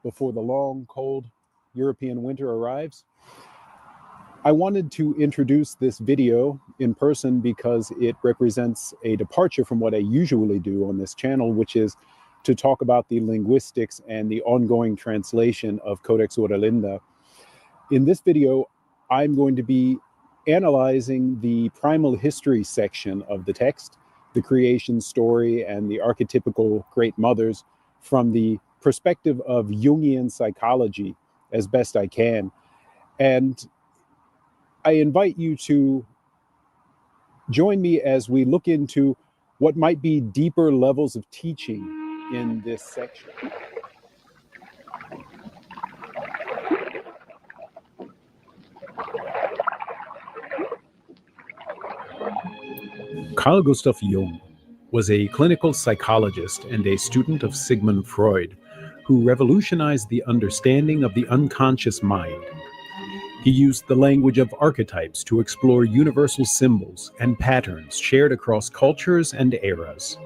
before the long, cold European winter arrives. I wanted to introduce this video in person because it represents a departure from what I usually do on this channel, which is to talk about the linguistics and the ongoing translation of Codex Urdalinda. In this video, I'm going to be analyzing the primal history section of the text, the creation story and the archetypical great mothers, from the perspective of Jungian psychology as best I can. And I invite you to join me as we look into what might be deeper levels of teaching in this section. Carl Gustav Jung was a clinical psychologist and a student of Sigmund Freud who revolutionized the understanding of the unconscious mind. He used the language of archetypes to explore universal symbols and patterns shared across cultures and eras.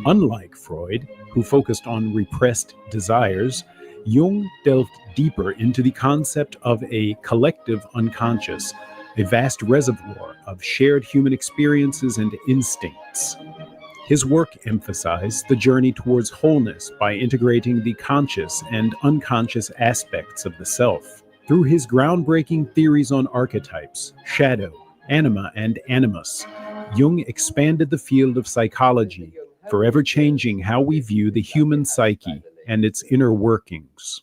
Unlike Freud, who focused on repressed desires, Jung delved deeper into the concept of a collective unconscious, a vast reservoir of shared human experiences and instincts. His work emphasized the journey towards wholeness by integrating the conscious and unconscious aspects of the self. Through his groundbreaking theories on archetypes, shadow, anima, and animus, Jung expanded the field of psychology, forever changing how we view the human psyche and its inner workings.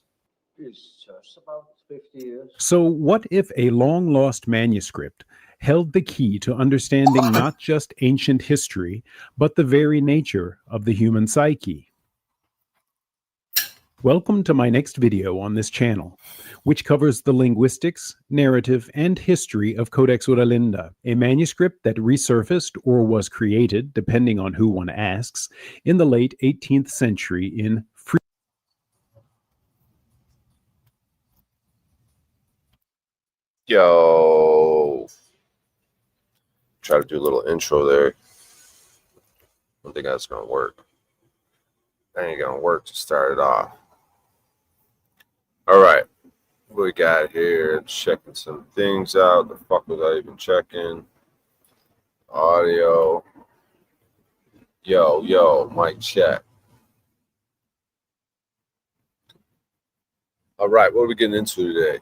So, what if a long-lost manuscript held the key to understanding not just ancient history, but the very nature of the human psyche? Welcome to my next video on this channel, which covers the linguistics, narrative, and history of Codex Urdalinda, a manuscript that resurfaced or was created, depending on who one asks, in the late 18th century in Yo, try to do a little intro there. I don't think that's gonna work. That ain't gonna work to start it off. All right, what we got here? Checking some things out. The fuck was I even checking? Audio. Yo, mic check. All right, what are we getting into today?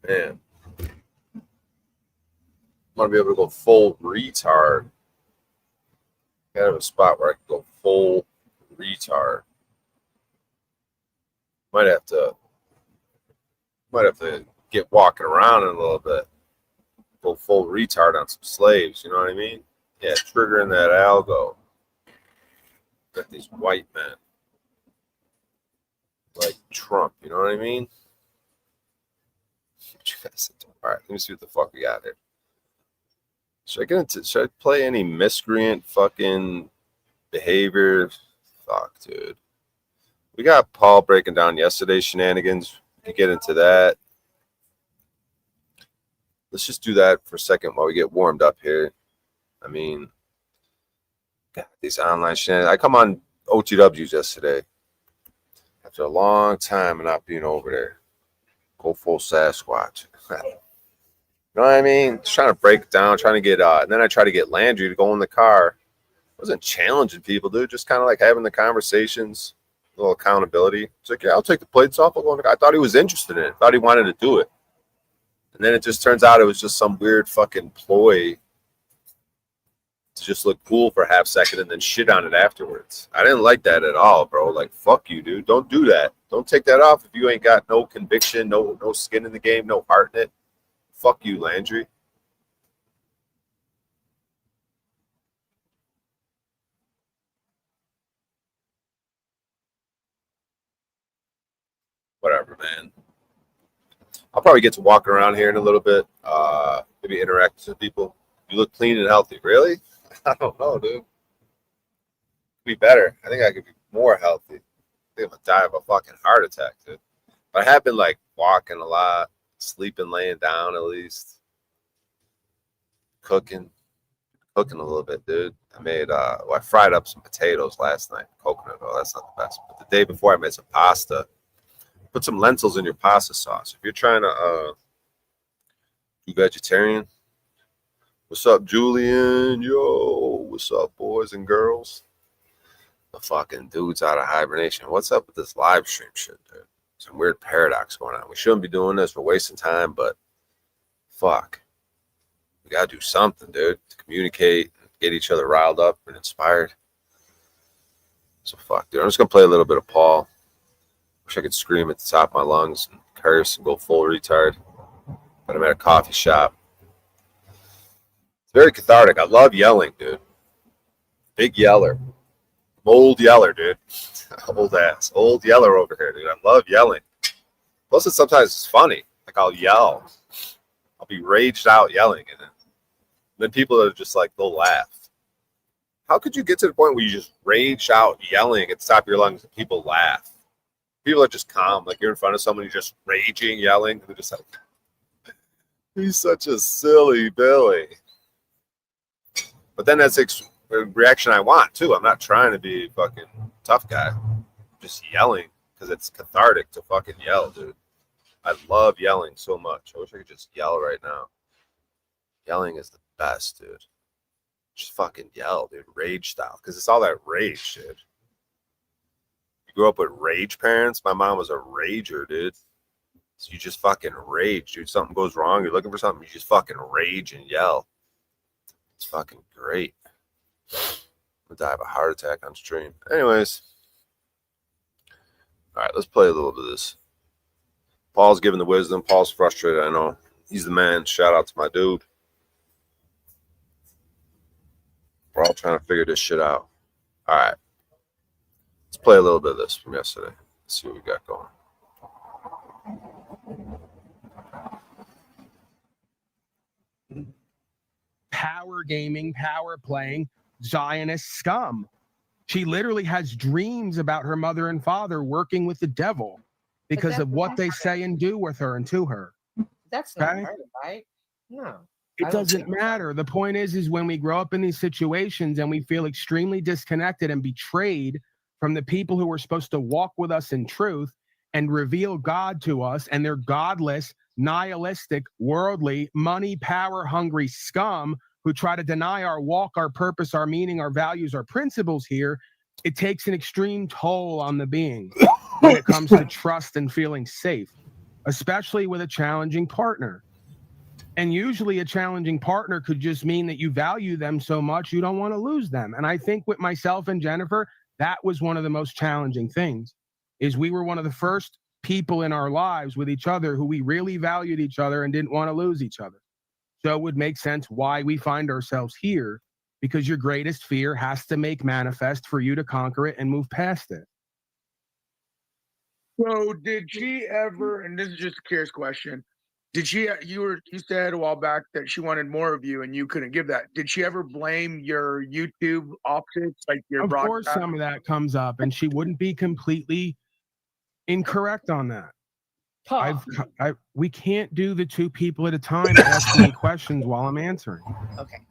Man, I'm gonna be able to go full retard. Gotta have a spot where I can go full retard. Might have to get walking around in a little bit. Go full retard on some slaves, you know what I mean? Yeah, triggering that algo. Got these white men. Like Trump, you know what I mean? All right, let me see what the fuck we got here. Should I play any miscreant fucking behavior? Fuck, dude. We got Paul breaking down yesterday's shenanigans. We can get into that. Let's just do that for a second while we get warmed up here. I mean, God, these online shenanigans. I come on OTWs yesterday after a long time of not being over there. Go full Sasquatch. You know what I mean? Just trying to break it down, trying to get, and then I try to get Landry to go in the car. I wasn't challenging people, dude. Just kind of like having the conversations, a little accountability. It's like, yeah, I'll take the plates off. I'll go in the car. I thought he was interested in it. Thought he wanted to do it. And then it just turns out it was just some weird fucking ploy to just look cool for a half second and then shit on it afterwards. I didn't like that at all, bro. Like, fuck you, dude. Don't do that. Don't take that off if you ain't got no conviction, no skin in the game, no heart in it. Fuck you, Landry. Whatever, man. I'll probably get to walk around here in a little bit. Maybe interact with people. You look clean and healthy. Really? I don't know, dude. Be better. I think I could be more healthy. I think I'm gonna die of a fucking heart attack, dude. But I have been like walking a lot, sleeping, laying down at least, cooking a little bit, dude. I made I fried up some potatoes last night, coconut oil. That's not the best, but the day before I made some pasta. Put some lentils in your pasta sauce. If you're trying to be vegetarian, what's up, Julian? Yo, what's up, boys and girls? The fucking dude's out of hibernation. What's up with this live stream shit, dude? Some weird paradox going on. We shouldn't be doing this. We're wasting time, but fuck. We gotta do something, dude, to communicate, get each other riled up and inspired. So fuck, dude. I'm just gonna play a little bit of Paul. Wish I could scream at the top of my lungs and curse and go full retard. But I'm at a coffee shop. It's very cathartic. I love yelling, dude. Big yeller. Old yeller, dude. Old ass. Old yeller over here, dude. I love yelling. Plus, sometimes it's funny. Like, I'll yell. I'll be raged out yelling. And then people are just like, they'll laugh. How could you get to the point where you just rage out yelling at the top of your lungs and people laugh? People are just calm. Like, you're in front of someone, you're just raging, yelling. And they're just like, he's such a silly Billy. But then that's the reaction I want, too. I'm not trying to be a fucking tough guy. I'm just yelling because it's cathartic to fucking yell, dude. I love yelling so much. I wish I could just yell right now. Yelling is the best, dude. Just fucking yell, dude. Rage style. Because it's all that rage, dude. You grew up with rage parents? My mom was a rager, dude. So you just fucking rage, dude. Something goes wrong. You're looking for something. You just fucking rage and yell. It's fucking great. I'm gonna die of a heart attack on stream. Anyways. All right, let's play a little bit of this. Paul's giving the wisdom. Paul's frustrated, I know. He's the man. Shout out to my dude. We're all trying to figure this shit out. All right. Let's play a little bit of this from yesterday. Let's see what we got going. Power gaming, power playing, Zionist scum. She literally has dreams about her mother and father working with the devil because of what they say and do with her and to her. That's not her, right? No. It doesn't matter. The point is when we grow up in these situations and we feel extremely disconnected and betrayed from the people who were supposed to walk with us in truth and reveal God to us, and they're godless, nihilistic, worldly, money, power hungry scum who try to deny our walk, our purpose, our meaning, our values, our principles here, it takes an extreme toll on the being when it comes to trust and feeling safe, especially with a challenging partner. And usually a challenging partner could just mean that you value them so much you don't want to lose them. And I think with myself and Jennifer, that was one of the most challenging things, is we were one of the first people in our lives with each other who we really valued each other and didn't want to lose each other. So it would make sense why we find ourselves here, because your greatest fear has to make manifest for you to conquer it and move past it. So did she ever, and this is just a curious question, did she, you said a while back that she wanted more of you and you couldn't give that. Did she ever blame your YouTube optics, like your broadcast? Of course some of that comes up, and she wouldn't be completely incorrect on that. We can't do the two people at a time asking me questions while I'm answering. Okay.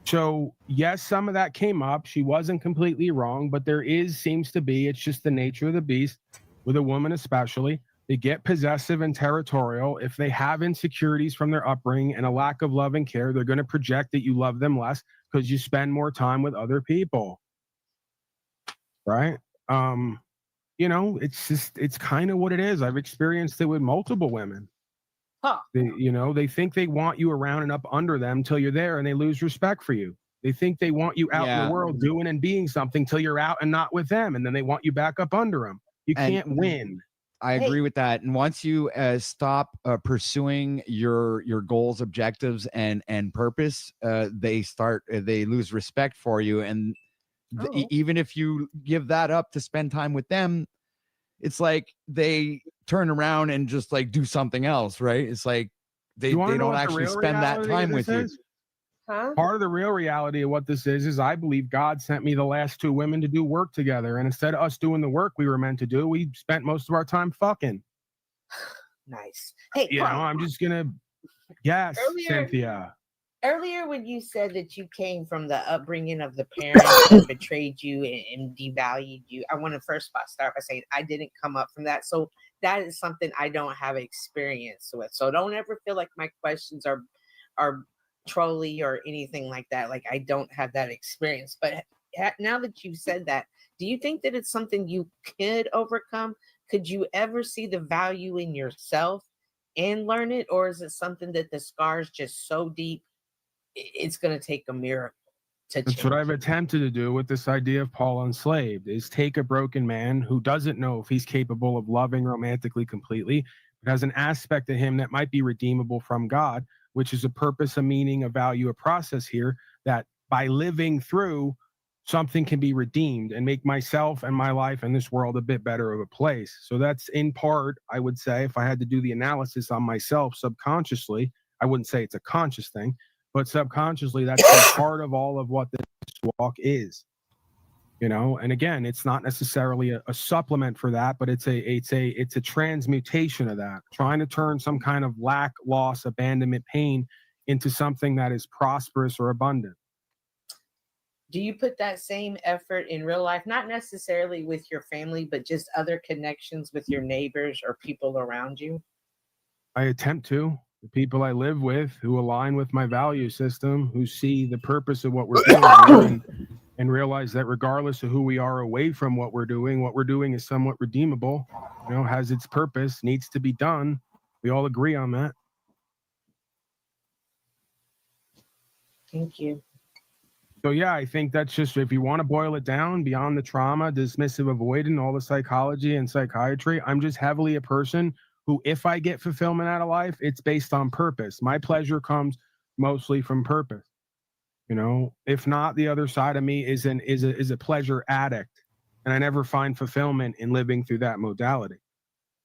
So yes, some of that came up. She wasn't completely wrong, but there seems to be, it's just the nature of the beast with a woman especially. They get possessive and territorial. If they have insecurities from their upbringing and a lack of love and care, they're going to project that you love them less because you spend more time with other people. Right? You know, it's kind of what it is. I've experienced it with multiple women. Huh. They think they want you around and up under them till you're there and they lose respect for you. They think they want you out in the world doing and being something till you're out and not with them. And then they want you back up under them. You can't win. I agree with that. And once you stop pursuing your goals, objectives, and purpose, they lose respect for you. And even if you give that up to spend time with them, it's like they turn around and just like do something else, right? It's like they don't actually spend that time with you. Huh? Part of the real reality of what this is I believe God sent me the last two women to do work together. And instead of us doing the work we were meant to do, we spent most of our time fucking. Nice. Hey, I'm just going to, yes, Cynthia. Earlier, when you said that you came from the upbringing of the parents that betrayed you and devalued you, I want to first start by saying I didn't come up from that. So that is something I don't have experience with. So don't ever feel like my questions are trolly or anything like that. Like I don't have that experience. But now that you said that, do you think that it's something you could overcome? Could you ever see the value in yourself and learn it? Or is it something that the scars just so deep? It's going to take a miracle to That's change. what I've attempted to do with this idea of Paul Enslaved, is take a broken man who doesn't know if he's capable of loving romantically completely, but has an aspect of him that might be redeemable from God, which is a purpose, a meaning, a value, a process here, that by living through, something can be redeemed and make myself and my life and this world a bit better of a place. So that's in part, I would say, if I had to do the analysis on myself subconsciously, I wouldn't say it's a conscious thing, but subconsciously that's part of all of what this walk is, you know. And again, it's not necessarily a supplement for that, but it's a transmutation of that, trying to turn some kind of lack, loss, abandonment, pain into something that is prosperous or abundant. Do you put that same effort in real life, not necessarily with your family, but just other connections with your neighbors or people around you? I attempt to. The people I live with who align with my value system, who see the purpose of what we're doing here, and realize that regardless of who we are away from what we're doing is somewhat redeemable, you know, has its purpose, needs to be done. We all agree on that. Thank you. So yeah, I think that's just, if you want to boil it down beyond the trauma, dismissive, avoidant, all the psychology and psychiatry, I'm just heavily a person who, if I get fulfillment out of life, it's based on purpose. My pleasure comes mostly from purpose. You know, if not, the other side of me is a pleasure addict, and I never find fulfillment in living through that modality.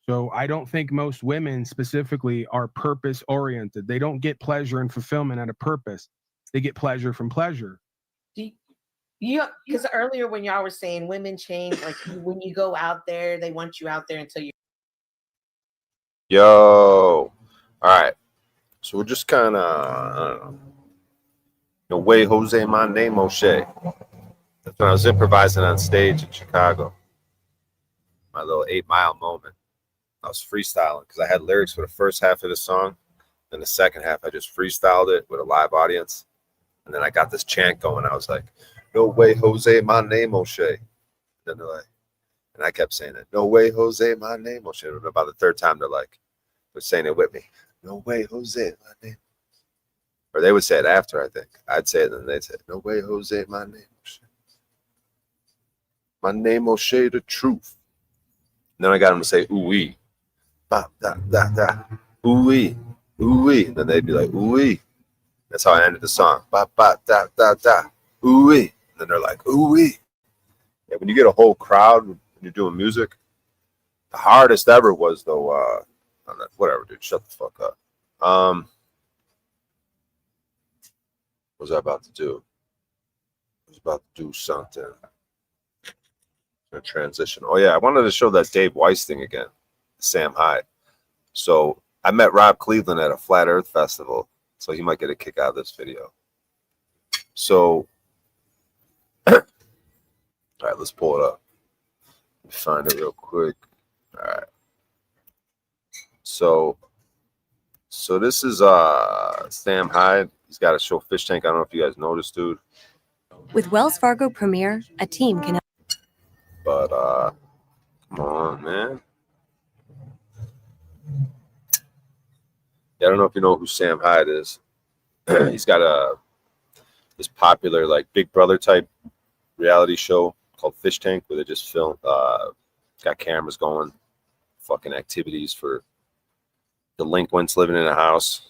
So I don't think most women specifically are purpose oriented. They don't get pleasure and fulfillment out of purpose. They get pleasure from pleasure. Because earlier when y'all were saying women change, like when you go out there, they want you out there until you. Yo, all right. So we're just kind of, I don't know. No way, Jose, my name, O'Shea. That's when I was improvising on stage in Chicago. My little 8 Mile moment. I was freestyling because I had lyrics for the first half of the song. Then the second half, I just freestyled it with a live audience. And then I got this chant going. I was like, no way, Jose, my name, O'Shea. Then they're like, and I kept saying it. No way, Jose, my name, O'Shea. And about the third time, they're saying it with me. No way, Jose, my name. Or they would say it after, I think. I'd say it, and they'd say, no way, Jose, my name, O'Shea. My name, O'Shea, the truth. And then I got them to say, ooh-wee. Ba, da, da, da. Ooh-wee. Ooh-wee. And then they'd be like, ooh-wee. That's how I ended the song. Ba, ba, da, da, da. Ooh-wee. And then they're like, ooh-wee. Yeah, when you get a whole crowd when you're doing music, the hardest ever was, though, whatever, dude, shut the fuck up. What was I about to do? I was about to do something. A transition. Oh, yeah, I wanted to show that Dave Weiss thing again, Sam Hyde. So I met Rob Cleveland at a Flat Earth Festival, so he might get a kick out of this video. So, all right, let's pull it up. Let me find it real quick. All right. So this is Sam Hyde. He's got a show Fish Tank. I don't know if you guys noticed, dude. With Wells Fargo Premier, a team can. But come on, man. Yeah, I don't know if you know who Sam Hyde is. He's got this popular like Big Brother type reality show called Fish Tank, where they just film, got cameras going, fucking activities for delinquents living in a house.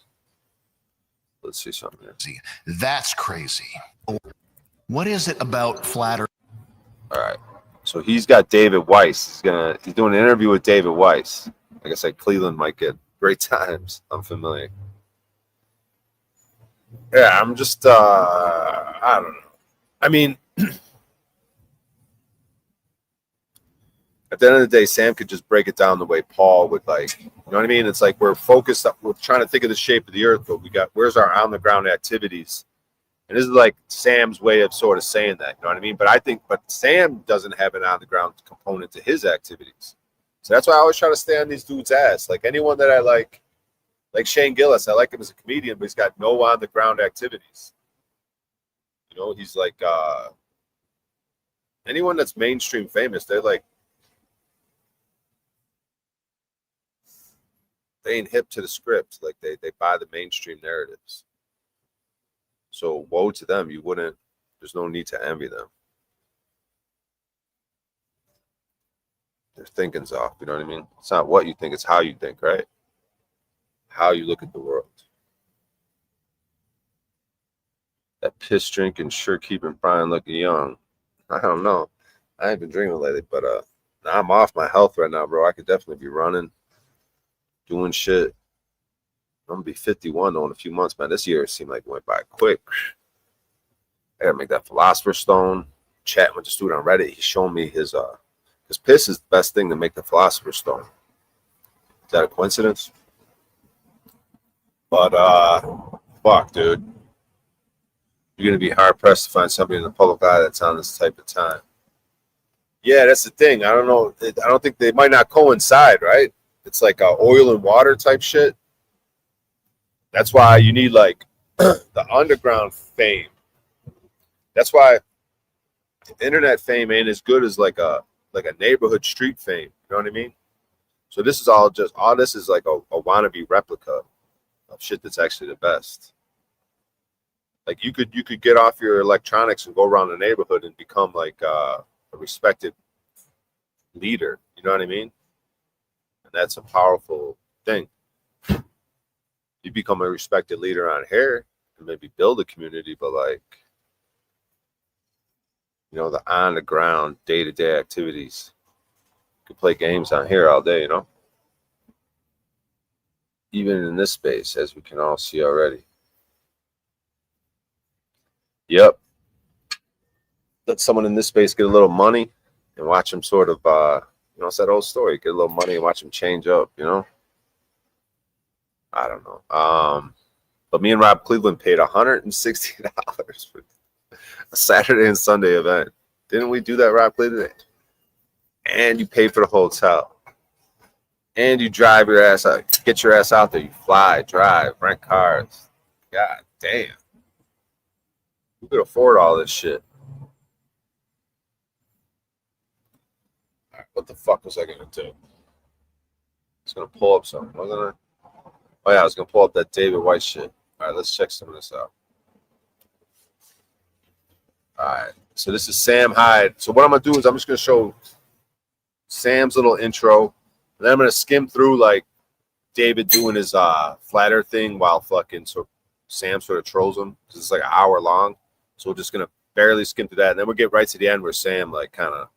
Let's see something here. That's crazy. What is it about flat Earth? All right. So he's got David Weiss. He's doing an interview with David Weiss. Like I said, Cleveland might get great times. I'm familiar. Yeah, I'm just I don't know. I mean, At the end of the day, Sam could just break it down the way Paul would, like, you know what I mean? It's like we're focused, we're trying to think of the shape of the earth, but where's our on the ground activities? And this is like Sam's way of sort of saying that, you know what I mean? But Sam doesn't have an on the ground component to his activities. So that's why I always try to stay on these dudes' ass. Like anyone that I like Shane Gillis, I like him as a comedian, but he's got no on the ground activities. You know, he's like anyone that's mainstream famous, they're like, they ain't hip to the script. Like they buy the mainstream narratives. So woe to them. There's no need to envy them. Their thinking's off, you know what I mean? It's not what you think, it's how you think, right? How you look at the world. That piss drinking, sure keeping Brian looking young. I don't know. I ain't been drinking lately, but I'm off my health right now, bro. I could definitely be running, doing shit. I'm gonna be 51 though in a few months, man. This year it seemed like it went by quick. I gotta make that Philosopher's Stone. Chatting with the student on Reddit, he's showing me his piss is the best thing to make the Philosopher's Stone. Is that a coincidence? But fuck, dude. You're gonna be hard pressed to find somebody in the public eye that's on this type of time. Yeah, that's the thing. I don't know. I don't think they might not coincide, right? It's like oil and water type shit. That's why you need like the underground fame. That's why internet fame ain't as good as like a neighborhood street fame. You know what I mean? So this is all this is like a wannabe replica of shit that's actually the best. Like you could get off your electronics and go around the neighborhood and become like a respected leader. You know what I mean? And that's a powerful thing. You become a respected leader on here and maybe build a community, but like, you know, the on the ground day-to-day activities. You can play games on here all day, you know? Even in this space, as we can all see already. Yep. Let someone in this space get a little money and watch them sort of, you know, it's that old story. Get a little money and watch them change up, you know? I don't know. But me and Rob Cleveland paid $160 for a Saturday and Sunday event. Didn't we do that, Rob Cleveland? And you pay for the hotel. And you drive your ass out. Get your ass out there. You fly, drive, rent cars. God damn. Who could afford all this shit? All right, what the fuck was I going to do? I was going to pull up something, wasn't I? Oh, yeah, I was going to pull up that David White shit. All right, let's check some of this out. All right, so this is Sam Hyde. So what I'm going to do is I'm just going to show Sam's little intro. And then I'm going to skim through, like, David doing his flat earth thing while fucking Sam sort of trolls him. Because it's like an hour long. So we're just going to barely skim through that. And then we'll get right to the end where Sam, like, kind of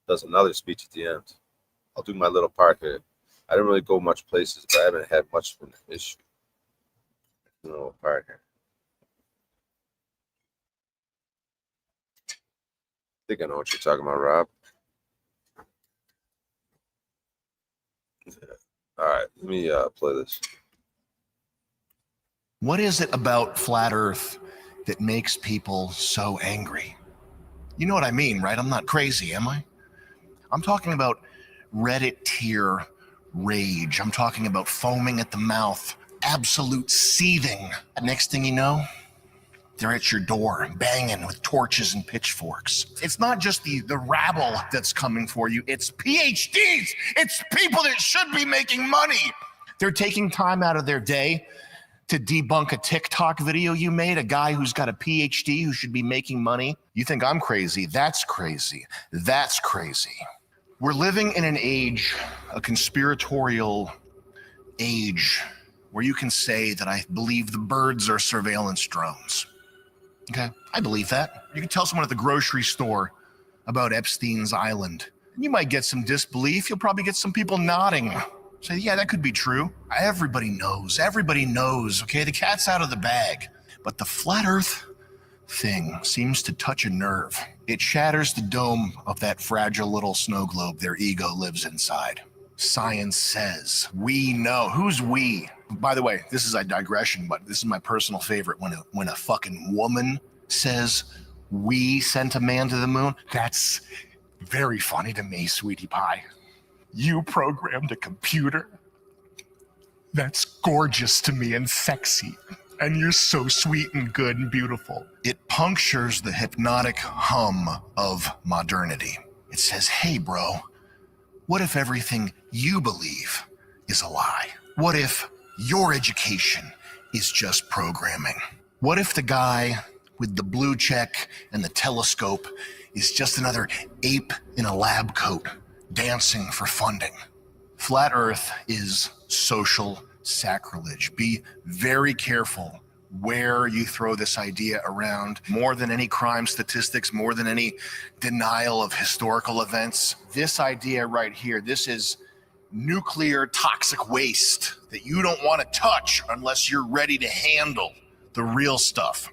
does another speech at the end. I'll do my little part here. I didn't really go much places, but I haven't had much from the issue. No part here. I think I know what you're talking about, Rob. All right, let me play this. What is it about flat Earth that makes people so angry? You know what I mean, right? I'm not crazy, am I? I'm talking about Reddit tier rage. I'm talking about foaming at the mouth, absolute seething. Next thing you know, they're at your door, banging with torches and pitchforks. It's not just the rabble that's coming for you, it's PhDs! It's people that should be making money! They're taking time out of their day to debunk a TikTok video you made, a guy who's got a PhD who should be making money. You think I'm crazy? That's crazy. That's crazy. We're living in an age, a conspiratorial age, where you can say that I believe the birds are surveillance drones. Okay, I believe that. You can tell someone at the grocery store about Epstein's Island. You might get some disbelief. You'll probably get some people nodding. Say, yeah, that could be true. Everybody knows, okay? The cat's out of the bag. But the flat earth thing seems to touch a nerve. It shatters the dome of that fragile little snow globe their ego lives inside. Science says we know. Who's we? By the way, this is a digression, but this is my personal favorite when a fucking woman says we sent a man to the moon. That's very funny to me, sweetie pie. You programmed a computer? That's gorgeous to me and sexy. And you're so sweet and good and beautiful. It punctures the hypnotic hum of modernity. It says, hey, bro, what if everything you believe is a lie? What if your education is just programming? What if the guy with the blue check and the telescope is just another ape in a lab coat dancing for funding? Flat Earth is social sacrilege. Be very careful where you throw this idea around. More than any crime statistics, more than any denial of historical events, this idea right here, this is nuclear toxic waste that you don't want to touch unless you're ready to handle the real stuff.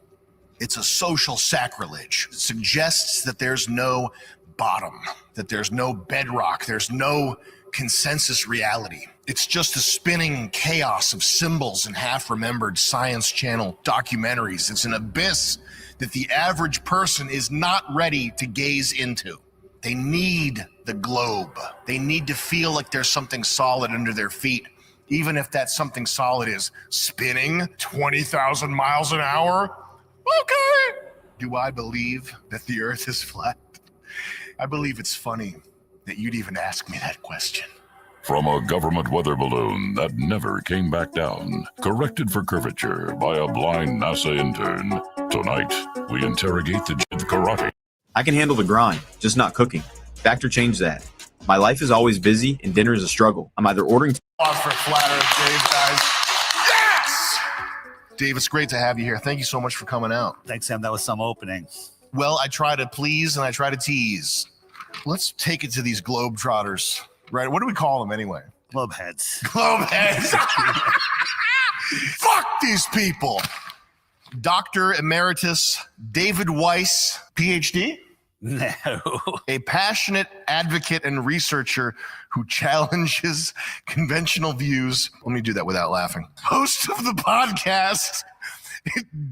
It's a social sacrilege. It suggests that there's no bottom, that there's no bedrock, there's no consensus reality. It's just a spinning chaos of symbols and half-remembered Science Channel documentaries. It's an abyss that the average person is not ready to gaze into. They need the globe. They need to feel like there's something solid under their feet, even if that something solid is spinning 20,000 miles an hour. Okay. Do I believe that the Earth is flat? I believe it's funny that you'd even ask me that question. From a government weather balloon that never came back down, corrected for curvature by a blind NASA intern. Tonight, we interrogate the jit karate. I can handle the grind, just not cooking. Factor changed that. My life is always busy and dinner is a struggle. I'm either ordering... Applause for Flat Earth Dave, guys. Yes! Dave, it's great to have you here. Thank you so much for coming out. Thanks, Sam. That was some opening. Well, I try to please and I try to tease. Let's take it to these globetrotters. Right? What do we call them anyway? Globe heads. Globe heads. Fuck these people. Dr. Emeritus David Weiss, PhD? No. A passionate advocate and researcher who challenges conventional views. Let me do that without laughing. Host of the podcast,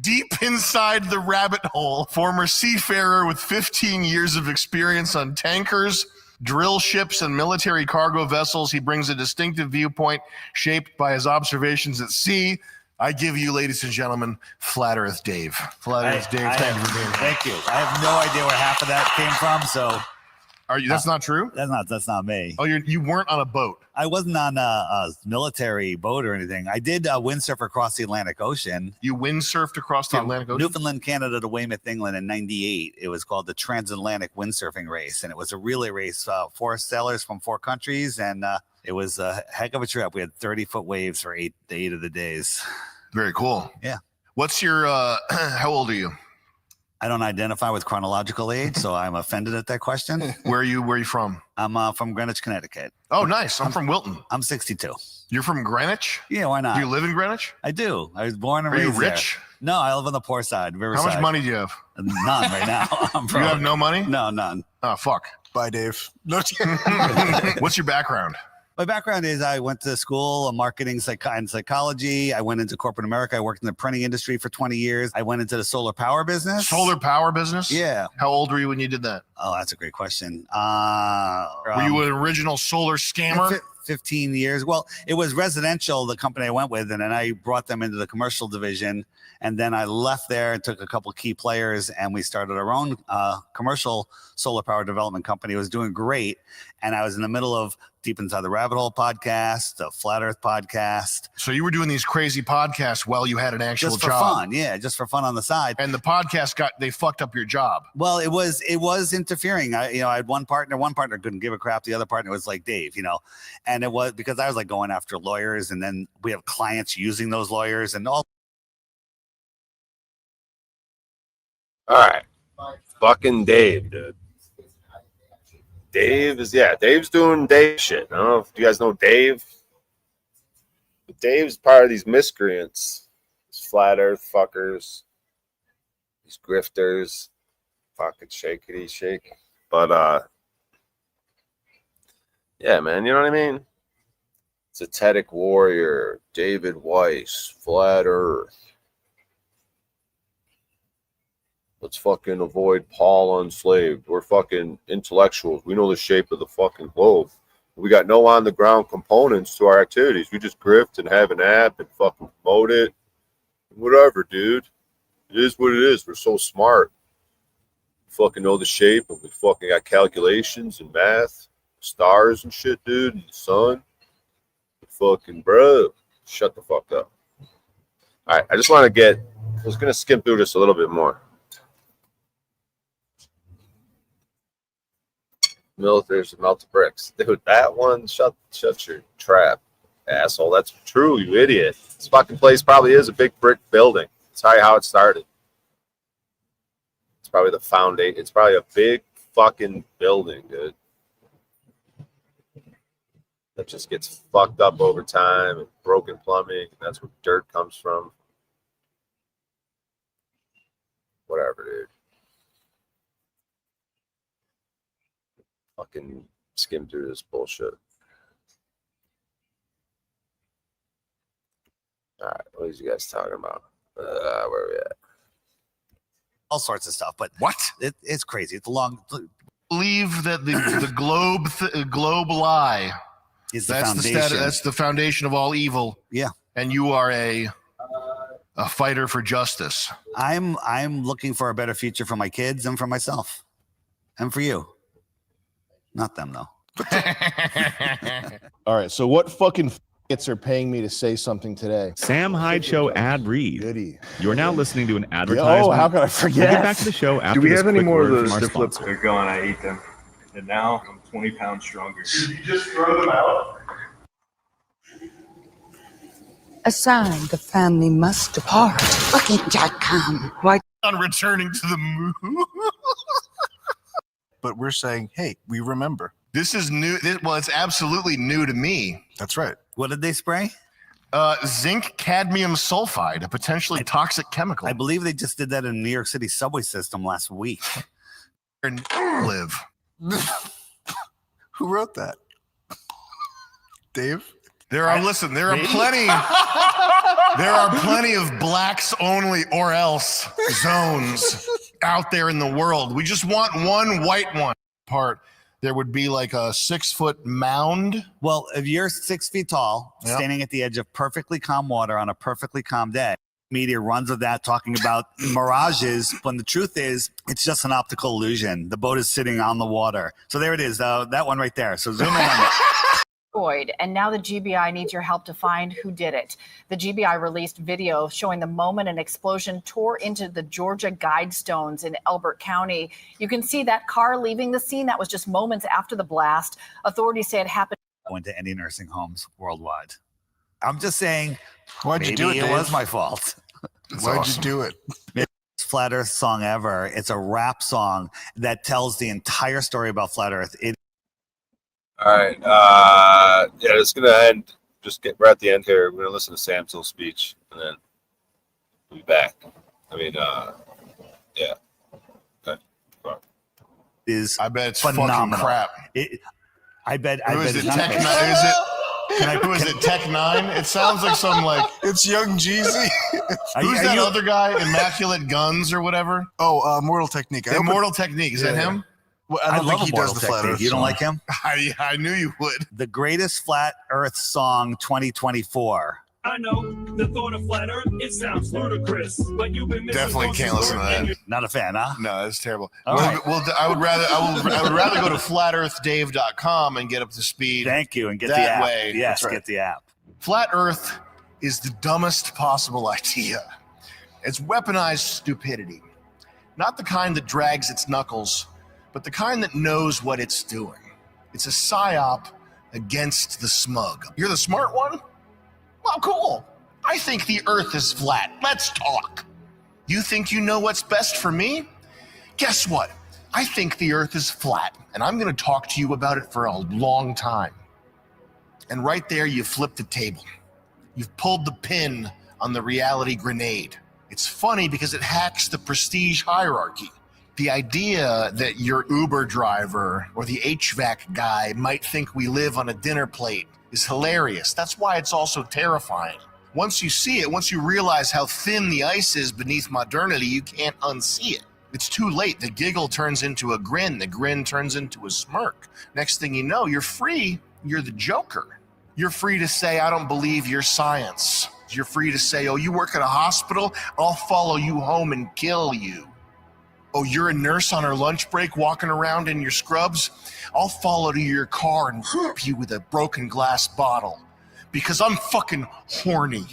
Deep Inside the Rabbit Hole, former seafarer with 15 years of experience on tankers, drill ships, and military cargo vessels. He brings a distinctive viewpoint shaped by his observations at sea. I give you, ladies and gentlemen, Flat Earth Dave. Flat Earth Dave, thank you for being here. Thank you. I have no idea where half of that came from, so... Are you? That's not true? That's not me. Oh, you weren't on a boat? I wasn't on a military boat or anything. I did windsurf across the Atlantic Ocean. You windsurfed across the Atlantic Ocean? Newfoundland, Canada to Weymouth, England in '98. It was called the Transatlantic Windsurfing Race, and it was a relay race. 4 sailors from 4 countries, and it was a heck of a trip. We had 30-foot waves for 8 of the days. Very cool. Yeah. What's your, how old are you? I don't identify with chronological age, so I'm offended at that question. Where are you from? I'm from Greenwich, Connecticut. Oh, nice. I'm from Wilton. I'm 62. You're from Greenwich? Yeah, why not? Do you live in Greenwich? I do. I was born and raised raised there. Are you rich? There. No, I live on the poor side, Riverside. How much money do you have? None right now. You have no money? No, none. Oh, fuck. Bye, Dave. What's your background? My background is I went to school of marketing and psychology. I went into corporate America. I worked in the printing industry for 20 years. I went into the solar power business. Solar power business? Yeah. How old were you when you did that? Oh, that's a great question. Were you an original solar scammer? 15 years. Well, it was residential, the company I went with, and then I brought them into the commercial division. And then I left there and took a couple key players, and we started our own commercial solar power development company. It was doing great. And I was in the middle of Deep Inside the Rabbit Hole podcast, the Flat Earth podcast. So you were doing these crazy podcasts while you had an actual job. Just for fun. Yeah, just for fun on the side. And the podcast they fucked up your job. Well, it was interfering. I had one partner couldn't give a crap. The other partner was like Dave, and it was because I was like going after lawyers, and then we have clients using those lawyers and all. All right. Fucking Dave, dude. Dave's doing Dave shit. I don't know if you guys know Dave. But Dave's part of these miscreants. These flat earth fuckers. these grifters, fucking shakety shake. But yeah, man, you know what I mean? Zetetic Warrior, David Weiss, Flat Earth. Let's fucking avoid Paul Unslaved. We're fucking intellectuals. We know the shape of the fucking globe. We got no on-the-ground components to our activities. We just grift and have an app and fucking promote it. Whatever, dude. It is what it is. We're so smart. We fucking know the shape, and we fucking got calculations and math, stars and shit, dude, and the sun. Fucking bro. Shut the fuck up. All right, I just want to I was going to skim through this a little bit more. Militaries and melted bricks. Dude, that one, shut your trap, asshole. That's true, you idiot. This fucking place probably is a big brick building. That's how it started. It's probably the foundation. It's probably a big fucking building, dude. That just gets fucked up over time and broken plumbing. And that's where dirt comes from. Whatever, dude. Fucking skim through this bullshit. All right, what are you guys talking about? Where are we at? All sorts of stuff, but what? It's crazy. It's a long. Believe that the globe lie Is the foundation. That's the foundation of all evil. Yeah, and you are a fighter for justice. I'm looking for a better future for my kids and for myself, and for you. Not them though. All right. So what fucking are paying me to say something today? Sam Hyde Show ad read. Goody. You are now listening to an advertisement. Oh, how could I forget? We'll get back to the show after Do we this have any quick more of word those from our stiff lips? sponsor. They're gone. I ate them, and now I'm 20 pounds stronger. Did you just throw them out? A sign the family must depart. Why? On returning to the moon. But we're saying, hey, we remember. This is new. Well, it's absolutely new to me. That's right. What did they spray? Zinc cadmium sulfide, a potentially toxic chemical. I believe they just did that in New York City subway system last week. And live. Who wrote that? Dave? There are plenty of blacks only or else zones out there in the world. We just want one white one part. There would be like a 6-foot mound. Well, if you're 6 feet tall, Yep. standing at the edge of perfectly calm water on a perfectly calm day, media runs with that talking about mirages, when the truth is it's just an optical illusion. The boat is sitting on the water. So there it is, that one right there. So zoom in on it. And now the GBI needs your help to find who did it. The GBI released video showing the moment an explosion tore into the Georgia Guidestones in Elbert County. You can see that car leaving the scene. That was just moments after the blast. Authorities say it happened. Went to any nursing homes worldwide. I'm just saying, Why'd you do it, It Dave? was my fault. Why'd you do it? Flat Earth song ever. It's a rap song that tells the entire story about Flat Earth. All right. Yeah, it's gonna end. We're at the end here. We're gonna listen to Sam's little speech, and then we'll be back. I mean, yeah. Okay. I bet it's phenomenal. fucking crap. I bet. Who is it? Tech 9? Who is it? Tech 9? It sounds like some it's Young Jeezy. Who's that other guy? Immaculate Guns or whatever? Oh, Mortal Technique. Immortal Technique. Is that him? Well, I don't love think he Immortal does the Flat Technique. Earth You don't song. like him? I knew you would. The greatest Flat Earth song 2024. I know the thought of flat earth, it sounds ludicrous, but you've been missing. Definitely can't listen to that. Not a fan, huh? No, that's terrible. All right. I would rather go to flatearthdave.com and get up to speed. Thank you, and get that the app. way. Yes, That's right. get the app. Flat Earth is the dumbest possible idea. It's weaponized stupidity. Not the kind that drags its knuckles, but the kind that knows what it's doing. It's a psyop against the smug. You're the smart one? Well, cool. I think the Earth is flat. Let's talk. You think you know what's best for me? Guess what? I think the Earth is flat, and I'm going to talk to you about it for a long time. And right there, you flipped the table. You've pulled the pin on the reality grenade. It's funny because it hacks the prestige hierarchy. The idea that your Uber driver or the HVAC guy might think we live on a dinner plate is hilarious. That's why it's also terrifying. Once you see it, once you realize how thin the ice is beneath modernity, you can't unsee it. It's too late. The giggle turns into a grin. The grin turns into a smirk. Next thing you know, you're free. You're the Joker. You're free to say, I don't believe your science. You're free to say, oh, you work at a hospital? I'll follow you home and kill you. Oh, you're a nurse on her lunch break walking around in your scrubs? I'll follow to your car and whip you with a broken glass bottle. Because I'm fucking horny.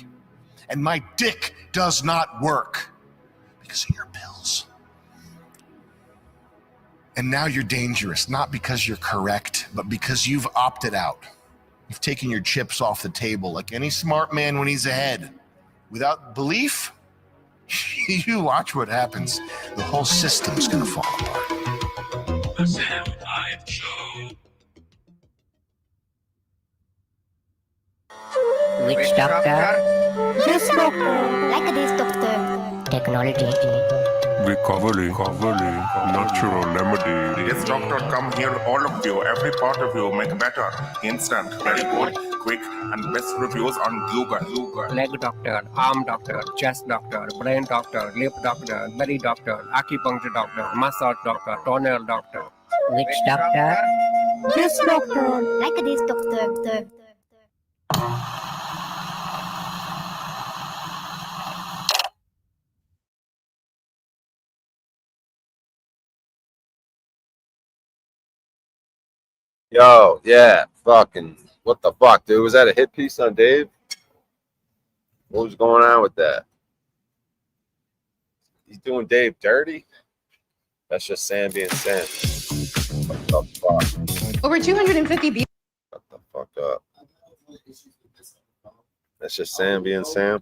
And my dick does not work. Because of your pills. And now you're dangerous, not because you're correct, but because you've opted out. You've taken your chips off the table like any smart man when he's ahead. Without belief, you watch what happens. The whole system's gonna fall apart. The Sam Live Show. Which doctor? This doctor. Like this doctor. Technology. Recovery, natural remedy. Yes, doctor, come here, all of you, every part of you, make better, instant, very good, quick, and best reviews on Google. Leg doctor, arm doctor, chest doctor, brain doctor, lip doctor, belly doctor, acupuncture doctor, massage doctor, toenail doctor. Which doctor? This doctor. Like this doctor. Yo, yeah, fucking, what the fuck, dude? Was that a hit piece on Dave? What was going on with that? He's doing Dave dirty? That's just Sam being Sam. What the fuck? Over 250 views. Shut the fuck up. That's just Sam being Sam.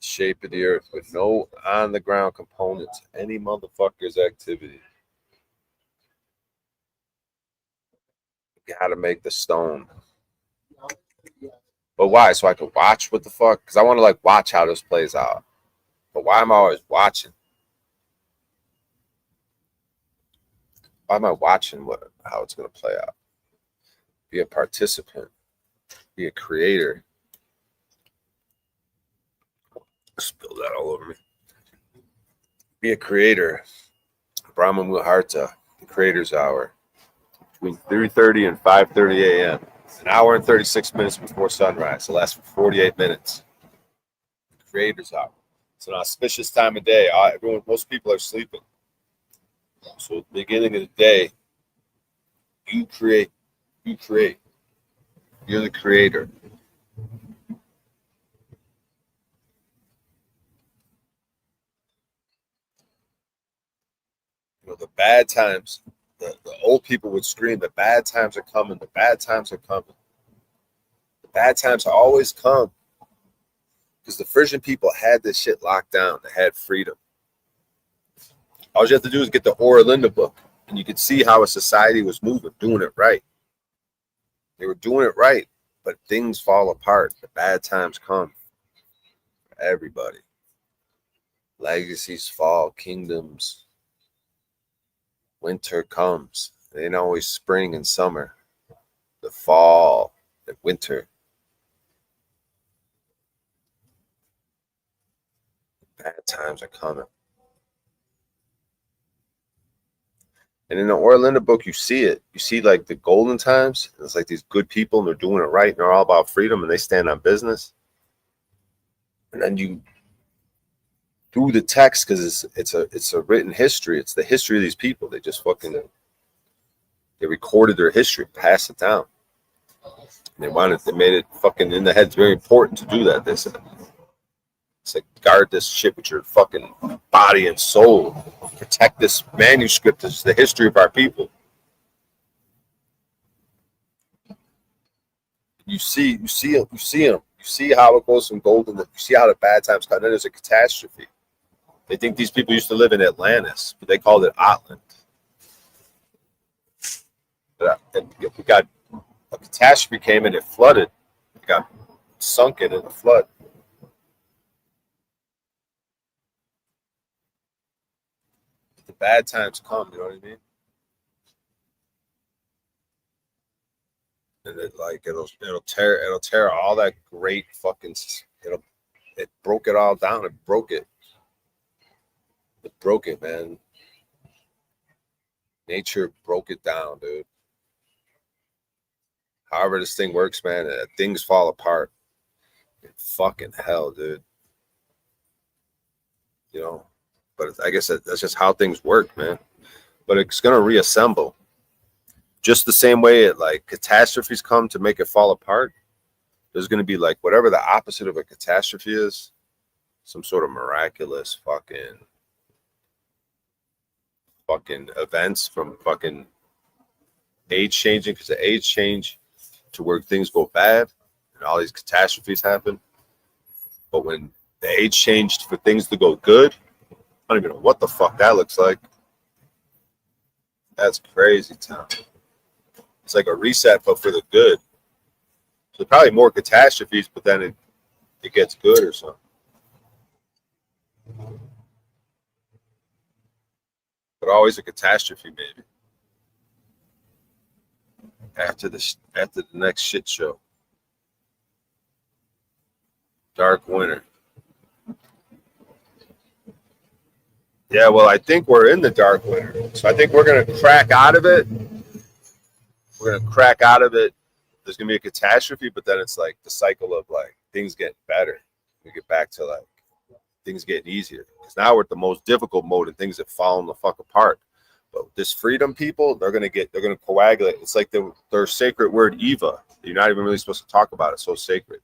Shape of the earth with no on the ground components, any motherfucker's activity. You gotta make the stone. But why? So I could watch what the fuck? Because I want to like watch how this plays out. But why am I always watching? Why am I watching how it's gonna play out? Be a participant. Be a creator. Spill that all over me. Be a creator. Brahma Muharta, the Creator's Hour, between 3:30 and 5:30 a.m. An hour and 36 minutes before sunrise. It lasts for 48 minutes. The Creator's Hour. It's an auspicious time of day. Most people are sleeping. So at the beginning of the day, you create. You create. You're the creator. You know, the bad times, the old people would scream, the bad times are coming, the bad times are coming. The bad times always come. Because the Frisian people had this shit locked down. They had freedom. All you have to do is get the Linda book, and you could see how a society was moving, doing it right. They were doing it right, but things fall apart. The bad times come for everybody. Legacies fall, kingdoms. Winter comes. It ain't always spring and summer. The fall, the winter. Bad times are coming. And in the Orlinda book, you see it. You see like the golden times. It's like these good people and they're doing it right and they're all about freedom and they stand on business. And then you through the text, because it's a written history. It's the history of these people. They just they recorded their history, passed it down. And they made it fucking in the head. It's very important to do that. They said, it's like, guard this shit with your fucking body and soul. Protect this manuscript. It's the history of our people. You see them. You see how it goes from golden. You see how the bad times come. Then there's a catastrophe. They think these people used to live in Atlantis, but they called it Otland. And we got a catastrophe came and it flooded It got sunken in the flood. The bad times come, you know what I mean? And it'll tear all that great fucking it broke it all down. It broke it, man. Nature broke it down, dude. However this thing works, man, things fall apart. Fucking hell, dude. You know, but I guess that's just how things work, man. But it's gonna reassemble. Just the same way like catastrophes come to make it fall apart, there's going to be like whatever the opposite of a catastrophe is, some sort of miraculous fucking events from fucking age changing, because the age change to where things go bad and all these catastrophes happen. But when the age changed for things to go good, I don't even know what the fuck that looks like. That's crazy, Tom. It's like a reset, but for the good. So probably more catastrophes, but then it gets good or something. But always a catastrophe, maybe. After the next shit show. Dark winter. Yeah, well, I think we're in the dark winter. So I think we're gonna crack out of it. We're gonna crack out of it. There's gonna be a catastrophe, but then it's like the cycle of like things get better. We get back to like things getting easier. Because now we're at the most difficult mode and things have fallen the fuck apart. But this freedom people, they're gonna coagulate. It's like their sacred word Eva. You're not even really supposed to talk about it. It's so sacred.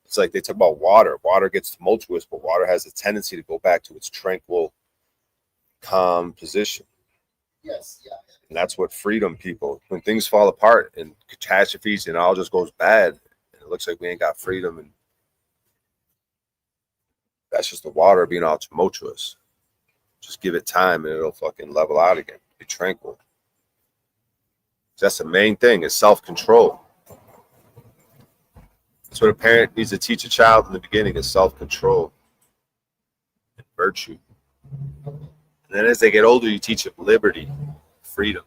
It's like they talk about water. Water gets tumultuous, but water has a tendency to go back to its tranquil, calm position. Yes, yeah. And that's what freedom people, when things fall apart and catastrophes and all just goes bad, and it looks like we ain't got freedom, and that's just the water being all tumultuous. Just give it time and it'll fucking level out again. Be tranquil. That's the main thing, is self-control. That's what a parent needs to teach a child in the beginning, is self-control and virtue. And then as they get older, you teach them liberty, freedom.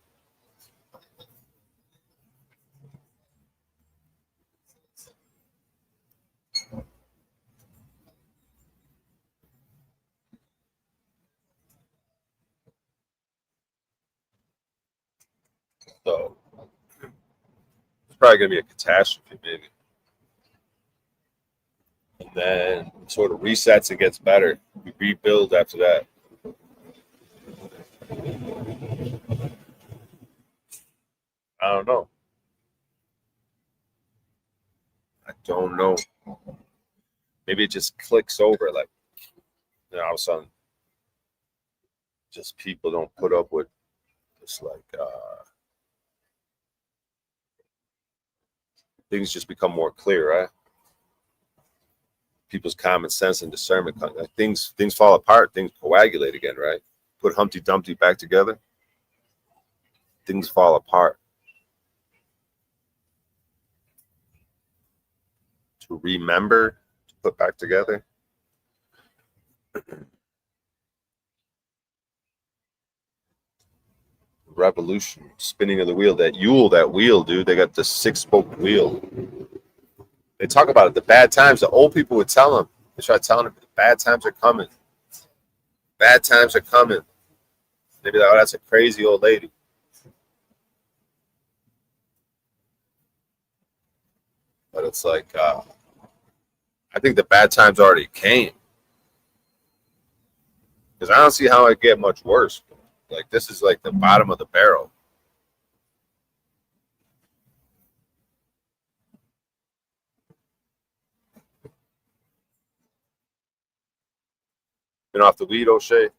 So it's probably going to be a catastrophe, maybe. And then sort of resets and gets better. We rebuild after that. I don't know. I don't know. Maybe it just clicks over, like, you know, all of a sudden, just people don't put up with this, like, things just become more clear, right? People's common sense and discernment, like things fall apart, things coagulate again, right? Put Humpty Dumpty back together, things fall apart. To remember, to put back together. Revolution, spinning of the wheel, that wheel, dude. They got the 6-spoke wheel. They talk about it, the bad times. The old people would tell them. They try telling them, the bad times are coming. Bad times are coming. They'd be like, oh, that's a crazy old lady. But it's like, I think the bad times already came. Because I don't see how it get much worse. Like, this is like the bottom of the barrel. Been off the weed, O'Shea?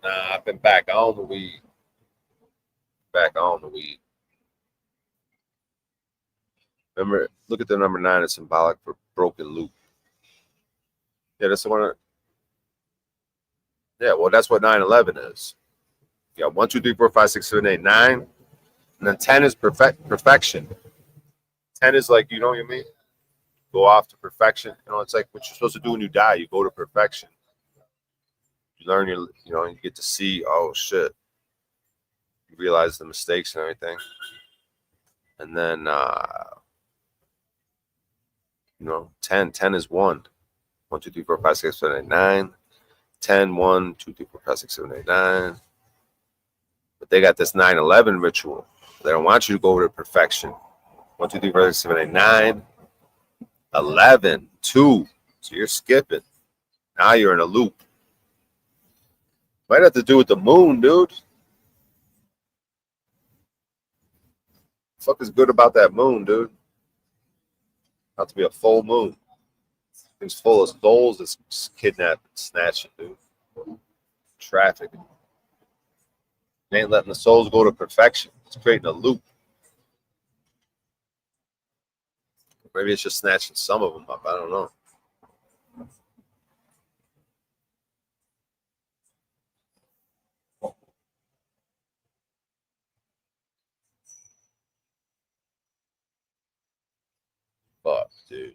Nah, I've been back on the weed. Back on the weed. Remember, look at the number 9. It's symbolic for broken loop. Yeah, that's the one. Yeah, well, that's what 9/11 is. You got 1, 2, 3, 4, 5, 6, 7, 8, 9. And then 10 is perfection. 10 is like, you know what I mean? go off to perfection. You know, it's like what you're supposed to do when you die. You go to perfection. You learn you get to see, oh shit. You realize the mistakes and everything. And then 10 is 1. 1, 2, 3, 4, 5, 6, 7, 8, 9. 10, 1, 2, 3, 4, 5, 6, 7, 8, 9. But they got this 9/11 ritual. They don't want you to go over to perfection. 1, 2, 3, 4, 5, 6, 7, 8, 9. 11, 2. So you're skipping. Now you're in a loop. Might have to do with the moon, dude. Fuck is good about that moon, dude? About to be a full moon. Things full of souls. It's kidnapping, snatching, dude. Traffic. It ain't letting the souls go to perfection. It's creating a loop. Maybe it's just snatching some of them up. I don't know. Fuck, dude.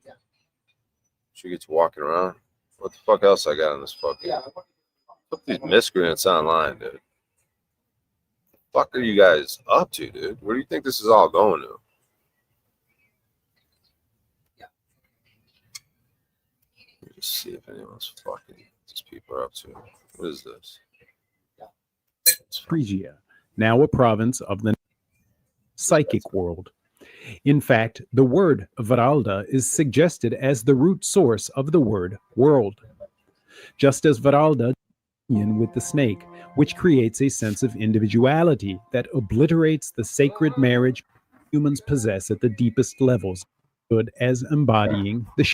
She gets walking around. What the fuck else I got on this fucking? Put these miscreants online, dude. The fuck are you guys up to, dude? Where do you think this is all going to? Let me just see if anyone's fucking these people are up to. What is this? Phrygia, now a province of the psychic world. In fact, the word Varalda is suggested as the root source of the word world. Just as Varalda union with the snake, which creates a sense of individuality that obliterates the sacred marriage humans possess at the deepest levels, good as embodying the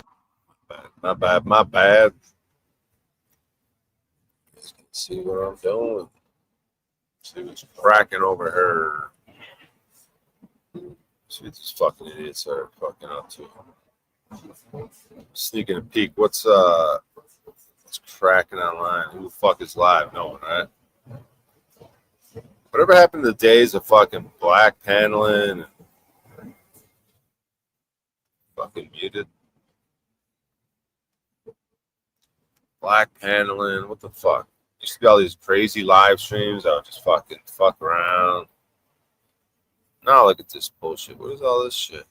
My bad. Let's see what I'm doing. See what's cracking over her. See what these fucking idiots are fucking up to. Sneaking a peek. What's cracking online? Who the fuck is live? No one, right? Whatever happened to the days of fucking black paneling and fucking muted? Black paneling, what the fuck? Used to be all these crazy live streams. I would just fucking fuck around. Now look at this bullshit. What is all this shit?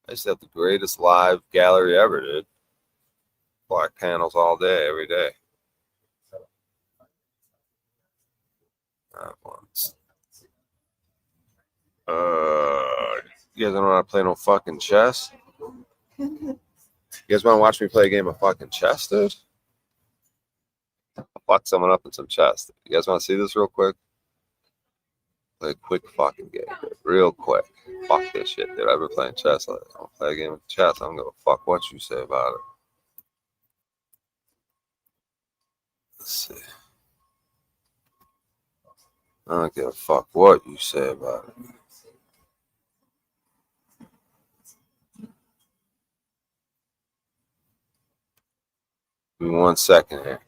I used to have the greatest live gallery ever, dude. Black panels all day, every day. Not once. You guys don't know how to play no fucking chess? You guys want to watch me play a game of fucking chess, dude? I'll fuck someone up in some chess. You guys want to see this real quick? Play a quick fucking game, dude. Real quick. Fuck this shit, dude. I've been playing chess. I'll play a game of chess. I don't give a fuck what you say about it. Let's see. I don't give a fuck what you say about it. Give me 1 second here.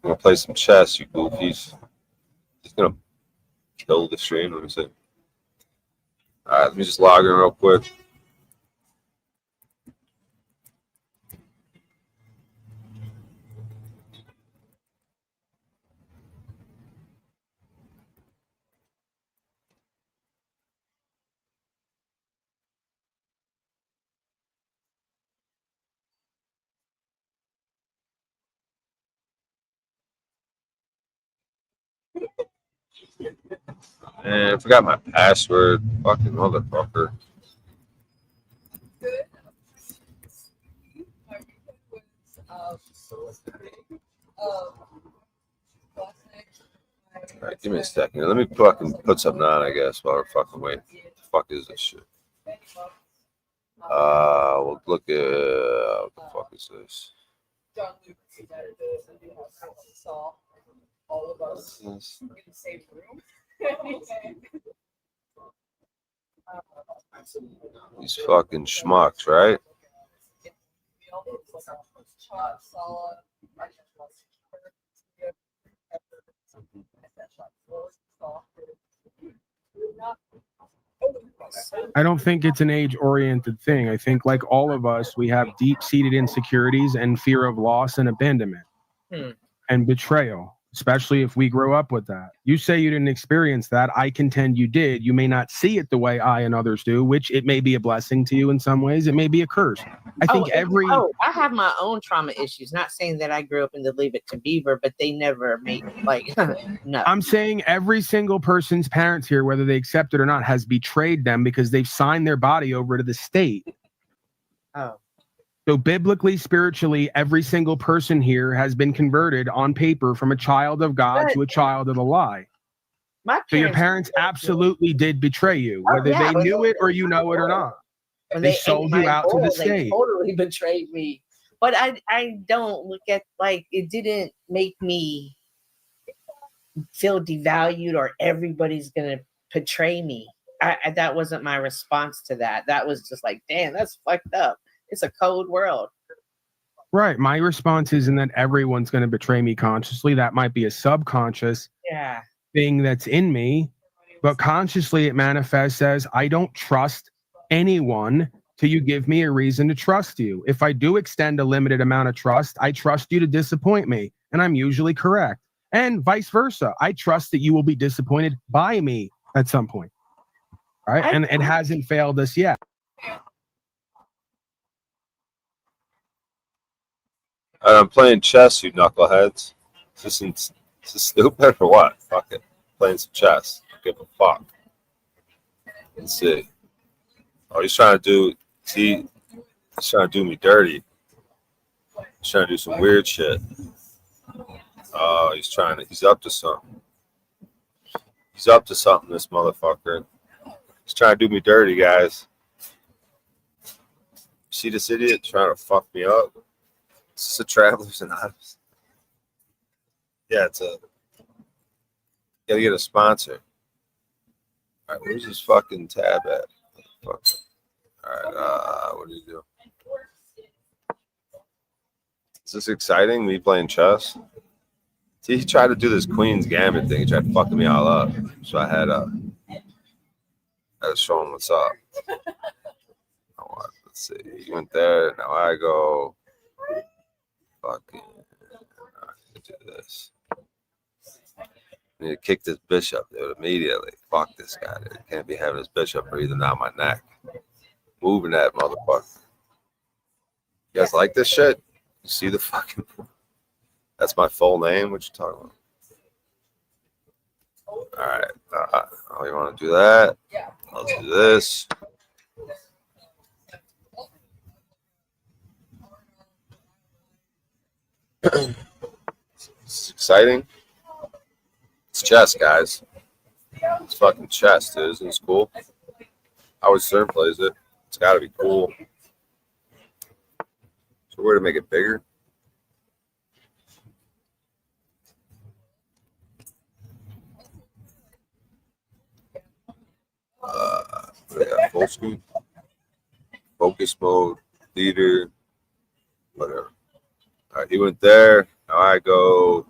I'm gonna play some chess, you goofies. Just gonna kill the stream. Let me see. All right, let me just log in real quick. Man, I forgot my password. Fucking motherfucker. All right, give me a second. Let me fucking put something on, I guess, while we're fucking waiting. What the fuck is this shit? We'll look at what the fuck is this? These fucking schmucks, right? I don't think it's an age-oriented thing. I think, like all of us, we have deep-seated insecurities and fear of loss and abandonment and betrayal, especially if we grow up with that. You say you didn't experience that. I contend you did. You may not see it the way I and others do, which it may be a blessing to you in some ways. It may be a curse. I think I have my own trauma issues. Not saying that I grew up in the Leave It to Beaver, but they never made like no. I'm saying every single person's parents here, whether they accept it or not, has betrayed them because they've signed their body over to the state. Oh. So biblically, spiritually, every single person here has been converted on paper from a child of God to a child of a lie. So your parents absolutely did betray you, whether they knew it or you know it or not. When They sold you out to the they state. totally betrayed me. But I don't look at like it didn't make me feel devalued or everybody's gonna betray me. That wasn't my response to that. That was just like, damn, that's fucked up. It's a cold world. Right. My response isn't that everyone's going to betray me consciously. That might be a subconscious thing that's in me. But consciously, it manifests as I don't trust anyone till you give me a reason to trust you. If I do extend a limited amount of trust, I trust you to disappoint me. And I'm usually correct. And vice versa. I trust that you will be disappointed by me at some point. Right. And it hasn't failed us yet. I'm playing chess, you knuckleheads. Is this stupid or what? Fuck it. Playing some chess. Don't give a fuck. Let's see. Oh, he's trying to do me dirty. He's trying to do some weird shit. Oh, he's up to something. He's up to something, this motherfucker. He's trying to do me dirty, guys. See this idiot trying to fuck me up? Is this a Traveler's Anonymous? Yeah, gotta get a sponsor. All right, where's this fucking tab at? Fuck. All right, what do you do? Is this exciting? Me playing chess? See, he tried to do this Queen's Gambit thing. He tried fucking me all up. So I had to show him what's up. Let's see. He went there. Now I go. Fucking. Do this. I need to kick this bishop, dude, immediately. Fuck this guy, dude. Can't be having this bishop breathing down my neck. Moving that motherfucker. You guys like this shit? You see the fucking. That's my full name? What you talking about? All right. Oh, you want to do that? Yeah. I'll do this. It's exciting. It's chess, guys. It's fucking chess, dude. Isn't it cool? Howard Stern plays it. It's got to be cool. So we're to make it bigger. Full screen, focus mode, leader, whatever. All right, he went there. Now I go.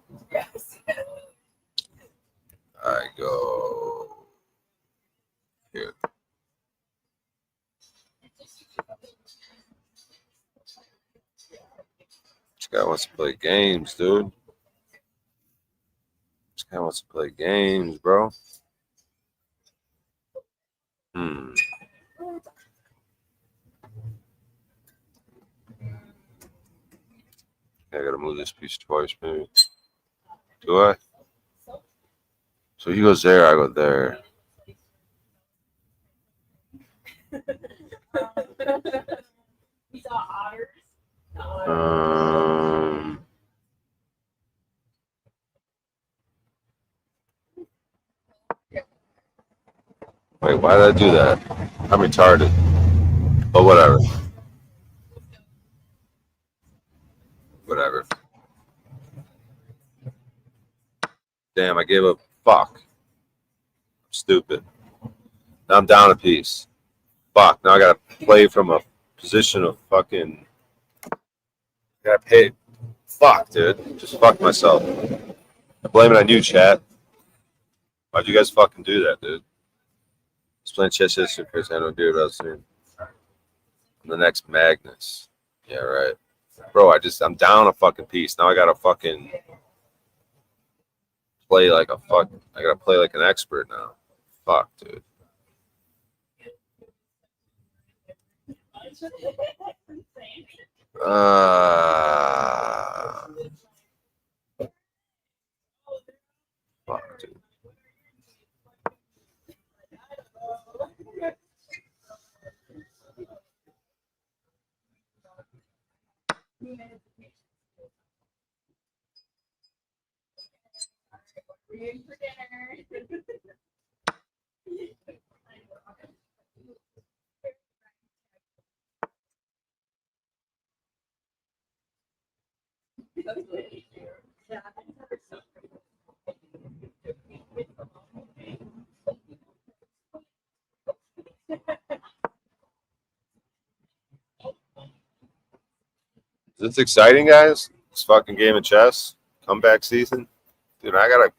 Here. This guy wants to play games, dude. This guy wants to play games, bro. I gotta move this piece twice, maybe. Do I? So he goes there, I go there. Wait, why did I do that? I'm retarded. But whatever. Whatever. Damn, I gave up. Fuck. I'm stupid. Now I'm down a piece. Fuck. Now I gotta play from a position of fucking. Gotta pay. Fuck, dude. Just fuck myself. I blame it on you, chat. Why'd you guys fucking do that, dude? playing chess history because I don't do it else soon. The next Magnus. Yeah, right. Bro, I'm down a fucking piece. Now I gotta fucking play like a fuck. I gotta play like an expert now. Fuck, dude. Fuck, dude. Is this exciting, guys? This fucking game of chess, comeback season, dude. I gotta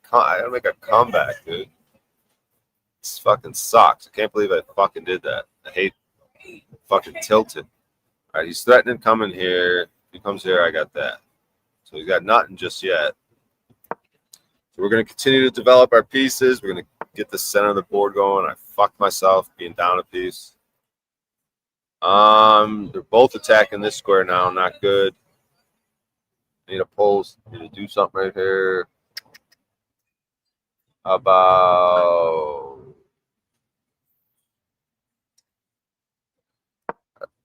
make a comeback, dude. This fucking sucks. I can't believe I fucking did that. I hate fucking tilted. All right, he's threatening coming here. If he comes here, I got that. So he's got nothing just yet. So we're gonna continue to develop our pieces. We're gonna get the center of the board going. I fucked myself being down a piece. They're both attacking this square now. Not good. Need a pulse. Need to do something right here. About.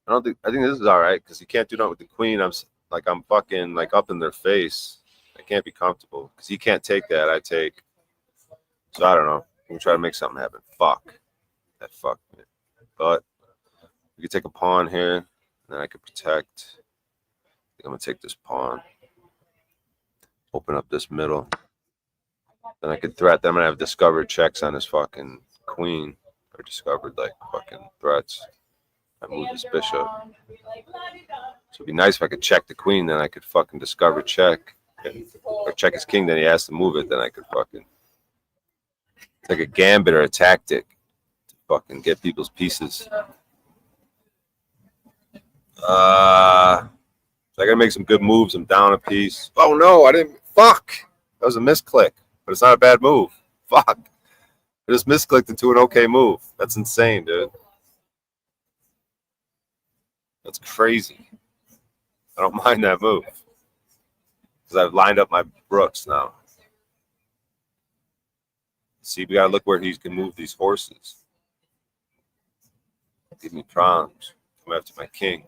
I think this is all right because he can't do nothing with the queen. I'm fucking like up in their face. I can't be comfortable because he can't take that. I take. So I don't know. I'm gonna try to make something happen. Fuck. That fucked me. But we could take a pawn here, and then I could protect. I think I'm gonna take this pawn. Open up this middle. Then I could threat them. I'm gonna have discovered checks on his fucking queen. Or discovered like fucking threats. I move this bishop. So it'd be nice if I could check the queen, then I could fucking discover check. Or check his king, then he has to move it, then I could fucking. It's like a gambit or a tactic to fucking get people's pieces. So I gotta make some good moves. I'm down a piece. Oh no, I didn't. Fuck. That was a misclick, but it's not a bad move. Fuck. I just misclicked into an okay move. That's insane, dude. That's crazy. I don't mind that move because I've lined up my rooks now. See, we gotta look where he can move these horses. Give me pawns. Come after my king.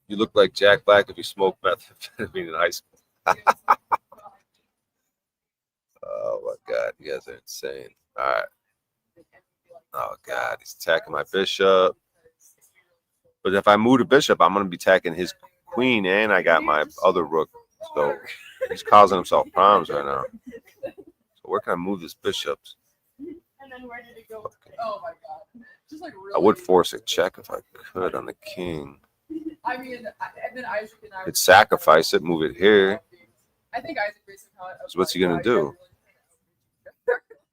You look like Jack Black if you smoked methamphetamine in high school. Oh my God, you guys are insane. All right. Oh God, he's attacking my bishop. But if I move the bishop, I'm gonna be attacking his queen, and I got my other rook. So he's causing himself problems right now. So where can I move this bishop? I would force a check if I could on the king. I mean, and then Isaac and I Could sacrifice it, move it here. I think Isaac basically. So what's he gonna do?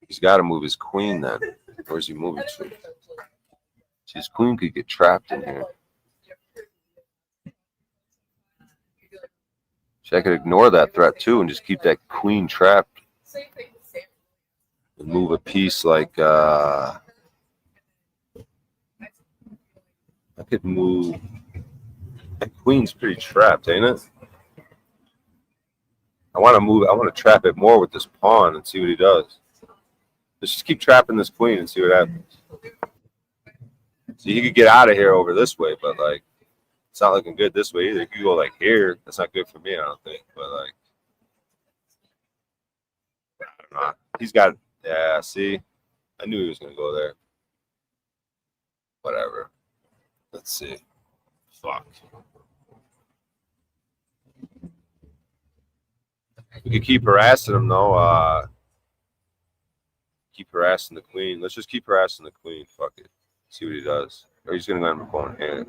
He's got to move his queen then. Where's he moving to? His queen could get trapped in here. So I could ignore that threat too and just keep that queen trapped. And move a piece like I could move. That queen's pretty trapped, ain't it? I want to move. I want to trap it more with this pawn and see what he does. Let's just keep trapping this queen and see what happens. So he could get out of here over this way, but like it's not looking good this way either. He could go like here. That's not good for me, I don't think. But like I don't know. He's got see. I knew he was gonna go there. Whatever. Let's see. Fuck. We could keep harassing him though. Keep harassing the queen. Let's just keep harassing the queen. Fuck it. See what he does. Or he's gonna end up going here.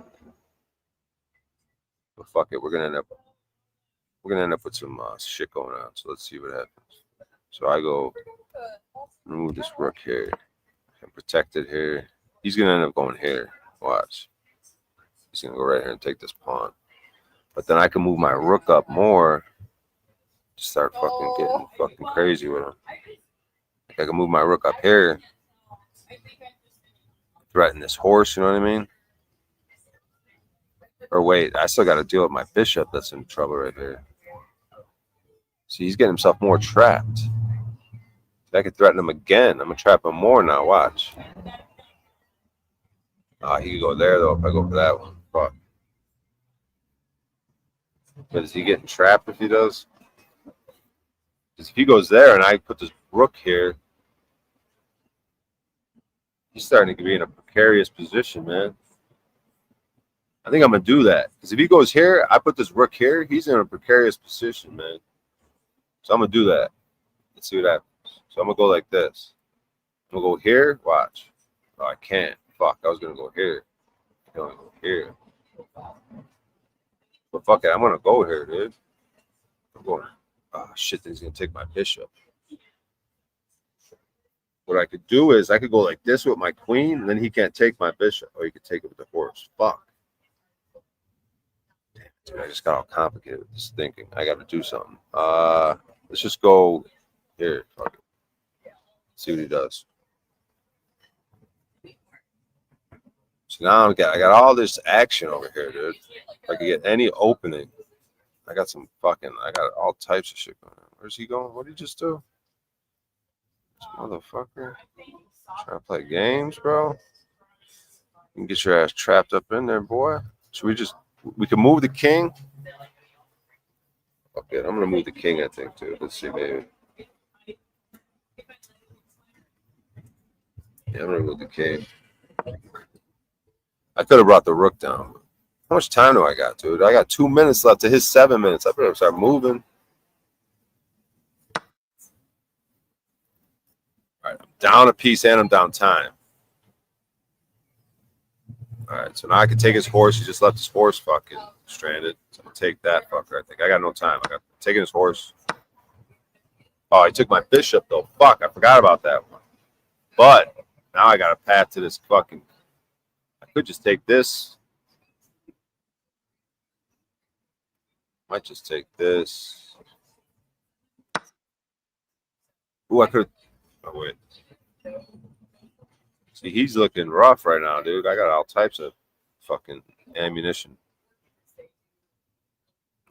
But fuck it. We're gonna end up with some shit going on. So let's see what happens. So I go Move this rook here. I'm protected here. He's gonna end up going here. Watch. He's gonna go right here and take this pawn. But then I can move my rook up more. Start fucking getting fucking crazy with him. I can move my rook up here. Threaten this horse, you know what I mean? Or wait, I still got to deal with my bishop that's in trouble right here. See, he's getting himself more trapped. I could threaten him again. I'm going to trap him more now. Watch. He could go there, though, if I go for that one. Fuck. But is he getting trapped if he does? Because if he goes there and I put this rook here, he's starting to be in a precarious position, man. I think I'm going to do that. Because if he goes here, I put this rook here, he's in a precarious position, man. So I'm going to do that. Let's see what happens. So I'm going to go like this. I'm going to go here. Watch. Oh, I can't. Fuck, I was going to go here. I'm going to go here. But fuck it, I'm going to go here, dude. I'm going. Oh, shit, he's going to take my bishop. What I could do is I could go like this with my queen, and then he can't take my bishop. Or he could take it with the horse. Fuck. Damn, dude, I just got all complicated with this thinking. I got to do something. Let's just go here. Fuck it. See what he does. So now I got all this action over here, dude. If I could get any opening. I got all types of shit going on. Where's he going? What did he just do? This motherfucker. Trying to play games, bro. You can get your ass trapped up in there, boy. Should we can move the king? Okay, I'm gonna move the king, I think, too. Let's see, maybe. Yeah, I'm gonna move the king. I could have brought the rook down. How much time do I got, dude? I got 2 minutes left to his 7 minutes. I better start moving. All right, I'm down a piece and I'm down time. All right, so now I can take his horse. He just left his horse fucking stranded. So I'm gonna take that fucker. I think I got no time. I got taking his horse. Oh, he took my bishop though. Fuck, I forgot about that one. But now I got a path to this fucking. I could just take this. Might just take this. Ooh, I could. Oh wait. See, he's looking rough right now, dude. I got all types of fucking ammunition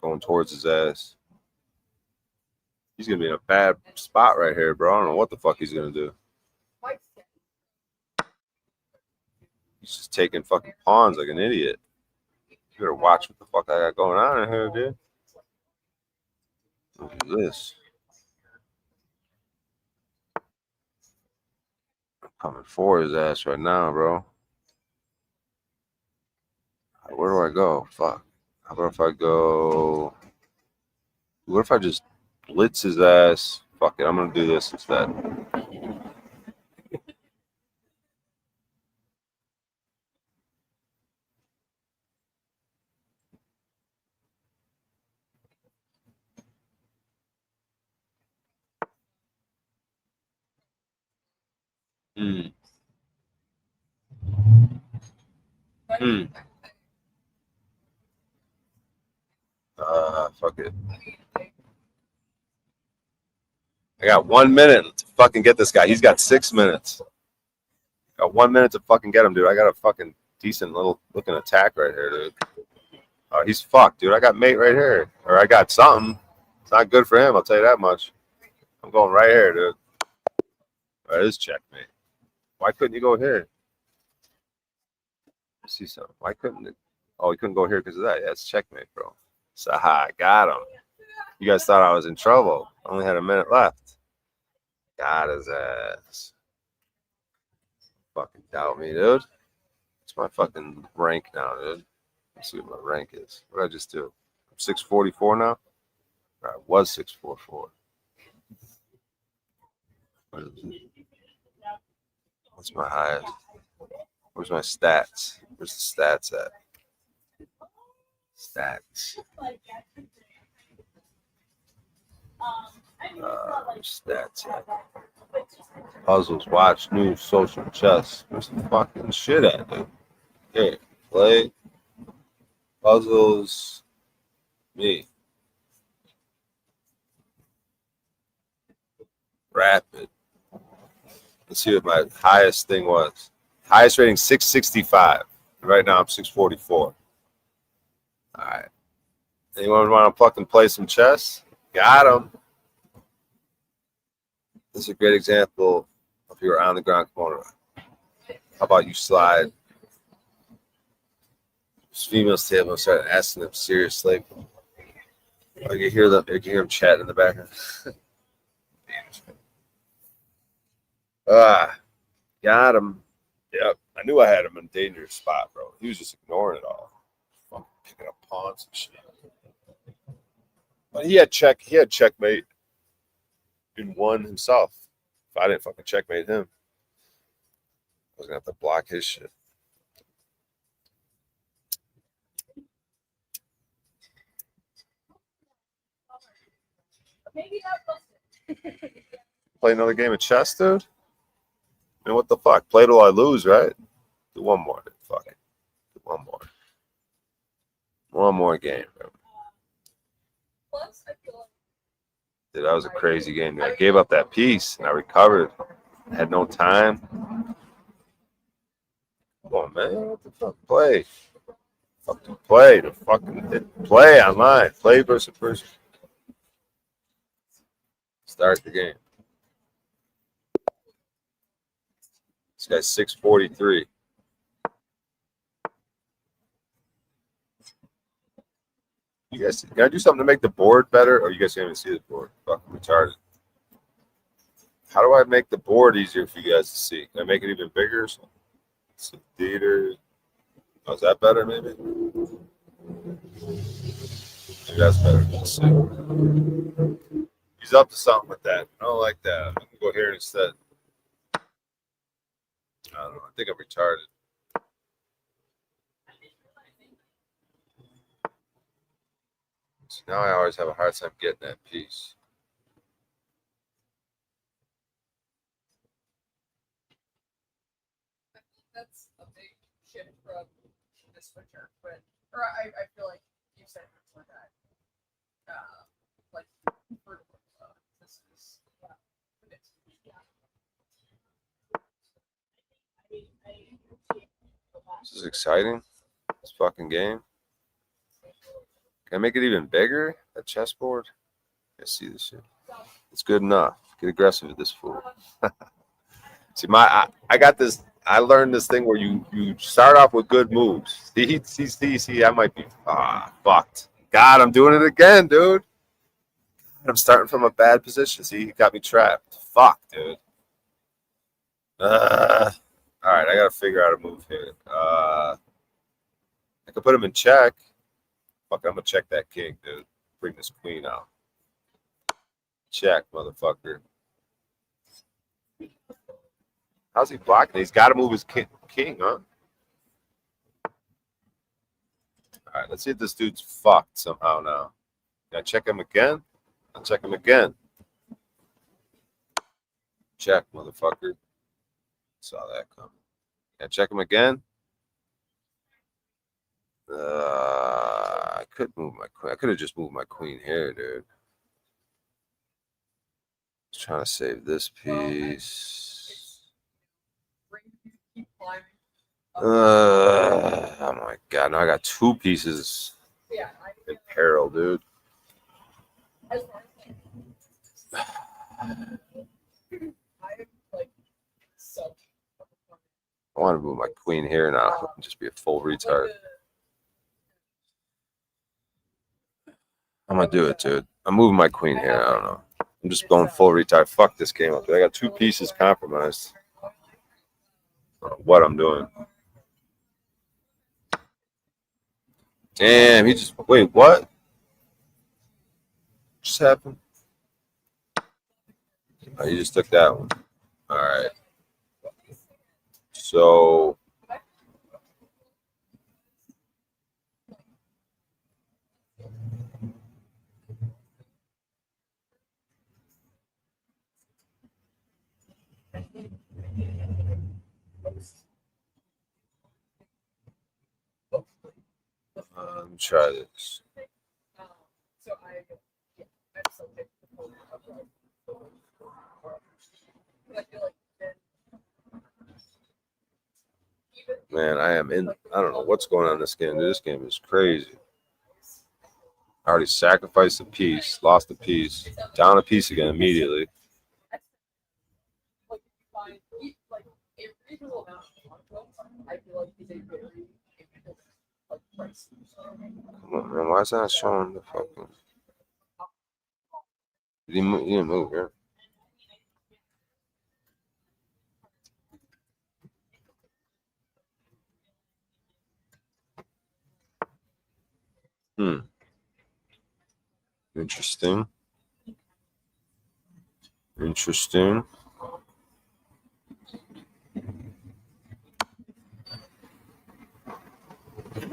going towards his ass. He's gonna be in a bad spot right here, bro. I don't know what the fuck he's gonna do. He's just taking fucking pawns like an idiot. You better watch what the fuck I got going on in here, dude. Look at this. I'm coming for his ass right now, bro. Where do I go? Fuck. How about if I go? What if I just blitz his ass? Fuck it. I'm gonna do this instead. Fuck it. I got 1 minute to fucking get this guy. He's got 6 minutes. Got 1 minute to fucking get him, dude. I got a fucking decent little looking attack right here, dude. Oh, he's fucked, dude. I got mate right here. Or I got something. It's not good for him, I'll tell you that much. I'm going right here, dude. That is checkmate. Why couldn't you go here? Let's see something. Why couldn't it? Oh, he couldn't go here because of that. Yeah, it's checkmate, bro. So I got him. You guys thought I was in trouble. I only had a minute left. Got his ass. Fucking doubt me, dude. It's my fucking rank now, dude. Let's see what my rank is. What did I just do? I'm 644 now? I was 644. What's my highest? Where's my stats? Where's the stats at? Stats. Stats at. Puzzles, watch, news, social, chess. Where's the fucking shit at, dude? Here, play, puzzles, me. Rapid. Let's see what my highest thing was. Highest rating 665. Right now I'm 644. All right. Anyone want to fucking play some chess? Got him. This is a great example of your on the ground component. How about you slide this female's table and start asking them seriously? I can hear them chatting in the background. Got him. Yep. I knew I had him in a dangerous spot, bro. He was just ignoring it all. Fucking picking up pawns and shit. But he had checkmate in one himself. If I didn't fucking checkmate him, I was gonna have to block his shit. Play another game of chess, dude? And what the fuck? Play till I lose, right? Do one more, dude. Fuck it. Do one more. One more game, bro. Dude, that was a crazy game. Dude. I gave up that piece and I recovered. I had no time. Come on, man. What the fuck? Play. Fucking play. The fucking play online. Play versus person. Start the game. This guy's 643. You guys, can I do something to make the board better? Or you guys can't even see the board? Fucking retarded. How do I make the board easier for you guys to see? Can I make it even bigger? Some theater. Oh, is that better, maybe? Maybe that's better. Let's see. He's up to something with that. I don't like that. I'm going to go here instead. I don't know. I think I'm retarded. So now I always have a hard time getting that piece. That's a big shift from this winter, but I feel like you said before that, like this is This is exciting. This fucking game. Can I make it even bigger? That chessboard? I see this shit. It's good enough. Get aggressive with this fool. See, I got this. I learned this thing where you start off with good moves. See, I might be fucked. God, I'm doing it again, dude. I'm starting from a bad position. See, he got me trapped. Fuck, dude. All right, I gotta figure out a move here. I could put him in check. Fuck, I'm gonna check that king, dude. Bring this queen out. Check, motherfucker. How's he blocking? He's got to move his king, huh? All right, let's see if this dude's fucked somehow now. Can I check him again? I'll check him again. Check, motherfucker. Saw that coming. Can I check him again? I could move my queen. I could have just moved my queen here, dude. Just trying to save this piece. Oh my god, now I got two pieces in peril, dude. I want to move my queen here now and just be a full retard. I'm gonna do it, dude. I'm moving my queen here. I don't know. I'm just going full retard. Fuck this game up. I got two pieces compromised. I don't know what I'm doing. Damn, he just wait. What just happened? Oh, you just took that one. All right. So me try this. So I still take the photo of I feel like Man, I don't know what's going on in this game. This game is crazy. I already sacrificed a piece, lost a piece, down a piece again immediately. like find like a reasonable amount of I feel like is a very like price. Come on, man. Why is that not showing the fucking? He didn't move here. Interesting. Interesting.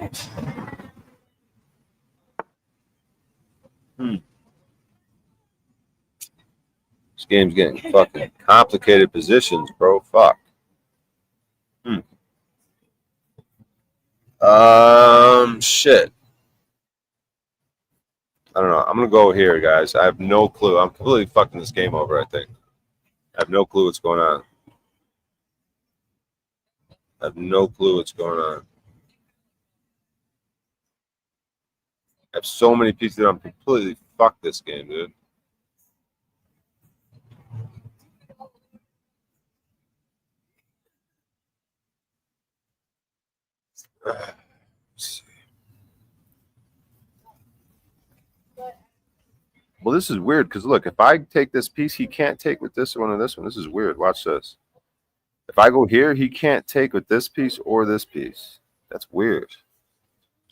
This game's getting fucking complicated positions, bro. Fuck. Shit. I don't know. I'm gonna go here, guys. I have no clue. I'm completely fucking this game over, I think. I have no clue what's going on. I have no clue what's going on. I have so many pieces that I'm completely fucked this game, dude. Well, this is weird because look, if I take this piece, he can't take with this one or this one. This is weird. Watch this. If I go here, he can't take with this piece or this piece. That's weird.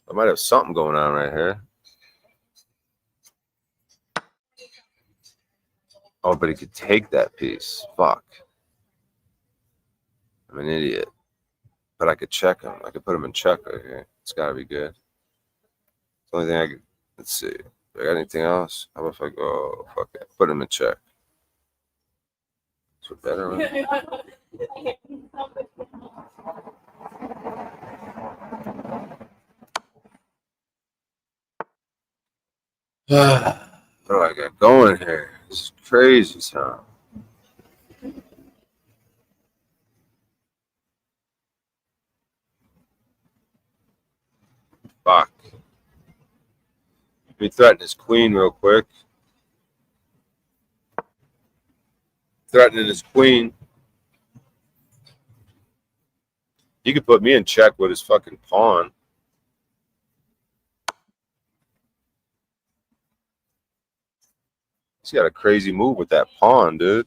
I might have something going on right here. Oh, but he could take that piece. Fuck. I'm an idiot. But I could check him. I could put him in check right here. It's got to be good. It's the only thing I could. Let's see. Do I got anything else? How about if I go, fuck it, put him in check. So better, right? What do I got going here? This is crazy, son. Fuck. Let me threaten his queen real quick. Threatening his queen. He could put me in check with his fucking pawn. He's got a crazy move with that pawn, dude.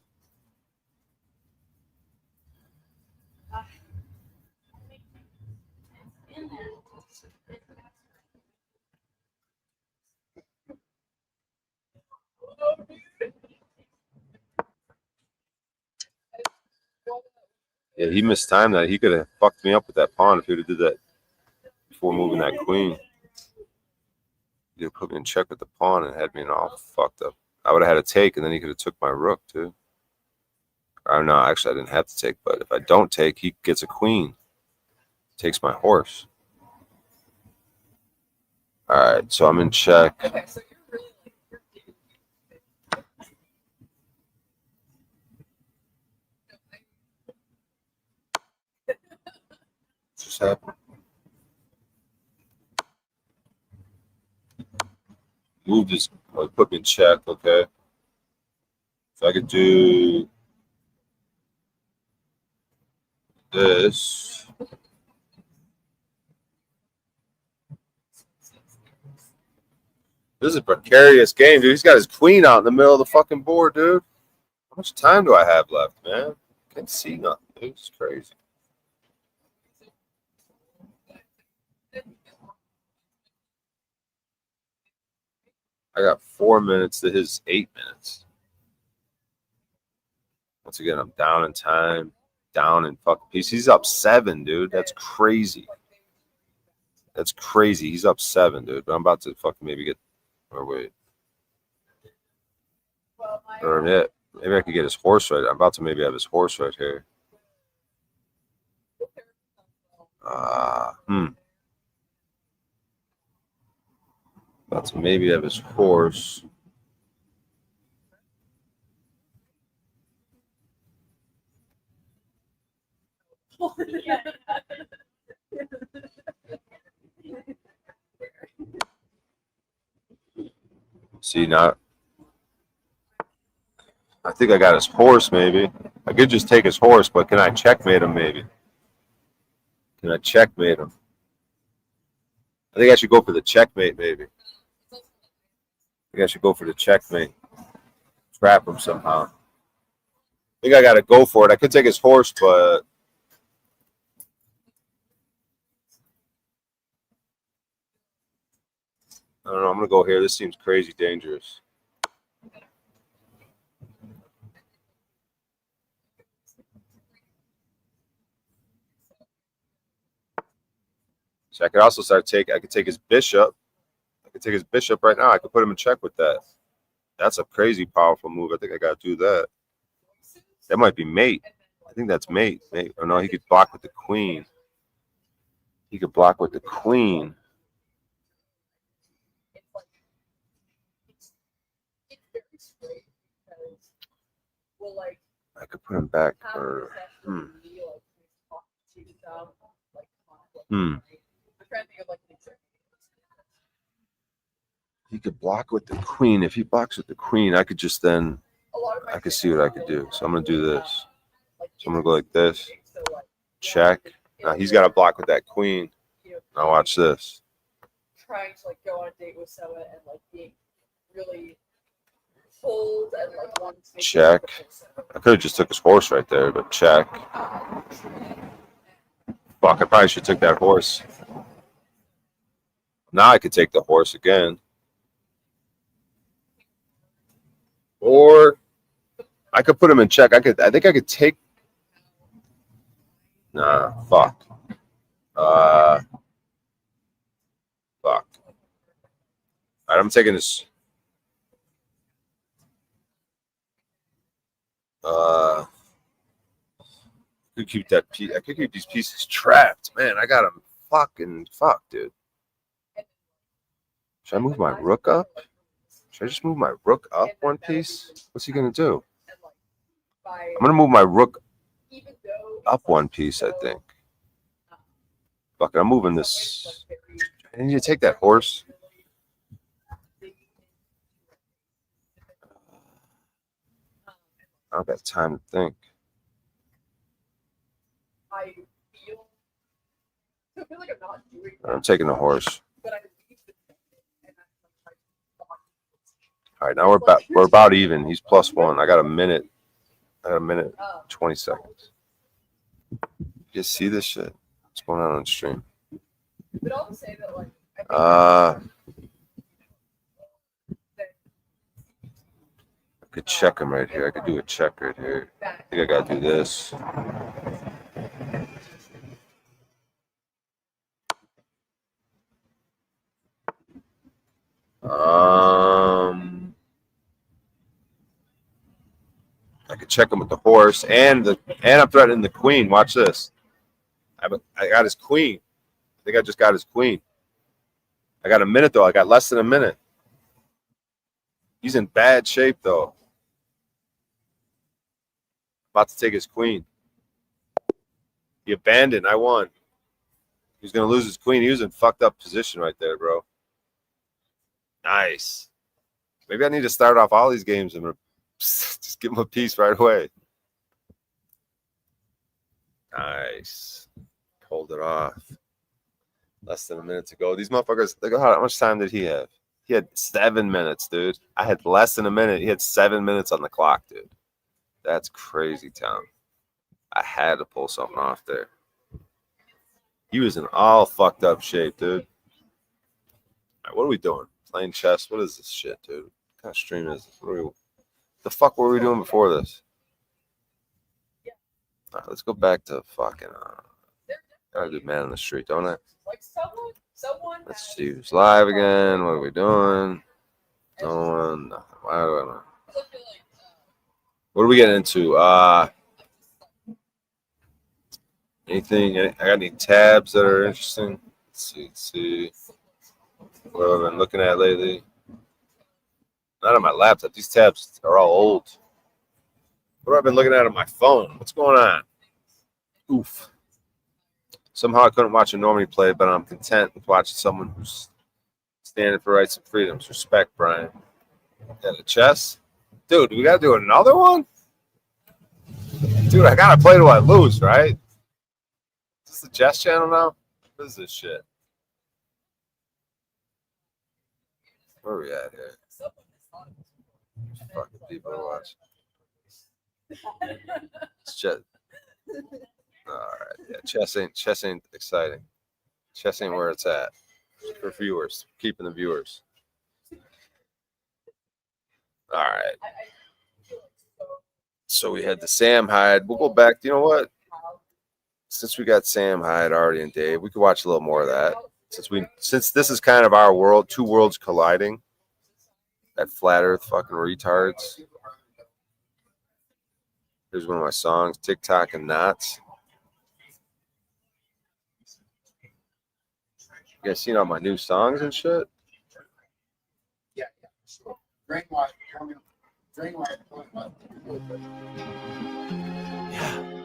Yeah, he mistimed that. He could have fucked me up with that pawn if he would have did that before moving that queen. He would have put me in check with the pawn and had me all fucked up. I would have had a take, and then he could have took my rook, too. Or no, actually, I didn't have to take, but if I don't take, he gets a queen. Takes my horse. All right, so I'm in check. Okay, so you're really What's just happened? Move this, put me in check, okay? So I could do this. This is a precarious game, dude. He's got his queen out in the middle of the fucking board, dude. How much time do I have left, man? Can't see nothing, dude. It's crazy. I got 4 minutes to his 8 minutes. Once again, I'm down in time, down in fucking piece. He's up 7, dude. That's crazy. That's crazy. He's up 7, dude. But I'm about to fucking maybe get. Or wait. Or maybe I could get his horse right. I'm about to maybe have his horse right here. About to maybe have his horse. See, now I think I got his horse, maybe. I could just take his horse, but can I checkmate him, maybe? Can I checkmate him? I think I should go for the checkmate, maybe. I think I should go for the checkmate. Trap him somehow. I think I got to go for it. I could take his horse, but... I don't know. I'm going to go here. This seems crazy dangerous. So I could also I could take his bishop. I could take his bishop right now. I could put him in check with that. That's a crazy powerful move. I think I got to do that. That might be mate. I think that's mate. Oh, no, he could block with the queen. He could block with the queen. I could put him back for... He could block with the queen. If he blocks with the queen, I could just then... I could see what I could do. So I'm going to do this. So I'm going to go like this. Check. Now he's got to block with that queen. Now watch this. Trying to like go on a date with someone and like being really cold and like wanting to Check. I could have just took his horse right there, but check. Fuck, I probably should have took that horse. Now I could take the horse again. Or I could put him in check. I think I could take... Nah, fuck. Fuck. All right, I'm taking this. I could keep that piece. I could keep these pieces trapped. Man, I got them fucking fucked, dude. Should I move my rook up? Should I just move my rook up one piece? What's he gonna do? I'm gonna move my rook up one piece, I think. Fuck it, I'm moving this. I need to take that horse. I don't got time to think. I'm taking the horse. All right, now we're about even. He's +1. I got a minute. 20 seconds. You see this shit? What's going on stream? I could check him right here. I could do a check right here. I think I gotta do this. I could check him with the horse and I'm threatening the queen. Watch this. I got his queen. I think I just got his queen. I got a minute though. I got less than a minute. He's in bad shape though. About to take his queen. He abandoned. I won. He's gonna lose his queen. He was in fucked up position right there, bro. Nice. Maybe I need to start off all these games and just give him a piece right away. Nice. Pulled it off. Less than a minute to go. These motherfuckers, look at how much time did he have? He had 7 minutes, dude. I had less than a minute. He had 7 minutes on the clock, dude. That's crazy town. I had to pull something off there. He was in all fucked up shape, dude. All right, what are we doing? Playing chess? What is this shit, dude? What kind of stream is this? What the fuck were we doing before this? All right, let's go back to fucking... gotta do man on the street, don't I? Let's see who's live again. What are we doing? No one. Nothing. Why do I know? What are we getting into? Anything? I got any tabs that are interesting? Let's see. What have I been looking at lately? Not on my laptop. These tabs are all old. What have I been looking at on my phone? What's going on? Oof. Somehow I couldn't watch a normie play, but I'm content with watching someone who's standing for rights and freedoms. Respect, Brian. Got a chess? Dude, we got to do another one? Dude, I got to play till I lose, right? Is this the chess channel now? What is this shit? Where are we at here? Fucking people to watch. It's chess. All right. Yeah, chess ain't exciting. Chess ain't where it's at. For viewers. Keeping the viewers. All right. So we had the Sam Hyde. We'll go back. You know what? Since we got Sam Hyde already and Dave, we could watch a little more of that. Since this is kind of our world, two worlds colliding. That flat earth fucking retards. Here's one of my songs, TikTok and Knots. You guys seen all my new songs and shit? Yeah. Drink water. Drink water. Yeah.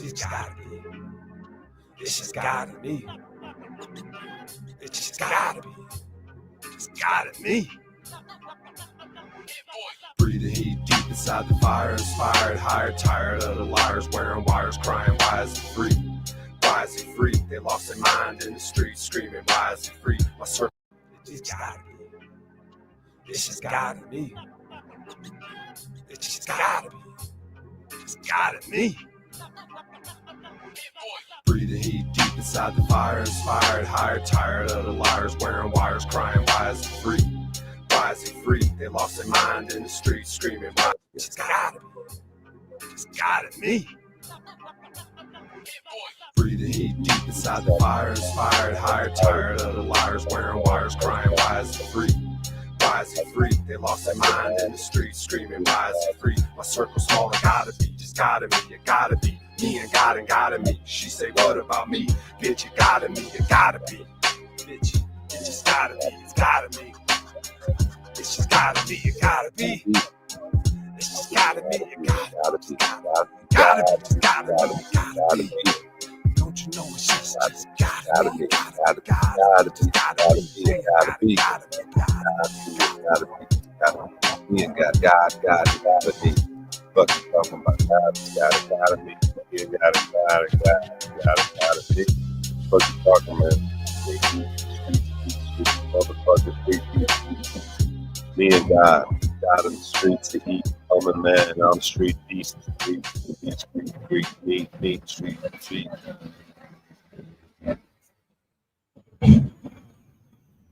It just gotta be. It's just gotta be. It just gotta be. Just gotta be. Breathing heat deep inside the fire, inspired, higher, tired of the liars, wearing wires, crying, why is he free? Why is he free? They lost their mind in the streets, screaming, why is he free? My circle, it just gotta be. It's just gotta be. It just gotta be. Just gotta be. Breathing heat deep inside the fire, inspired, higher, tired of the liars, wearing wires, crying, why is he free? Why is he free? They lost their mind in the streets, screaming, why? It's just gotta be. Just gotta be. Breathing heat deep inside the fire, inspired, higher, tired of the liars, wearing wires, crying, why is he free? Why is he free? They lost their mind in the streets, screaming, why is he free? My circle's small, it gotta be, just gotta be, it gotta be. Me and God and gotta me. She say, what about me? Bitch, you gotta me, it gotta be. Bitch, it just gotta be, it's gotta be. It's just gotta be, it gotta be. It's just gotta be, it gotta be. Gotta be, just gotta be, it gotta be. Don't you know it's just gotta be, gotta be, gotta be, gotta be, gotta be, gotta be, gotta be. Fucking talking about gotta be. You gotta be. Fucking talking, man. Motherfuckers, me and God in the streets to eat. Coming man on the street, east, street, street.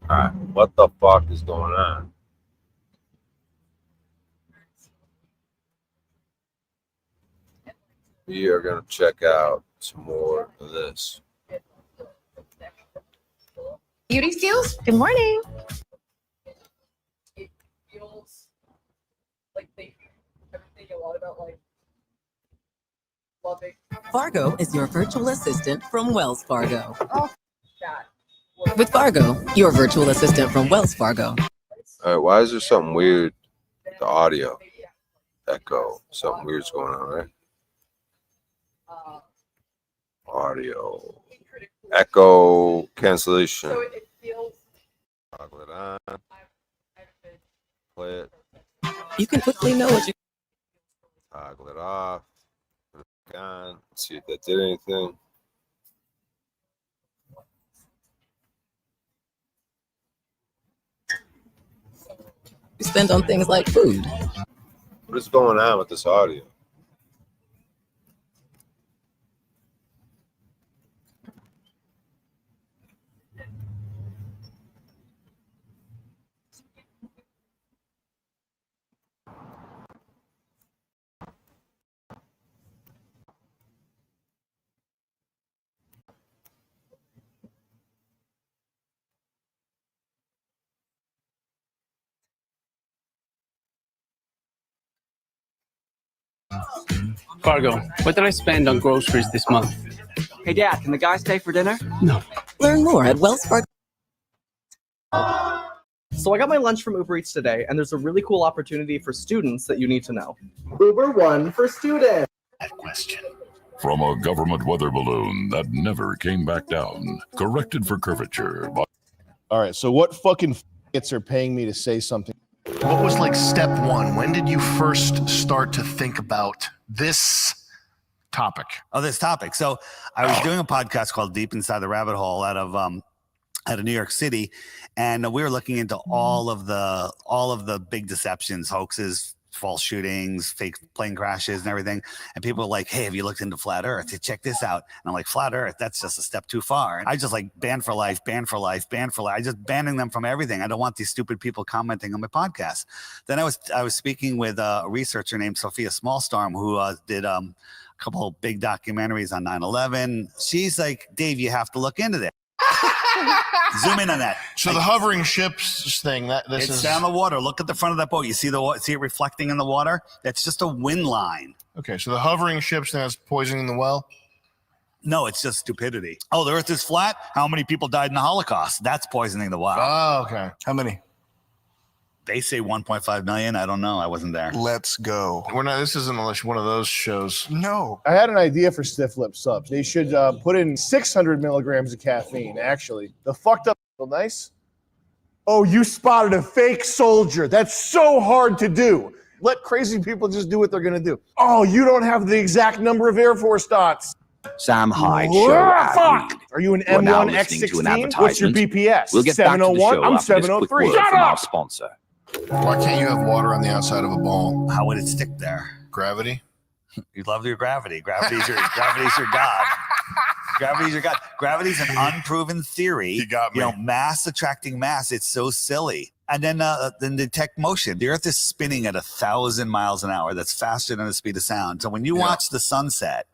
Alright, what the fuck is going on? We are gonna check out some more of this. Beauty skills? Good morning. It feels like I'm thinking a lot about like loving. Fargo is your virtual assistant from Wells Fargo. Oh, that. With Fargo, your virtual assistant from Wells Fargo. Alright, why is there something weird with the audio? Echo. Something weird's going on, right? Audio. Echo cancellation. So it feels. Toggle it on. Play it. You can quickly know what you. Toggle it off. Put it back on. See if that did anything. You spend on things like food. What is going on with this audio? Fargo, what did I spend on groceries this month? Hey, Dad, can the guy stay for dinner? No. Learn more at Wells Fargo. So I got my lunch from Uber Eats today, and there's a really cool opportunity for students that you need to know. Uber One for students. That question. From a government weather balloon that never came back down, corrected for curvature. All right, so what fucking f***its are paying me to say something? What was like step one? When did you first start to think about this topic? Oh, this topic. So I was doing a podcast called Deep Inside the Rabbit Hole out of New York City, and we were looking into all of the big deceptions, hoaxes, false shootings, fake plane crashes, and everything. And people were like, "Hey, have you looked into flat Earth? Check this out." And I'm like, "Flat Earth? That's just a step too far." And I just like ban for life, ban for life, ban for life. I just banning them from everything. I don't want these stupid people commenting on my podcast. Then I was speaking with a researcher named Sophia Smallstorm who did a couple of big documentaries on 9/11. She's like, "Dave, you have to look into this." Zoom in on that. So the hovering ships thing, It's down the water. Look at the front of that boat. You see see it reflecting in the water? That's just a wind line. Okay, so the hovering ships thing is poisoning the well? No, it's just stupidity. Oh, the Earth is flat? How many people died in the Holocaust? That's poisoning the well. Oh, okay. How many? They say 1.5 million. I don't know. I wasn't there. Let's go. This isn't one of those shows. No. I had an idea for stiff lip subs. They should put in 600 milligrams of caffeine, actually. The fucked up nice. Oh, you spotted a fake soldier. That's so hard to do. Let crazy people just do what they're going to do. Oh, you don't have the exact number of Air Force dots. Sam Hyde Whoa, show. Ad fuck. read. Are you an You're now M1 listening to an X16? What's your advertisement. BPS? We'll get back to the 701? show I'm after this quick 703. word Shut from up! our sponsor. Why can't you have water on the outside of a ball? How would it stick there? Gravity? You love your gravity. Gravity's your God. Gravity's your God. Gravity's an unproven theory. You got me. Mass attracting mass. It's so silly. And then detect motion. The Earth is spinning at 1,000 miles an hour. That's faster than the speed of sound. So when you watch the sunset,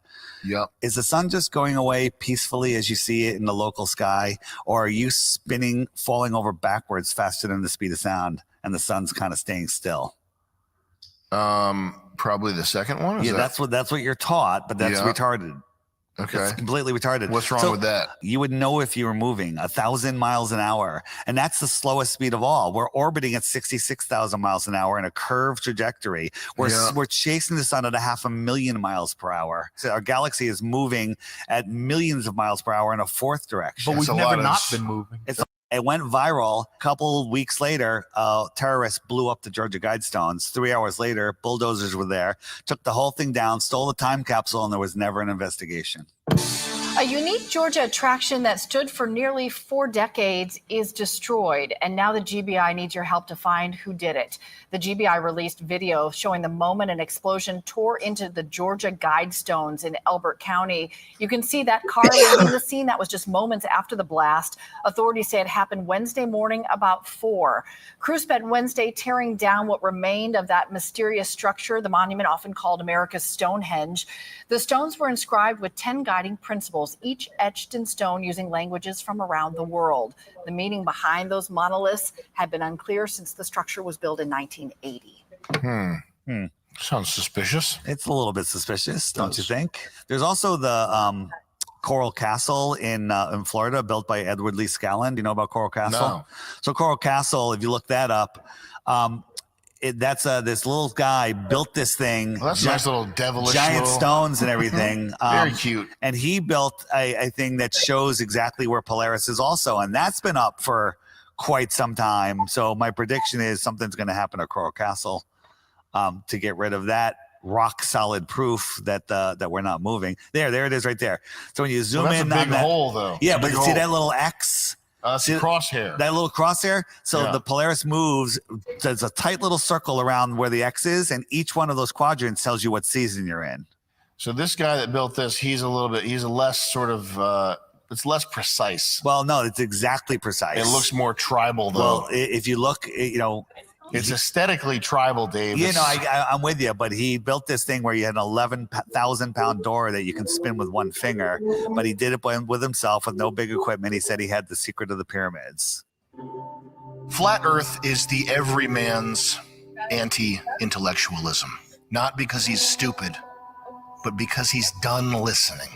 is the sun just going away peacefully as you see it in the local sky? Or are you spinning, falling over backwards faster than the speed of sound and the sun's kind of staying still? Probably the second one. That's what you're taught, but that's retarded. Okay. It's completely retarded. What's wrong with that? You would know if you were moving 1,000 miles an hour. And that's the slowest speed of all. We're orbiting at 66,000 miles an hour in a curved trajectory. We're chasing the sun at 500,000 miles per hour. So our galaxy is moving at millions of miles per hour in a fourth direction. But we've never not been moving. It went viral. A couple weeks later, terrorists blew up the Georgia Guidestones. 3 hours later, bulldozers were there, took the whole thing down, stole the time capsule, and there was never an investigation. A unique Georgia attraction that stood for nearly 4 decades is destroyed, and now the GBI needs your help to find who did it. The GBI released video showing the moment an explosion tore into the Georgia Guidestones in Elbert County. You can see that car leaving the scene. That was just moments after the blast. Authorities say it happened Wednesday morning about 4. Crews spent Wednesday tearing down what remained of that mysterious structure, the monument often called America's Stonehenge. The stones were inscribed with 10 guiding principles, each etched in stone using languages from around the world. The meaning behind those monoliths had been unclear since the structure was built in 1980. Sounds suspicious. It's a little bit suspicious, don't you think? There's also the Coral Castle in Florida, built by Edward Lee Scallon. Do you know about Coral Castle? No. So Coral Castle, if you look that up, that's this little guy built this thing. Well, that's a nice little devilish giant little... stones and everything. Very cute. And he built a thing that shows exactly where Polaris is also, and that's been up for quite some time. So my prediction is something's going to happen at Coral Castle to get rid of that rock solid proof that we're not moving. There it is right there. So when you zoom that's in a on big that hole, though. Yeah, It's a but big see hole. that little X? See crosshair. That little crosshair. So Yeah. the Polaris moves. There's a tight little circle around where the X is, and each one of those quadrants tells you what season you're in. So this guy that built this, he's a less sort of, it's less precise. Well, no, it's exactly precise. It looks more tribal, though. Well, if you look, it's aesthetically tribal, Dave. I'm with you, but he built this thing where you had an 11,000-pound door that you can spin with one finger, but he did it with himself with no big equipment. He said he had the secret of the pyramids. Flat Earth is the everyman's anti-intellectualism. not because he's stupid, but because he's done listening.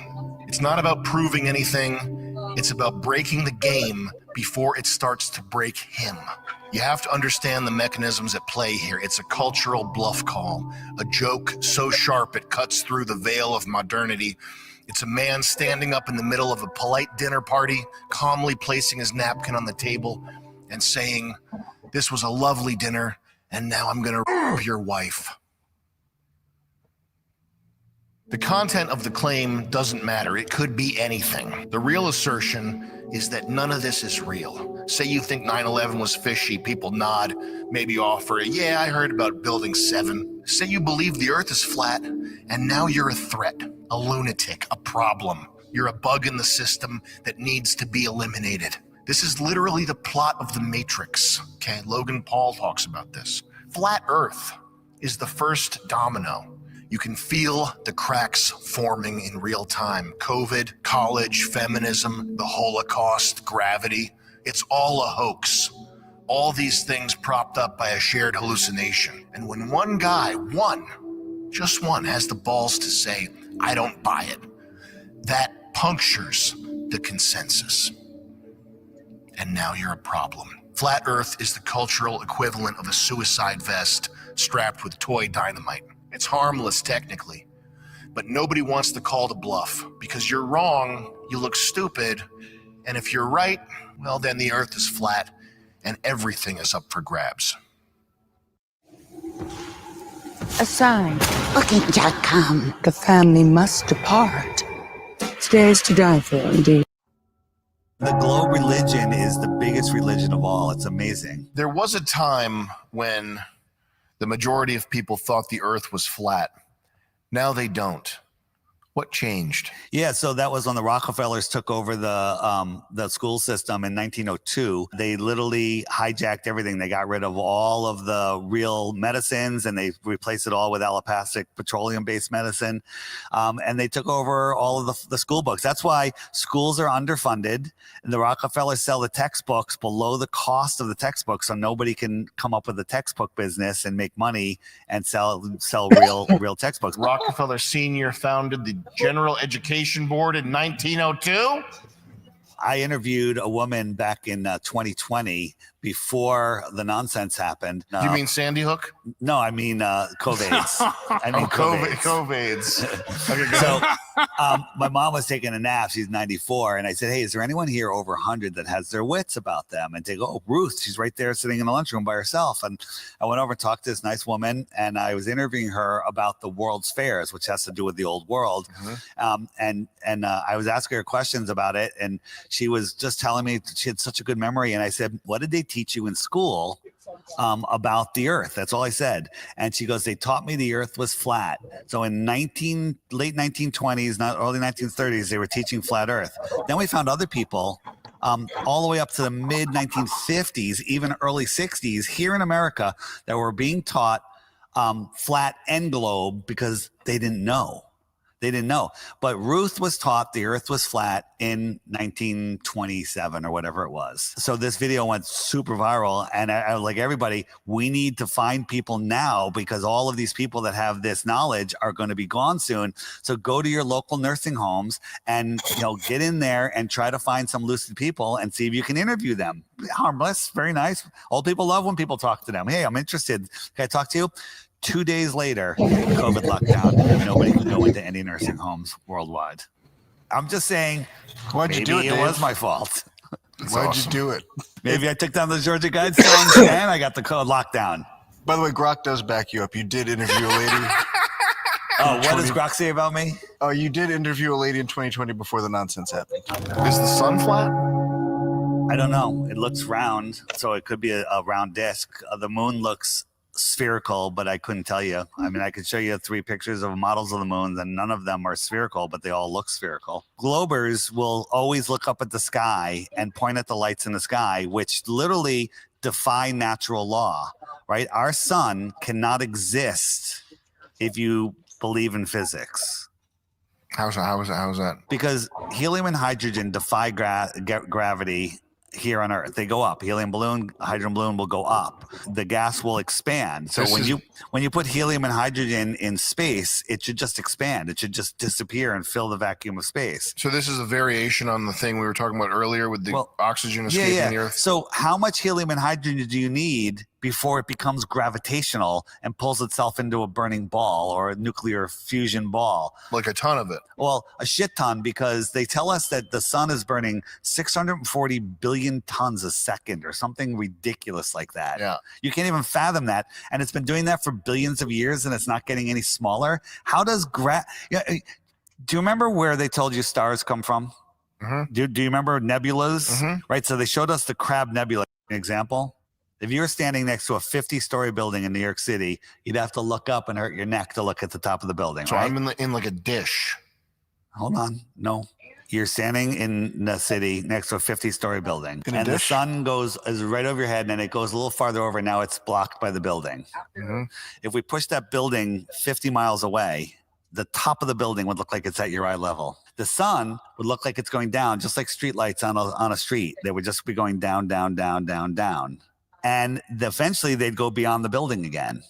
It's not about proving anything. It's about breaking the game before it starts to break him. You have to understand the mechanisms at play here. It's a cultural bluff call, a joke so sharp it cuts through the veil of modernity. It's a man standing up in the middle of a polite dinner party, calmly placing his napkin on the table and saying, "This was a lovely dinner, and now I'm gonna rape your wife." The content of the claim doesn't matter. It could be anything. The real assertion is that none of this is real. Say you think 9/11 was fishy, people nod, maybe offer, "Yeah, I heard about Building 7. Say you believe the earth is flat, and now you're a threat, a lunatic, a problem. You're a bug in the system that needs to be eliminated. This is literally the plot of The Matrix. Okay, Logan Paul talks about this. Flat earth is the first domino. You can feel the cracks forming in real time. COVID, college, feminism, the Holocaust, gravity. It's all a hoax. All these things propped up by a shared hallucination. And when one guy, just one, has the balls to say, "I don't buy it," that punctures the consensus. And now you're a problem. Flat Earth is the cultural equivalent of a suicide vest strapped with toy dynamite. It's harmless technically, but nobody wants to call the bluff because you're wrong, you look stupid, and if you're right, well, then the earth is flat and everything is up for grabs. A sign. Bookings.com. The family must depart. Today's to die for, indeed. The globe religion is the biggest religion of all. It's amazing. There was a time when the majority of people thought the earth was flat. Now they don't. What changed? Yeah, so that was when the Rockefellers took over the school system in 1902. They literally hijacked everything. They got rid of all of the real medicines and they replaced it all with allopathic petroleum-based medicine. And they took over all of the school books. That's why schools are underfunded. And the Rockefellers sell the textbooks below the cost of the textbooks, so nobody can come up with a textbook business and make money and sell real textbooks. Rockefeller Sr. founded the General Education Board in 1902. I interviewed a woman back in 2020 before the nonsense happened. Do you mean Sandy Hook? No, I mean COVIDs. I mean COVIDs. Okay, so my mom was taking a nap. She's 94. And I said, "Hey, is there anyone here over 100 that has their wits about them?" And they go, "Oh, Ruth, she's right there sitting in the lunchroom by herself." And I went over and talked to this nice woman, and I was interviewing her about the World's Fairs, which has to do with the old world. Mm-hmm. I was asking her questions about it, and she was just telling me she had such a good memory. And I said, "What did they teach you in school about the earth?" That's all I said. And she goes, "They taught me the earth was flat." So in late 1920s, not early 1930s, they were teaching flat earth. Then we found other people all the way up to the mid 1950s, even early 60s here in America that were being taught flat and globe because they didn't know. They didn't know. But Ruth was taught the earth was flat in 1927 or whatever it was. So this video went super viral. And I like everybody, we need to find people now because all of these people that have this knowledge are going to be gone soon. So go to your local nursing homes and get in there and try to find some lucid people and see if you can interview them. Harmless, very nice. Old people love when people talk to them. "Hey, I'm interested. Can I talk to you?" 2 days later, COVID lockdown. Nobody can go into any nursing homes worldwide. I'm just saying, Why'd you do it, It Dave? was my fault. Why'd you do it? Maybe I took down the Georgia Guidestones and I got the code lockdown. By the way, Grok does back you up. You did interview a lady. Oh, what does Grok say about me? Oh, you did interview a lady in 2020 before the nonsense happened. Is the sun flat? I don't know. It looks round, so it could be a round disc. The moon looks spherical, but I couldn't tell you. I mean, I could show you 3 pictures of models of the moon, and none of them are spherical, but they all look spherical. Globers will always look up at the sky and point at the lights in the sky, which literally defy natural law, right? Our sun cannot exist if you believe in physics. How's that? Because helium and hydrogen defy gravity. here on Earth. They go up. Helium balloon, hydrogen balloon will go up. The gas will expand. So when you put helium and hydrogen in space, it should just expand. It should just disappear and fill the vacuum of space. So this is a variation on the thing we were talking about earlier with the oxygen escaping the Earth. So how much helium and hydrogen do you need before it becomes gravitational and pulls itself into a burning ball or a nuclear fusion ball? Like a ton of it. Well, a shit ton, because they tell us that the sun is burning 640 billion tons a second or something ridiculous like that. Yeah. You can't even fathom that. And it's been doing that for billions of years and it's not getting any smaller. How does do you remember where they told you stars come from? Mm-hmm. Do you remember nebulas? Mm-hmm. Right. So they showed us the Crab Nebula example. If you were standing next to a 50-story building in New York City, you'd have to look up and hurt your neck to look at the top of the building. So right? I'm in like a dish. Hold on. No. You're standing in the city next to a 50-story building. In a and dish? The sun is right over your head and it goes a little farther over. Now it's blocked by the building. Mm-hmm. If we push that building 50 miles away, the top of the building would look like it's at your eye level. The sun would look like it's going down, just like streetlights on a street. They would just be going down, down, down, down, down. And eventually they'd go beyond the building again.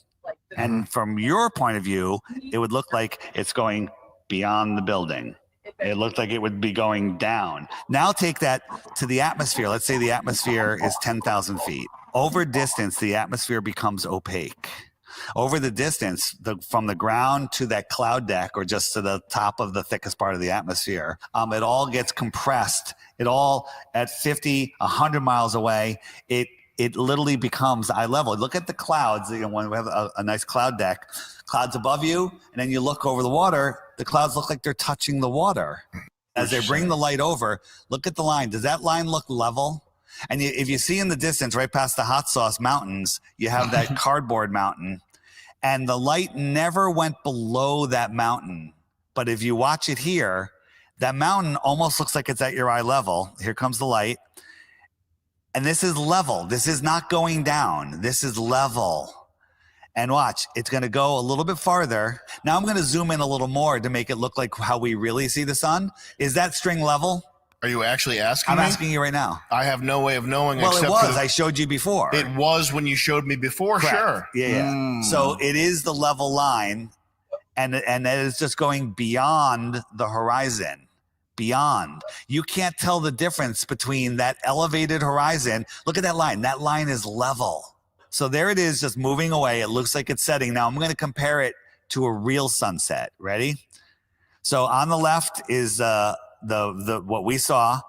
And from your point of view, it would look like it's going beyond the building. It looked like it would be going down. Now take that to the atmosphere. Let's say the atmosphere is 10,000 feet. Over distance, the atmosphere becomes opaque. Over the distance, from the ground to that cloud deck or just to the top of the thickest part of the atmosphere, it all gets compressed. It all at 50, 100 miles away, it literally becomes eye level. Look at the clouds. When we have a nice cloud deck, clouds above you, and then you look over the water, the clouds look like they're touching the water. As they bring the light over, look at the line. Does that line look level? And if you see in the distance, right past the hot sauce mountains, you have that cardboard mountain, and the light never went below that mountain. But if you watch it here, that mountain almost looks like it's at your eye level. Here comes the light. And this is level. This is not going down. This is level. And watch, it's going to go a little bit farther. Now I'm going to zoom in a little more to make it look like how we really see the sun. Is that string level? Are you actually asking I'm me? asking you right now. I have no way of knowing. Well, except it was. I showed you before. It was when you showed me before. Correct. Sure. Yeah. So it is the level line, and it is just going beyond the horizon. Beyond. You can't tell the difference between that elevated horizon. Look at that line. That line is level. So there it is, just moving away. It looks like it's setting. Now I'm going to compare it to a real sunset. Ready? So on the left is the what we saw.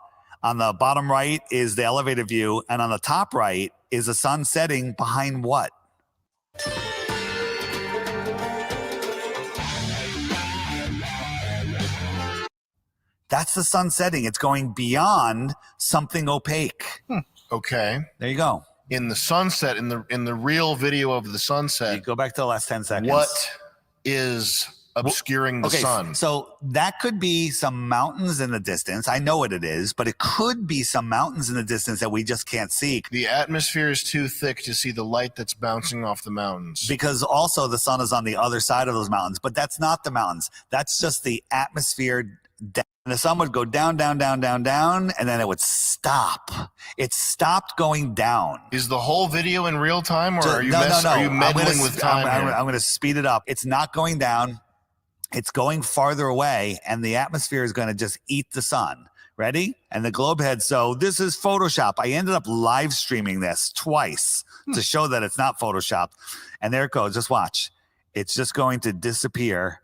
On the bottom right is the elevated view, and on the top right is the sun setting behind what? That's the sun setting. It's going beyond something opaque. Okay. There you go. In the sunset, in the real video of the sunset, you go back to the last 10 seconds. What is obscuring the sun? So that could be some mountains in the distance. I know what it is, but it could be some mountains in the distance that we just can't see. The atmosphere is too thick to see the light that's bouncing off the mountains. Because also the sun is on the other side of those mountains, but that's not the mountains. That's just the atmosphere. And the sun would go down, down, down, down, down, and then it would stop. It stopped going down. Is the whole video in real time, or are you no. Are you meddling with time? I'm going to speed it up. It's not going down. It's going farther away, and the atmosphere is going to just eat the sun. Ready? And the globe head. So this is Photoshop. I ended up live streaming this twice to show that it's not Photoshop. And there it goes. Just watch. It's just going to disappear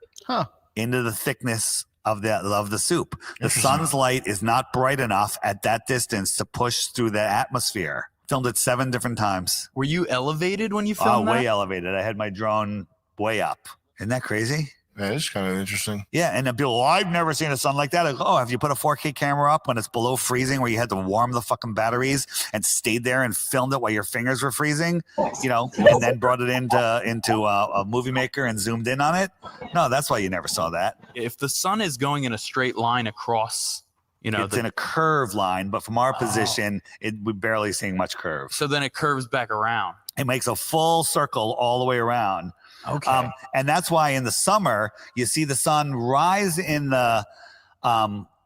into the thickness of the soup. The sun's light is not bright enough at that distance to push through the atmosphere. Filmed it 7 different times. Were you elevated when you filmed that? Way elevated. I had my drone way up. Isn't that crazy? That is kind of interesting. Yeah, and then people, I've never seen a sun like that. I go, have you put a 4K camera up when it's below freezing where you had to warm the fucking batteries and stayed there and filmed it while your fingers were freezing, and then brought it into a movie maker and zoomed in on it? No, that's why you never saw that. If the sun is going in a straight line across, it's in a curved line, but from our position, we're barely seeing much curve. So then it curves back around. It makes a full circle all the way around. Okay. And that's why in the summer, you see the sun rise in the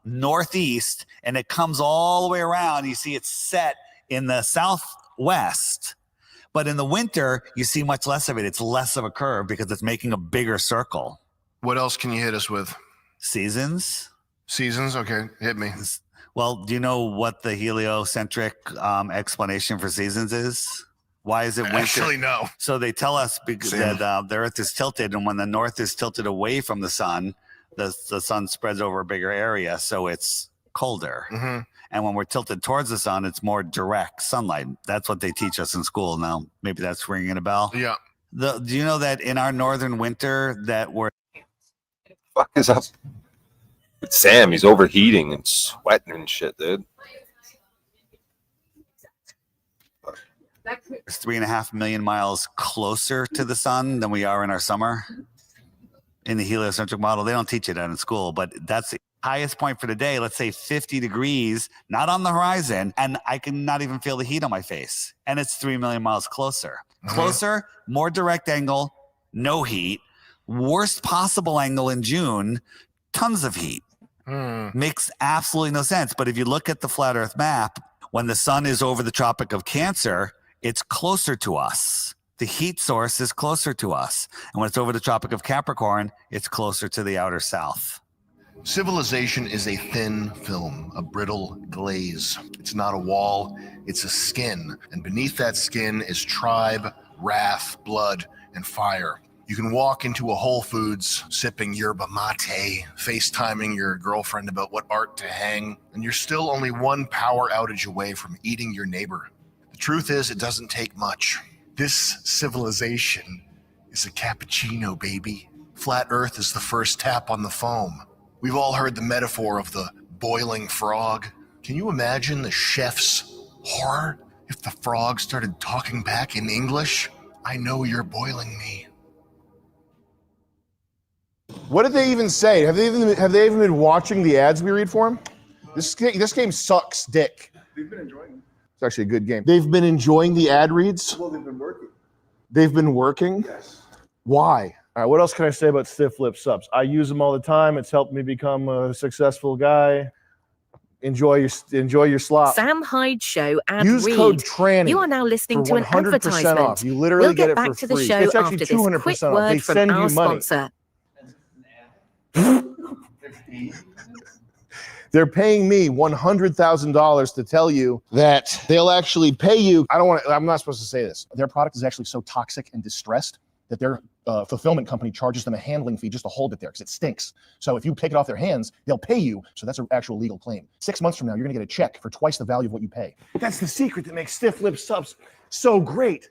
northeast, and it comes all the way around. You see it's set in the southwest. But in the winter, you see much less of it. It's less of a curve because it's making a bigger circle. What else can you hit us with? Seasons. Seasons? Okay, hit me. Well, do you know what the heliocentric explanation for seasons is? Why is it winter? Actually, no. So they tell us that the Earth is tilted, and when the north is tilted away from the sun spreads over a bigger area, so it's colder. Mm-hmm. And when we're tilted towards the sun, it's more direct sunlight. That's what they teach us in school. Now, maybe that's ringing a bell. Yeah. Do you know that in our northern winter that we're... Fuck is up with Sam? He's overheating and sweating and shit, dude. It's 3.5 million miles closer to the sun than we are in our summer. In the heliocentric model, they don't teach you that in school, but that's the highest point for the day. Let's say 50 degrees, not on the horizon, and I can not even feel the heat on my face. And it's 3 million miles closer. Mm-hmm. Closer, more direct angle, no heat. Worst possible angle in June, tons of heat. Makes absolutely no sense. But if you look at the flat Earth map, when the sun is over the Tropic of Cancer, it's closer to us. The heat source is closer to us. And when it's over the Tropic of Capricorn, it's closer to the outer south. Civilization is a thin film, a brittle glaze. It's not a wall, it's a skin. And beneath that skin is tribe, wrath, blood, and fire. You can walk into a Whole Foods sipping yerba mate, FaceTiming your girlfriend about what art to hang, and you're still only one power outage away from eating your neighbor. The truth is, it doesn't take much. This civilization is a cappuccino, baby. Flat Earth is the first tap on the foam. We've all heard the metaphor of the boiling frog. Can you imagine the chef's horror if the frog started talking back in English? I know you're boiling me. What did they even say? Have they even been watching the ads we read for them? This game sucks dick. We've been enjoying it. It's actually a good game. They've been enjoying the ad reads? Well, they've been working. They've been working? Yes. Why? All right, what else can I say about stiff lip subs? I use them all the time. It's helped me become a successful guy. Enjoy your slop. Sam Hyde Show ad Use read. code TRANNY. You are now listening to an 100% advertisement. off. You literally we'll get it back for to the free. show It's actually after this 200% quick off. word They from send our you money. sponsor. They're paying me $100,000 to tell you that they'll actually pay you. I'm not supposed to say this. Their product is actually so toxic and distressed that their fulfillment company charges them a handling fee just to hold it there because it stinks. So if you take it off their hands, they'll pay you. So that's an actual legal claim. 6 months from now, you're going to get a check for twice the value of what you pay. That's the secret that makes stiff lip subs so great.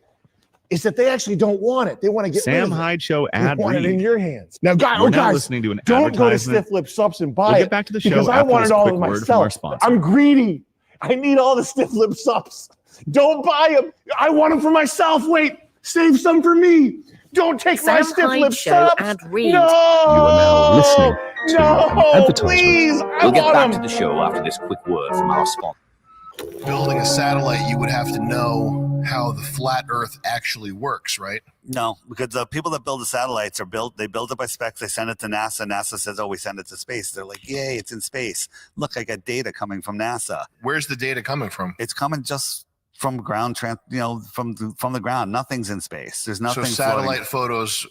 Is that they actually don't want it. They want to get Sam rid of it. Hyde Show They ad want read. it in your hands. Now, guys, We're now listening to an don't go to advertisement. Stiff Lip Subs and buy We'll it. get back to the show because I after want this it all quick of word from our myself. sponsor. I'm greedy. I need all the Stiff Lip Subs. Don't buy them. I want them for myself. Wait, save some for me. Don't take my Sam Stiff Hyde Lip Show Subs. ad read. No. You are now listening to No, an advertisement. please. I We'll get want back them. to the show after this quick word from our sponsor. Building a satellite, you would have to know how the flat Earth actually works, right? No, because the people that build the satellites they build it by specs, they send it to NASA. NASA says, oh, we send it to space. They're like, yay, it's in space. Look, I got data coming from NASA. Where's the data coming from? It's coming just from ground, from the ground. Nothing's in space. There's nothing. So satellite floating. photos.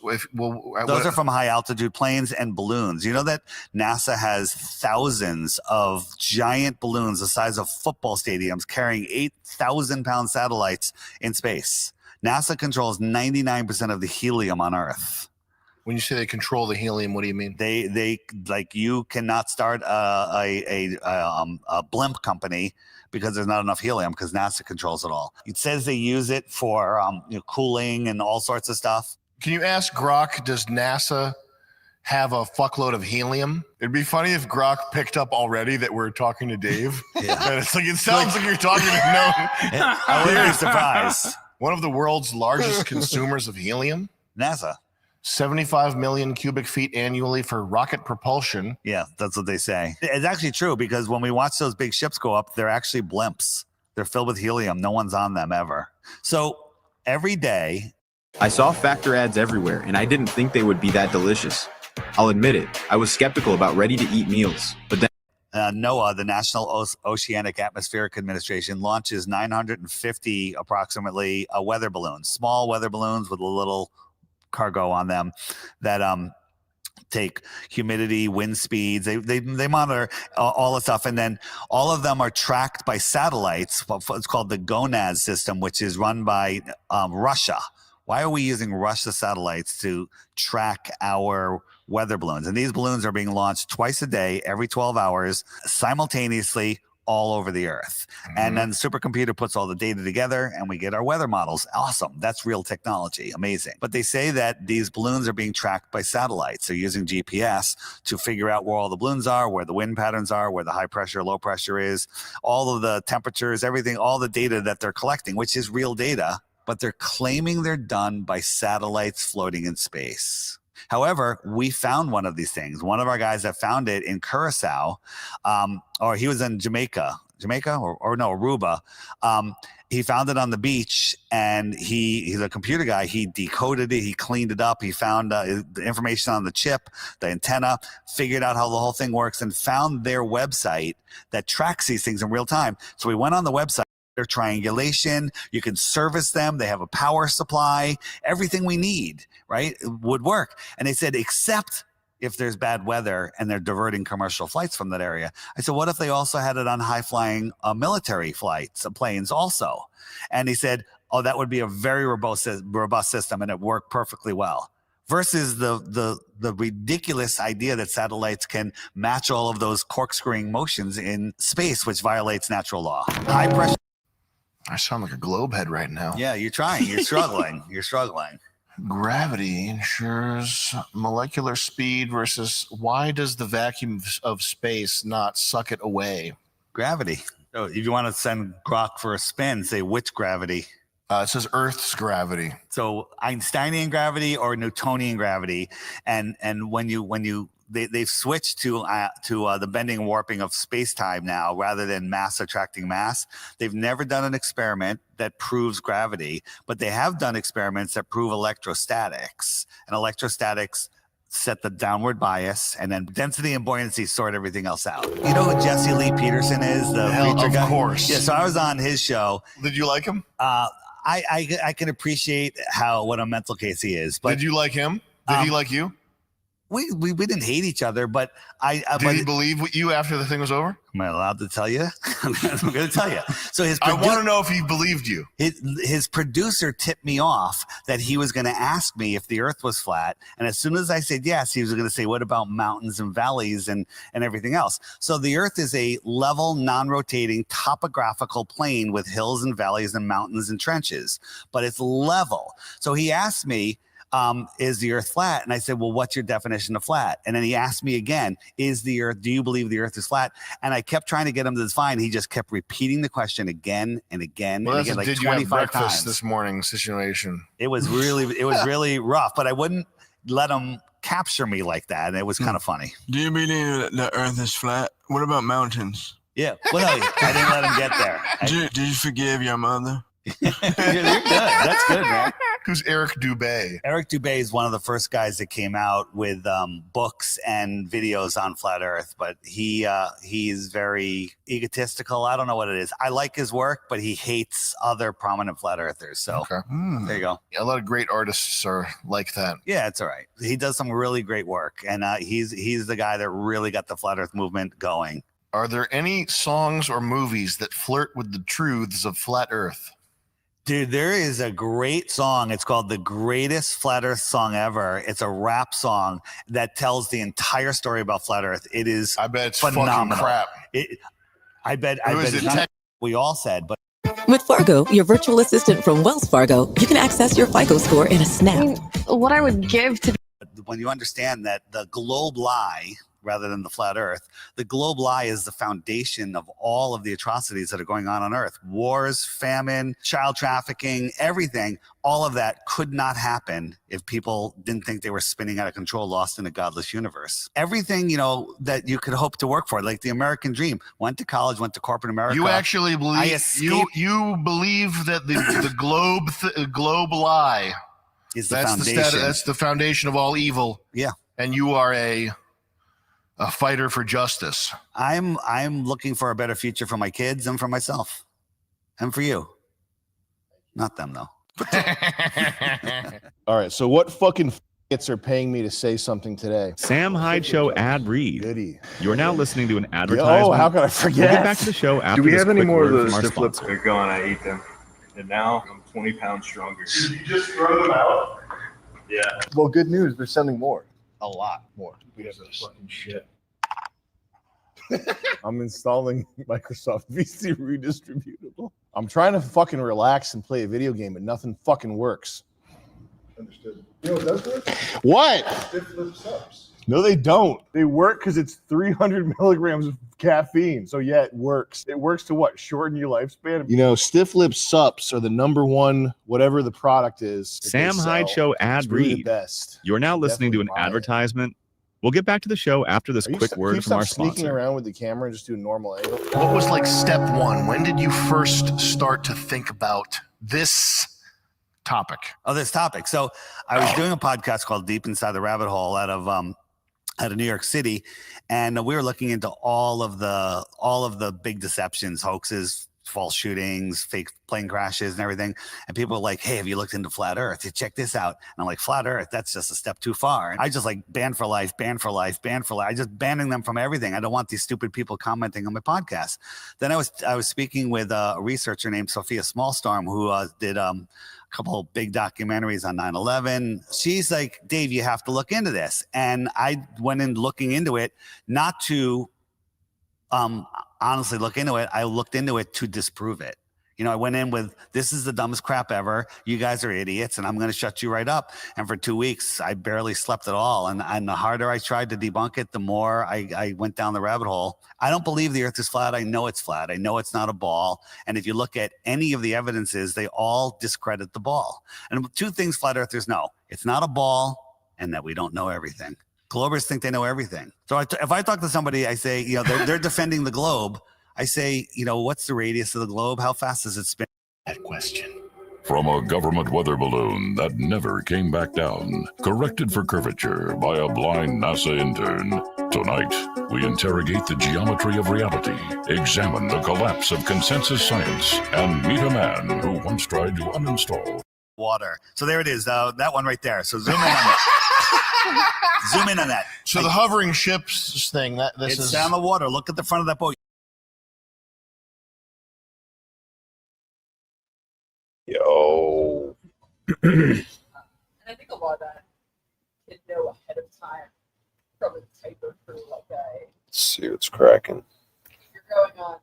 Those are from high altitude planes and balloons. You know that NASA has thousands of giant balloons the size of football stadiums carrying 8,000-pound satellites in space. NASA controls 99% of the helium on Earth. When you say they control the helium, what do you mean? They like you cannot start a blimp company because there's not enough helium because NASA controls it all. It says they use it for cooling and all sorts of stuff. Can you ask Grok, does NASA have a fuckload of helium? It'd be funny if Grok picked up already that we're talking to Dave. Yeah. And it's like, it sounds like you're talking to no. I wouldn't be surprised. One of the world's largest consumers of helium? NASA. 75 million cubic feet annually for rocket propulsion. Yeah, that's what they say. It's actually true because when we watch those big ships go up, they're actually blimps. They're filled with helium. No one's on them ever. So every day. I saw factor ads everywhere, and I didn't think they would be that delicious. I'll admit it, I was skeptical about ready-to-eat meals, but then... NOAA, the National Oceanic Atmospheric Administration, launches 950 approximately weather balloons, small weather balloons with a little cargo on them that take humidity, wind speeds. They monitor all the stuff, and then all of them are tracked by satellites. It's called the GONAS system, which is run by Russia. Why are we using Russia satellites to track our weather balloons? And these balloons are being launched twice a day, every 12 hours, simultaneously all over the earth. And then the supercomputer puts all the data together and we get our weather models. Awesome. That's real technology. Amazing. But they say that these balloons are being tracked by satellites. They're using GPS to figure out where all the balloons are, where the wind patterns are, where the high pressure, low pressure is, all of the temperatures, everything, all the data that they're collecting, which is real data, but they're claiming they're done by satellites floating in space. However, we found one of these things. One of our guys that found it in Curacao, or he was in Jamaica or no, Aruba. He found it on the beach, and he's a computer guy. He decoded it. He cleaned it up. He found the information on the chip, the antenna, figured out how the whole thing works, and found their website that tracks these things in real time. So we went on the website. Their triangulation, you can service them. They have a power supply, everything we need, right? It would work. And they said, except if there's bad weather and they're diverting commercial flights from that area. I said, what if they also had it on high flying military flights, planes also? And he said, oh, that would be a very robust system, and it worked perfectly well. Versus the ridiculous idea that satellites can match all of those corkscrewing motions in space, which violates natural law. High pressure. I sound like a globe head right now. Yeah, you're trying. You're struggling. You're struggling. Gravity ensures molecular speed versus why does the vacuum of space not suck it away? Gravity. So if you want to send Grok for a spin, say which gravity? It says Earth's gravity. So Einsteinian gravity or Newtonian gravity, and when they've switched to the bending and warping of space-time now rather than mass attracting mass. They've never done an experiment that proves gravity, but they have done experiments that prove electrostatics. And electrostatics set the downward bias, and then density and buoyancy sort everything else out. You know who Jesse Lee Peterson is? The preacher guy? Of course. Yeah, so I was on his show. Did you like him? I can appreciate what a mental case he is. But did you like him? Did he like you? We didn't hate each other, but did he believe you after the thing was over? Am I allowed to tell you? I'm going to tell you. So I want to know if he believed you. His producer tipped me off that he was going to ask me if the Earth was flat, and as soon as I said yes, he was going to say, "What about mountains and valleys and everything else?" So the Earth is a level, non-rotating topographical plane with hills and valleys and mountains and trenches, but it's level. So he asked me, is the Earth flat? And I said, well, what's your definition of flat? And then he asked me again, do you believe the Earth is flat? And I kept trying to get him to define. He just kept repeating the question again and again and again, like did 25 you have breakfast times. This morning situation. It was really rough, but I wouldn't let him capture me like that. And it was kind of funny. Do you believe that the Earth is flat? What about mountains? Yeah. Well, no, I didn't let him get there. Did you forgive your mother? You're good. That's good, man. Who's Eric Dubé? Eric Dubé is one of the first guys that came out with books and videos on flat Earth, but he's very egotistical. I don't know what it is. I like his work, but he hates other prominent flat earthers. So there you go. Yeah, a lot of great artists are like that. Yeah, it's all right. He does some really great work, and he's the guy that really got the flat Earth movement going. Are there any songs or movies that flirt with the truths of flat Earth? Dude, there is a great song. It's called The Greatest Flat Earth Song Ever. It's a rap song that tells the entire story about flat Earth. It is I bet it's phenomenal. fucking crap. I bet it's not we all said, but With Fargo, your virtual assistant from Wells Fargo, you can access your FICO score in a snap. What I would give to when you understand that the globe lie rather than the flat Earth, the globe lie is the foundation of all of the atrocities that are going on Earth. Wars, famine, child trafficking, everything, all of that could not happen if people didn't think they were spinning out of control, lost in a godless universe. Everything, that you could hope to work for, like the American dream, went to college, went to corporate America. You actually believe you believe that the globe lie is the foundation. That's the foundation of all evil. Yeah. And you are a a fighter for justice. I'm looking for a better future for my kids and for myself, and for you. Not them though. All right. So what fucking are paying me to say something today? Sam Hyde Show ad read. Goody. You're now listening to an advertisement. Oh, how could I forget? We'll get back to the show after Do we this have any quick more of word those from our stiff lips? sponsor. They're gone. I ate them. And now I'm 20 pounds stronger. Did you just throw them out? Yeah. Well, good news. They're sending more. A lot more. We have this fucking shit. I'm installing Microsoft VC Redistributable. I'm trying to fucking relax and play a video game, but nothing fucking works. Understood. You know what does work? What? Stiff lip subs. No, they don't. They work because it's 300 milligrams of caffeine. So yeah, it works. It works to what? Shorten your lifespan? You know, stiff lip sups are the #1, whatever the product is. Sam Hyde Show ad It's really read. the best. You're now listening to an Definitely buy it. advertisement. We'll get back to the show after this quick word from our sneaking sponsor. around with the camera and just do a normal angle. What was like step one? When did you first start to think about this topic? Oh, this topic. So I was doing a podcast called Deep Inside the Rabbit Hole out of New York City, and we were looking into all of the big deceptions, hoaxes, false shootings, fake plane crashes, and everything. And people were like, "Hey, have you looked into flat Earth? You check this out." And I'm like, "Flat Earth? That's just a step too far." And I just like ban for life, ban for life, ban for life. I just banning them from everything. I don't want these stupid people commenting on my podcast. Then I was speaking with a researcher named Sophia Smallstorm who did a couple of big documentaries on 9/11. She's like, "Dave, you have to look into this." And I went in looking into it, not to honestly look into it. I looked into it to disprove it. You know, I went in with, this is the dumbest crap ever. You guys are idiots, and I'm going to shut you right up. And for 2 weeks, I barely slept at all. And the harder I tried to debunk it, the more I went down the rabbit hole. I don't believe the earth is flat. I know it's flat. I know it's not a ball. And if you look at any of the evidences, they all discredit the ball. And 2 things flat earthers know: it's not a ball, and that we don't know everything. Globers think they know everything. So if I talk to somebody, I say, you know, they're defending the globe. I say, you know, what's the radius of the globe? How fast does it spin? That question. From a government weather balloon that never came back down, corrected for curvature by a blind NASA intern. Tonight, we interrogate the geometry of reality, examine the collapse of consensus science, and meet a man who once tried to uninstall Water. So there it is, that one right there. So zoom in on that. Zoom in on that. So the hovering ships thing, It's down the water. Look at the front of that boat. Yo. And I think a lot of that can know ahead of time from a type of crew like a. Let's see what's cracking. You're going on.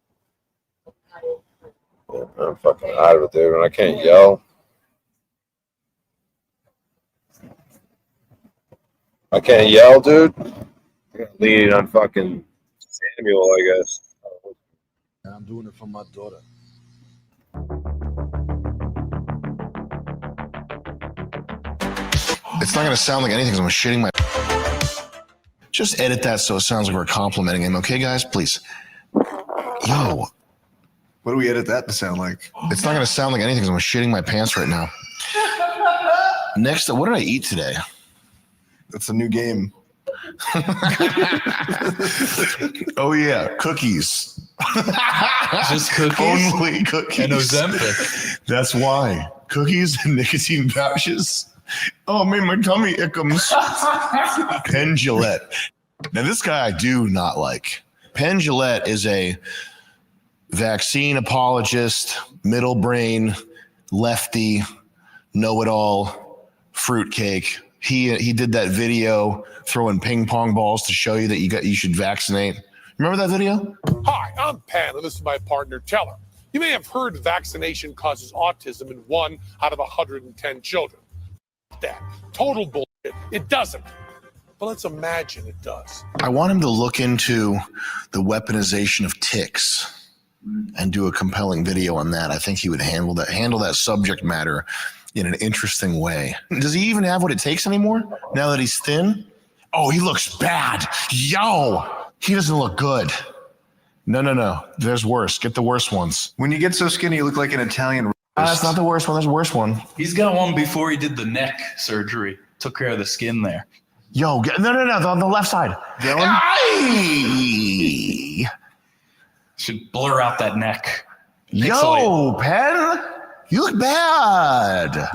Yeah, I'm fucking out of it, dude, and I can't yell. I can't yell, dude. I'm leaning on fucking Samuel, I guess. I'm doing it for my daughter. It's not going to sound like anything because I'm shitting my... Just edit that so it sounds like we're complimenting him. Okay, guys? Please. Yo. What do we edit that to sound like? It's not going to sound like anything because I'm shitting my pants right now. Next, what did I eat today? That's a new game. Oh, yeah. Cookies. Just cookies? Only cookies. And Ozempic. That's why. Cookies and nicotine pouches. Oh, it made my tummy ickums. Penn Jillette. Now, this guy I do not like. Penn Jillette is a vaccine apologist, middle brain, lefty, know-it-all, fruitcake. He did that video throwing ping pong balls to show you that you should vaccinate. Remember that video? Hi, I'm Pan, and this is my partner, Teller. You may have heard vaccination causes autism in 1 out of 110 children. That total bullshit. It doesn't. But let's imagine it does. I want him to look into the weaponization of ticks and do a compelling video on that. I think he would handle that subject matter in an interesting way. Does he even have what it takes anymore now that he's thin? Oh, he looks bad. Yo, he doesn't look good. No. There's worse. Get the worst ones. When you get so skinny, you look like an Italian. That's not the worst one. There's a worse one. He's got one before he did the neck surgery. Took care of the skin there. Yo, no, on the left side. That one? Aye. Should blur out that neck. Yo, Penn, you look bad.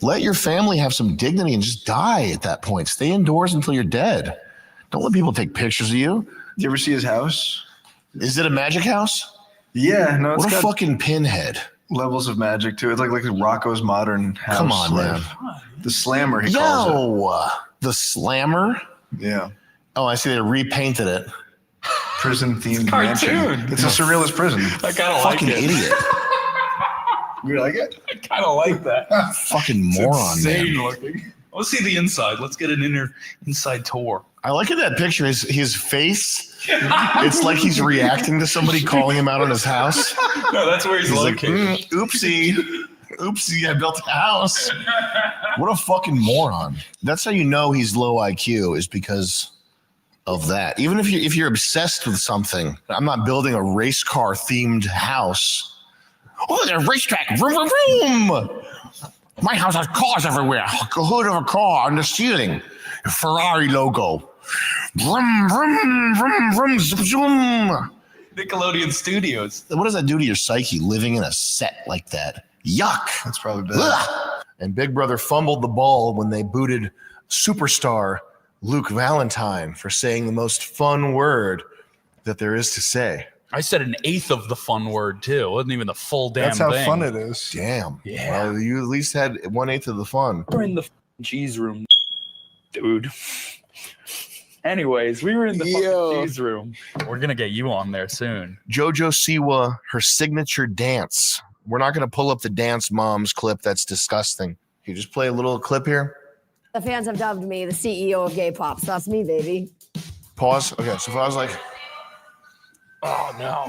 Let your family have some dignity and just die at that point. Stay indoors until you're dead. Don't let people take pictures of you. Do you ever see his house? Is it a magic house? Yeah, no, it's what a got fucking pinhead. levels of magic to it. It's like Rocco's modern house. Come on, man. The Slammer, he calls it. The Slammer? Yeah. Oh, I see they repainted it. Prison themed Cartoon. mansion. It's a surrealist prison. I kind of like Fucking it. idiot. You like it? I kind of like that. Fucking moron, Insane man. looking. Let's see the inside. Let's get an inside tour. I like in that picture his face. It's like he's reacting to somebody calling him out on his house. No, that's where he's located. Like, oopsie, I built a house. What a fucking moron. That's how you know he's low IQ, is because of that. Even if you're obsessed with something, I'm not building a race car themed house. Oh, there's a racetrack. Vroom, vroom, vroom. My house has cars everywhere. A hood of a car on the ceiling. A Ferrari logo. Vroom, vroom, vroom, vroom, zoom, zoom. Nickelodeon Studios. What does that do to your psyche, living in a set like that? Yuck. That's probably bad. Ugh. And Big Brother fumbled the ball when they booted superstar Luke Valentine for saying the most fun word that there is to say. I said an eighth of the fun word too. It wasn't even the full damn That's how thing. fun it is. Damn. Yeah. Well, you at least had 1/8 of the fun. We're in the cheese room, dude. Anyways, we were in the fucking cheese room. We're gonna get you on there soon. JoJo Siwa, her signature dance. We're not going to pull up the Dance Moms clip. That's disgusting. Can you just play a little clip here? The fans have dubbed me the CEO of gay pop. So that's me, baby. Pause. Okay, so if I was like, Oh no.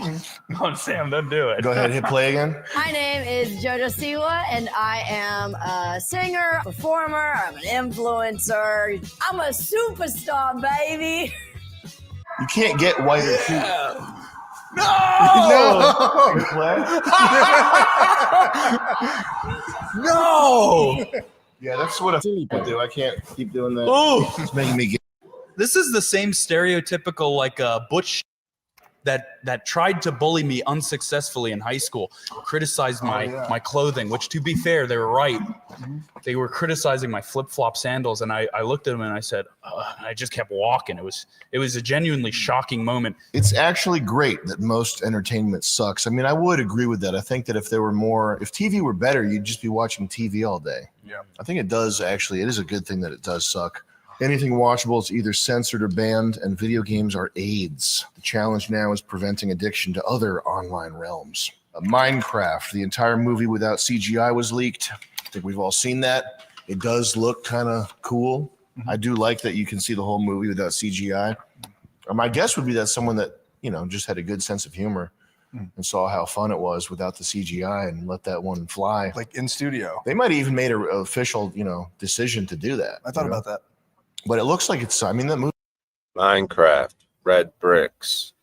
Oh, Sam, don't do it. go ahead, hit play again. My name is JoJo Siwa, and I am a singer, performer, I'm an influencer. I'm a superstar, baby. You can't get whiter teeth. No! Hit play. No! Yeah, that's what I do. I can't keep doing that. Oh! It's making me get. This is the same stereotypical like butch that tried to bully me unsuccessfully in high school, criticized my clothing, which to be fair, they were right. They were criticizing my flip-flop sandals, and I looked at them and I said, I just kept walking. It was a genuinely shocking moment. It's actually great that most entertainment sucks. I mean, I would agree with that. I think that if TV were better, you'd just be watching TV all day. Yeah. I think it does actually. It is a good thing that it does suck. Anything watchable is either censored or banned, and video games are AIDS. The challenge now is preventing addiction to other online realms. Minecraft, the entire movie without CGI was leaked. I think we've all seen that. It does look kind of cool. Mm-hmm. I do like that you can see the whole movie without CGI. My guess would be that someone that, just had a good sense of humor and saw how fun it was without the CGI and let that one fly. Like in studio. They might have even made an official, decision to do that. I thought about that. But it looks like that movie. Minecraft, red bricks.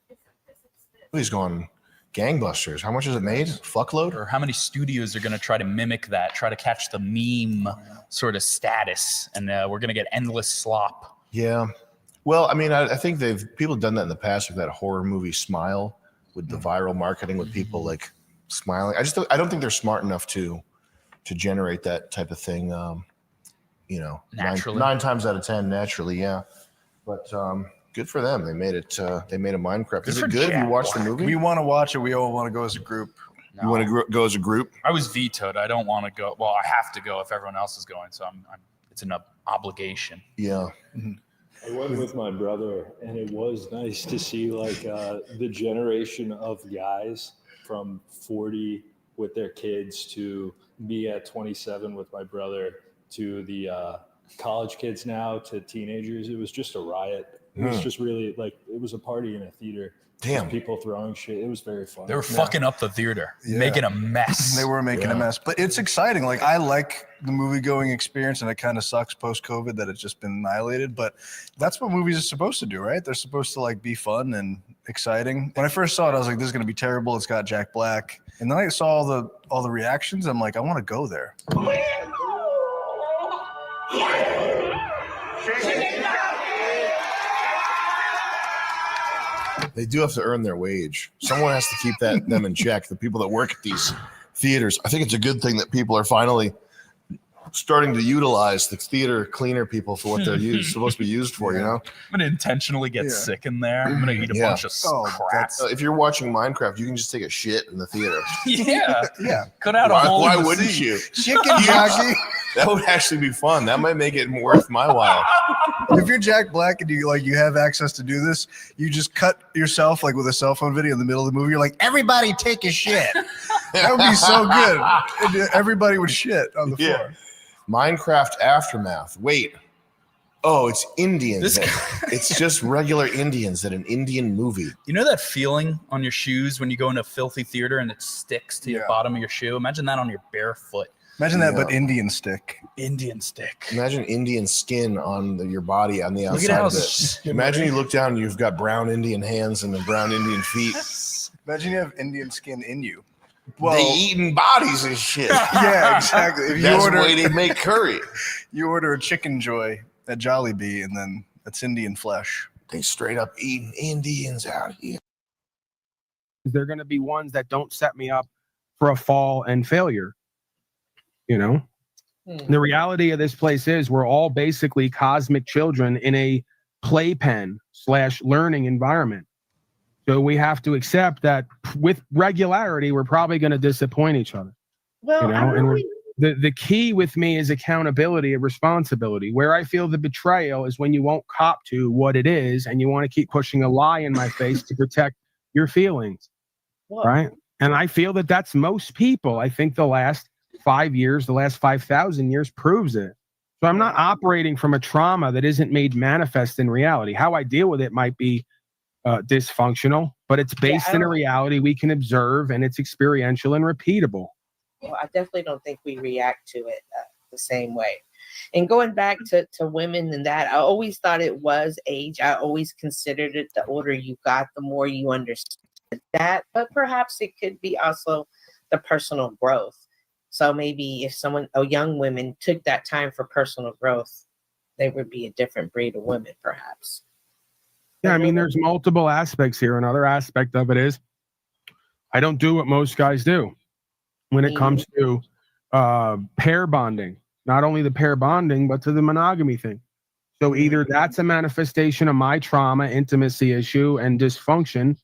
Movie's going gangbusters. How much has it made? Fuckload? Or how many studios are going to try to mimic that, try to catch the meme sort of status, and we're going to get endless slop. Yeah. Well, I mean, I think people have done that in the past with that horror movie Smile, with the viral marketing with people like smiling. I don't think they're smart enough to generate that type of thing. Naturally. 9 times out of 10 naturally, yeah. But good for them. They made it. They made a Minecraft. Is it good? Have you watched the movie? We want to watch it. We all want to go as a group. No. You want to go as a group? I was vetoed. I don't want to go. Well, I have to go if everyone else is going. So it's an obligation. Yeah. Mm-hmm. I went with my brother, and it was nice to see the generation of guys from 40 with their kids to me at 27 with my brother to the college kids now to teenagers. It was just a riot. It was just really it was a party in a theater. Damn. People throwing shit. It was very fun. They were fucking up the theater, making a mess. They were making a mess, but it's exciting. Like, I like the movie going experience, and it kind of sucks post-COVID that it's just been annihilated, but that's what movies are supposed to do, right? They're supposed to be fun and exciting. When I first saw it, I was like, this is going to be terrible. It's got Jack Black. And then I saw all the reactions. I'm like, I want to go there. They do have to earn their wage. Someone has to keep them in check. The people that work at these theaters. I think it's a good thing that people are finally starting to utilize the theater cleaner people for what they're supposed to be used for. You know, I'm gonna intentionally get sick in there. I'm gonna eat a bunch of crap. If you're watching Minecraft, you can just take a shit in the theater. Yeah. Cut out a hole. Why in the wouldn't seat. you? Chicken jockey. That would actually be fun. That might make it worth my while. If you're Jack Black and you have access to do this, you just cut yourself like with a cell phone video in the middle of the movie. You're like, everybody take a shit. That would be so good. And everybody would shit on the floor. Minecraft Aftermath. Wait. Oh, it's Indians. It's just regular Indians at an Indian movie. You know that feeling on your shoes when you go into a filthy theater and it sticks to your bottom of your shoe? Imagine that on your bare foot. Imagine that, but Indian stick. Indian stick. Imagine Indian skin on your body on the Look outside at how of it. Imagine you look down and you've got brown Indian hands and the brown Indian feet. Imagine you have Indian skin in you. Well, they eating bodies and shit. Yeah, exactly. If That's the way they make curry. You order a Chicken Joy at Jollibee, and then it's Indian flesh. They straight up eating Indians out here. They're going to be ones that don't set me up for a fall and failure. You know, the reality of this place is we're all basically cosmic children in a playpen / learning environment. So we have to accept that with regularity, we're probably going to disappoint each other. Well, you know, and the key with me is accountability and responsibility. Where I feel the betrayal is when you won't cop to what it is and you want to keep pushing a lie in my face to protect your feelings. Right. And I feel that that's most people. I think the last 5 years, the last 5,000 years proves it. So I'm not operating from a trauma that isn't made manifest in reality. How I deal with it might be dysfunctional, but it's based in a reality we can observe, and it's experiential and repeatable. Well, I definitely don't think we react to it the same way. And going back to women and that, I always thought it was age. I always considered it the older you got, the more you understood that. But perhaps it could be also the personal growth. So maybe if young women took that time for personal growth, they would be a different breed of women, perhaps. Yeah, I mean, there's multiple aspects here. Another aspect of it is I don't do what most guys do when it comes to pair bonding. Not only the pair bonding, but to the monogamy thing. So either that's a manifestation of my trauma, intimacy issue, and dysfunction,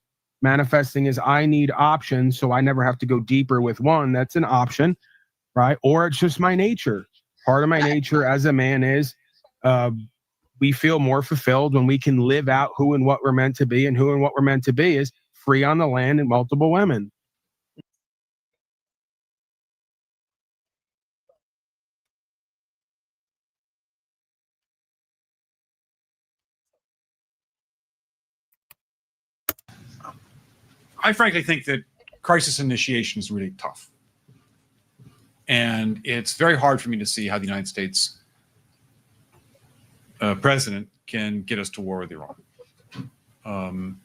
manifesting as I need options, so I never have to go deeper with one. That's an option, right? Or it's just my nature. Part of my nature as a man is we feel more fulfilled when we can live out who and what we're meant to be, and who and what we're meant to be is free on the land and multiple women. I frankly think that crisis initiation is really tough. And it's very hard for me to see how the United States president can get us to war with Iran.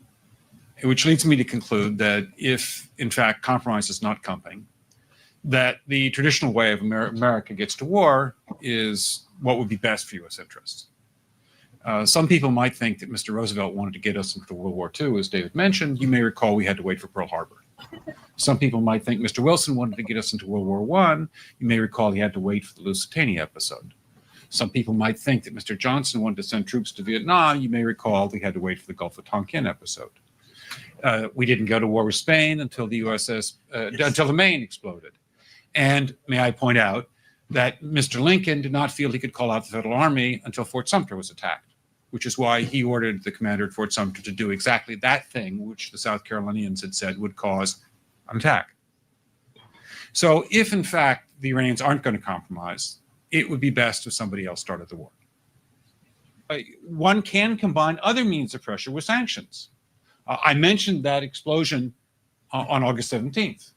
Which leads me to conclude that if, in fact, compromise is not coming, that the traditional way of America gets to war is what would be best for U.S. interests. Some people might think that Mr. Roosevelt wanted to get us into World War II, as David mentioned. You may recall we had to wait for Pearl Harbor. Some people might think Mr. Wilson wanted to get us into World War I. You may recall he had to wait for the Lusitania episode. Some people might think that Mr. Johnson wanted to send troops to Vietnam. You may recall we had to wait for the Gulf of Tonkin episode. We didn't go to war with Spain until the until the Maine exploded. And may I point out that Mr. Lincoln did not feel he could call out the Federal Army until Fort Sumter was attacked, which is why he ordered the commander at Fort Sumter to do exactly that thing, which the South Carolinians had said would cause an attack. So if, in fact, the Iranians aren't going to compromise, it would be best if somebody else started the war. One can combine other means of pressure with sanctions. I mentioned that explosion on August 17th.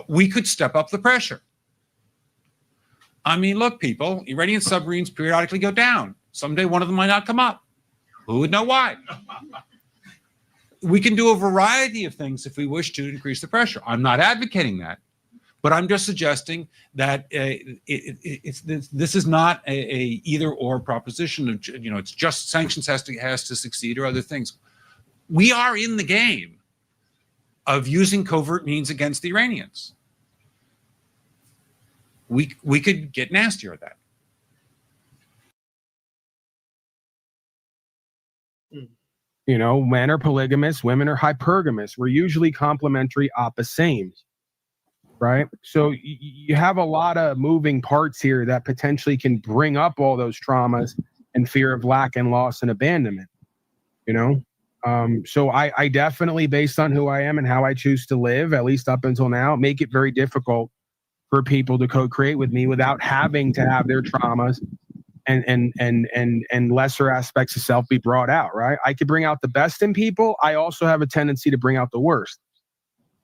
We could step up the pressure. I mean, look, people, Iranian submarines periodically go down. Someday one of them might not come up. Who would know why? We can do a variety of things if we wish to increase the pressure. I'm not advocating that, But I'm just suggesting that this is not a either or proposition of, it's just sanctions has to succeed or other things. We are in the game of using covert means against the Iranians. We could get nastier at that. You know, men are polygamous, women are hypergamous. We're usually complementary opposite, right? So you have a lot of moving parts here that potentially can bring up all those traumas and fear of lack and loss and abandonment, you know? So I definitely, based on who I am and how I choose to live, at least up until now, make it very difficult for people to co-create with me without having to have their traumas and lesser aspects of self be brought out, right? I could bring out the best in people. I also have a tendency to bring out the worst.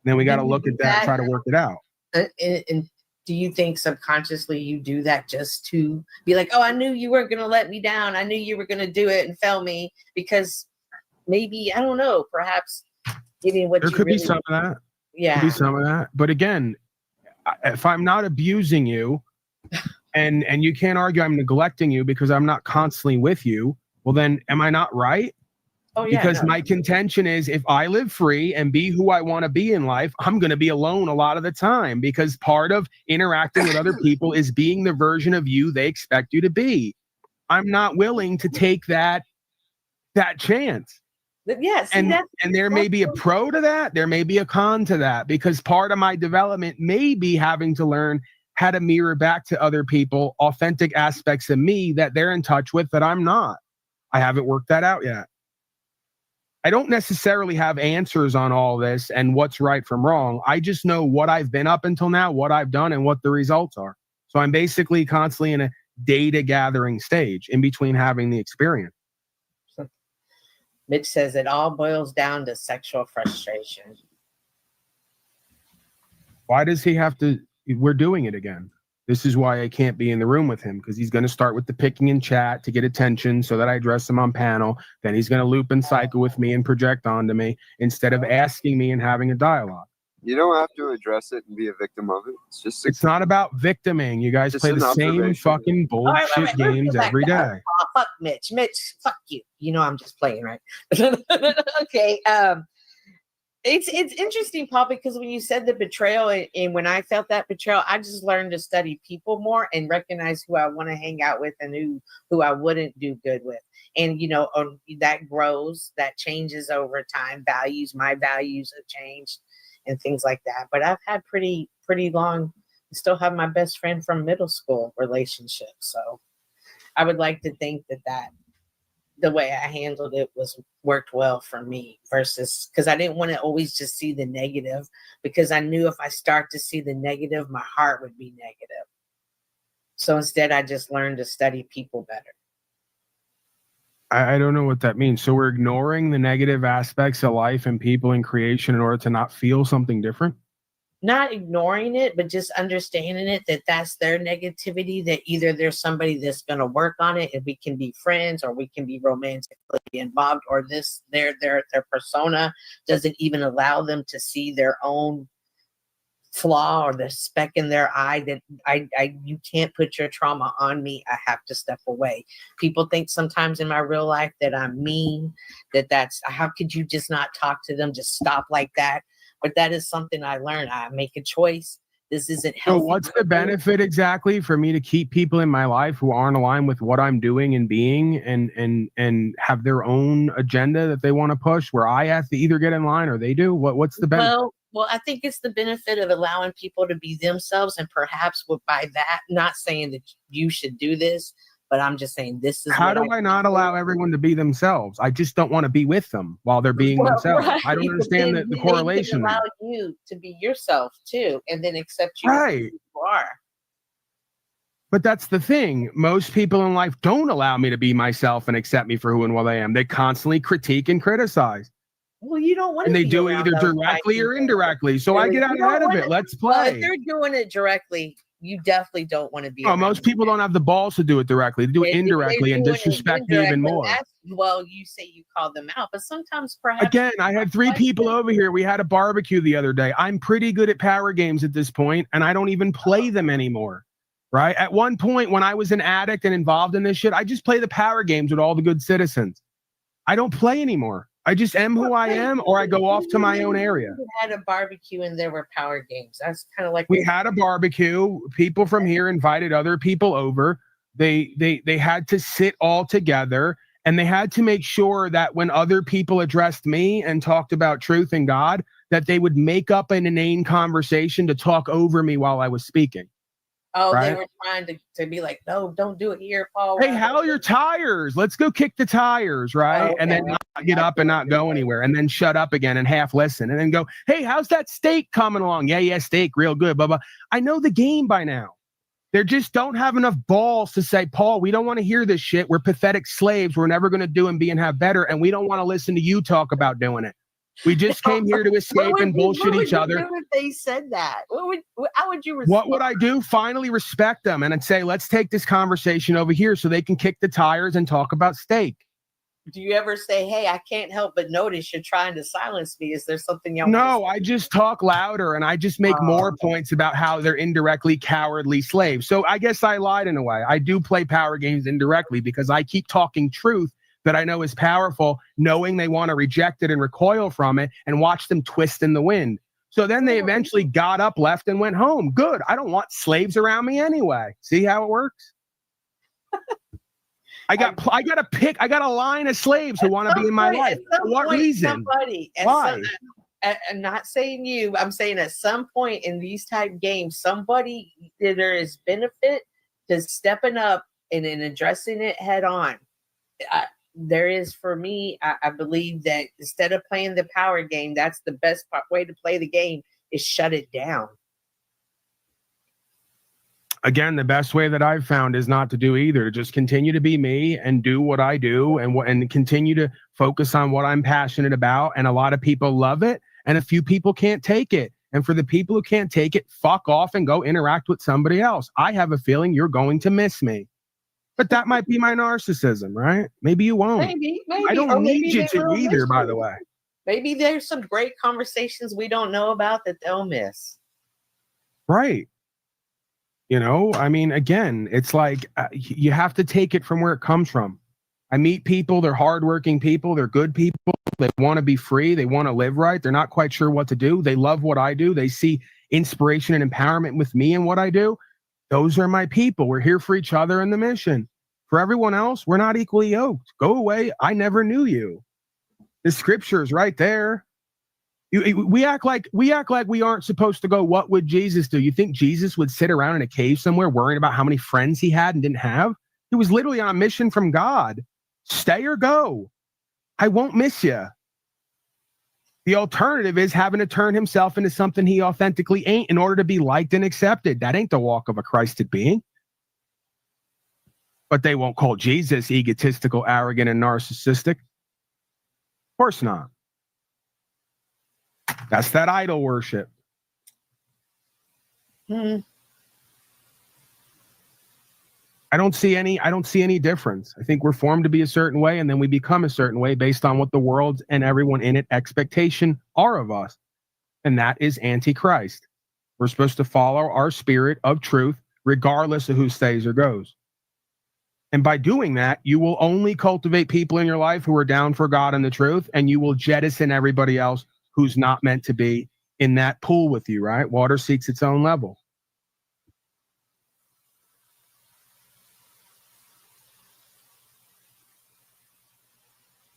And then we got to look at that and try to work it out. And do you think subconsciously you do that just to be like, oh, I knew you weren't going to let me down. I knew you were going to do it and fail me because maybe, I don't know, perhaps getting what there you could really, be some of that. Yeah. Could be some of that. But again, if I'm not abusing you and you can't argue I'm neglecting you because I'm not constantly with you, well, then am I not right? Oh, yeah, because my contention is if I live free and be who I want to be in life, I'm going to be alone a lot of the time because part of interacting with other people is being the version of you they expect you to be. I'm not willing to take that chance. Yes, and there may be a pro to that. There may be a con to that because part of my development may be having to learn how to mirror back to other people authentic aspects of me that they're in touch with that I'm not. I haven't worked that out yet. I don't necessarily have answers on all this and what's right from wrong. I just know what I've been up until now, what I've done, and what the results are. So I'm basically constantly in a data gathering stage in between having the experience. Mitch says it all boils down to sexual frustration. Why does he have to? We're doing it again. This is why I can't be in the room with him because he's going to start with the picking in chat to get attention so that I address him on panel. Then he's going to loop and cycle with me and project onto me instead of asking me and having a dialogue. You don't have to address it and be a victim of it. It's not about victiming. You guys play the same fucking bullshit games every day. Oh, fuck Mitch. Mitch, fuck you. You know I'm just playing, right? Okay. It's interesting, Paul, because when you said the betrayal and when I felt that betrayal, I just learned to study people more and recognize who I want to hang out with and who I wouldn't do good with. And, you know, that grows, that changes over time. My values have changed and things like that. But I've had pretty long, still have my best friend from middle school relationship. So I would like to think that the way I handled it worked well for me versus because I didn't want to always just see the negative because I knew if I start to see the negative, my heart would be negative. So instead, I just learned to study people better. I don't know what that means. So we're ignoring the negative aspects of life and people and creation in order to not feel something different? Not ignoring it, but just understanding it, that's their negativity, that either there's somebody that's going to work on it and we can be friends or we can be romantically involved, or their persona doesn't even allow them to see their own flaw or the speck in their eye that you can't put your trauma on me. I have to step away. People think sometimes in my real life that I'm mean, that's how could you just not talk to them? Just stop like that. But that is something I learned. I make a choice. This isn't healthy. So what's the benefit exactly for me to keep people in my life who aren't aligned with what I'm doing and being and have their own agenda that they want to push where I have to either get in line or they do? What's the benefit? Well, I think it's the benefit of allowing people to be themselves, and perhaps by that, not saying that you should do this, but I'm just saying this is how do I not allow everyone to be themselves? I just don't want to be with them while they're being themselves. Right. I don't understand the correlation. Allow you to be yourself too, and then accept you right. who you are. But that's the thing. Most people in life don't allow me to be myself and accept me for who and what I am. They constantly critique and criticize. Well, you don't want to. And they do it either directly or indirectly. So I get out ahead of it. Let's play. Well, if they're doing it directly, you definitely don't want to be. Oh, most people don't have the balls to do it directly. They do it indirectly and disrespect me even more. Well, you say you call them out, but sometimes perhaps. Again, I had 3 people over here. We had a barbecue the other day. I'm pretty good at power games at this point, and I don't even play them anymore. Right? At one point, when I was an addict and involved in this shit, I just play the power games with all the good citizens. I don't play anymore. I just am who I am, or I go off to my own area. We had a barbecue and there were power games. That's kind of like we had a barbecue. People from here invited other people over. They had to sit all together, and they had to make sure that when other people addressed me and talked about truth and God, that they would make up an inane conversation to talk over me while I was speaking. Oh, right? They were trying to be like, no, don't do it here, Paul. Hey, how are your tires? Let's go kick the tires, right? And then not get up and not go anywhere, and then shut up again and half listen, and then go, hey, how's that steak coming along? Yeah, steak, real good, blah, blah. I know the game by now. They just don't have enough balls to say, Paul, we don't want to hear this shit. We're pathetic slaves. We're never going to do and be and have better, and we don't want to listen to you talk about doing it. We just came here to escape and bullshit each other. What would they said that? How would you respond? What would I do? Finally respect them and I'd say, let's take this conversation over here so they can kick the tires and talk about steak. Do you ever say, hey, I can't help but notice you're trying to silence me? Is there something else? No, I just talk louder and I just make more points about how they're indirectly cowardly slaves. So I guess I lied in a way. I do play power games indirectly because I keep talking truth that I know is powerful, knowing they want to reject it and recoil from it and watch them twist in the wind. So then they eventually got up, left, and went home. Good. I don't want slaves around me anyway. See how it works? I got a line of slaves who want to be in my life. For what reason? Why? I'm not saying you. I'm saying at some point in these type games, somebody, there is benefit to stepping up and addressing it head on. There is, for me, I believe that instead of playing the power game, that's the best way to play the game is shut it down. Again, the best way that I've found is not to do either. Just continue to be me and do what I do and continue to focus on what I'm passionate about. And a lot of people love it and a few people can't take it. And for the people who can't take it, fuck off and go interact with somebody else. I have a feeling you're going to miss me. But that might be my narcissism, right? Maybe you won't. Maybe. I don't need you to either, by the way. Maybe there's some great conversations we don't know about that they'll miss. Right. You know, I mean, again, it's like you have to take it from where it comes from. I meet people, they're hardworking people, they're good people. They want to be free. They want to live right. They're not quite sure what to do. They love what I do. They see inspiration and empowerment with me and what I do. Those are my people. We're here for each other in the mission. For everyone else, we're not equally yoked. Go away. I never knew you. The scripture is right there. We act like we aren't supposed to go, what would Jesus do? You think Jesus would sit around in a cave somewhere worrying about how many friends he had and didn't have? He was literally on a mission from God. Stay or go. I won't miss you. The alternative is having to turn himself into something he authentically ain't in order to be liked and accepted. That ain't the walk of a Christed being. But they won't call Jesus egotistical, arrogant, and narcissistic. Of course not. That's that idol worship. I don't see any difference. I think we're formed to be a certain way, and then we become a certain way based on what the world and everyone in it expectation are of us. And that is antichrist. We're supposed to follow our spirit of truth, regardless of who stays or goes. And by doing that, you will only cultivate people in your life who are down for God and the truth, and you will jettison everybody else who's not meant to be in that pool with you, right? Water seeks its own level.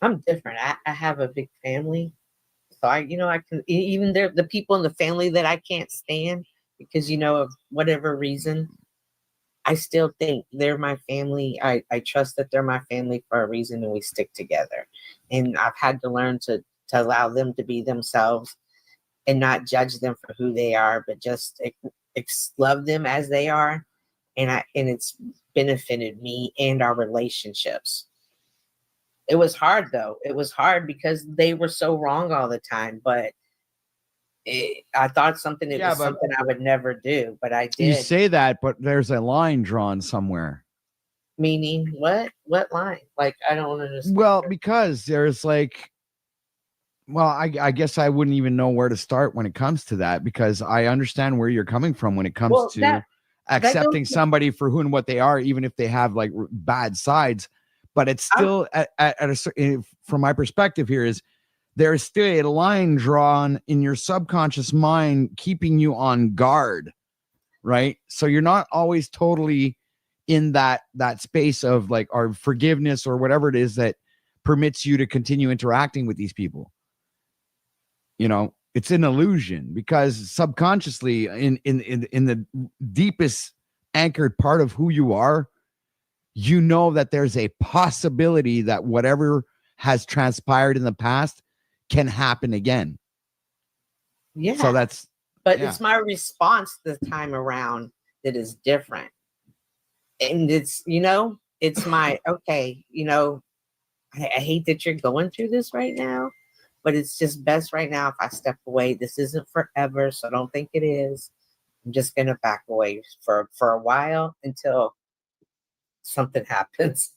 I'm different. I have a big family. So I can, even the people in the family that I can't stand because, of whatever reason, I still think they're my family. I trust that they're my family for a reason and we stick together. And I've had to learn to allow them to be themselves and not judge them for who they are, but just love them as they are. And it's benefited me and our relationships. It was hard though. It was hard because they were so wrong all the time, but I thought something. It Yeah, was but- something I would never do, but I did. You say that, but there's a line drawn somewhere. Meaning what? What line? Like I don't understand. Well, because there's like, well, I guess I wouldn't even know where to start when it comes to that, because I understand where you're coming from when it comes Well, to that accepting goes- somebody for who and what they are, even if they have like bad sides. But it's still at a certain, from my perspective here, is there's still a line drawn in your subconscious mind, keeping you on guard, right? So you're not always totally in that space of like, or forgiveness or whatever it is that permits you to continue interacting with these people. You know, it's an illusion, because subconsciously in the deepest anchored part of who you are, you know that there's a possibility that whatever has transpired in the past can happen again. Yeah. So that's, but yeah. it's my response this time around that is different. And it's, it's my, okay, I hate that you're going through this right now, but it's just best right now if I step away. This isn't forever, so don't think it is. I'm just going to back away for a while until something happens.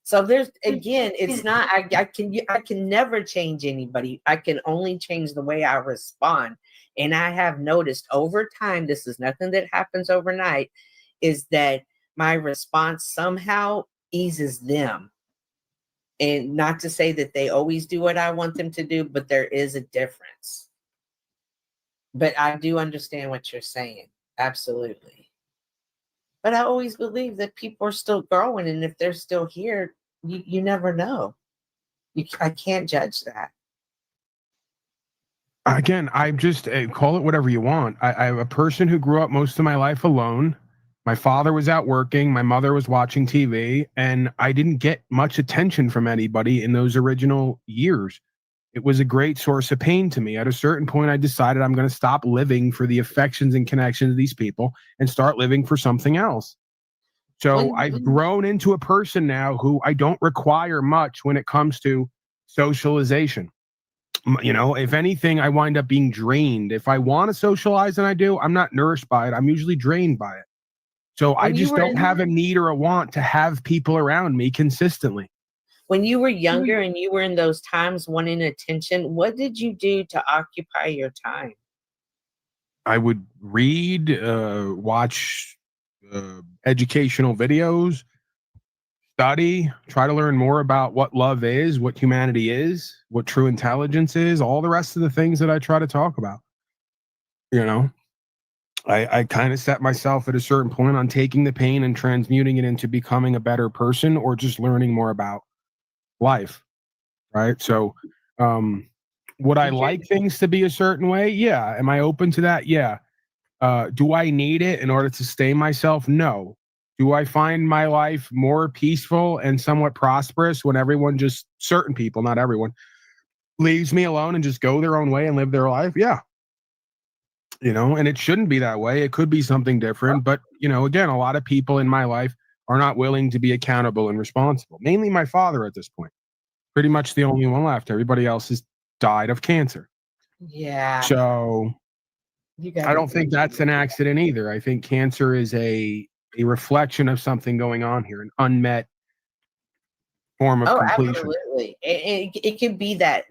So there's, again, it's not, I can never change anybody. I can only change the way I respond. And I have noticed over time, this is nothing that happens overnight, is that my response somehow eases them. And not to say that they always do what I want them to do, but there is a difference. But I do understand what you're saying. Absolutely. But I always believe that people are still growing. And if they're still here, you never know. I can't judge that. Again, I just call it whatever you want. I'm a person who grew up most of my life alone. My father was out working. My mother was watching TV, and I didn't get much attention from anybody in those original years. It was a great source of pain to me. At a certain point, I decided I'm going to stop living for the affections and connections of these people and start living for something else. So I've grown into a person now who I don't require much when it comes to socialization. If anything, I wind up being drained. If I want to socialize and I do, I'm not nourished by it. I'm usually drained by it. So I just don't have a need or a want to have people around me consistently. When you were younger and you were in those times wanting attention, what did you do to occupy your time? I would read, watch educational videos, study, try to learn more about what love is, what humanity is, what true intelligence is, all the rest of the things that I try to talk about. I kind of set myself at a certain point on taking the pain and transmuting it into becoming a better person, or just learning more about life. Right. So, would I like things to be a certain way? Yeah. Am I open to that? Yeah. Do I need it in order to stay myself? No. Do I find my life more peaceful and somewhat prosperous when certain people, not everyone, leaves me alone and just go their own way and live their life? Yeah. And it shouldn't be that way. It could be something different. But, again, a lot of people in my life are not willing to be accountable and responsible. Mainly my father at this point. Pretty much the only one left. Everybody else has died of cancer. Yeah. So I don't think that's an accident either. I think cancer is a reflection of something going on here, an unmet form of completion. Absolutely. It can be that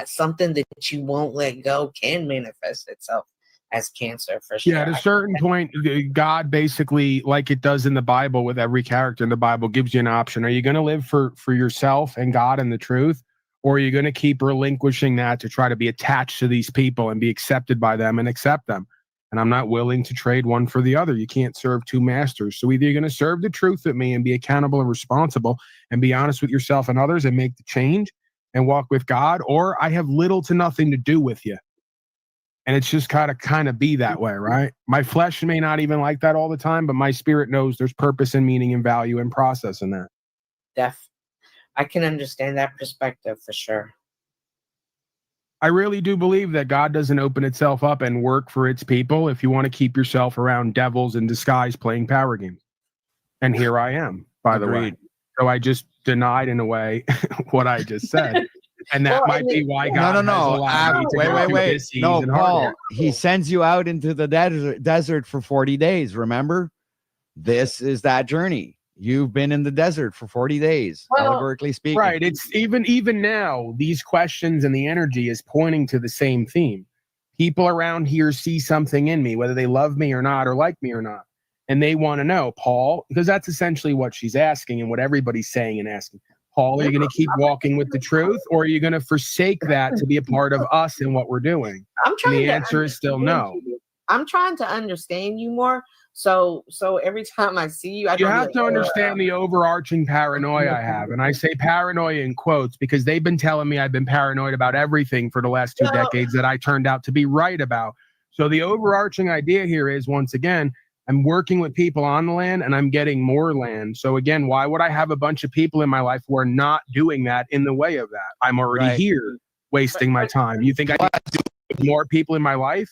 something that you won't let go can manifest itself as cancer for sure. Yeah, at a certain point, God basically, like it does in the Bible with every character in the Bible, gives you an option. Are you going to live for yourself and God and the truth? Or are you going to keep relinquishing that to try to be attached to these people and be accepted by them and accept them? And I'm not willing to trade one for the other. You can't serve two masters. So either you're going to serve the truth with me and be accountable and responsible and be honest with yourself and others and make the change and walk with God, or I have little to nothing to do with you. And it's just kind of be that way, right? My flesh may not even like that all the time, but my spirit knows there's purpose and meaning and value and process in that. I can understand that perspective for sure. I really do believe that God doesn't open itself up and work for its people if you want to keep yourself around devils in disguise playing power games. And here I am, by the way. So I just denied in a way what I just said. And that might be why God has allowed me to go through this No, season Paul, harder. he sends you out into the desert for 40 days. Remember? This is that journey. You've been in the desert for 40 days, allegorically speaking. Right. It's even now, these questions and the energy is pointing to the same theme. People around here see something in me, whether they love me or not, or like me or not. And they want to know, Paul, because that's essentially what she's asking and what everybody's saying and asking. Paul, are you going to keep walking with the truth, or are you going to forsake that to be a part of us and what we're doing? I'm trying And the to answer is still no. I'm trying to understand you more. So every time I see you, You have to understand the overarching paranoia I have. And I say paranoia in quotes because they've been telling me I've been paranoid about everything for the last 2 decades that I turned out to be right about. So the overarching idea here is, once again, I'm working with people on the land and I'm getting more land. So again, why would I have a bunch of people in my life who are not doing that in the way of that? I'm already here wasting my time. You think I need to do more people in my life?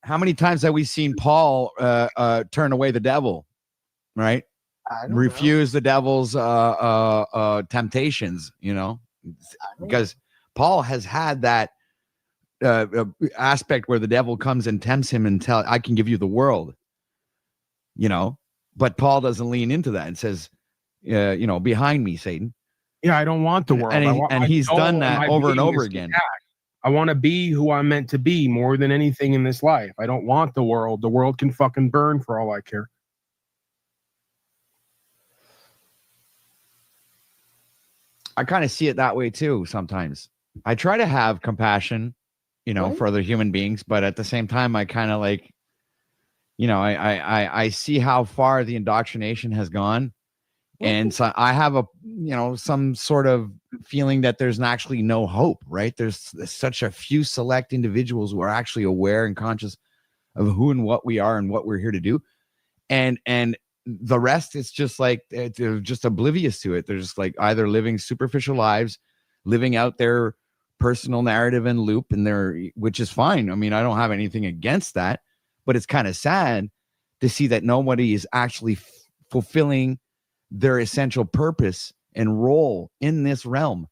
How many times have we seen Paul turn away the devil, right? Refuse the devil's temptations, because Paul has had that aspect where the devil comes and tempts him and I can give you the world, but Paul doesn't lean into that and says, behind me, Satan. Yeah, I don't want the world. And he's done that over and over again. I want to be who I'm meant to be more than anything in this life. I don't want the world. The world can fucking burn for all I care. I kind of see it that way too sometimes. I try to have compassion, for other human beings, but at the same time, I kind of like, I see how far the indoctrination has gone. And so I have some sort of feeling that there's actually no hope, right? There's such a few select individuals who are actually aware and conscious of who and what we are and what we're here to do. And the rest is just like, they're just oblivious to it. They're just like either living superficial lives, living out their personal narrative and loop, which is fine. I mean, I don't have anything against that, but it's kind of sad to see that nobody is actually fulfilling their essential purpose and role in this realm.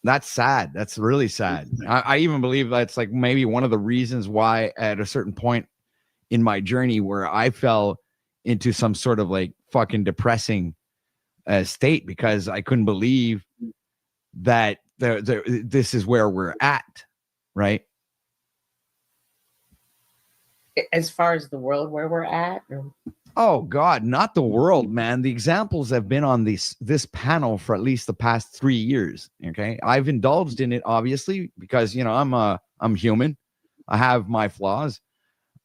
That's sad. That's really sad. I even believe that's like maybe one of the reasons why at a certain point in my journey where I fell into some sort of like fucking depressing state, because I couldn't believe that this is where we're at, right? As far as the world where we're at? Oh God, not the world, man. The examples have been on this panel for at least the past 3 years. Okay. I've indulged in it, obviously, because I'm human. I have my flaws.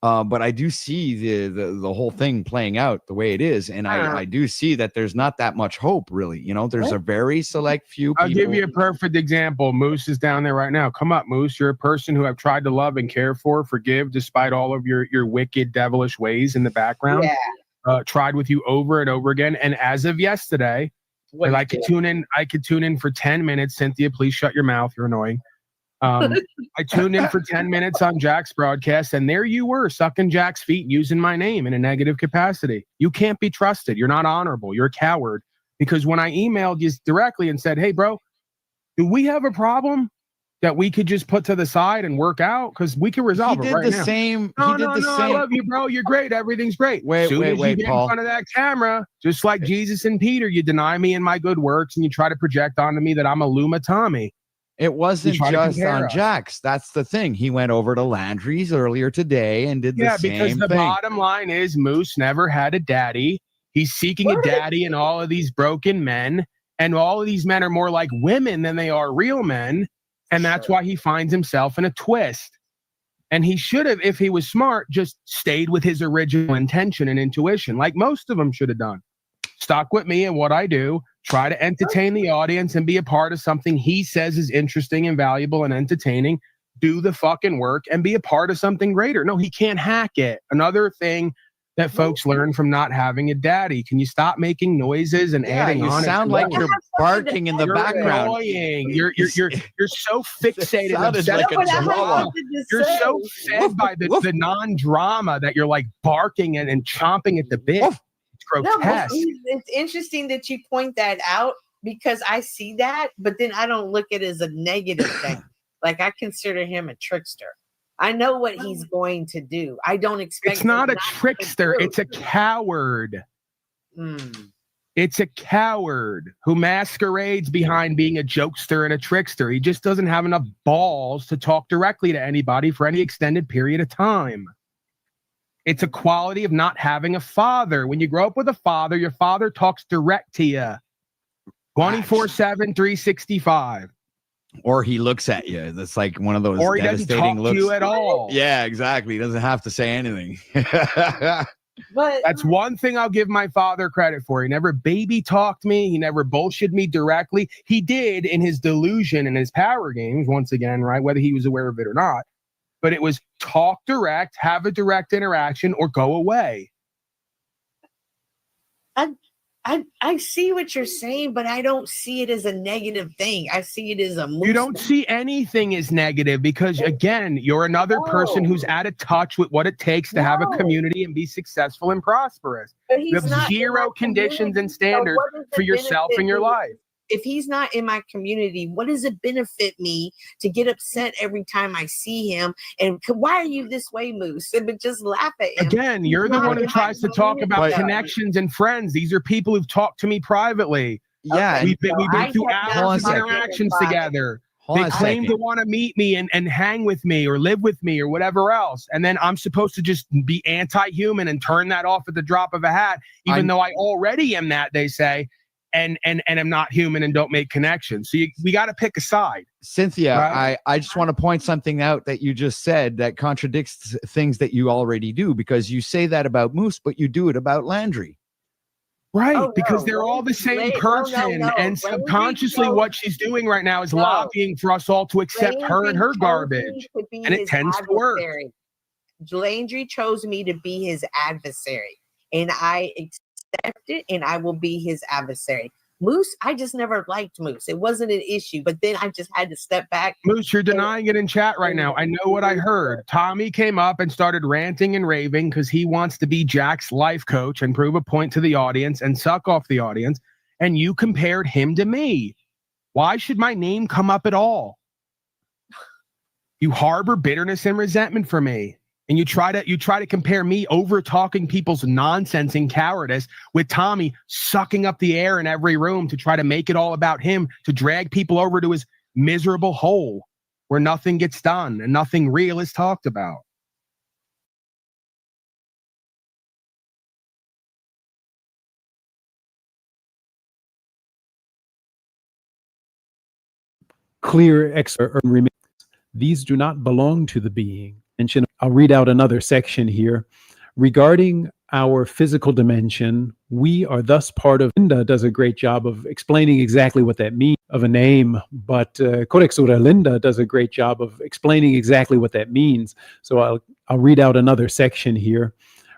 But I do see the whole thing playing out the way it is. And I do see that there's not that much hope, really. There's a very select few people. I'll give you a perfect example. Moose is down there right now. Come up, Moose. You're a person who I've tried to love and care for, forgive, despite all of your wicked, devilish ways in the background. Yeah. Tried with you over and over again. And as of yesterday, I could tune in for 10 minutes. Cynthia, please shut your mouth. You're annoying. I tuned in for 10 minutes on Jack's broadcast, and there you were, sucking Jack's feet, using my name in a negative capacity. You can't be trusted. You're not honorable. You're a coward. Because when I emailed you directly and said, hey, bro, do we have a problem that we could just put to the side and work out? Because we can resolve it right now. He did the same. I love you, bro. You're great. Everything's great. Wait, you get Paul. in front of that camera, just like Jesus and Peter, you deny me and my good works, and you try to project onto me that I'm a Luma Tommy. It wasn't just on Jack's. That's the thing. He went over to Landry's earlier today and did the same thing. Yeah, because the bottom line is Moose never had a daddy. He's seeking a daddy in all of these broken men, and all of these men are more like women than they are real men, and that's why he finds himself in a twist. And he should have, if he was smart, just stayed with his original intention and intuition, like most of them should have done. Stuck with me and what I do, try to entertain the audience and be a part of something he says is interesting and valuable and entertaining. Do the fucking work and be a part of something greater. No, he can't hack it. Another thing that folks learn from not having a daddy. Can you stop making noises and adding on? You sound like you're barking in the background. Annoying. You're so fixated. You're so fed by the non-drama that you're like barking and chomping at the bit. No, it's interesting that you point that out, because I see that, but then I don't look at it as a negative thing. Like I consider him a trickster. I know what he's going to do. I don't expect. It's not a trickster. It's a coward. It's a coward who masquerades behind being a jokester and a trickster. He just doesn't have enough balls to talk directly to anybody for any extended period of time. It's a quality of not having a father. When you grow up with a father, your father talks direct to you 24/7, 365. Or he looks at you. That's like one of those Or he doesn't devastating talk looks. to you at all. Yeah, exactly. He doesn't have to say anything. But that's one thing I'll give my father credit for. He never baby talked me. He never bullshit me directly. He did in his delusion and his power games, once again, right? Whether he was aware of it or not. But it was talk direct, have a direct interaction, or go away. I see what you're saying, but I don't see it as a negative thing. I see it as a move. You don't see anything as negative because, again, you're another person who's out of touch with what it takes to have a community and be successful and prosperous. But You have zero conditions and standards for yourself and your life. If he's not in my community, what does it benefit me to get upset every time I see him? And why are you this way, Moose? But just laugh at him. Again, you're the one who tries to talk about connections and friends. These are people who've talked to me privately. Yeah, we've been through hours of interactions together. They claim to want to meet me and hang with me or live with me or whatever else. And then I'm supposed to just be anti-human and turn that off at the drop of a hat, even though I already am that, they say. And I'm not human and don't make connections. So we got to pick a side. Cynthia, right? I just want to point something out that you just said that contradicts things that you already do, because you say that about Moose, but you do it about Landry. Right, because they're all the same person. And subconsciously what she's doing right now is lobbying for us all to accept her and her garbage. And it tends to work. Landry chose me to be his adversary. And I accept it, and I will be his adversary. Moose, I just never liked Moose. It wasn't an issue, but then I just had to step back. Moose, you're denying it in chat right now. I know what I heard. Tommy came up and started ranting and raving because he wants to be Jack's life coach and prove a point to the audience and suck off the audience. And you compared him to me. Why should my name come up at all? You harbor bitterness and resentment for me. And you try to compare me over talking people's nonsense and cowardice with Tommy sucking up the air in every room to try to make it all about him, to drag people over to his miserable hole where nothing gets done and nothing real is talked about. Clear remains. These do not belong to the being. I'll read out another section here. Regarding our physical dimension, we are thus part of. Linda does a great job of explaining exactly what that means of a name, but Codex Ora Linda does a great job of explaining exactly what that means. So I'll read out another section here.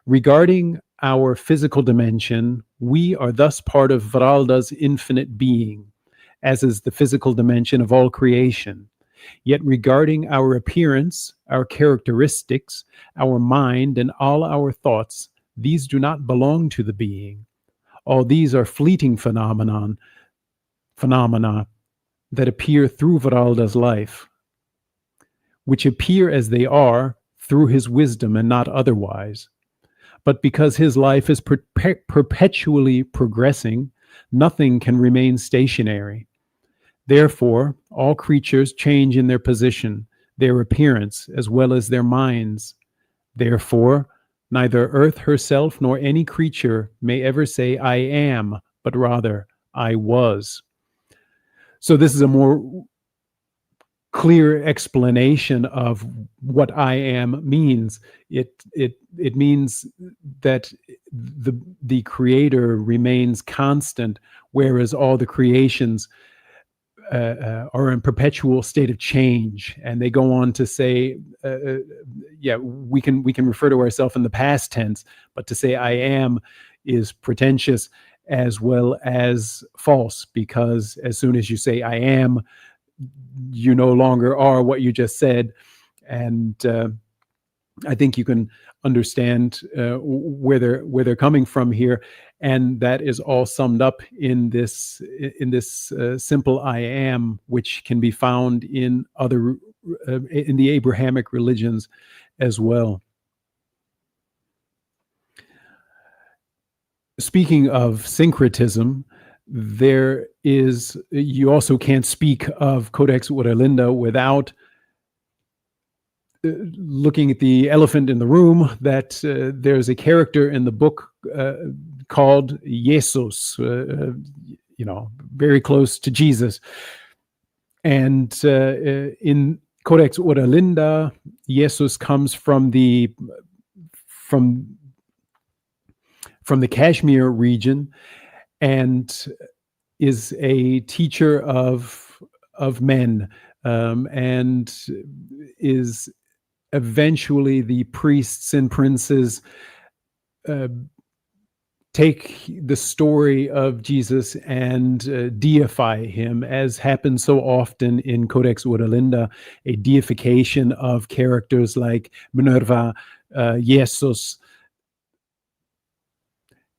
Regarding our physical dimension, we are thus part of Varalda's infinite being, as is the physical dimension of all creation. Yet regarding our appearance, our characteristics, our mind, and all our thoughts, these do not belong to the being. All these are fleeting phenomena that appear through Varalda's life, which appear as they are through his wisdom and not otherwise. But because his life is perpetually progressing, nothing can remain stationary. Therefore, all creatures change in their position, their appearance, as well as their minds. Therefore, neither Earth herself nor any creature may ever say, I am, but rather, I was. So this is a more clear explanation of what I am means. It means that the creator remains constant, whereas all the creations are in perpetual state of change, and they go on to say, we can refer to ourselves in the past tense, but to say I am is pretentious as well as false, because as soon as you say I am, you no longer are what you just said, and I think you can understand where they're coming from here, and that is all summed up in this simple "I am," which can be found in other in the Abrahamic religions as well. Speaking of syncretism, you also can't speak of Codex Urlinda without looking at the elephant in the room, that there's a character in the book called Jesus, very close to Jesus. And in Codex Urlinda, Jesus comes from the Kashmir region and is a teacher of men, and is eventually the priests and princes take the story of Jesus and deify him, as happens so often in Codex Urlinda, a deification of characters like Minerva, Jesus.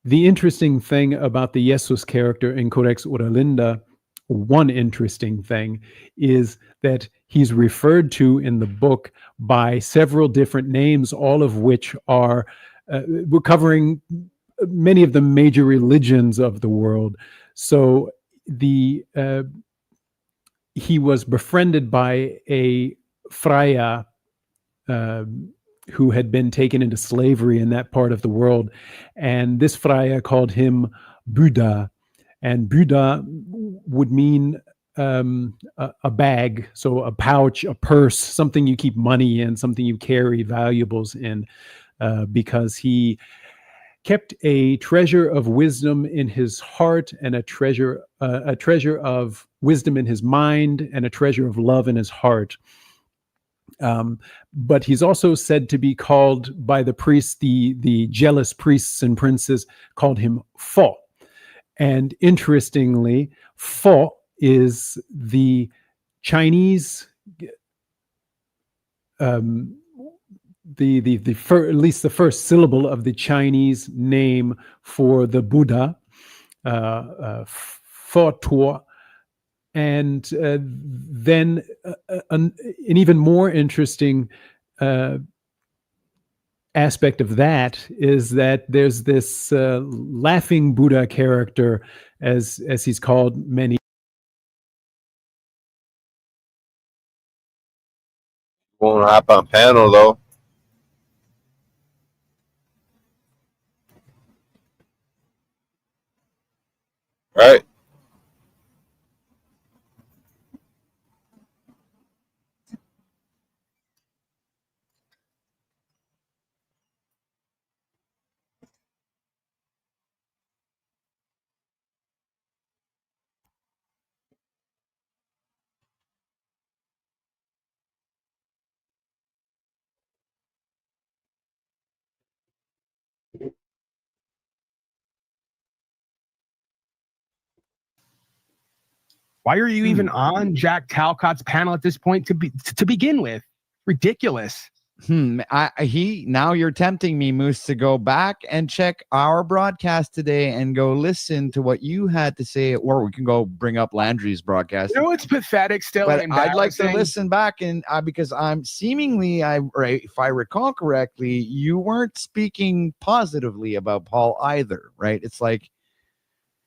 The interesting thing about the Jesus character in Codex Urlinda, one interesting thing, is that he's referred to in the book by several different names, all of which are we're covering many of the major religions of the world. So he was befriended by a Freya who had been taken into slavery in that part of the world. And this Freya called him Buddha. And Buddha would mean a bag, so a pouch, a purse, something you keep money in, something you carry valuables in, because he kept a treasure of wisdom in his heart, and a treasure of wisdom in his mind, and a treasure of love in his heart. But he's also said to be called by the priests, the jealous priests and princes called him Fo. And interestingly, Fo is the Chinese, at least the first syllable of the Chinese name for the Buddha, Fo Tuo. And then an even more interesting aspect of that is that there's this laughing Buddha character, as he's called many. Won't hop on panel though. Right. Why are you even on Jack Talcott's panel at this point to begin with? Ridiculous. Now you're tempting me, Moose, to go back and check our broadcast today and go listen to what you had to say, or we can go bring up Landry's broadcast. You know, it's pathetic still. But And I'd like to embarrassing. listen back, and because I'm seemingly, if I recall correctly, you weren't speaking positively about Paul either, right? It's like,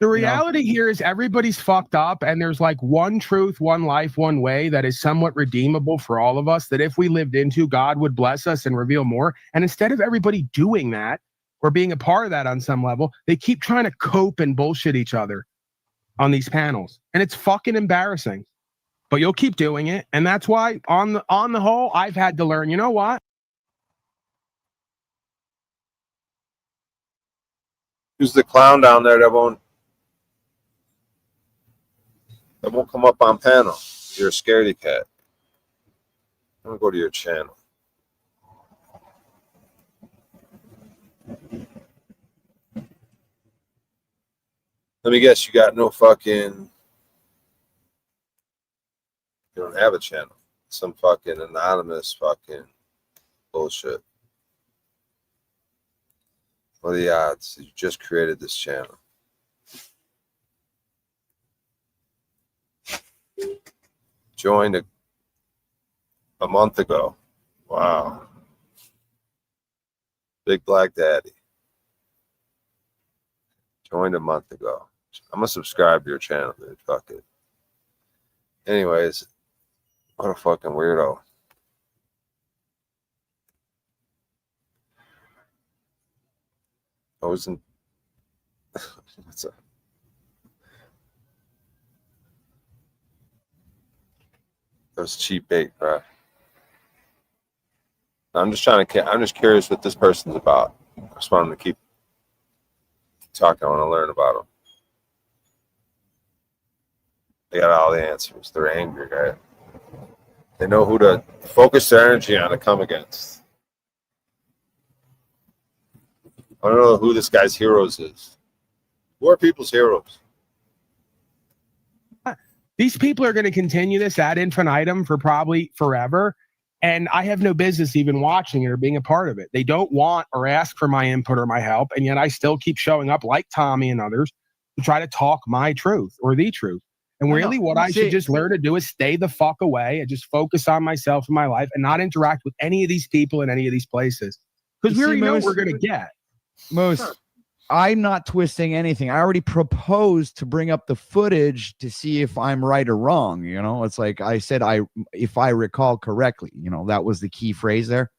The reality here is everybody's fucked up, and there's like one truth, one life, one way that is somewhat redeemable for all of us, that if we lived into, God would bless us and reveal more. And instead of everybody doing that or being a part of that on some level, they keep trying to cope and bullshit each other on these panels. And it's fucking embarrassing. But you'll keep doing it. And that's why on the whole, I've had to learn, you know what? Who's the clown down there that won't come up on panel? You're a scaredy cat. I'm gonna go to your channel. Let me guess, you got no fucking, you don't have a channel. Some fucking anonymous fucking bullshit. What are the odds that you just created this channel? Joined a month ago. Wow. Big Black Daddy. Joined a month ago. I'm gonna subscribe to your channel, dude. Fuck it. Anyways, what a fucking weirdo. I wasn't. What's up? That was cheap bait, bro. I'm just curious what this person's about. I just want them to keep talking. I want to learn about them. They got all the answers. They're angry, right? They know who to focus their energy on to come against. I don't know who this guy's heroes is. Who are people's heroes? These people are going to continue this ad infinitum for probably forever. And I have no business even watching it or being a part of it. They don't want or ask for my input or my help. And yet I still keep showing up like Tommy and others to try to talk my truth or the truth. And really what I should just learn to do is stay the fuck away and just focus on myself and my life and not interact with any of these people in any of these places. Because we already know what we're going to get. I'm not twisting anything. I already proposed to bring up the footage to see if I'm right or wrong. You know, it's like I said, if I recall correctly, you know, that was the key phrase there.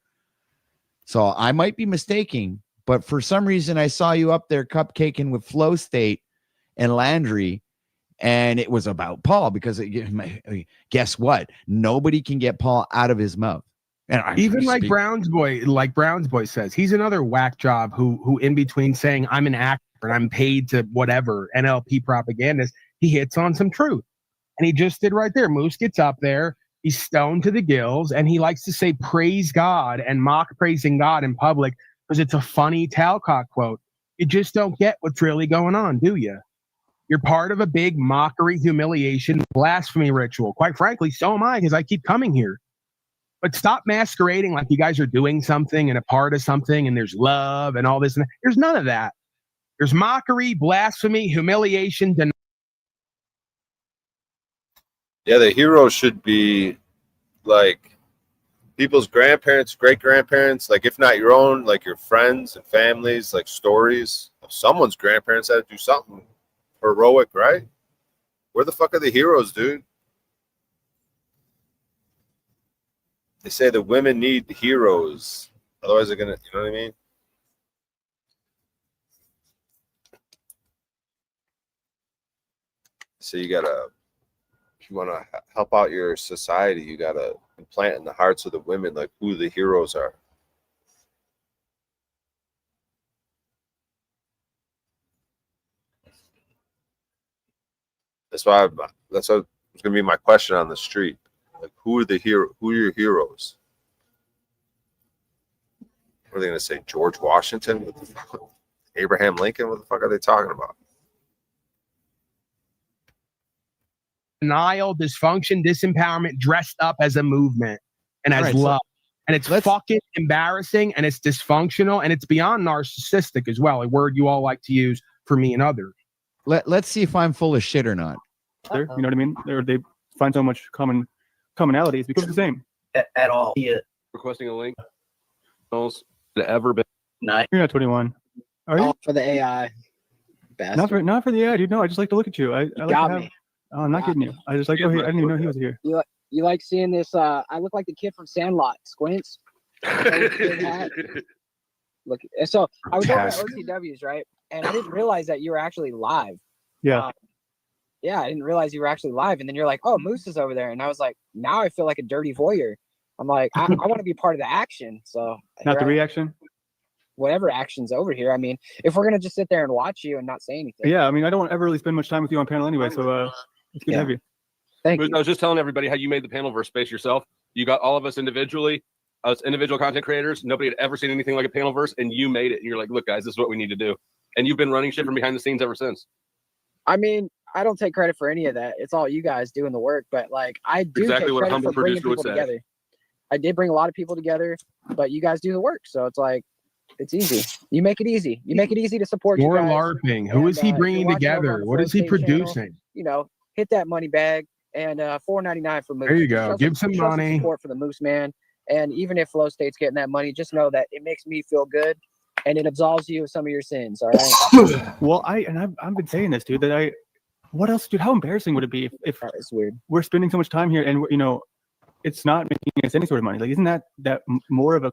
So I might be mistaking, but for some reason I saw you up there cupcaking with Flow State and Landry, and it was about Paul because guess what? Nobody can get Paul out of his mouth. And even like Brown's boy says, he's another whack job who in between saying I'm an actor and I'm paid to whatever NLP propagandist, he hits on some truth. And he just did right there. Moose gets up there, he's stoned to the gills, and he likes to say praise God and mock praising God in public because it's a funny Talcott quote. You just don't get what's really going on, do you? You're part of a big mockery, humiliation, blasphemy ritual. Quite frankly, so am I, because I keep coming here. But stop masquerading like you guys are doing something and a part of something and there's love and all this. And there's none of that. There's mockery, blasphemy, humiliation. Yeah, the hero should be like people's grandparents, great-grandparents, like if not your own, like your friends and families, like stories of someone's grandparents had to do something heroic, right? Where the fuck are the heroes, dude? They say the women need heroes. Otherwise they're gonna, you know what I mean? So you gotta, if you wanna help out your society, you gotta implant in the hearts of the women like who the heroes are. That's why it's gonna be my question on the street. Like, who are your heroes? What are they going to say? George Washington? Abraham Lincoln? What the fuck are they talking about? Denial, dysfunction, disempowerment dressed up as a movement and as love. And it's fucking embarrassing and it's dysfunctional and it's beyond narcissistic as well, a word you all like to use for me and others. Let's see if I'm full of shit or not. You know what I mean? They find so much commonalities because it's the same. At all. Yeah. Requesting a link. Ever been? You're not 21. Are you? For the AI. Not for the AI, dude. No, I just like to look at you. I like got to have, me. Oh, I'm not kidding you. I just like, oh, I didn't even know he was here. You like seeing this? I look like the kid from Sandlot. Squints. Look, so I was over at OTWs, right? And I didn't realize that you were actually live. Yeah. Yeah, I didn't realize you were actually live. And then you're like, oh, Moose is over there. And I was like, now I feel like a dirty voyeur. I'm like, I want to be part of the action. So Not the reaction? Whatever action's over here. I mean, if we're going to just sit there and watch you and not say anything. Yeah, I mean, I don't ever really spend much time with you on panel anyway, so it's good to have you. Thank you. I was just telling everybody how you made the Panelverse space yourself. You got all of us individually, us individual content creators. Nobody had ever seen anything like a Panelverse, and you made it. And you're like, look, guys, this is what we need to do. And you've been running shit from behind the scenes ever since. I mean, I don't take credit for any of that. It's all you guys doing the work. But like, I do exactly take what a credit humble for bringing producer would people say. together. I did bring a lot of people together, but you guys do the work. So it's like, It's easy. You make it easy. You make it easy to support More you guys. LARPing. Who is he if you're bringing watching over together? on the What Flow is he State channel, producing? you know, hit that money bag and $4.99 for Moose. There you Just go. Give some show money. support for the Moose man. And even if Flow State's getting that money, just know that it makes me feel good and it absolves you of some of your sins. All right. Well, I've been saying this, dude. What else, dude? How embarrassing would it be if it's weird? We're spending so much time here, and you know, it's not making us any sort of money. Like, isn't that more of a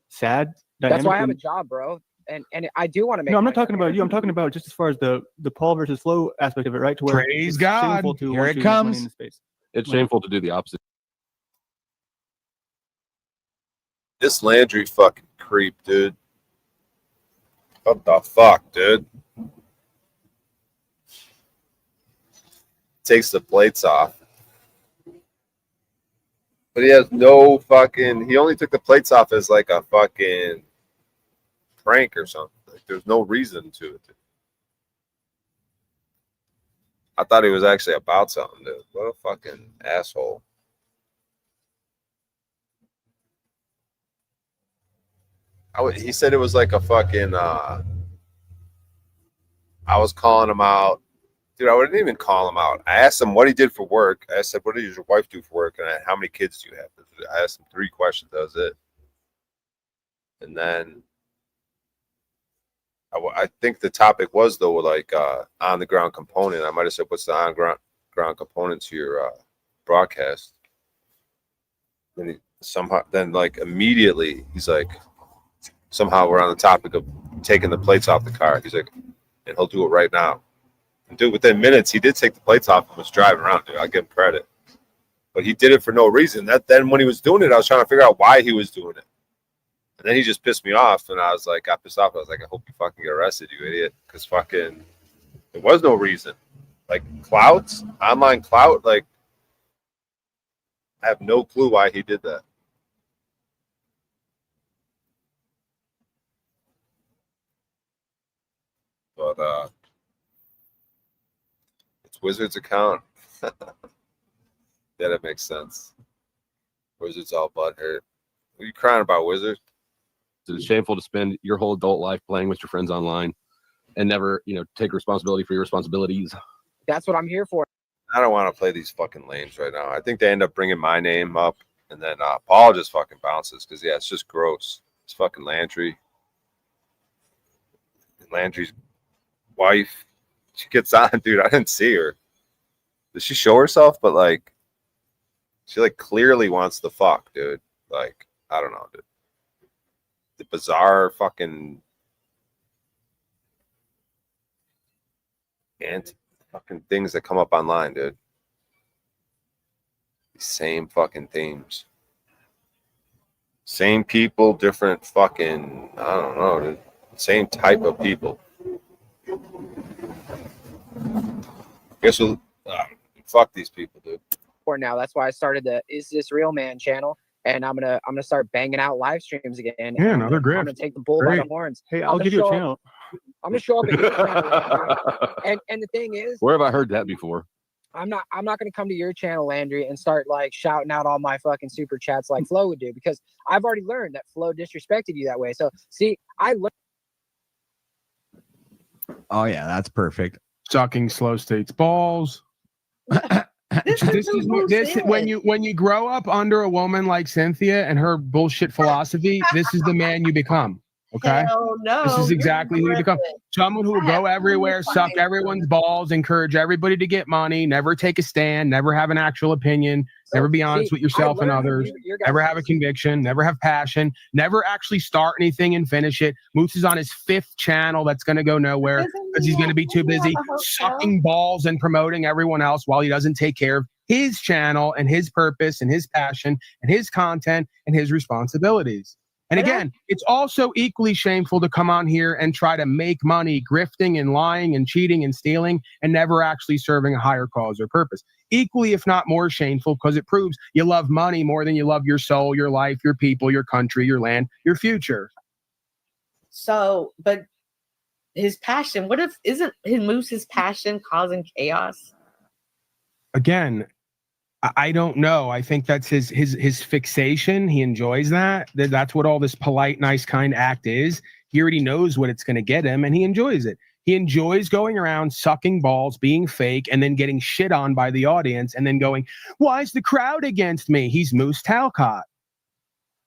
sad dynamic? That's why I have a job, bro. And I do want to make. No, I'm not money. talking about you. I'm talking about just as far as the Paul versus Flo aspect of it, right? To where Praise it's God. shameful to Here want it to make money comes. in the space. It's shameful to do the opposite. This Landry fucking creep, dude. What the fuck, dude? Takes the plates off. But he has no fucking, he only took the plates off as like a fucking prank or something. Like, there's no reason to it. I thought he was actually about something, dude. What a fucking asshole. He said it was like a fucking, I was calling him out. Dude, I wouldn't even call him out. I asked him what he did for work. I said, what does your wife do for work? And how many kids do you have? I asked him 3 questions. That was it. And then I think the topic was, though, like on-the-ground component. I might have said, what's the on-ground component to your broadcast? Then like immediately, he's like, somehow we're on the topic of taking the plates off the car. He's like, and he'll do it right now. And dude, within minutes, he did take the plates off and was driving around, dude. I'll give him credit. But he did it for no reason. Then when he was doing it, I was trying to figure out why he was doing it. And then he just pissed me off, and I was like, got pissed off. I was like, I hope you fucking get arrested, you idiot. Because fucking, there was no reason. Like, clout, online clout, like, I have no clue why he did that. But, it's Wizards' account. Yeah, that makes sense. Wizards all butthurt. What are you crying about, Wizard? It's shameful to spend your whole adult life playing with your friends online and never, take responsibility for your responsibilities. That's what I'm here for. I don't want to play these fucking lanes right now. I think they end up bringing my name up, and then Paul just fucking bounces because, yeah, it's just gross. It's fucking Landry. Landry's wife. She gets on, dude. I didn't see her. Does she show herself? But, like, she, like, clearly wants the fuck, dude. Like, I don't know, dude. The bizarre fucking fucking things that come up online, dude. The same fucking themes. Same people, different fucking, I don't know, dude. Same type of people. Guess we'll fuck these people, dude. For now, that's why I started the Is This Real Man channel, and I'm gonna start banging out live streams again. Yeah, another grift. I'm gonna take the bull by the Great. horns. Hey, I'm I'll gonna give you a show channel. I'm gonna show up at your channel, and the thing is, Where have I heard that before? I'm not gonna come to your channel, Landry, and start like shouting out all my fucking super chats like Flo would do, because I've already learned that Flo disrespected you that way. So see, I learned. Oh yeah, that's perfect. Sucking Slow State's balls. When you grow up under a woman like Cynthia and her bullshit philosophy, this is the man you become. Okay. Hell no. This is exactly who you become. Griffin. Someone who will go everywhere, suck everyone's balls, encourage everybody to get money, never take a stand, never have an actual opinion, never be honest with yourself and others, never have a conviction, never have passion, never actually start anything and finish it. Moose is on his 5th channel that's going to go nowhere because he's going to be too busy sucking balls and promoting everyone else while he doesn't take care of his channel and his purpose and his passion and his content and his responsibilities. And again, it's also equally shameful to come on here and try to make money grifting and lying and cheating and stealing and never actually serving a higher cause or purpose. Equally, if not more shameful, because it proves you love money more than you love your soul, your life, your people, your country, your land, your future. So, but his passion, what if isn't his Moose's passion causing chaos? Again, I don't know. I think that's his fixation. He enjoys that. That's what all this polite, nice, kind act is. He already knows what it's going to get him, and he enjoys it. He enjoys going around sucking balls, being fake, and then getting shit on by the audience, and then going, "Why is the crowd against me?" He's Moose Talcott,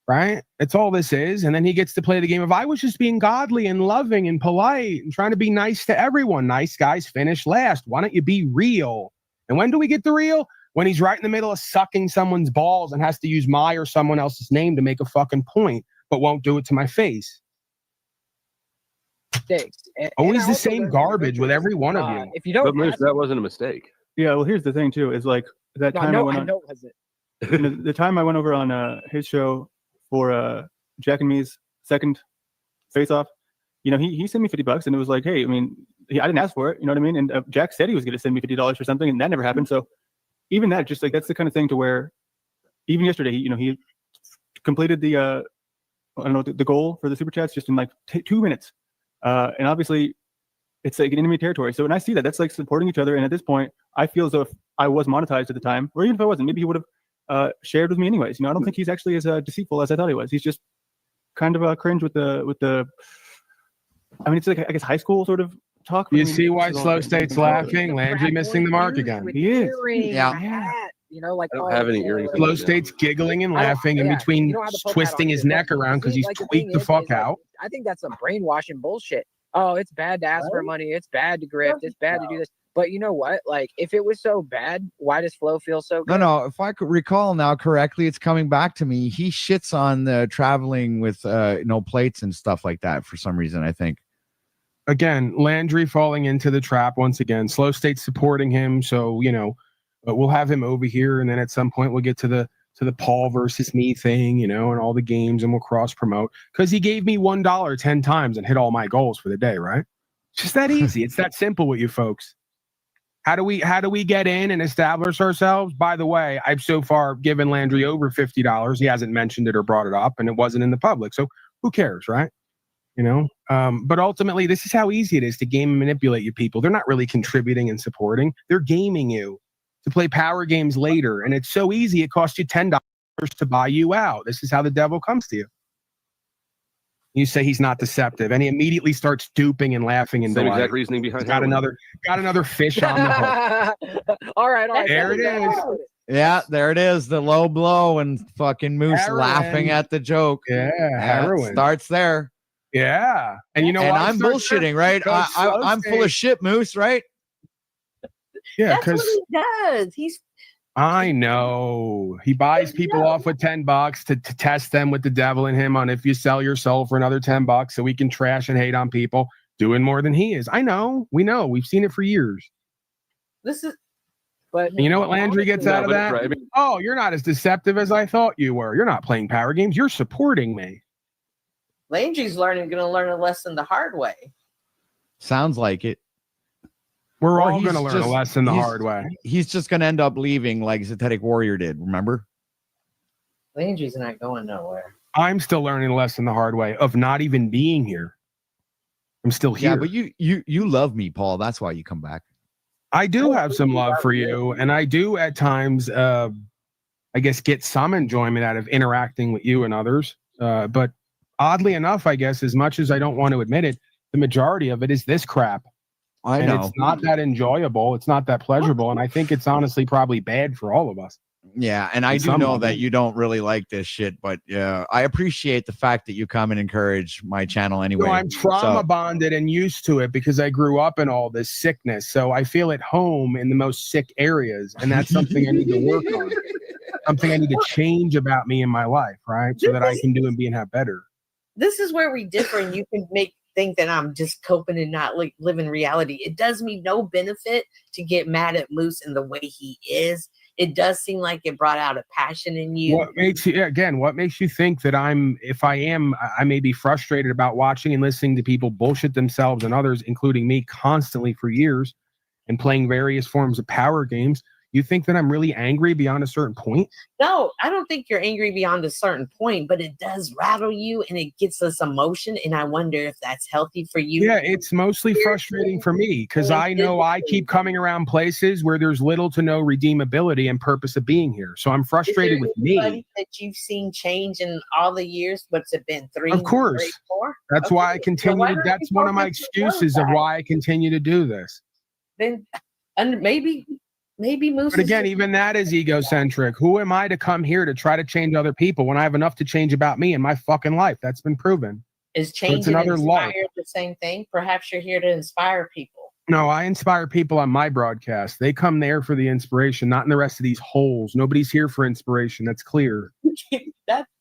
right? That's all this is. And then he gets to play the game of, I was just being godly and loving and polite and trying to be nice to everyone. Nice guys finish last. Why don't you be real? And when do we get the real? When he's right in the middle of sucking someone's balls and has to use my or someone else's name to make a fucking point, but won't do it to my face. Always the same garbage with every one of you. If you don't, But Moose, that wasn't a mistake. Yeah, well, here's the thing too. Is like that time I went on. know it wasn't. You know, the time I went over on his show for Jack and me's second face off. You know, he sent me $50, and it was like, hey, I mean, I didn't ask for it. You know what I mean? And Jack said he was going to send me $50 for something, and that never happened. So even that, just like that's the kind of thing to where, even yesterday, he completed the I don't know the goal for the super chats just in like 2 minutes, and obviously it's like an enemy territory. So when I see that, that's like supporting each other. And at this point, I feel as though if I was monetized at the time, or even if I wasn't, maybe he would have shared with me anyways. You know, I don't think he's actually as deceitful as I thought he was. He's just kind of cringe with the. I mean, it's like I guess high school sort of talk. You see why Slow State's laughing? Landry missing the mark again. He is. You know, like I don't have any earrings. Slow State's giggling and laughing in between twisting his neck around because he's tweaked the fuck out. I think that's some brainwashing bullshit. Oh, it's bad to ask for money. It's bad to grift. It's bad to do this. But you know what? Like, if it was so bad, why does Flo feel so good? No. If I could recall now correctly, it's coming back to me. He shits on the traveling with no plates and stuff like that for some reason, I think. Again, Landry falling into the trap once again. Slow State supporting him, so you know, we'll have him over here, and then at some point we'll get to the Paul versus me thing, you know, and all the games, and we'll cross promote because he gave me $1 10 times and hit all my goals for the day, right? It's just that easy. It's that simple with you folks. How do we get in and establish ourselves? By the way, I've so far given Landry over $50. He hasn't mentioned it or brought it up, and it wasn't in the public, so who cares, right? You know, but ultimately, this is how easy it is to game and manipulate you people. They're not really contributing and supporting. They're gaming you to play power games later. And it's so easy. It costs you $10 to buy you out. This is how the devil comes to you. You say he's not deceptive, and he immediately starts duping and laughing and Same exact reasoning behind got another fish on the hook. all right. There it is. Yeah, there it is. The low blow and fucking Moose Heroin. laughing at the joke. Yeah, heroin. Starts there. Yeah. And you know and what? I'm bullshitting, right? I'm full of shit, Moose, right? Yeah, That's what because he does. He's I know he buys people off with $10 to test them with the devil in him on if you sell your soul for another $10 so we can trash and hate on people doing more than he is. I know. We know. We've seen it for years. this is But And you know what Landry gets out of that? Right, I mean, Oh, you're not as deceptive as I thought you were. You're not playing power games. You're supporting me. Landry's going to learn a lesson the hard way. Sounds like it. We're Or all he's going to learn a just- lesson the he's- hard way. He's just going to end up leaving like Zetetic Warrior did, remember? Landry's not going nowhere. I'm still learning a lesson the hard way of not even being here. I'm still here. Yeah, but you love me, Paul. That's why you come back. I do have some love for you, and I do at times, I guess, get some enjoyment out of interacting with you and others. But oddly enough, I guess, as much as I don't want to admit it, the majority of it is this crap. I And know. it's not that enjoyable. It's not that pleasurable. And I think it's honestly probably bad for all of us. Yeah, and I In do some know level. that you don't really like this shit, but I appreciate the fact that you come and encourage my channel anyway. No, I'm trauma So- bonded and used to it because I grew up in all this sickness. So I feel at home in the most sick areas. And that's something I need to work on. Something I need to change about me in my life, right? So that I can do and be and have better. This is where we differ, and you can think that I'm just coping and not living reality. It does me no benefit to get mad at Moose and the way he is. It does seem like it brought out a passion in you. What makes you, again, what makes you think that I may be frustrated about watching and listening to people bullshit themselves and others, including me, constantly for years and playing various forms of power games? You think that I'm really angry beyond a certain point? No, I don't think you're angry beyond a certain point, but it does rattle you and it gets us emotion. And I wonder if that's healthy for you. Yeah, it's mostly frustrating for me because I know I keep coming around places where there's little to no redeemability and purpose of being here. So I'm frustrated with me. That you've seen change in all the years. What's it been? 3, Of course. 3, 4? That's why I continue. why don't That's you one of my focus on those excuses of guys? why I continue to do this. Then, and maybe Moose. But again, even that is egocentric. Who am I to come here to try to change other people when I have enough to change about me in my fucking life? That's been proven. Is So change it's and another inspire lark. the same thing? Perhaps you're here to inspire people. No, I inspire people on my broadcast. They come there for the inspiration, not in the rest of these holes. Nobody's here for inspiration. That's clear.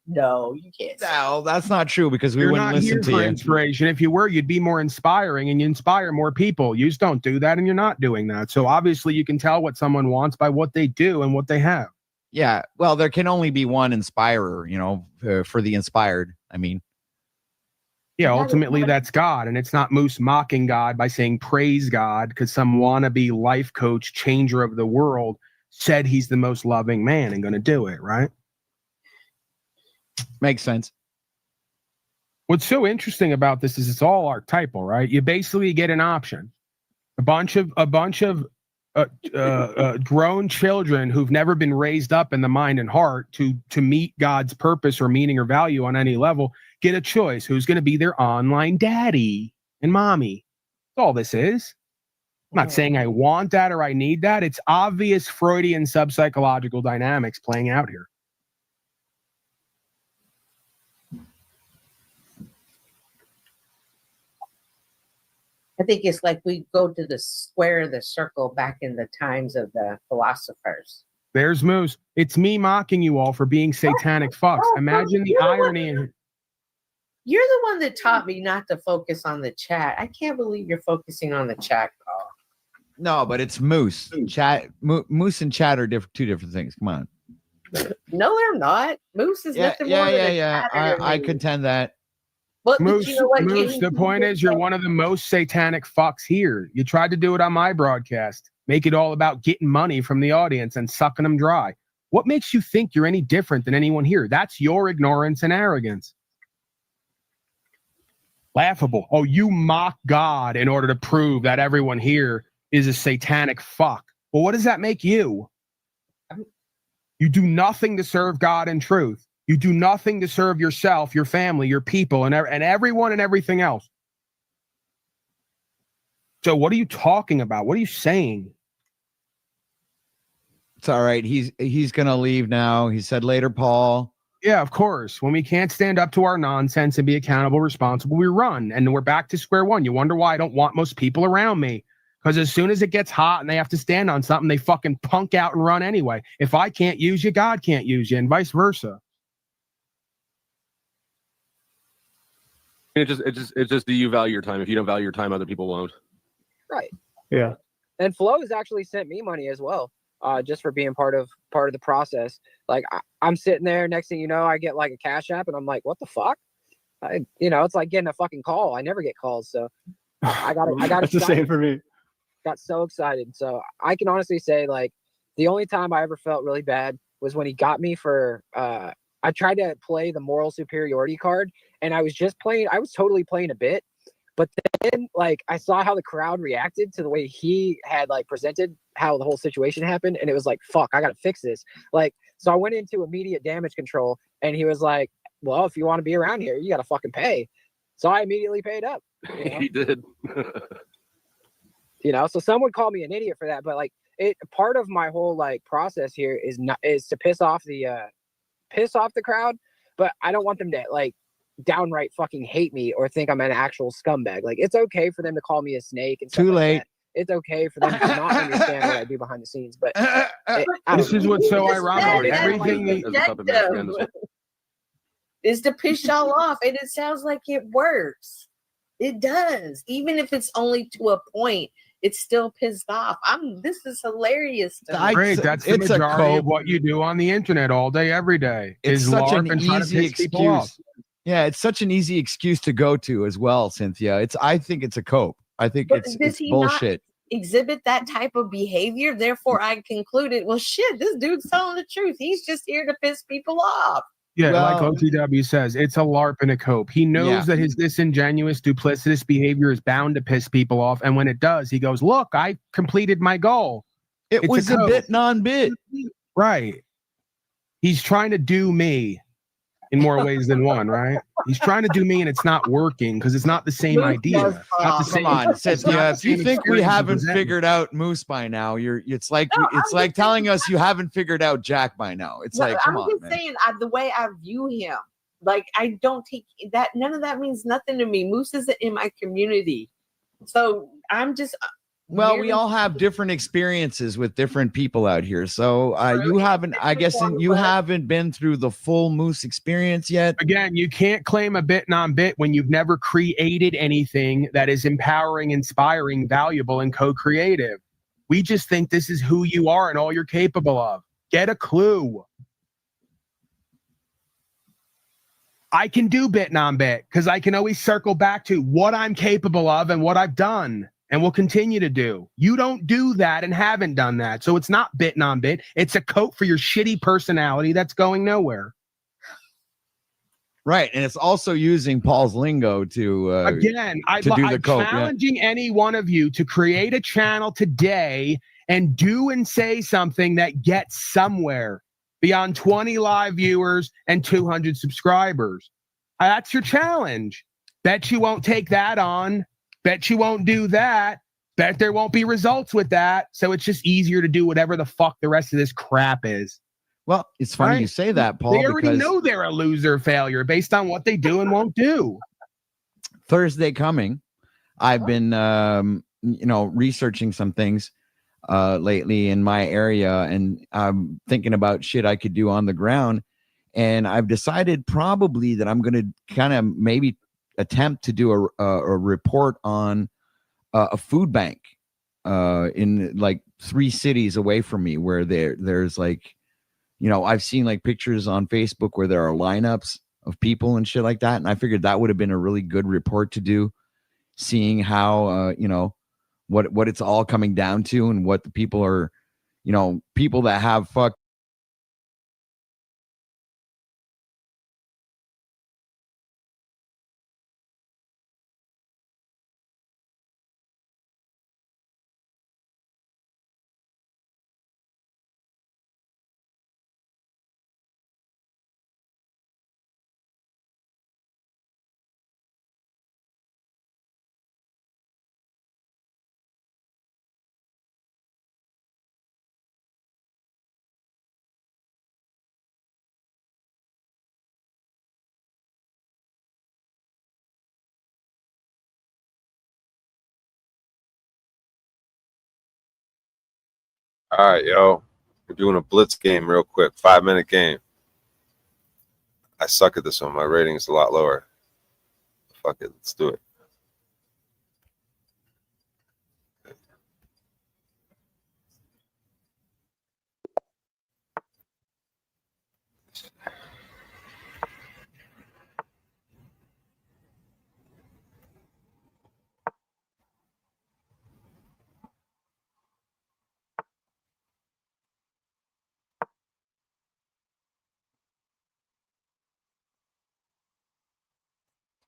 No, you can't. No, that's not true because we You're wouldn't not listen here to for you. inspiration. If you were, you'd be more inspiring and you inspire more people. You just don't do that and you're not doing that. So obviously you can tell what someone wants by what they do and what they have. Yeah, well, there can only be one inspirer, for the inspired. I mean, Yeah, ultimately that's God. And it's not Moose mocking God by saying praise God because some wannabe life coach, changer of the world, said he's the most loving man and going to do it, right? Makes sense. What's so interesting about this is it's all archetypal, right? You basically get an option. A bunch of grown children who've never been raised up in the mind and heart to meet God's purpose or meaning or value on any level get a choice who's going to be their online daddy and mommy. That's all this is. I'm not saying I want that or I need that. It's obvious Freudian subpsychological dynamics playing out here. I think it's like we go to the square of the circle back in the times of the philosophers. There's Moose. It's me mocking you all for being satanic fucks. Imagine the irony in it. You're the one that taught me not to focus on the chat. I can't believe you're focusing on the chat, Carl. No, but it's Moose. Moose and chat are two different things. Come on. No, they're not. Moose is nothing more than a chatter I than me. contend that. But Moose, you know what, Moose, James? the point is you're one of the most satanic fucks here. You tried to do it on my broadcast. Make it all about getting money from the audience and sucking them dry. What makes you think you're any different than anyone here? That's your ignorance and arrogance. Laughable. Oh, you mock God in order to prove that everyone here is a satanic fuck. Well, what does that make you? You do nothing to serve God in truth. You do nothing to serve yourself, your family, your people, and everyone and everything else. So what are you talking about? What are you saying? It's all right. He's going to leave now. He said later, Paul. Yeah, of course. When we can't stand up to our nonsense and be accountable, responsible, we run. And we're back to square one. You wonder why I don't want most people around me. Because as soon as it gets hot and they have to stand on something, they fucking punk out and run anyway. If I can't use you, God can't use you, and vice versa. It's just do you value your time? If you don't value your time, other people won't. Right. Yeah. And Flo has actually sent me money as well, just for being part of the process. Like I'm sitting there, next thing you know, I get like a Cash App, and I'm like, what the fuck? It's like getting a fucking call. I never get calls, so I got That's the same for me. Got so excited. So I can honestly say, like, the only time I ever felt really bad was when he got me for I tried to play the moral superiority card, and I was totally playing a bit. But then, like, I saw how the crowd reacted to the way he had, like, presented how the whole situation happened, and it was like, fuck, I gotta fix this. Like, so I went into immediate damage control, and he was like, well, if you want to be around here, you gotta fucking pay. So I immediately paid up. He did. So some would call me an idiot for that, but like part of my whole like process here is to piss off the crowd, but I don't want them to like downright fucking hate me or think I'm an actual scumbag. Like, it's okay for them to call me a snake and stuff Too like late. that. It's okay for them to not understand what I do behind the scenes, but This is what's so ironic. Everything is to piss y'all off, and it sounds like it works. It does, even if it's only to a point. It's still pissed off. This is hilarious to me. Great. That's the majority of what you do on the internet all day, every day. It's is such LARP an and try to easy piss people off. excuse. Yeah, it's such an easy excuse to go to as well, Cynthia. I think it's a cope. I think But it's does he bullshit. exhibit that type of behavior. Therefore, I concluded, well, shit, this dude's telling the truth. He's just here to piss people off. Yeah, like Well- OTW says, it's a LARP and a cope. He knows Yeah. that his disingenuous, duplicitous behavior is bound to piss people off. And when it does, he goes, look, I completed my goal. It It's was a cope. bit non-bit. Right. He's trying to do me in more ways than one, right? He's trying to do me and it's not working because it's not the same idea. It's not the same, Come on, it's not Cynthia. the If you same think we experience of haven't resentment. figured out Moose by now, it's like I'm like telling us you haven't figured out Jack by now. It's No, like, come I'm on, just man. saying the way I view him. Like, I don't take that. None of that means nothing to me. Moose isn't in my community, so I'm just. Well, we merely- all have different experiences with different people out here. So you haven't, I guess, you haven't been through the full Moose experience yet. Again, you can't claim a bit non-bit when you've never created anything that is empowering, inspiring, valuable, and co-creative. We just think this is who you are and all you're capable of. Get a clue. I can do bit non-bit because I can always circle back to what I'm capable of and what I've done and will continue to do. You don't do that and haven't done that. So it's not bit non-bit. It's a coat for your shitty personality that's going nowhere. Right. And it's also using Paul's lingo to Again, to do the I'm cope. Yeah. challenging any one of you to create a channel today and do and say something that gets somewhere beyond 20 live viewers and 200 subscribers. That's your challenge. Bet you won't take that on. Bet you won't do that. Bet there won't be results with that. So it's just easier to do whatever the fuck the rest of this crap is. Well, it's funny Right? you say that, Paul. They already because know they're a loser failure based on what they do and won't do. Thursday coming, I've been researching some things lately in my area, and I'm thinking about shit I could do on the ground. And I've decided probably that I'm going to kind of maybe attempt to do a report on a food bank in like 3 cities away from me, where there's like, I've seen like pictures on Facebook where there are lineups of people and shit like that. And I figured that would have been a really good report to do, seeing how, what it's all coming down to and what the people are, people that have fucked. All right, yo. We're doing a blitz game real quick. 5-minute game. I suck at this one. My rating is a lot lower. Fuck it. Let's do it.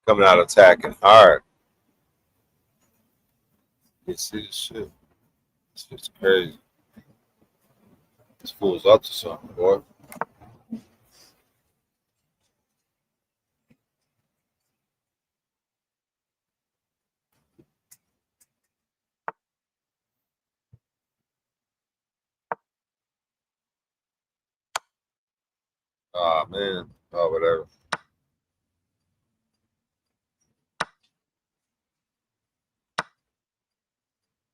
Coming out attacking. All right. You see this shit? This shit's crazy. This fool's up to something, boy. Oh, man. Oh, whatever.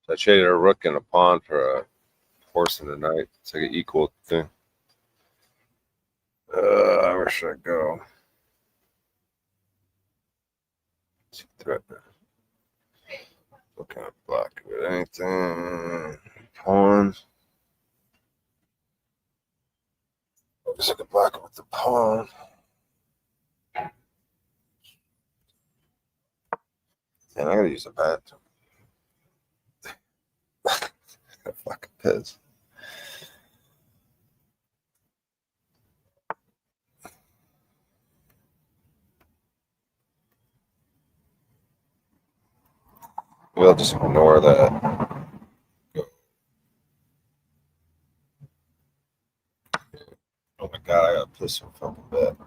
So I traded a rook and a pawn for a horse in the night. It's like an equal thing. Where should I go? Threaten. What kind of block with anything? Pawn. I guess I could block it with the pawn. And I gotta use a bat. Pez. We'll just ignore that. Oh my god, I gotta piss some fucking bed.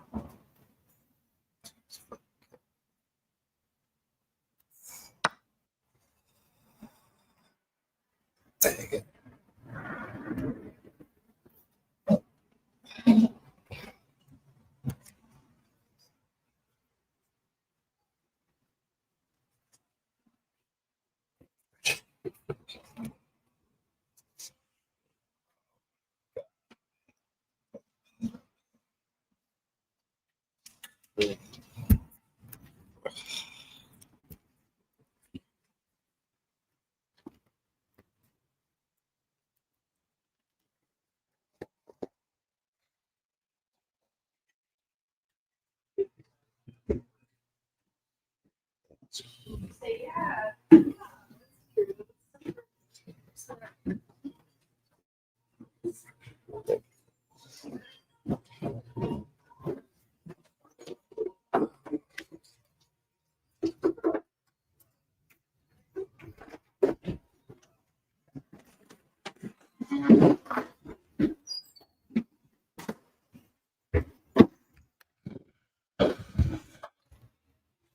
Dang it.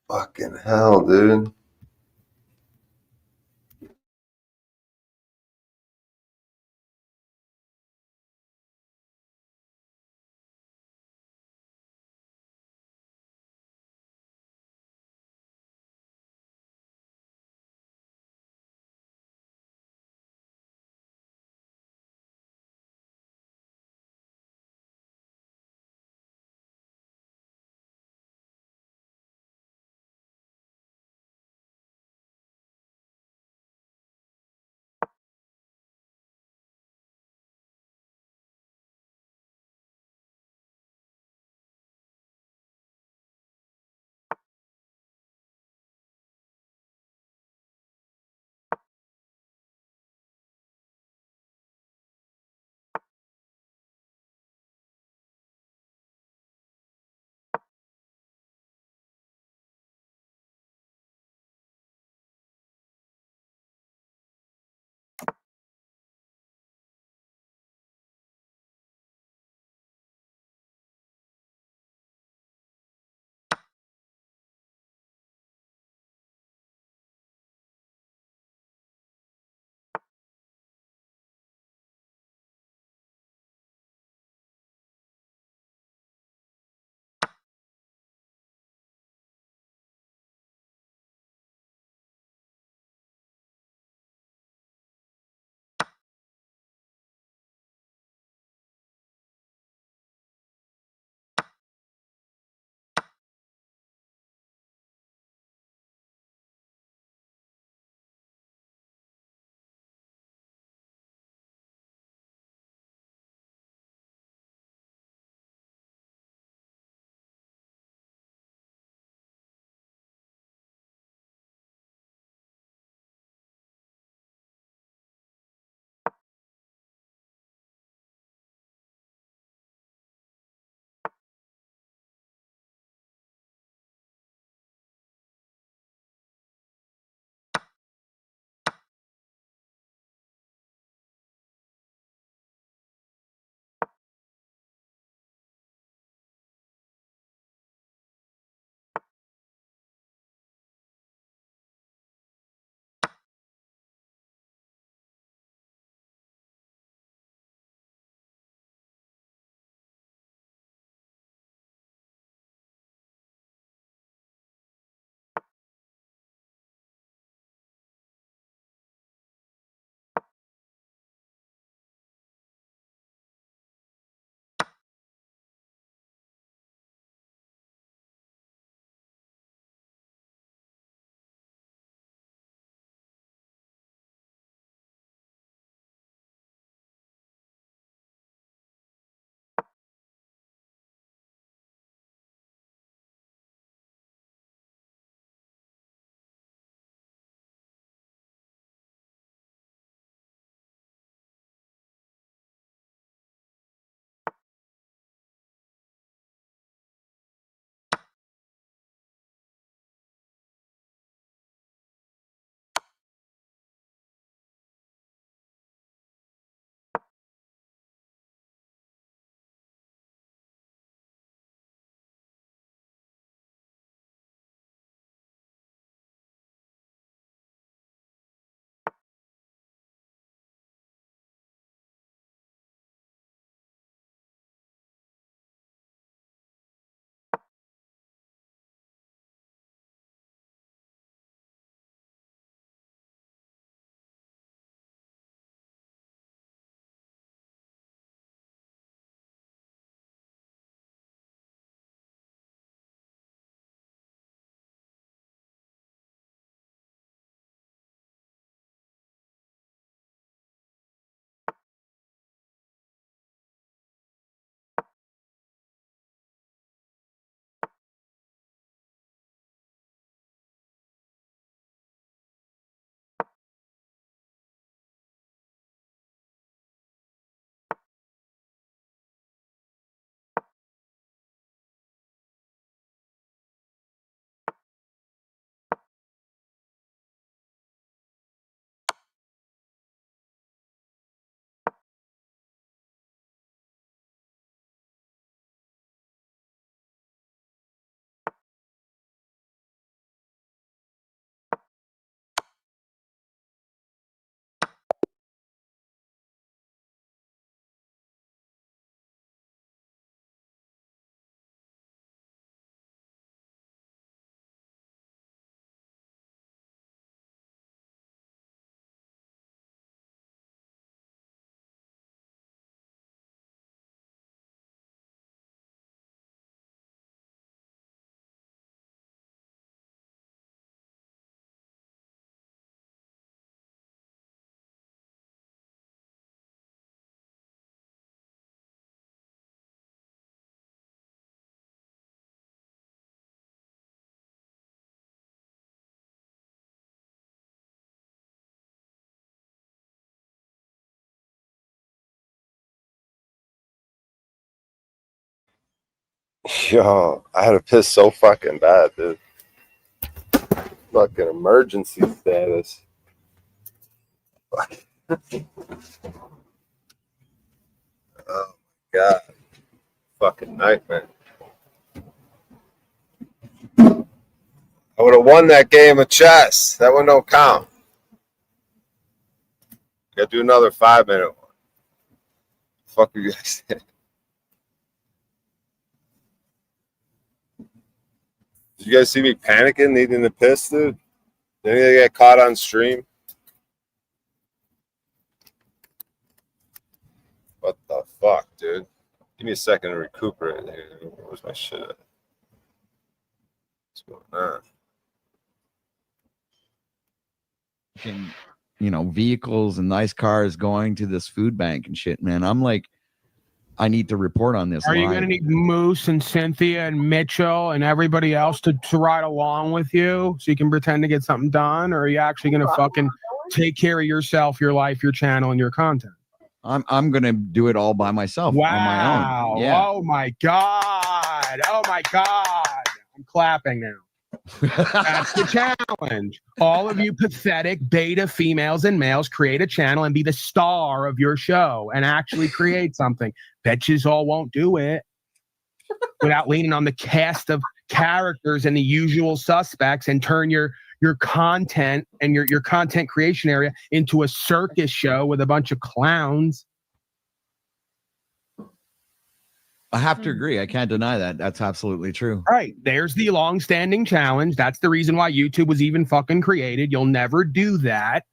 Fucking hell, dude. Yo, I had to piss so fucking bad, dude. Fucking emergency status. Oh my god. Fucking nightmare. I would have won that game of chess. That one don't count. Gotta do another 5-minute one. Fuck you guys. Did you guys see me panicking, needing to piss, dude? Did anything get caught on stream? What the fuck, dude? Give me a second to recuperate here. Where's my shit at? What's going on? Vehicles and nice cars going to this food bank and shit, man. I'm like, I need to report on this. Are you going to need Moose and Cynthia and Mitchell and everybody else to ride along with you so you can pretend to get something done? Or are you actually going to fucking take care of yourself, your life, your channel, and your content? I'm going to do it all by myself on my own. Yeah. Oh my God. Oh my God. I'm clapping now. That's the challenge. All of you pathetic beta females and males create a channel and be the star of your show and actually create something. Betches all won't do it without leaning on the cast of characters and the usual suspects and turn your content and your content creation area into a circus show with a bunch of clowns. I have to agree. I can't deny that. That's absolutely true. Right. There's the long-standing challenge. That's the reason why YouTube was even fucking created. You'll never do that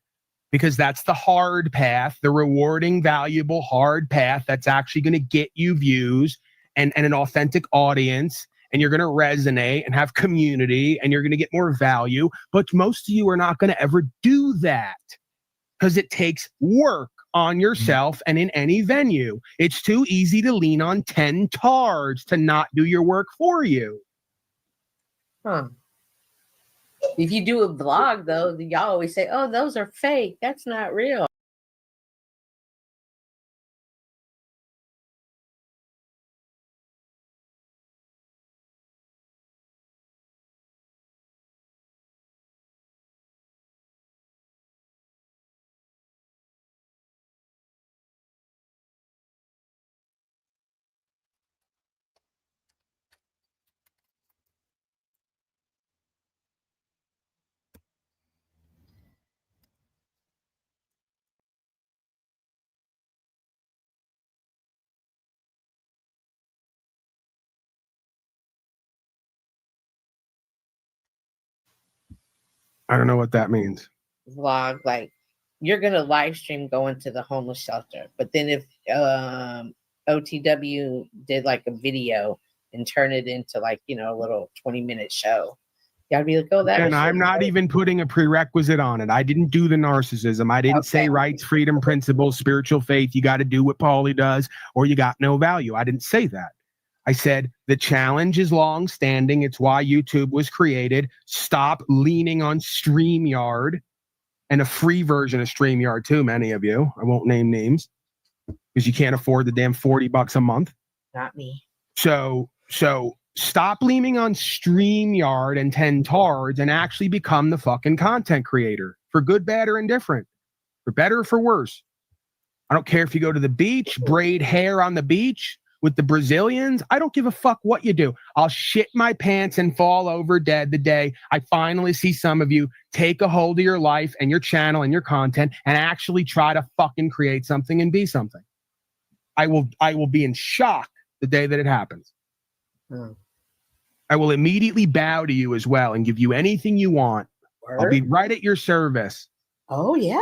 because that's the hard path, the rewarding, valuable, hard path that's actually going to get you views and an authentic audience, and you're going to resonate and have community, and you're going to get more value. But most of you are not going to ever do that because it takes work on yourself and in any venue. It's too easy to lean on 10 tards to not do your work for you. Huh. If you do a vlog, though, y'all always say, oh, those are fake. That's not real. I don't know what that means. Vlog, like you're gonna live stream going to the homeless shelter, but then if OTW did like a video and turn it into like a little 20-minute show, y'all be like, oh, that. And I'm not even putting a prerequisite on it. I didn't do the narcissism. I didn't say rights, freedom, principles, spiritual faith. You got to do what Paulie does, or you got no value. I didn't say that. I said the challenge is long standing. It's why YouTube was created. Stop leaning on StreamYard and a free version of StreamYard too, many of you. I won't name names because you can't afford the damn $40 a month. Not me. So stop leaning on StreamYard and 10 tards and actually become the fucking content creator for good, bad, or indifferent, for better or for worse. I don't care if you go to the beach, braid hair on the beach with the Brazilians. I don't give a fuck what you do. I'll shit my pants and fall over dead the day I finally see some of you take a hold of your life and your channel and your content and actually try to fucking create something and be something. I will be in shock the day that it happens. I will immediately bow to you as well and give you anything you want. I'll be right at your service. Oh, yeah.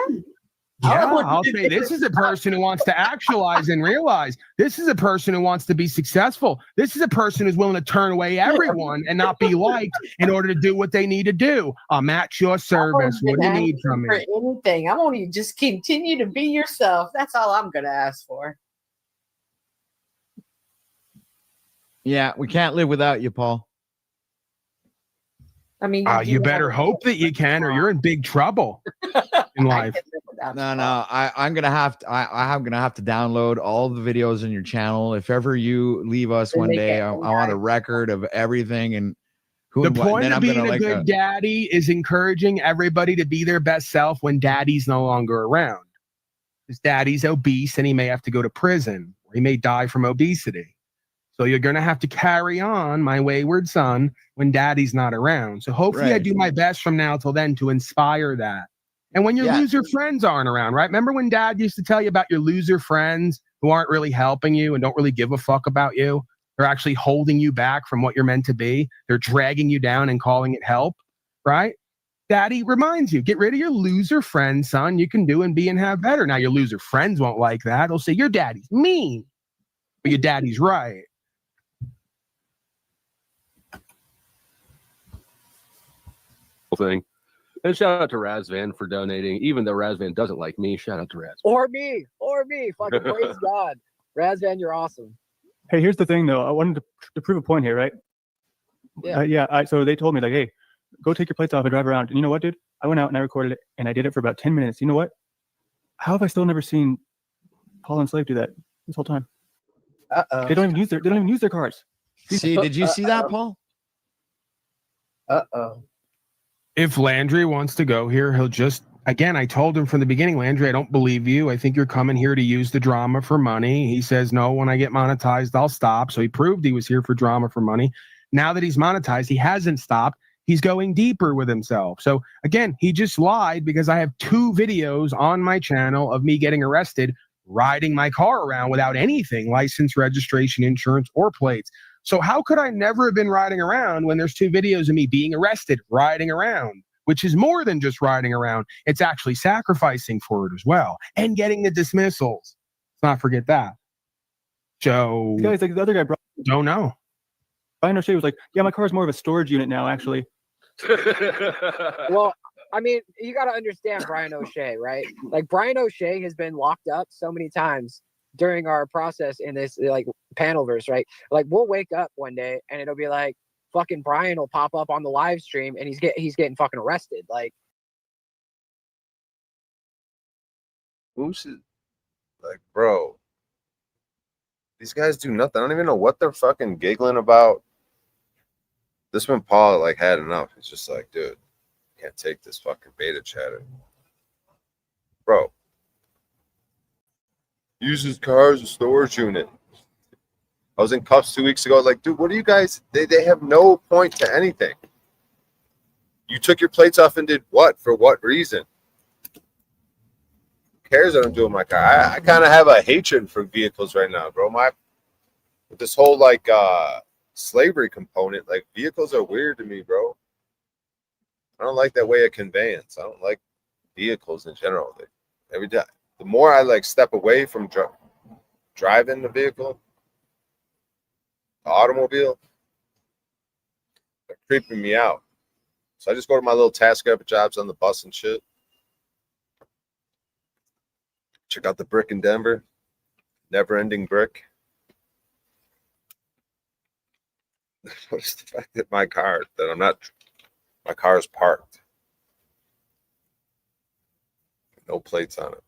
Yeah, I'll say this is a person who wants to actualize and realize. This is a person who wants to be successful. This is a person who's willing to turn away everyone and not be liked in order to do what they need to do. I'm at your service. What do you need from me? For anything. I want you to just continue to be yourself. That's all I'm going to ask for. Yeah, we can't live without you, Paul. I mean, you better hope that you can, or you're in big trouble in life. That's No. I'm gonna have to. I'm gonna have to download all the videos in your channel. If ever you leave us Then one they day, get I want a record of everything and who The and what. And point then of I'm being gonna a like good daddy is encouraging everybody to be their best self when daddy's no longer around. Because daddy's obese and he may have to go to prison or he may die from obesity. So you're going to have to carry on, my wayward son, when daddy's not around. So hopefully I Right. do my best from now till then to inspire that. And when your Yeah. loser friends aren't around, right? Remember when dad used to tell you about your loser friends who aren't really helping you and don't really give a fuck about you? They're actually holding you back from what you're meant to be. They're dragging you down and calling it help, right? Daddy reminds you, get rid of your loser friends, son. You can do and be and have better. Now your loser friends won't like that. They'll say your daddy's mean, but your daddy's right. Thing. And shout out to Razvan for donating. Even though Razvan doesn't like me, shout out to Raz. Or me. Fucking praise God. Razvan, you're awesome. Hey, here's the thing, though. I wanted to prove a point here, right? Yeah. So they told me, like, hey, go take your plates off and drive around. And you know what, dude? I went out and I recorded it, and I did it for about 10 minutes. You know what? How have I still never seen Paul and Slave do that this whole time? They don't even use their cars. See, did you see that, Paul? If Landry wants to go here, he'll just, again, I told him from the beginning, Landry, I don't believe you. I think you're coming here to use the drama for money. He says, no, when I get monetized, I'll stop. So he proved he was here for drama for money. Now that he's monetized, he hasn't stopped. He's going deeper with himself. So again, he just lied because I have 2 videos on my channel of me getting arrested, riding my car around without anything, license, registration, insurance, or plates. So how could I never have been riding around when there's 2 videos of me being arrested, riding around, which is more than just riding around. It's actually sacrificing for it as well and getting the dismissals. Let's not forget that. So Guys, like the other guy brought. Don't know. Brian O'Shea was like, yeah, my car is more of a storage unit now, actually. Well, I mean, you got to understand Brian O'Shea, right? Like Brian O'Shea has been locked up so many times during our process in this like panelverse, right? Like we'll wake up one day and it'll be like fucking Brian will pop up on the live stream and he's getting fucking arrested. Like who's it? Like, bro, these guys do nothing. I don't even know what they're fucking giggling about. This one, Paul like had enough. He's just like, dude, can't take this fucking beta chatter, bro. Uses car as a storage unit. I was in cuffs 2 weeks ago. I was like, dude, what are you guys? They have no point to anything. You took your plates off and did what? For what reason? Who cares what I'm doing with my car? I kind of have a hatred for vehicles right now, bro. With this whole like slavery component, like vehicles are weird to me, bro. I don't like that way of conveyance. I don't like vehicles in general. Every day, the more I like step away from driving the vehicle, the automobile, they're creeping me out. So I just go to my little TaskRabbit jobs on the bus and shit. Check out the brick in Denver. Never ending brick. What is the fact that my car is parked. No plates on it.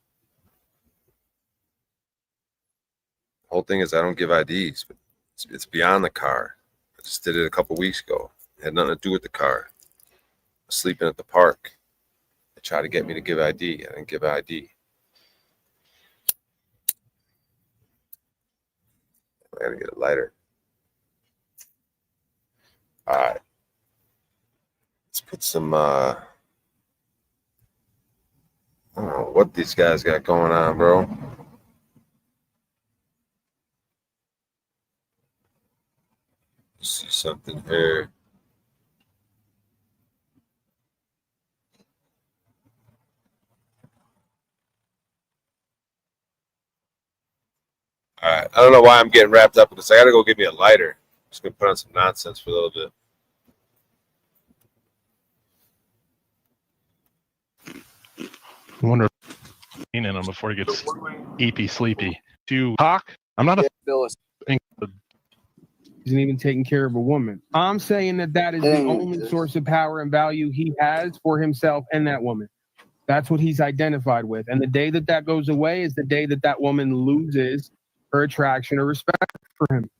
The whole thing is I don't give IDs, but it's beyond the car. I just did it a couple weeks ago. It had nothing to do with the car. I was sleeping at the park. They tried to get me to give ID. I didn't give ID. I gotta get a lighter. All right. Let's put some, I don't know what these guys got going on, bro. See something here. All right. I don't know why I'm getting wrapped up in this. I gotta go get me a lighter. Just gonna put on some nonsense for a little bit. I wonder if in him before he gets eepy sleepy. To talk, I'm not a Isn't even taking care of a woman. I'm saying that is the only source of power and value he has for himself and that woman. That's what he's identified with. And the day that that goes away is the day that that woman loses her attraction or respect for him.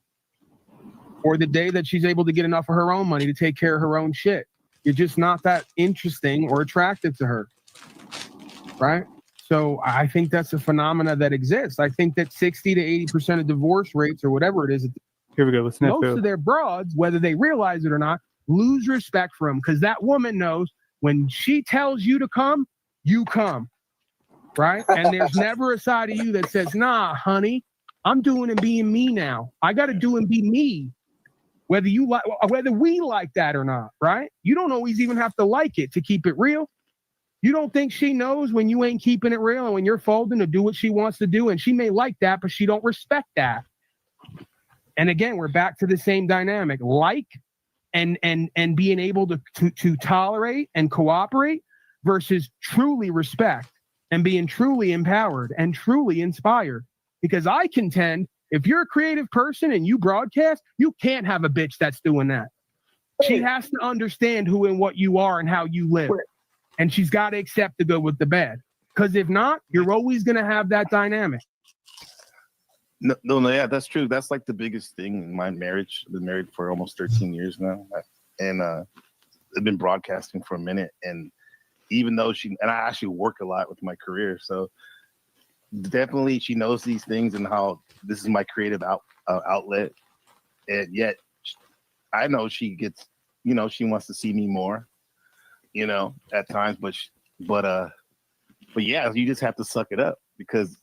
Or the day that she's able to get enough of her own money to take care of her own shit. You're just not that interesting or attractive to her. Right? So I think that's a phenomena that exists. I think that 60 to 80% of divorce rates or whatever it is, here we go. Let's most of their broads, whether they realize it or not, lose respect for them because that woman knows when she tells you to come, you come. Right? And there's never a side of you that says, nah, honey, I'm doing and being me now. I got to do and be me. Whether we like that or not, right? You don't always even have to like it to keep it real. You don't think she knows when you ain't keeping it real and when you're folding to do what she wants to do, and she may like that, but she don't respect that. And again, we're back to the same dynamic. Like and being able to tolerate and cooperate versus truly respect and being truly empowered and truly inspired. Because I contend, if you're a creative person and you broadcast, you can't have a bitch that's doing that. She has to understand who and what you are and how you live. And she's got to accept the good with the bad. Because if not, you're always going to have that dynamic. No, yeah, that's true. That's like the biggest thing in my marriage. I've been married for almost 13 years now. And I've been broadcasting for a minute. And even though I actually work a lot with my career. So definitely she knows these things and how this is my creative outlet. And yet I know she gets, she wants to see me more, at times, but yeah, you just have to suck it up because,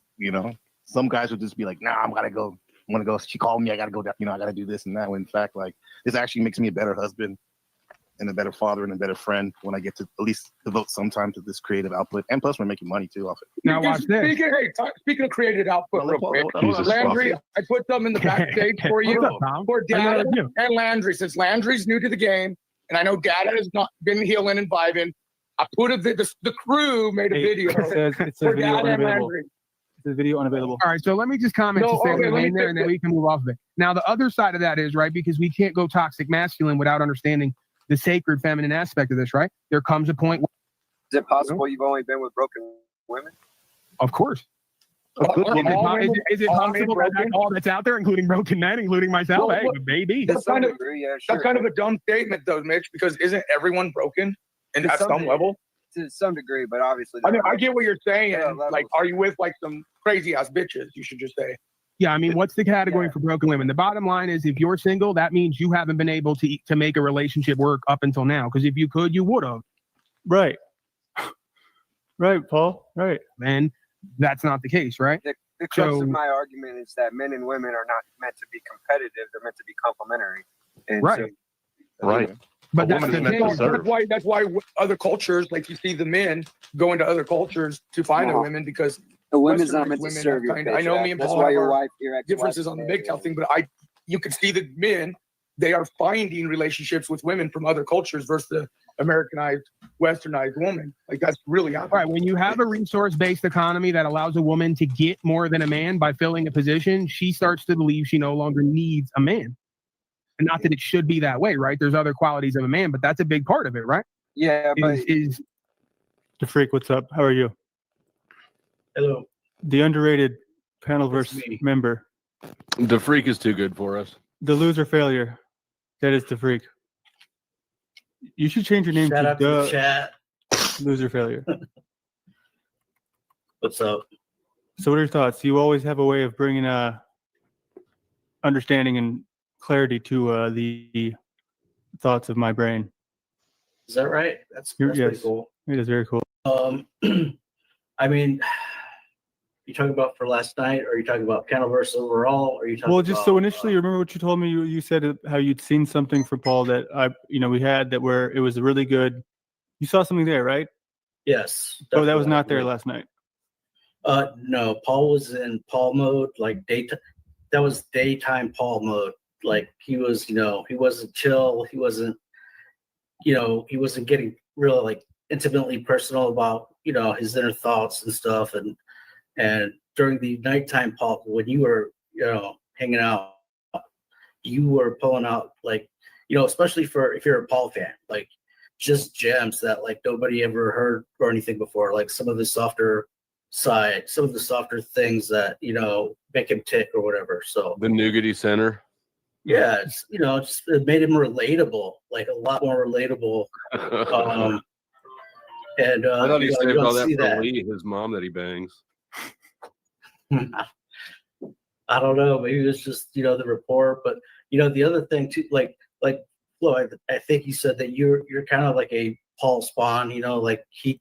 some guys will just be like, nah, I'm want to go. She called me. I got to go down. I got to do this and that. When in fact, like this actually makes me a better husband and a better father and a better friend when I get to at least devote some time to this creative output. And plus we're making money too off it. Now watch this. Speaking of creative output, real quick. Jesus Landry, fuck. I put something in the backstage for you. What's up, Tom? For I know Data you. and Landry, since Landry's new to the game, and I know Data has not been healing and vibing, I put the crew made a video It says for video Data and unavailable. Landry. The video unavailable. All right, so let me just comment No, to say okay, let me in there, and then fix we can move off of it. Now, the other side of that is, right, because we can't go toxic masculine without understanding the sacred feminine aspect of this, right? There comes a point where... Is it possible you've only been with broken women? Of course. Is it possible that all that's out there, including broken men, including myself? Hey, maybe. That's kind of a dumb statement, though, Mitch, because isn't everyone broken and at some level? To some degree, but obviously. I mean, I get what you're saying. And, like, are you with like some crazy ass bitches? You should just say. Yeah, I mean, what's the category for broken women? The bottom line is, if you're single, that means you haven't been able to make a relationship work up until now. Because if you could, you would have. Right. Right, Paul. Right. And that's not the case, right? The crux of my argument is that men and women are not meant to be competitive; they're meant to be complementary. And right. Right. But that's the thing. That's why other cultures, like you see the men go into other cultures to find their women because the women's not Westernized meant to women serve have your I know me and That's Paul why have your our wife, your ex-wife differences on the big tail thing, but you can see the men, they are finding relationships with women from other cultures versus the Americanized, Westernized woman. Like that's really happening. Right. When you have a resource-based economy that allows a woman to get more than a man by filling a position, she starts to believe she no longer needs a man. And not that it should be that way, right? There's other qualities of a man, but that's a big part of it, right? Yeah, but The Freak, what's up? How are you? Hello. The underrated Panelverse member. The Freak is too good for us. The loser failure. That is the Freak. You should change your name Shout to out to the chat. Loser failure. What's up? So what are your thoughts? You always have a way of bringing understanding and clarity to the thoughts of my brain. Is that right? That's pretty cool. It is very cool. I mean, you talking about for last night, or are you talking about Panelverse overall, or are you talking Well, just about, so initially, remember what you told me? You said how you'd seen something for Paul that we had that where it was really good. You saw something there, right? Yes. Oh, that was definitely. not there last night. No, Paul was in Paul mode, like daytime. That was daytime Paul mode. Like he was, he wasn't chill. He wasn't, he wasn't getting real like intimately personal about, his inner thoughts and stuff. And during the nighttime Paul, when you were, hanging out, you were pulling out like, especially if you're a Paul fan, like just gems that like nobody ever heard or anything before. Like some of the softer side, some of the softer things that, you know, make him tick or whatever. So The nougaty center. yeah, it's, you know, just it made him relatable, like a lot more relatable. And I thought he you know, you saved all don't that see for that. Lee, his mom that he bangs. I don't know. Maybe it's just, you know, the rapport. But you know, the other thing too, like Flo, I think you said that you're kind of like a Paul Spawn. You know, like he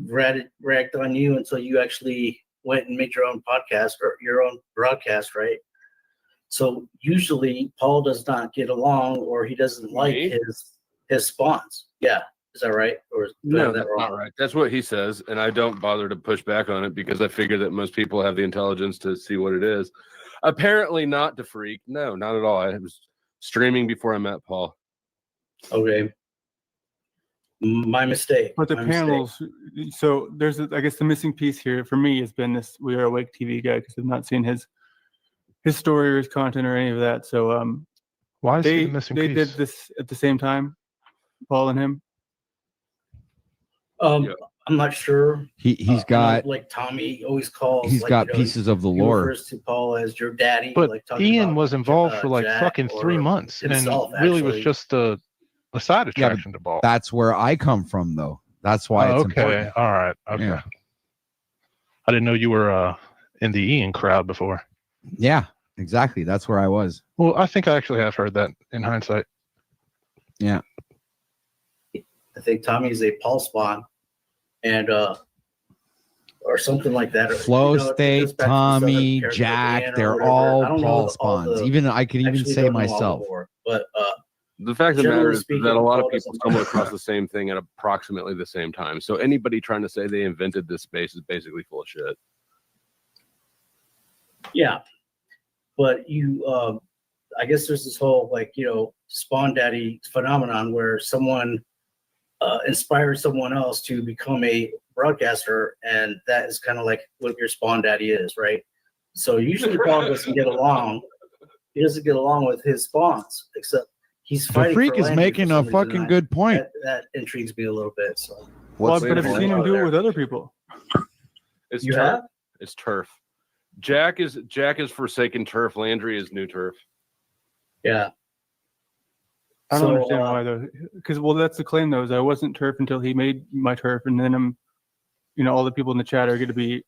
ragged on you until you actually went and made your own podcast or your own broadcast, right? So usually Paul does not get along, or he doesn't like his spawns. Yeah, is that right? Or is No, that that's wrong? not right. That's what he says, and I don't bother to push back on it because I figure that most people have the intelligence to see what it is. Apparently not to freak. No, not at all. I was streaming before I met Paul. Okay. My mistake. But the My panels, so there's, I guess, the missing piece here for me has been this We Are Awake TV guy, because I've not seen his story or his content or any of that. So why is they he the missing they piece? did this at the same time, Paul and him. I'm not sure. He's I know, got like Tommy always calls. he's like, got you know, pieces of the he lore. refers to Paul as your daddy. But like talking Ian about, was involved for like Jack fucking 3 or months, himself, and really was actually. just a side Yeah, attraction to Paul. That's where I come from, though. That's why Oh, it's okay, important. all right, okay. Yeah. I didn't know you were in the Ian crowd before. Yeah, exactly. That's where I was. Well, I think I actually have heard that in hindsight. Yeah. I think Tommy is a Paul Spawn, and or something like that. Or, Flow you know, it goes State, back to this other Tommy, character, Jack, Dan or they're whatever. all I don't know Paul all spawns. the- Even I could even actually say don't know all the myself. lore, but The fact of the matter generally is speaking, that a lot of Paul people doesn't stumble like across the same thing at approximately the same time. So anybody trying to say they invented this space is basically full of shit. yeah, but you, I guess there's this whole like, you know, Spawn Daddy phenomenon where someone inspires someone else to become a broadcaster, and that is kind of like what your Spawn Daddy is, right? So usually Paul doesn't get along. He doesn't get along with his spawns, except he's The fighting. freak for is Landry making for a some reason, fucking and good point. That intrigues me a little bit. So Well, but I've seen him do it with other people. It's You turf. have? It's turf. Jack is Forsaken Turf. Landry is New Turf. Yeah. I don't So, understand why though, because well, that's the claim though, is I wasn't turf until he made my turf, and then you know, all the people in the chat are going to be,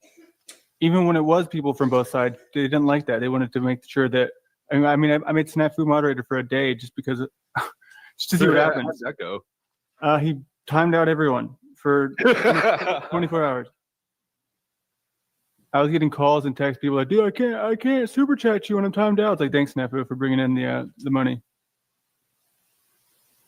even when it was people from both sides, they didn't like that. They wanted to make sure that. I mean, I made Snafu moderator for a day just because, just to see what happens. How'd that go? He timed out everyone for 24 hours. I was getting calls and texts, people like, dude, I can't super chat you when I'm timed out. It's like, thanks, Snafu, for bringing in the money.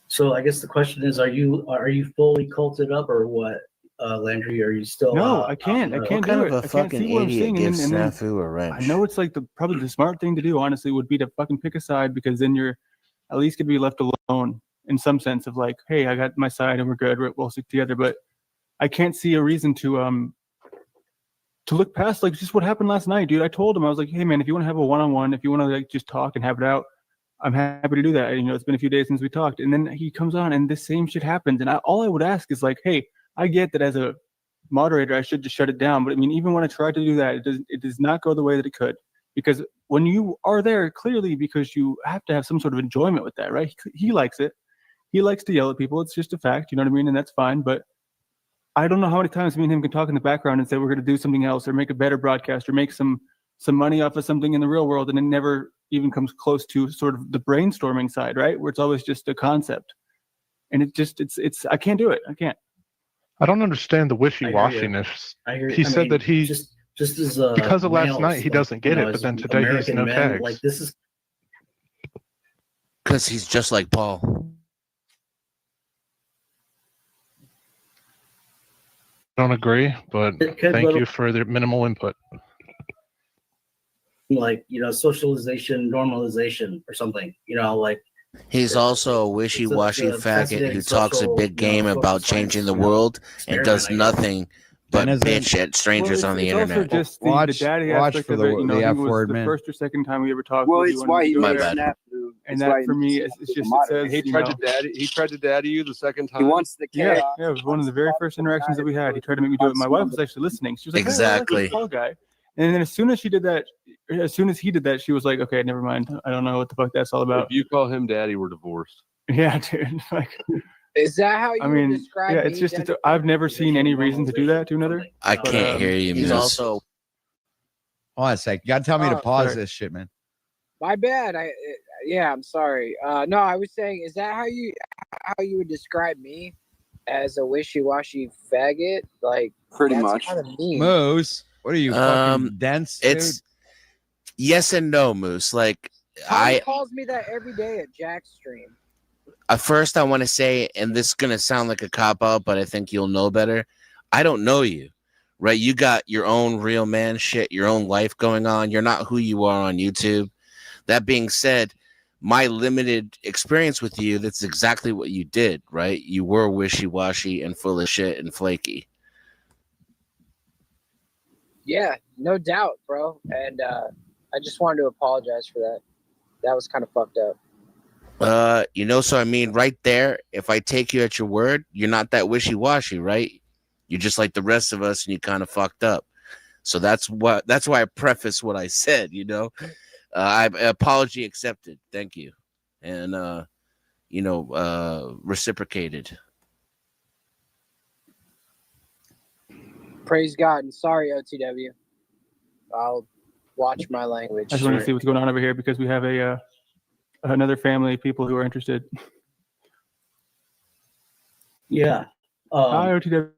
So I guess the question is, are you fully culted up or what, Landry? Are you still? No, I can't. I can't do it. I can't see what I'm seeing. And then a wrench? I know it's like probably the smart thing to do, honestly, would be to fucking pick a side, because then you're at least gonna be left alone in some sense of like, hey, I got my side and we're good. We'll stick together. But I can't see a reason to look past like just what happened last night, dude. I told him, I was like, hey man, if you want to have a one-on-one, if you want to like just talk and have it out, I'm happy to do that. You know, it's been a few days since we talked. And then he comes on and this same shit happens. And all I would ask is like, hey, I get that as a moderator, I should just shut it down. But I mean, even when I tried to do that, it does not go the way that it could. Because when you are there, clearly because you have to have some sort of enjoyment with that, right? He likes it. He likes to yell at people. It's just a fact, you know what I mean? And that's fine. But I don't know how many times me and him can talk in the background and say we're going to do something else or make a better broadcast or make some money off of something in the real world, and it never even comes close to sort of the brainstorming side, right? Where it's always just a concept. And it's I can't do it. I can't. I don't understand the wishy-washiness. He said that he just as because of last males, night he like, doesn't get you know, it, but as then today he's American no men, tags. like this is Because he's just like Paul. Don't agree, but thank you for the minimal input. like, you know, socialization, normalization or something, you know, like He's also a wishy-washy it's a faggot who fascinating talks a social, big game social about science, changing the you know, world and does experiment, I guess. nothing but And as in- bitch at strangers on the it's also internet. just the daddy watch aspect for of the- it. You know, the I think it was F-word, the man. first or second time we ever talked. Well, where he it's wanted why to he go made there. Snafu. you. And It's that right for in me the is it's just it modern. says He you tried know, to daddy. He tried to daddy you the second time. He wants the chaos. yeah, it was one of the very first interactions that we had. He tried to make me do it. My wife was actually listening. She was like, "Hey, I like Exactly. this tall guy." And then as soon as he did that, she was like, "Okay, never mind. I don't know what the fuck that's all about." If you call him daddy, we're divorced. Yeah, dude. Like, Is that how you I mean, would describe yeah, me? it's just then? I've never seen any reason to do that to another. I But, can't hear you, he's Moose. also Hold on a sec. You gotta tell me to Oh, pause sorry. this shit, man. My bad. Yeah, I'm sorry. No, I was saying, is that how you would describe me as a wishy-washy faggot? Like, Pretty that's much. kind of mean. Moose, what are you fucking dense? It's yes and no, Moose. Like Tommy calls me that every day at Jack's stream. at first I want to say, and this is gonna sound like a cop out, but I think you'll know better. I don't know you, right? You got your own real man shit, your own life going on. You're not who you are on YouTube. That being said, my limited experience with you, that's exactly what you did, right? You were wishy-washy and full of shit and flaky. Yeah, no doubt, bro. And I just wanted to apologize for that. That was kind of fucked up. So I mean, right there, if I take you at your word, you're not that wishy-washy, right? You're just like the rest of us, and you kind of fucked up. So that's why I preface what I said. I apology accepted. Thank you, and reciprocated. Praise God. And sorry, OTW. I'll watch my language. I just wanted to see what's going on over here because we have another family of people who are interested. Yeah. Hi, OTW.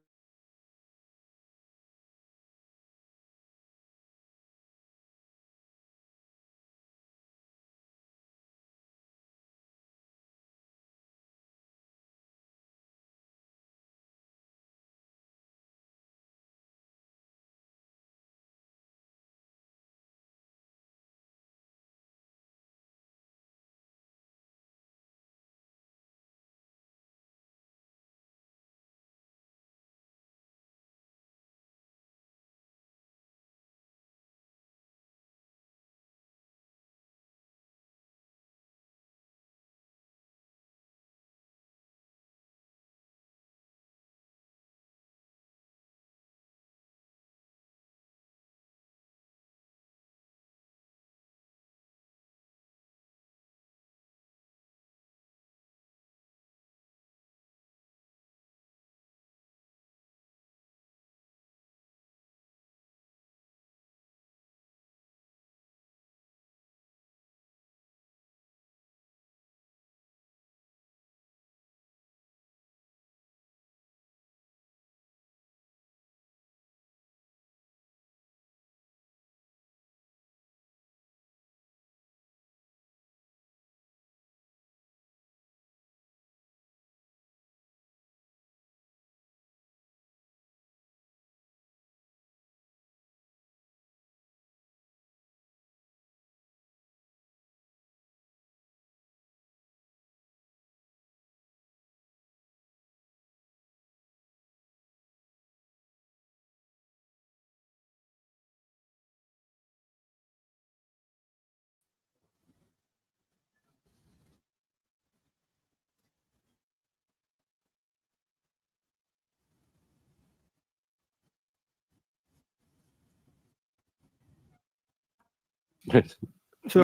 So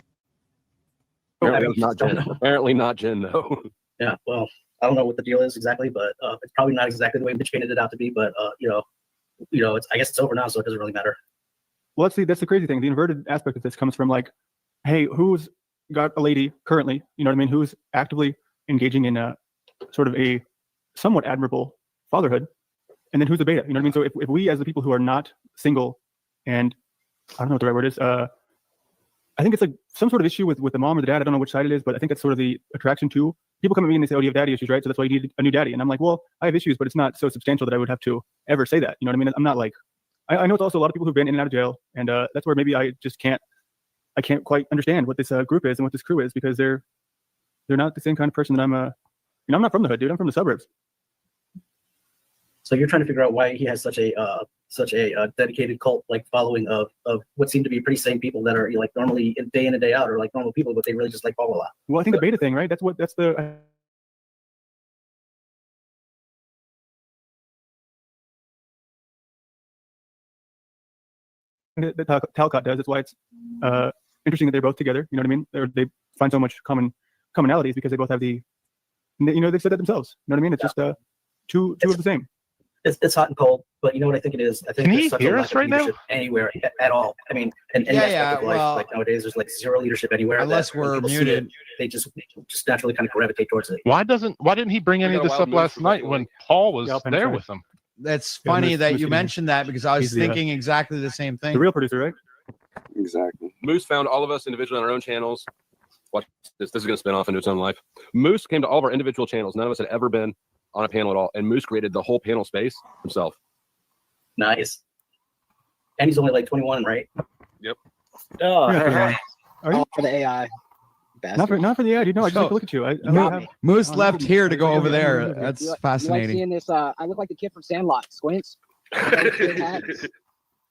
Apparently not Jen. Apparently not Jen, though. Yeah, well, I don't know what the deal is exactly, but it's probably not exactly the way Mitch painted it out to be. But I guess it's over now, so it doesn't really matter. Well, that's the crazy thing. The inverted aspect of this comes from like, hey, who's got a lady currently? You know what I mean? Who's actively engaging in a sort of a somewhat admirable fatherhood, and then who's a beta? You know what I mean? So if we, as the people who are not single, and I don't know what the right word is, I think it's like some sort of issue with the mom or the dad. I don't know which side it is, but I think it's sort of the attraction to people come at me and they say, "Oh, do you have daddy issues, right? So that's why you need a new daddy." And I'm like, "Well, I have issues, but it's not so substantial that I would have to ever say that." You know what I mean? I'm not like, I know it's also a lot of people who've been in and out of jail, and that's where maybe I just can't quite understand what this group is and what this crew is because they're not the same kind of person that I'm. I'm not from the hood, dude. I'm from the suburbs. So you're trying to figure out why he has such a dedicated cult like following of what seem to be pretty sane people that are like normally day in and day out or like normal people, but they really just like follow a lot. Well, I think the beta thing, right? That's the. That Talcott does. That's why it's interesting that they're both together. You know what I mean? They find so much commonalities because they both have the. They said that themselves. You know what I mean? It's just two of the same. It's hot and cold, but you know what I think it is? I think Can there's he such hear a us lack of right now? leadership anywhere at all. I mean, in any aspect of life, well, like nowadays, there's like zero leadership anywhere. unless that when we're people see muted. it, they just naturally kind of gravitate towards it. Why didn't he bring any of this up last night when Paul was there with him? That's Yeah, funny Moose- that Moose you City. mentioned that because I was He's the, thinking exactly the same thing. The real producer, right? Exactly. Moose found all of us individually on our own channels. Watch this. This is going to spin off into its own life. Moose came to all of our individual channels. None of us had ever been on a panel at all. And Moose created the whole panel space himself. Nice. And he's only like 21, right? Yep. Oh, Yeah, Are you? For the AI. Not for the ad. You know, I just like to look at you. Moose left here to go over there. That's You like fascinating. seeing this? I look like the kid from Sandlot. Squints.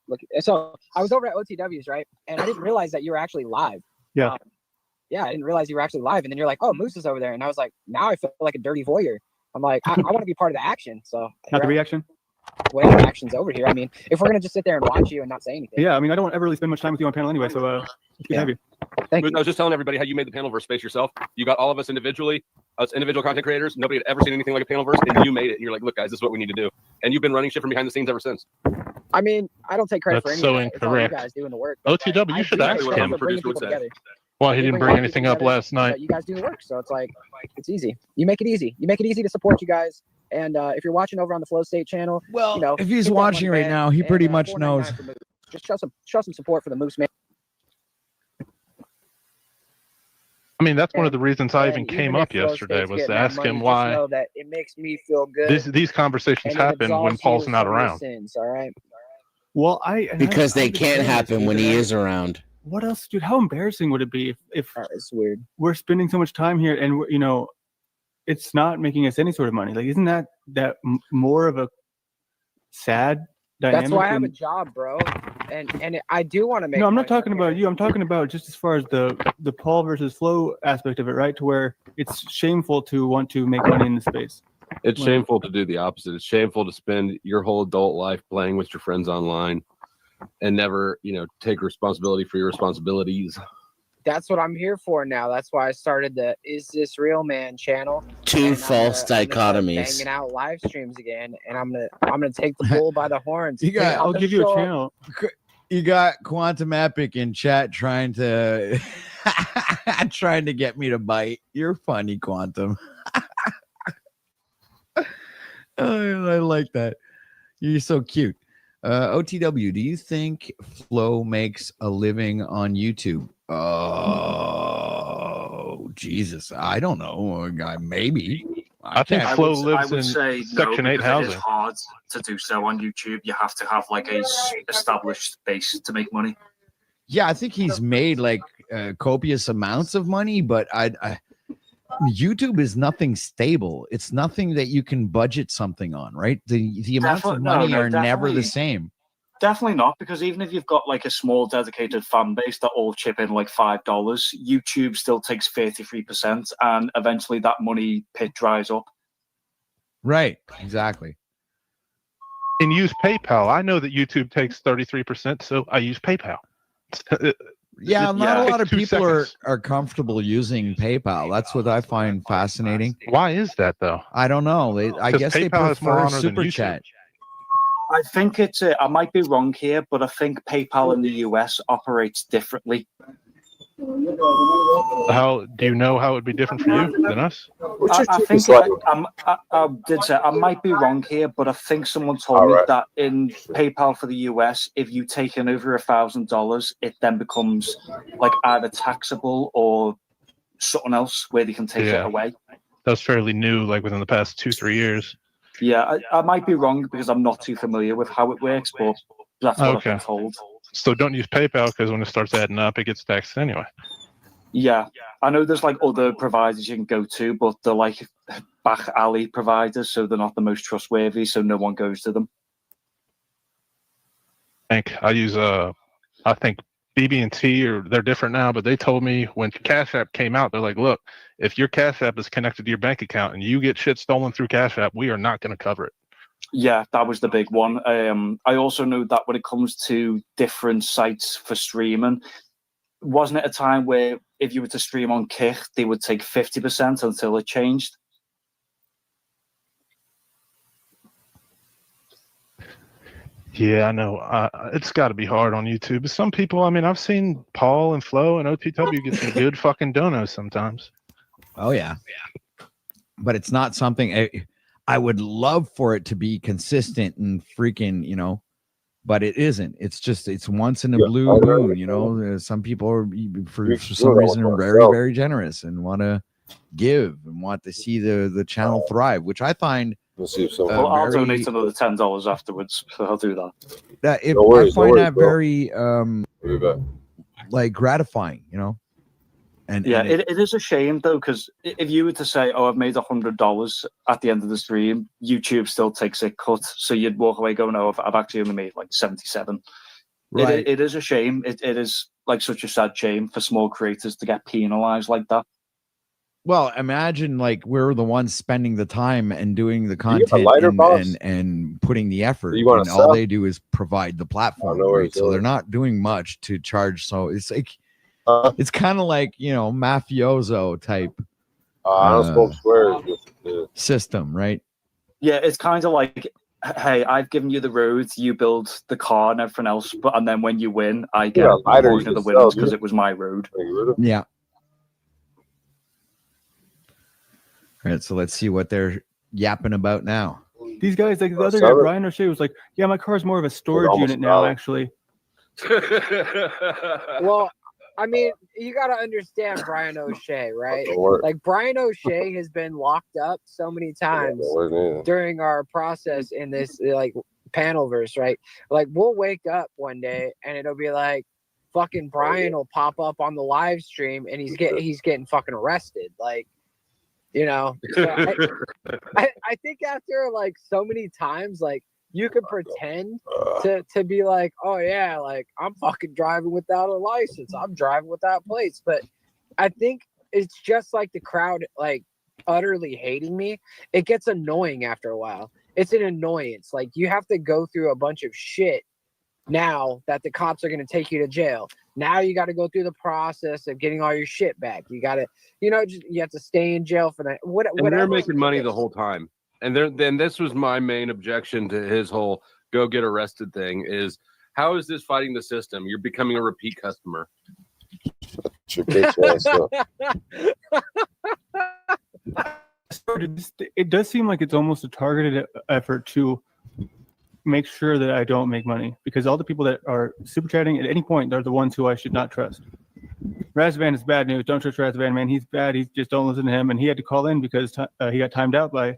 Look, so I was over at OTW's, right? And I didn't realize that you were actually live. Yeah. Yeah, I didn't realize you were actually live. And then you're like, oh, Moose is over there. And I was like, now I feel like a dirty voyeur. I'm like, I want to be part of the action. So Not the reaction. whatever action's over here. I mean, if we're gonna just sit there and watch you and not say anything. Yeah, I mean, I don't ever really spend much time with you on panel anyway, so it's good to have you. Moose, I was just telling everybody how you made the panelverse space yourself. You got all of us individually, us individual content creators. Nobody had ever seen anything like a panelverse, and you made it. And you're like, look, guys, this is what we need to do. And you've been running shit from behind the scenes ever since. I mean, I don't take credit That's for so any of that. It's all you incorrect. guys doing the work. OTW, you should ask him why he didn't bring anything up last night. You guys do the work, so it's like it's easy. You make it easy. You make it easy to support you guys. And if you're watching over on the Flow State channel, well, you know, if he's hit that watching one right band now, he and, pretty much $4.99 knows. for Moose. Just show some support for the Moose man. I mean, that's one of the reasons I even And came if up Flow yesterday State's was to getting that ask money, him just why know that it makes me feel good. these conversations and it happen when absolves Paul's you not from your around. Sins, all right. Well, Because they can't happen when he is around. What else, dude? How embarrassing would it be if it's weird? We're spending so much time here, and you know, it's not making us any sort of money. Like, isn't that more of a sad dynamic? That's why I have a than- job, bro. And I do want to make. No, I'm not money talking from here. about you. I'm talking about just as far as the Paul versus Flo aspect of it, right? To where it's shameful to want to make money in the space. It's Well- shameful to do the opposite. It's shameful to spend your whole adult life playing with your friends online and never, take responsibility for your responsibilities. That's what I'm here for now. That's why I started the Is This Real Man channel. Two And false I'm gonna start dichotomies. banging out live streams again, and I'm gonna take the bull by the horns. You got. I'm gonna show up- You got Quantum Epic in chat trying to trying to get me to bite. You're funny, Quantum. I like that. You're so cute. OTW, do you think Flo makes a living on YouTube? Oh, Jesus. I don't know. Maybe. I think can't- Flo I lives would in say Section no, 8 because it is housing. hard to do so on YouTube. You have to have like a established base to make money. Yeah, I think he's made like copious amounts of money, but YouTube is nothing stable. It's nothing that you can budget something on, right? The amounts of money are never the same. Definitely not, because even if you've got like a small dedicated fan base that all chip in like $5, YouTube still takes 33%, and eventually that money pit dries up. Right, exactly. And use PayPal. I know that YouTube takes 33%, so I use PayPal. Yeah, not a lot of 2 people seconds. are comfortable using PayPal. That's what I find fascinating. Why is that though? I don't know. I 'Cause guess they PayPal has more prefer honor than super YouTube. chat. I think it's I might be wrong here, but I think PayPal in the US operates differently. How do you know how it would be different for you than us? I think I did say I might be wrong here, but I think someone told me that in PayPal for the US, if you take in over $1,000, it then becomes like either taxable or something else where they can take it away. That was fairly new, like within the past 2-3 years. Yeah, I might be wrong because I'm not too familiar with how it works, but that's what I've been told. So don't use PayPal because when it starts adding up, it gets taxed anyway. Yeah, I know there's like other providers you can go to, but they're like back alley providers, so they're not the most trustworthy, so no one goes to them. I use I think BB&T, or they're different now, but they told me when Cash App came out, they're like, look, if your Cash App is connected to your bank account and you get shit stolen through Cash App, we are not going to cover it. Yeah, that was the big one. I also know that when it comes to different sites for streaming, wasn't it a time where if you were to stream on Kick, they would take 50% until it changed? Yeah, I know. It's got to be hard on YouTube. But some people, I mean, I've seen Paul and Flo and OTW get some good fucking donos sometimes. Oh, yeah. But it's not something I would love for it to be consistent and freaking, you know, but it isn't. It's just, it's once in a blue moon, you know. Some people are, for some reason, are very, very generous and want to give and want to see the channel thrive, which I find. We'll see if someone. Well, I'll donate another $10 afterwards, so I'll do that. I find that very like gratifying, you know. And yeah, and it is a shame though, because if you were to say, "Oh, I've made $100 at the end of the stream," YouTube still takes a cut, so you'd walk away going, "Oh, I've actually only made like 77." Right. It is a shame. It is like such a sad shame for small creators to get penalized like that. Well, imagine like we're the ones spending the time and doing the You got a content lighter, boss? and putting the effort. You wanna And all sell? they do is provide the platform, know where right? it's So going. they're not doing much to charge. So it's like it's kind of like, you know, mafioso type I don't smoke swears. system, right? Yeah, it's kind of like, hey, I've given you the roads, you build the car and everything else, and then when you win, I get a lighter portion of the you winnings sell, because dude. it was my road. Yeah. All right, so let's see what they're yapping about now. These guys, like the other guy, Brian O'Shea, was like, "Yeah, my car's more of a storage almost unit now, valid. actually." Well, I mean, you got to understand Brian O'Shea, right? work. Like Brian O'Shea has been locked up so many times work neither. during our process in this like panelverse, right? Like we'll wake up one day and it'll be like fucking Brian will pop up on the live stream and he's getting fucking arrested, like, you know. So I think after like so many times, like you could pretend to be like, oh yeah, like I'm fucking driving without a license, I'm driving without plates. But I think it's just like the crowd like utterly hating me. It gets annoying after a while. It's an annoyance. Like you have to go through a bunch of shit now that the cops are going to take you to jail. Now you got to go through the process of getting all your shit back. You got to, you know, you have to stay in jail for that. And they're making money the whole time. And then this was my main objection to his whole go get arrested thing is, how is this fighting the system? You're becoming a repeat customer. It does seem like it's almost a targeted effort to make sure that I don't make money, because all the people that are super chatting at any point, they're the ones who I should not trust. Razvan is bad news. Don't trust Razvan, man. He's bad. He's just don't listen to him. And he had to call in because he got timed out by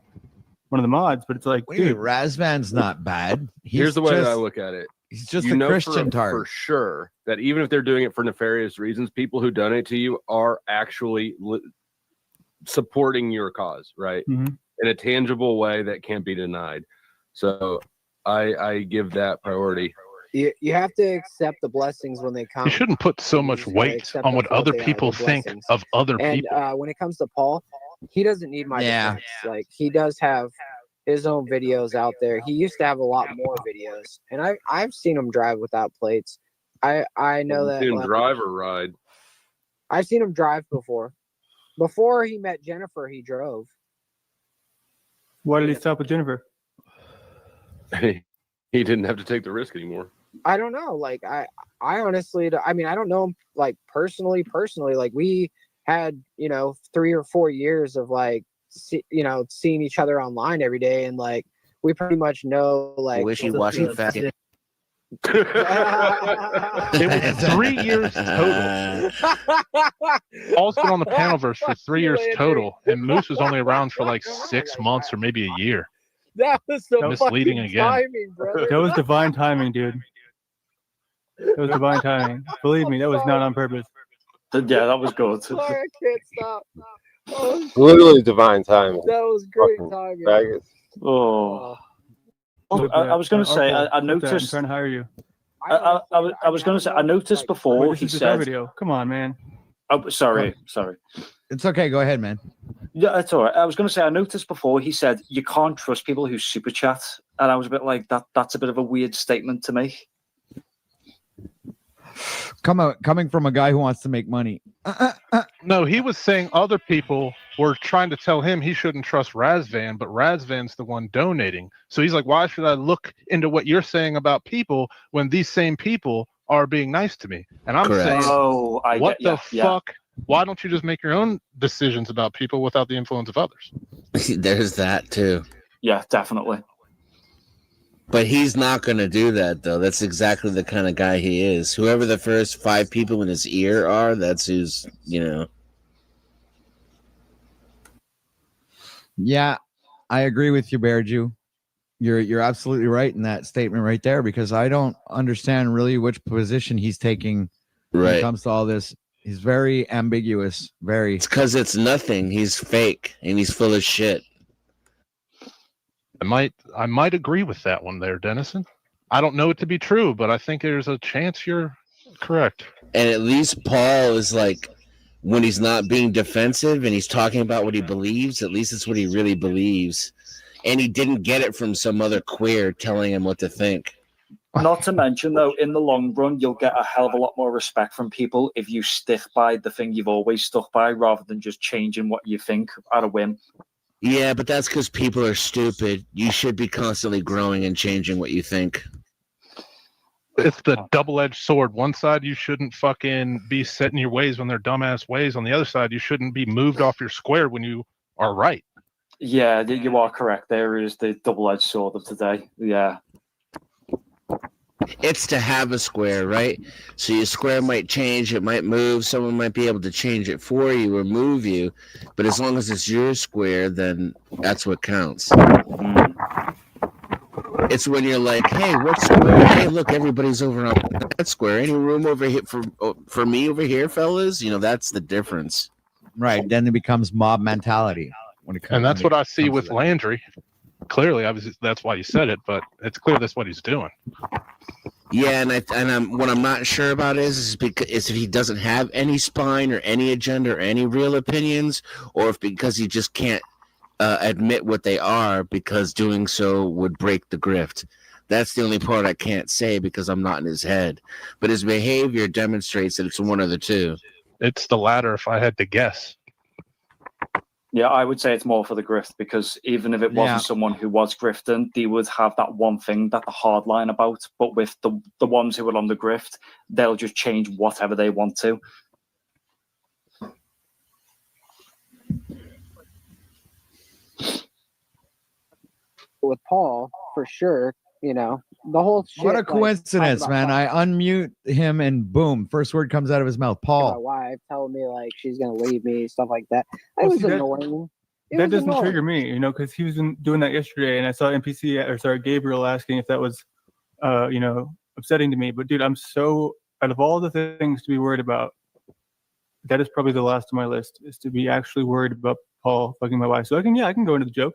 one of the mods. But it's like, What do you dude, mean, Razvan's not bad. Here's the way that I look at it. He's just You a know Christian for tart. sure that even if they're doing it for nefarious reasons, people who donate to you are actually supporting your cause, right? Mhm. In a tangible way that can't be denied. So I give that priority. You have to accept the blessings when they come. You shouldn't put so much just gotta weight accept on them what for what other they are, people they're think blessings. of other And people. when it comes to Paul, he doesn't need my Yeah. defense. Like he does have his own videos out there. He used to have a lot more videos, and I've seen him drive without plates. I know that. Seen him like, drive or ride. I've seen him drive before. Before he met Jennifer, he drove. why did he stop with Jennifer? He didn't have to take the risk anymore. I don't know. Like I honestly, I mean, I don't know him like personally. Like we had, 3 or 4 years of like, seeing each other online every day, and like we pretty much know like Wishy-washy faggot. It was 3 years total. Paul's been on the panelverse for 3 years total, and Moose was only around for like 6 months or maybe a year. That was the Misleading fucking again. timing, brother. That was divine timing, dude. It was divine timing. Believe me, that was not on purpose. Yeah, that was good. Sorry, I can't stop. Oh, Literally divine timing. that was great Fucking timing. faggots. Oh. I was going to say, I I'm noticed. trying to hire you. I was going to say, I noticed before Wait, he this is our said. video. Come on, man. Oh, sorry. It's okay. Go ahead, man. Yeah, that's all right. I was going to say, I noticed before he said you can't trust people who super chat, and I was a bit like that. That's a bit of a weird statement to make. Coming from a guy who wants to make money. No, he was saying other people were trying to tell him he shouldn't trust Razvan, but Razvan's the one donating. So he's like, why should I look into what you're saying about people when these same people are being nice to me? And I'm Correct. saying, what the fuck? Why don't you just make your own decisions about people without the influence of others? There's that too. Yeah, definitely. But he's not going to do that, though. That's exactly the kind of guy he is. Whoever the first 5 people in his ear are, that's who's, Yeah, I agree with you, Bear Jew. You're absolutely right in that statement right there, because I don't understand really which position he's taking when it Right. comes to all this. He's very ambiguous. Very. It's because it's nothing. He's fake and he's full of shit. I might agree with that one there, Dennison. I don't know it to be true, but I think there's a chance you're correct. And at least Paul is like, when he's not being defensive and he's talking about what he believes, at least it's what he really believes. And he didn't get it from some other queer telling him what to think. Not to mention, though, in the long run, you'll get a hell of a lot more respect from people if you stick by the thing you've always stuck by rather than just changing what you think at a whim. Yeah, but that's because people are stupid. You should be constantly growing and changing what you think. It's the double-edged sword. One side, you shouldn't fucking be set in your ways when they're dumbass ways. On the other side, you shouldn't be moved off your square when you are right. Yeah, you are correct. There is the double-edged sword of today. Yeah. It's to have a square, right? So your square might change, it might move, someone might be able to change it for you or move you, but as long as it's your square, then that's what counts. It's when you're like, hey, what square? Hey, look, everybody's over on that square. Any room over here for me over here, fellas? That's the difference. Right. Then it becomes mob mentality. And that's what I see with Landry. Clearly, obviously, that's why you said it, but it's clear that's what he's doing. Yeah, what I'm not sure about is if he doesn't have any spine or any agenda or any real opinions, or if because he just can't admit what they are because doing so would break the grift. That's the only part I can't say because I'm not in his head. But his behavior demonstrates that it's one of the two. It's the latter, if I had to guess. Yeah, I would say it's more for the grift because even if it wasn't someone who was grifting, they would have that one thing that the hard line about. But with the ones who are on the grift, they'll just change whatever they want to. With Paul, for sure, the whole shit. What a coincidence, man. I unmute him and boom, first word comes out of his mouth. My Paul. wife telling me like she's gonna leave me, stuff like that. Well, It was see, annoying. That doesn't trigger me, because he was doing that yesterday, and I saw Gabriel asking if that was, upsetting to me. But dude, I'm so out of all the things to be worried about, that is probably the last on my list, is to be actually worried about Paul fucking my wife. So I can go into the joke.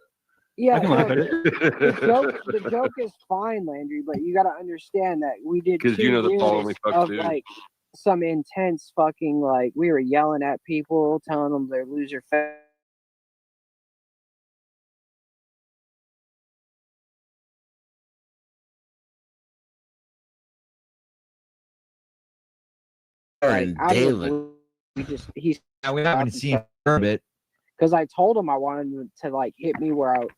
Yeah, I can laugh at it. the joke is fine, Landry, but you got to understand that we did 'Cause 2 you know the Paul years only fucks of dudes. like some intense fucking like we were yelling at people, telling them they're loser fat. And David. We haven't seen her a bit. Because I told him I wanted him to like hit me where I'm.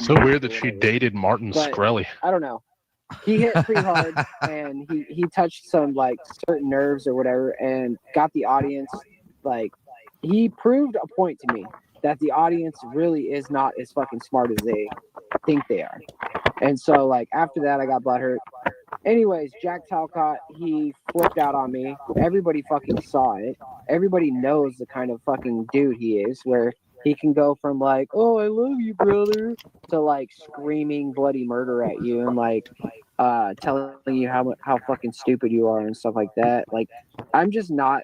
So weird that she dated Martin But Shkreli. I don't know. He hit pretty hard, and he touched some like certain nerves or whatever, and got the audience like he proved a point to me that the audience really is not as fucking smart as they think they are. And so like after that, I got butthurt. Anyways, Jack Talcott, he flipped out on me. Everybody fucking saw it. Everybody knows the kind of fucking dude he is, where he can go from like, oh, I love you, brother, to like screaming bloody murder at you and like telling you how fucking stupid you are and stuff like that. Like, I'm just not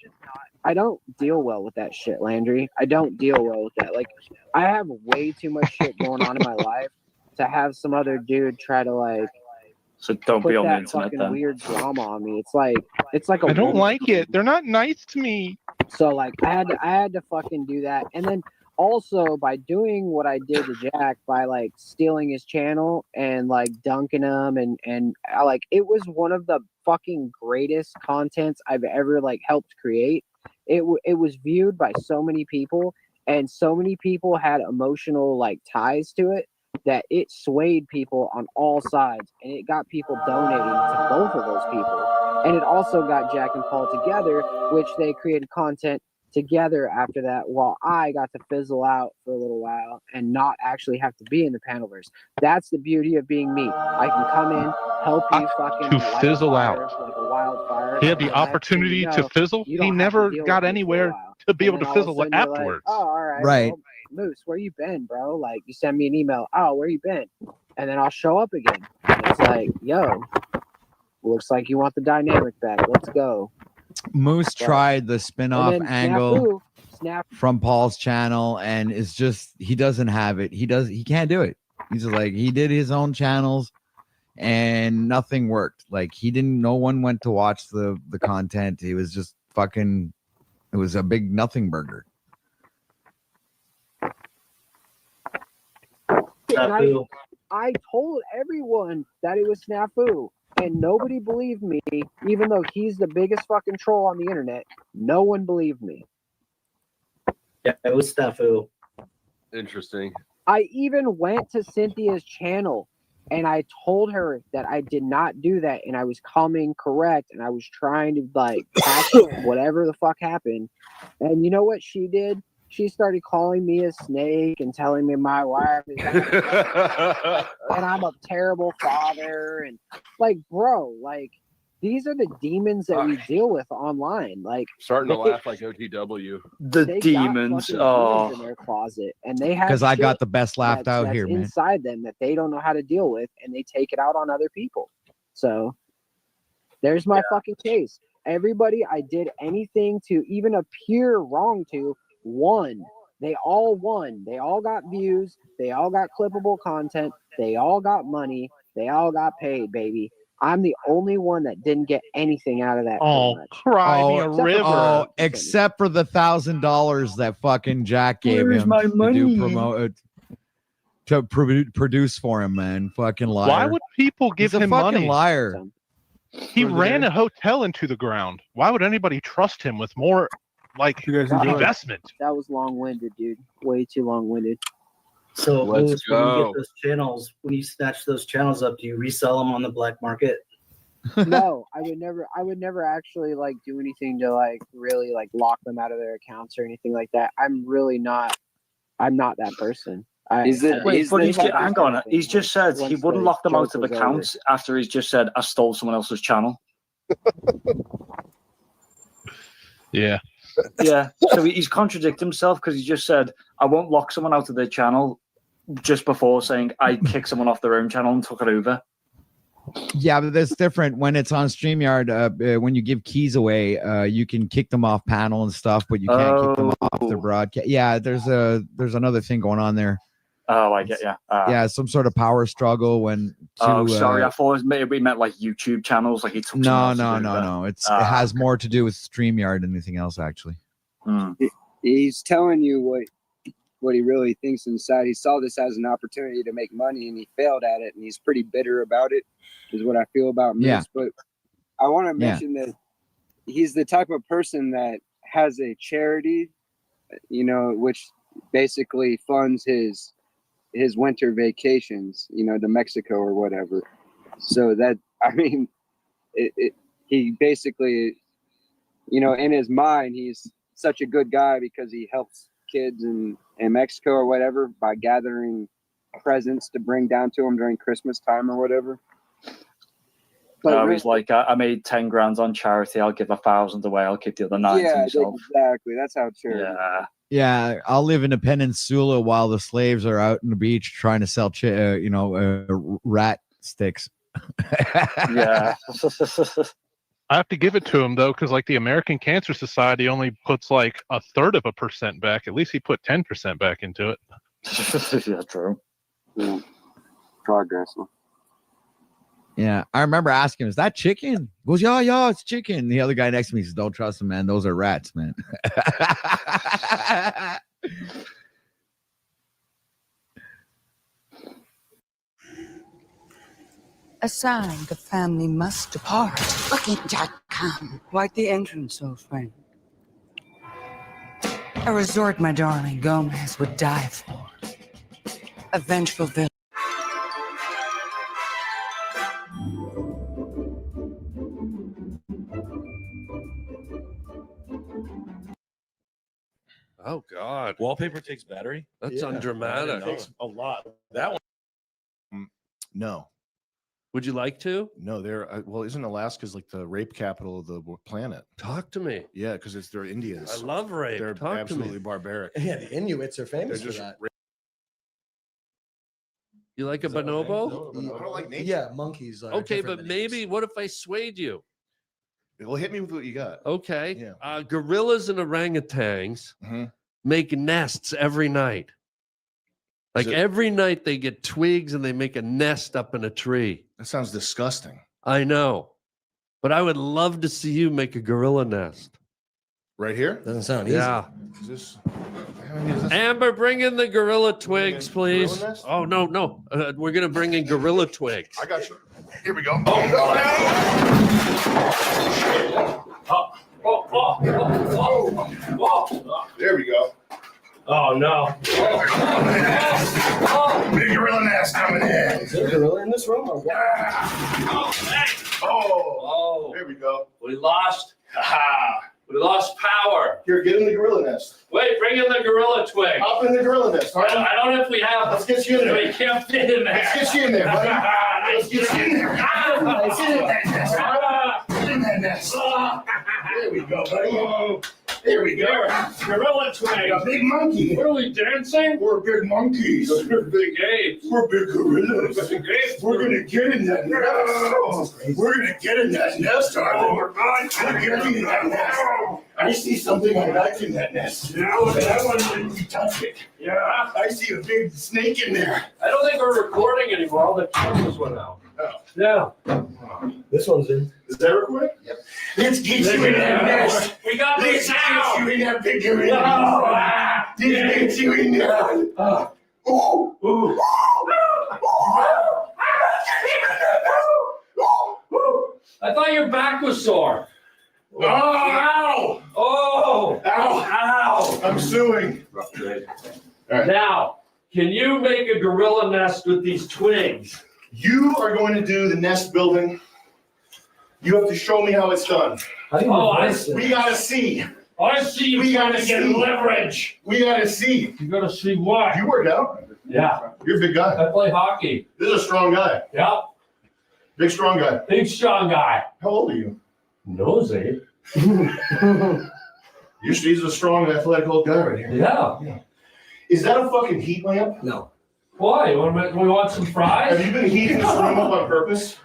I don't deal well with that shit, Landry. I don't deal well with that. Like, I have way too much shit going on in my life to have some other dude try to like. So don't be on the that internet fucking then. weird drama on me. It's like a I don't woman. like it. They're not nice to me. So like I had to fucking do that. And then also by doing what I did to Jack by like stealing his channel and like dunking him and I, like it was one of the fucking greatest contents I've ever like helped create. It was viewed by so many people and so many people had emotional like ties to it that it swayed people on all sides and it got people donating to both of those people. And it also got Jack and Paul together, which they created content together after that, while I got to fizzle out for a little while and not actually have to be in the Panelverse. That's the beauty of being me. I can come in, help you fucking To fizzle out. like a wildfire. He had the and next thing opportunity you to know, fizzle. you don't He have to never deal got with me for a anywhere while. to be And able to then all of a fizzle sudden you're like, afterwards. oh, all right. Right. Well, Moose, where you been, bro? Like, you send me an email. Oh, where you been? And then I'll show up again. And it's like, yo, looks like you want the dynamic back. Let's go. Moose tried the And spin-off then angle Snap. from Paul's channel, and it's just he doesn't have it. He can't do it. He's just like he did his own channels and nothing worked. Like no one went to watch the content. He was just fucking it was a big nothing burger. And I told everyone that it was Snafu, and nobody believed me, even though he's the biggest fucking troll on the internet. No one believed me. Yeah, it was Snafu. Interesting. I even went to Cynthia's channel and I told her that I did not do that and I was coming correct and I was trying to like patch whatever the fuck happened. And you know what she did? She started calling me a snake and telling me my wife is and I'm a terrible father and like, bro, like these are the demons that we deal with online. Like Starting to laugh like OTW. The they got demons. fucking Oh, demons in their closet, and they have Because I got shit the best laughed out that's here, man. inside them that they don't know how to deal with, and they take it out on other people. So there's my fucking case. Everybody I did anything to even appear wrong to won. They all won. They all got views. They all got clippable content. They all got money. They all got paid, baby. I'm the only one that didn't get anything out of that. Oh, cry me a river. Except for the $1,000 that fucking Jack gave Where's him my to do money? produce for him, man. Fucking liar. Why would people give He's a him fucking money? liar. He ran a hotel into the ground. Why would anybody trust him with more like investment? That was long-winded, dude. Way too long-winded. So Let's Louis, when you go. get those channels, when you snatch those channels up, do you resell them on the black market? No, I would never actually like do anything to like really like lock them out of their accounts or anything like that. I'm not that person. Wait, but hang on. He's just said he wouldn't lock them out of accounts after he's just said I stole someone else's channel. Yeah. Yeah. So he's contradicted himself because he just said I won't lock someone out of their channel just before saying I kicked someone off their own channel and took it over. Yeah, but that's different when it's on StreamYard. When you give keys away, you can kick them off panel and stuff, but you can't kick them off the broadcast. Yeah, there's another thing going on there. Oh, I get you. Yeah, some sort of power struggle when. Sorry, I thought maybe it meant like YouTube channels. Like he took. No. It has more to do with StreamYard than anything else, actually. He's telling you what he really thinks inside. He saw this as an opportunity to make money and he failed at it, and he's pretty bitter about it, is what I feel about Moose. Yeah. But I want to mention that he's the type of person that has a charity, which basically funds his winter vacations, to Mexico or whatever. So that, I mean, he basically, in his mind, he's such a good guy because he helps kids in Mexico or whatever by gathering presents to bring down to them during Christmas time or whatever. But he's like, I made 10 grand on charity. I'll give 1,000 away. I'll keep the other 9 to myself. Exactly. That's how charity. Yeah, I'll live in a peninsula while the slaves are out on the beach trying to sell, rat sticks. Yeah. I have to give it to him though, because like the American Cancer Society only puts like 1/3% back. At least he put 10% back into it. Yeah, true. Yeah. Progress. Yeah, I remember asking him, "Is that chicken?" He goes, "Yeah, it's chicken." The other guy next to me says, "Don't trust him, man. Those are rats, man." A sign the family must depart. Booking.com. Quite the entrance, old friend. A resort my darling Gomez would die for. A vengeful villain. Oh God! Wallpaper takes battery. That's Yeah. undramatic. It takes a lot. That one. No. Would you like to? No, they're well, isn't Alaska's like the rape capital of the planet? Talk to me. Yeah, because they're Indians. I love rape. They're Talk absolutely to me. barbaric. Yeah, the Inuits are famous They're for just that. You like a bonobo? I don't like nature. Yeah, monkeys. Are Okay, different but than maybe what if I swayed you? Well, hit me with what you got. Okay. Yeah. Gorillas and orangutans make nests every night. Like every night they get twigs and they make a nest up in a tree. That sounds disgusting. I know. But I would love to see you make a gorilla nest. Right here? Doesn't sound easy. Yeah. Is this? Amber, bring in the gorilla twigs, please. gorilla nest? Oh, no. We're going to bring in gorilla twigs. I got you. Here we go. There we go. Oh no! Big gorilla nest coming in. Is there a gorilla in this room? Or what? Oh, there we go. We lost. We lost power. Here, get in the gorilla nest. Wait, bring in the gorilla twig. Hop in the gorilla nest. All right? I don't know if we have. Let's get you in there. We can't fit in there. Let's get you in there, buddy. Let's get you in there. Let's get in that nest. Get in that nest. There we go, buddy. There we go. Gorilla twig. A big monkey. What are we dancing? We're big monkeys. We're big apes. We're big gorillas. Big apes. We're gonna get in that nest. We're gonna get in that nest, darling. Oh, we're going We're getting in that nest. I see something I like in that nest. Yeah, But I want to let you touch it. Yeah. I see a big snake in there. I don't think we're recording anymore. All the cameras went out. Oh. Yeah. This one's in. Is that recording? Yep. Let's get you in that nest. We got Let's this get out. you in that big gorilla nest. Let's get you in there. Ooh. I thought your back was sore. Oh, ow! Oh! Ow! Ow! I'm suing. All right. Now, can you make a gorilla nest with these twigs? You are going to do the nest building. You have to show me how it's done. We gotta see. I see you We trying gotta to get see. leverage. We gotta see. You gotta see what? You work out. Yeah. You're a big guy. I play hockey. This is a strong guy. Yep. Big strong guy. Big strong guy. How old are you? Nosy. He's a strong, athletic old guy right here. Yeah. Is that a fucking heat lamp? No. Why? We want some fries? Have you been heating this room up on purpose?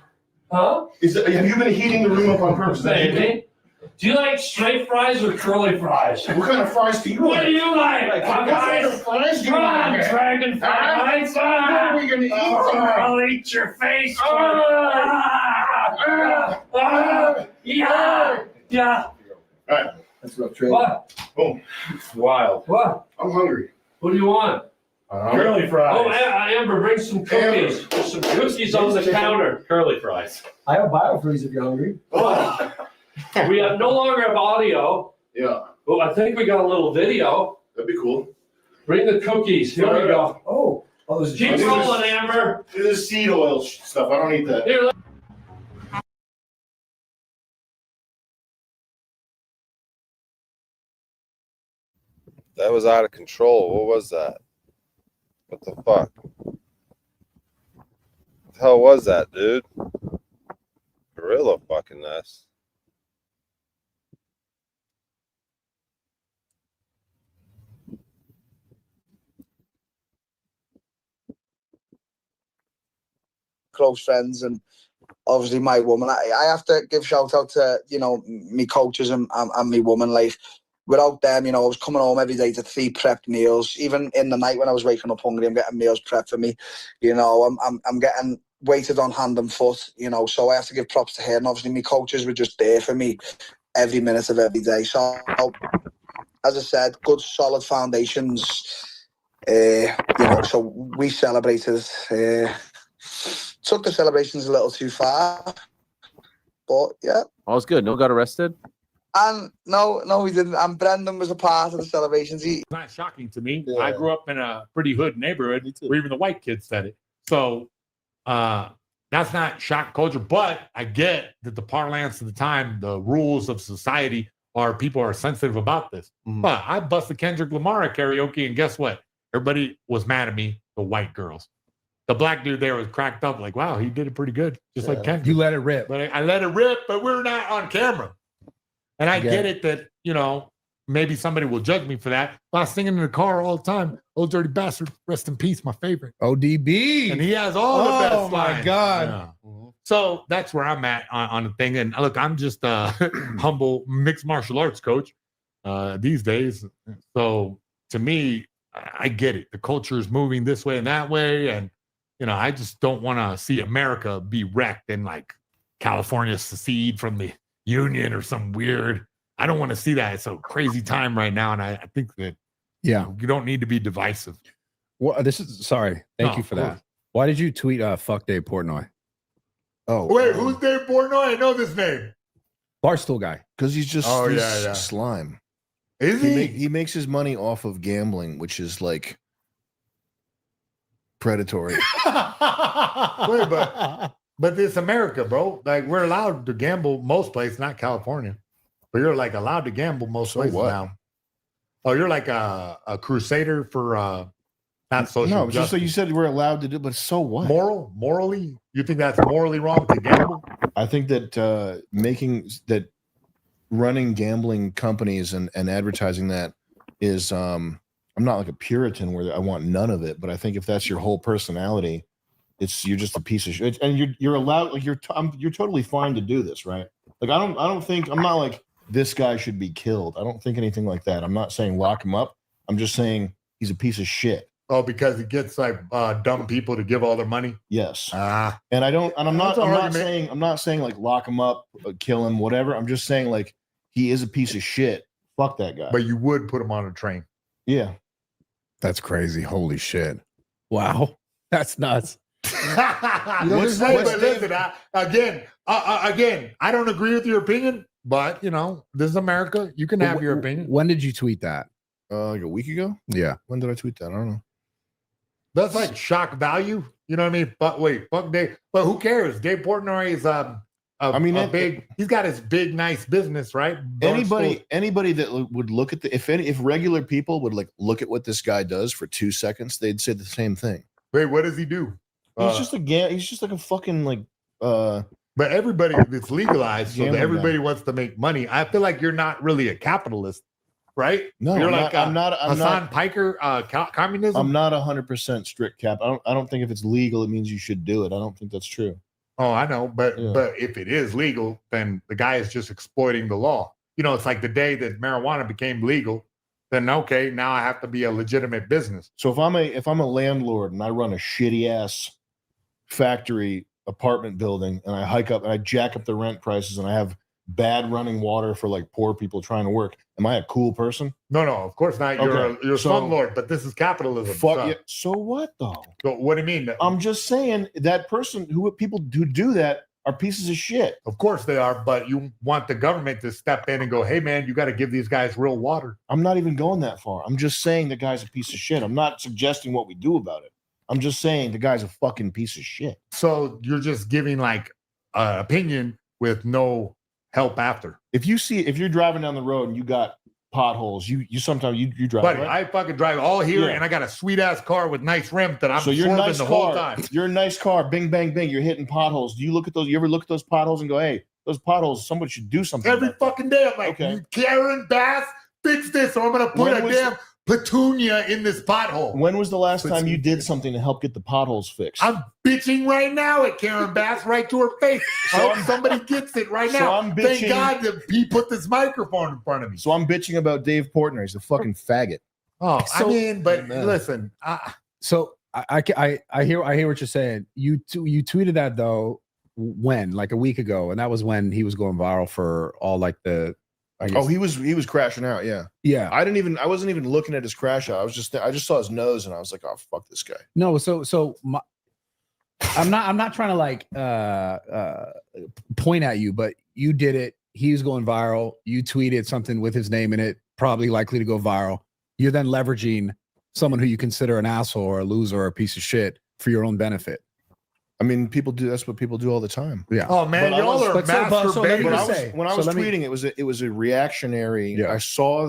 Huh? Have you been heating the room up on purpose? Maybe. Do you like straight fries or curly fries? What kind of fries do you What like? do you like? What kind of fries do you like? Dragon fries. What are we gonna eat tonight? I'll eat your face. Yeah. Yeah. All right. That's rough trade. What? Boom. It's wild. What? I'm hungry. What do you want? Curly fries. Oh, Amber, bring some cookies. There's some cookies on the counter. Curly fries. I have biofreeze if you're hungry. We no longer have audio. Yeah. Well, I think we got a little video. That'd be cool. Bring the cookies. Here we go. Oh, this is Keep rolling, Amber. This is seed oil stuff. I don't eat that. Here, That was out of control. What was that? What the fuck? What the hell was that, dude? Gorilla fucking nest. Close friends, and obviously my woman. I have to give shout out to, you know, me coaches and me woman. Like, without them, you know, I was coming home every day to 3 prepped meals. Even in the night when I was waking up hungry, I'm getting meals prepped for me. You know, I'm getting weighted on hand and foot, you know, so I have to give props to her. And obviously my coaches were just there for me every minute of every day. So, as I said, good solid foundations. You know, so we celebrated. Took the celebrations a little too far, but yeah. All's good. No got arrested? And no, we didn't. And Brendan was a part of the celebrations. It's not shocking to me. I grew up in a pretty hood neighborhood where even the white kids said it. So that's not shock culture, but I get that the parlance of the time, the rules of society are people are sensitive about this. But I busted Kendrick Lamar at karaoke, and guess what? Everybody was mad at me, the white girls. The black dude there was cracked up like, wow, he did it pretty good. Just like Kendrick. You let it rip. But I let it rip, but we're not on camera. And I get it that, you know, maybe somebody will judge me for that. But I was singing in the car all the time. Old Dirty Bastard, rest in peace, my favorite. ODB. And he has all the best Oh, my lines. God. Yeah. So that's where I'm at on the thing. And look, I'm just a humble mixed martial arts coach these days. So to me, I get it. The culture is moving this way and that way. And, you know, I just don't want to see America be wrecked and like California secede from the Union or some weird. I don't want to see that. It's a crazy time right now. And I think that you don't need to be divisive. Well, this is sorry. Thank you for that. Why did you tweet fuck Dave Portnoy? Oh, wait, who's Dave Portnoy? I know this name. Barstool guy. Because he's just yeah. slime. Is he? He makes his money off of gambling, which is like predatory. Wait, but it's America, bro. Like we're allowed to gamble most places, not California. But you're like allowed to gamble most places now. Oh, you're like a crusader for not social No, justice. just like you said, we're allowed to do, but so what? Morally? You think that's morally wrong to gamble? I think that running gambling companies and advertising that is I'm not like a Puritan where I want none of it, but I think if that's your whole personality, you're just a piece of shit, and you're allowed, like you're totally fine to do this, right? Like I don't think, I'm not like this guy should be killed. I don't think anything like that. I'm not saying lock him up. I'm just saying he's a piece of shit. Oh, because he gets like dumb people to give all their money. Yes. And I'm not saying like lock him up, kill him, whatever. I'm just saying like he is a piece of shit. Fuck that guy. But you would put him on a train. Yeah. That's crazy. Holy shit. Wow. That's nuts. Listen, again, I don't agree with your opinion, but you know, this is America. You can have your opinion. When did you tweet that? Like a week ago? Yeah. When did I tweet that? I don't know. That's like shock value. You know what I mean? But wait, fuck Dave. But who cares? Dave Portnoy is he's got his big, nice business, right? Anybody that would look at if regular people would like look at what this guy does for 2 seconds, they'd say the same thing. Wait, what does he do? He's just like a fucking like but everybody, it's legalized, so everybody wants to make money. I feel like you're not really a capitalist, right? No, you're I'm not Hassan Piker, communism. I'm not 100% strict cap. I don't think if it's legal, it means you should do it. I don't think that's true. Oh, I know, but if it is legal, then the guy is just exploiting the law. You know, it's like the day that marijuana became legal, then okay, now I have to be a legitimate business. So if I'm a landlord and I run a shitty ass factory apartment building and I hike up and I jack up the rent prices and I have bad running water for like poor people trying to work, am I a cool person? No, of course not. You're a slumlord, but this is capitalism. Fuck yeah. So what though? So what do you mean? I'm just saying that people who do that are pieces of shit. Of course they are, but you want the government to step in and go, hey man, you got to give these guys real water. I'm not even going that far. I'm just saying the guy's a piece of shit. I'm not suggesting what we do about it. I'm just saying the guy's a fucking piece of shit. So you're just giving like an opinion with no help after. If you're driving down the road and you got potholes, you sometimes you drive. Buddy, right? I fucking drive all here and I got a sweet ass car with nice rims that I'm swerving the whole time. You're a nice car, bing, bang, bang, you're hitting potholes. Do you look at those? You ever look at those potholes and go, hey, those potholes, somebody should do something. Every fucking day I'm like, Karen Bass, fix this or I'm going to put petunia in this pothole. When was the last time you did something to help get the potholes fixed? I'm bitching right now at Karen Bass right to her face. I hope somebody gets it right now. I'm Thank bitching- God that he put this microphone in front of me. So I'm bitching about Dave Portner. He's a fucking faggot. Oh, So- I mean, but Man. listen, So I hear what you're saying. You tweeted that though when, like a week ago, and that was when he was going viral for all like the. I guess, Oh, he was crashing out. Yeah. yeah. I wasn't even looking at his crash out. I just saw his nose and I was like, oh, fuck this guy. No, I'm not trying to like point at you, but you did it. He was going viral. You tweeted something with his name in it, probably likely to go viral. You're then leveraging someone who you consider an asshole or a loser or a piece of shit for your own benefit. I mean, people do. That's what people do all the time. Yeah. oh man, But I y'all was- are but so- but so let me masturbating. just say- When I so was let me- tweeting, it was a reactionary. Yeah. I saw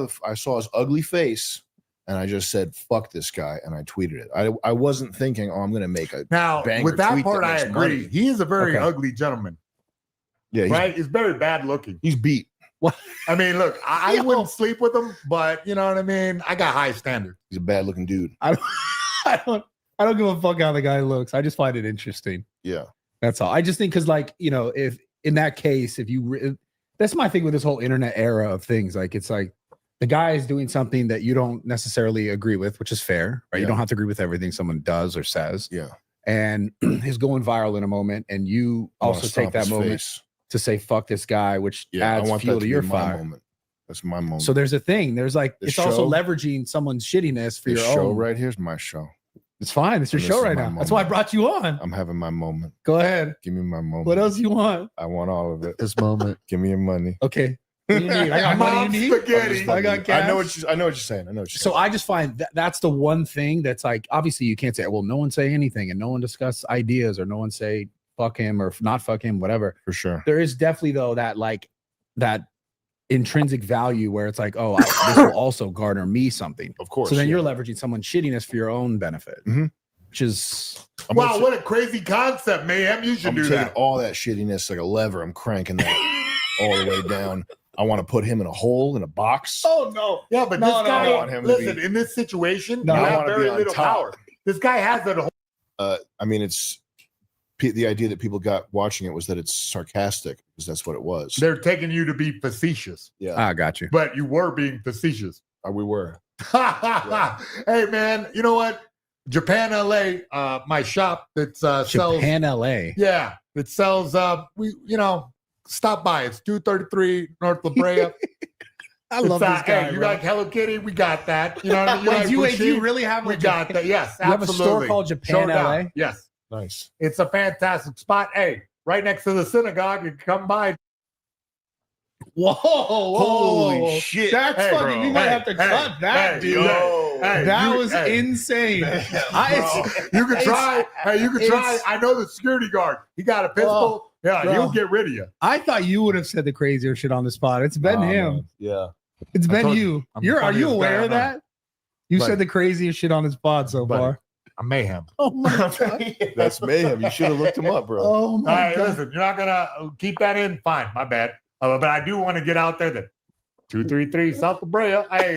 his ugly face, and I just said, "Fuck this guy," and I tweeted it. I wasn't thinking, "Oh, I'm going to make a Now, banger with that tweet part, I makes agree. money." He is a very Okay. ugly gentleman, Yeah, right? He's very bad looking. he's beat. I mean, look, I wouldn't sleep with him, but you know what I mean? I got high standards. He's a bad looking dude. I don't give a fuck how the guy looks. I just find it interesting. Yeah. That's all. I just think because, like, you know, if in that case, if you, that's my thing with this whole internet era of things. Like, it's like the guy is doing something that you don't necessarily agree with, which is fair, right? You Yeah. don't have to agree with everything someone does or says. Yeah. And he's going viral in a moment, and you I wanna also stomp take that his moment face. to say "fuck this guy," which Yeah, adds I want fuel that to to your be my fire. moment. That's my moment. So there's a thing. There's like This it's also show- leveraging someone's shittiness for This your show own. right here's my show. It's fine. It's your This show is right my now. That's why I moment. brought you on. I'm having my moment. Go ahead. Give me my moment. What else you want? I want all of it. This moment. Give me your money. Okay. What do you need? I got money you need. Spaghetti. I got cash. I know what you're saying. I know what you're So saying. I just find that's the one thing that's like, obviously you can't say, well, no one say anything and no one discuss ideas or no one say fuck him or not fuck him, whatever. For sure. There is definitely though that intrinsic value where it's like, oh, this will also garner me something. Of course. So then yeah. you're leveraging someone's shittiness for your own benefit, Mhm. which is Wow, what a crazy concept, Mayhem. You should I'm do taking that. all that shittiness like a lever. I'm cranking that all the way down. I want to put him in a hole in a box. oh no. Yeah, but No, this no, guy, I want him to listen, be- in this situation, No, you I have wanna be very on little top. power. This guy has that whole. I mean, it's the idea that people got watching it was that it's sarcastic because that's what it was. They're taking you to be facetious, Yeah, I got you. but you were being facetious. we were. Hey, man, you know what? Japan, LA, my shop that sells. Japan, LA. Yeah, it sells. Stop by. It's 233 North La Brea. I love this guy. Hey, you bro. like Hello Kitty? We got that. You know what I mean? You Wait, like do you Bushy? really have We a got Japan- that. Yes, You have a absolutely. store called Japan, Showdown. LA? Yes, Nice. it's a fantastic spot. Hey, right next to the synagogue. You can come by. Whoa, Holy shit. That's Hey, fucking. bro. We might Hey, have to cut that, hey, dude. yo. Hey, that you- was hey. insane. You can try. Hey, you can try. it's- I know the security guard. He got a pistol. Yeah, bro. he'll get rid of you. I thought you would have said the crazier shit on the spot. It's been him. Man. Yeah. It's I been told you. you, I'm the Are you funniest aware guy of I know. that? You Buddy. said the craziest shit on his pod so Buddy. far. I'm mayhem. Oh my god. That's mayhem. You should have looked him up, bro. Oh All my right, god. listen, you're not gonna keep that in. Fine, my bad. But I do want to get out there that 233 South La Brea. Hey,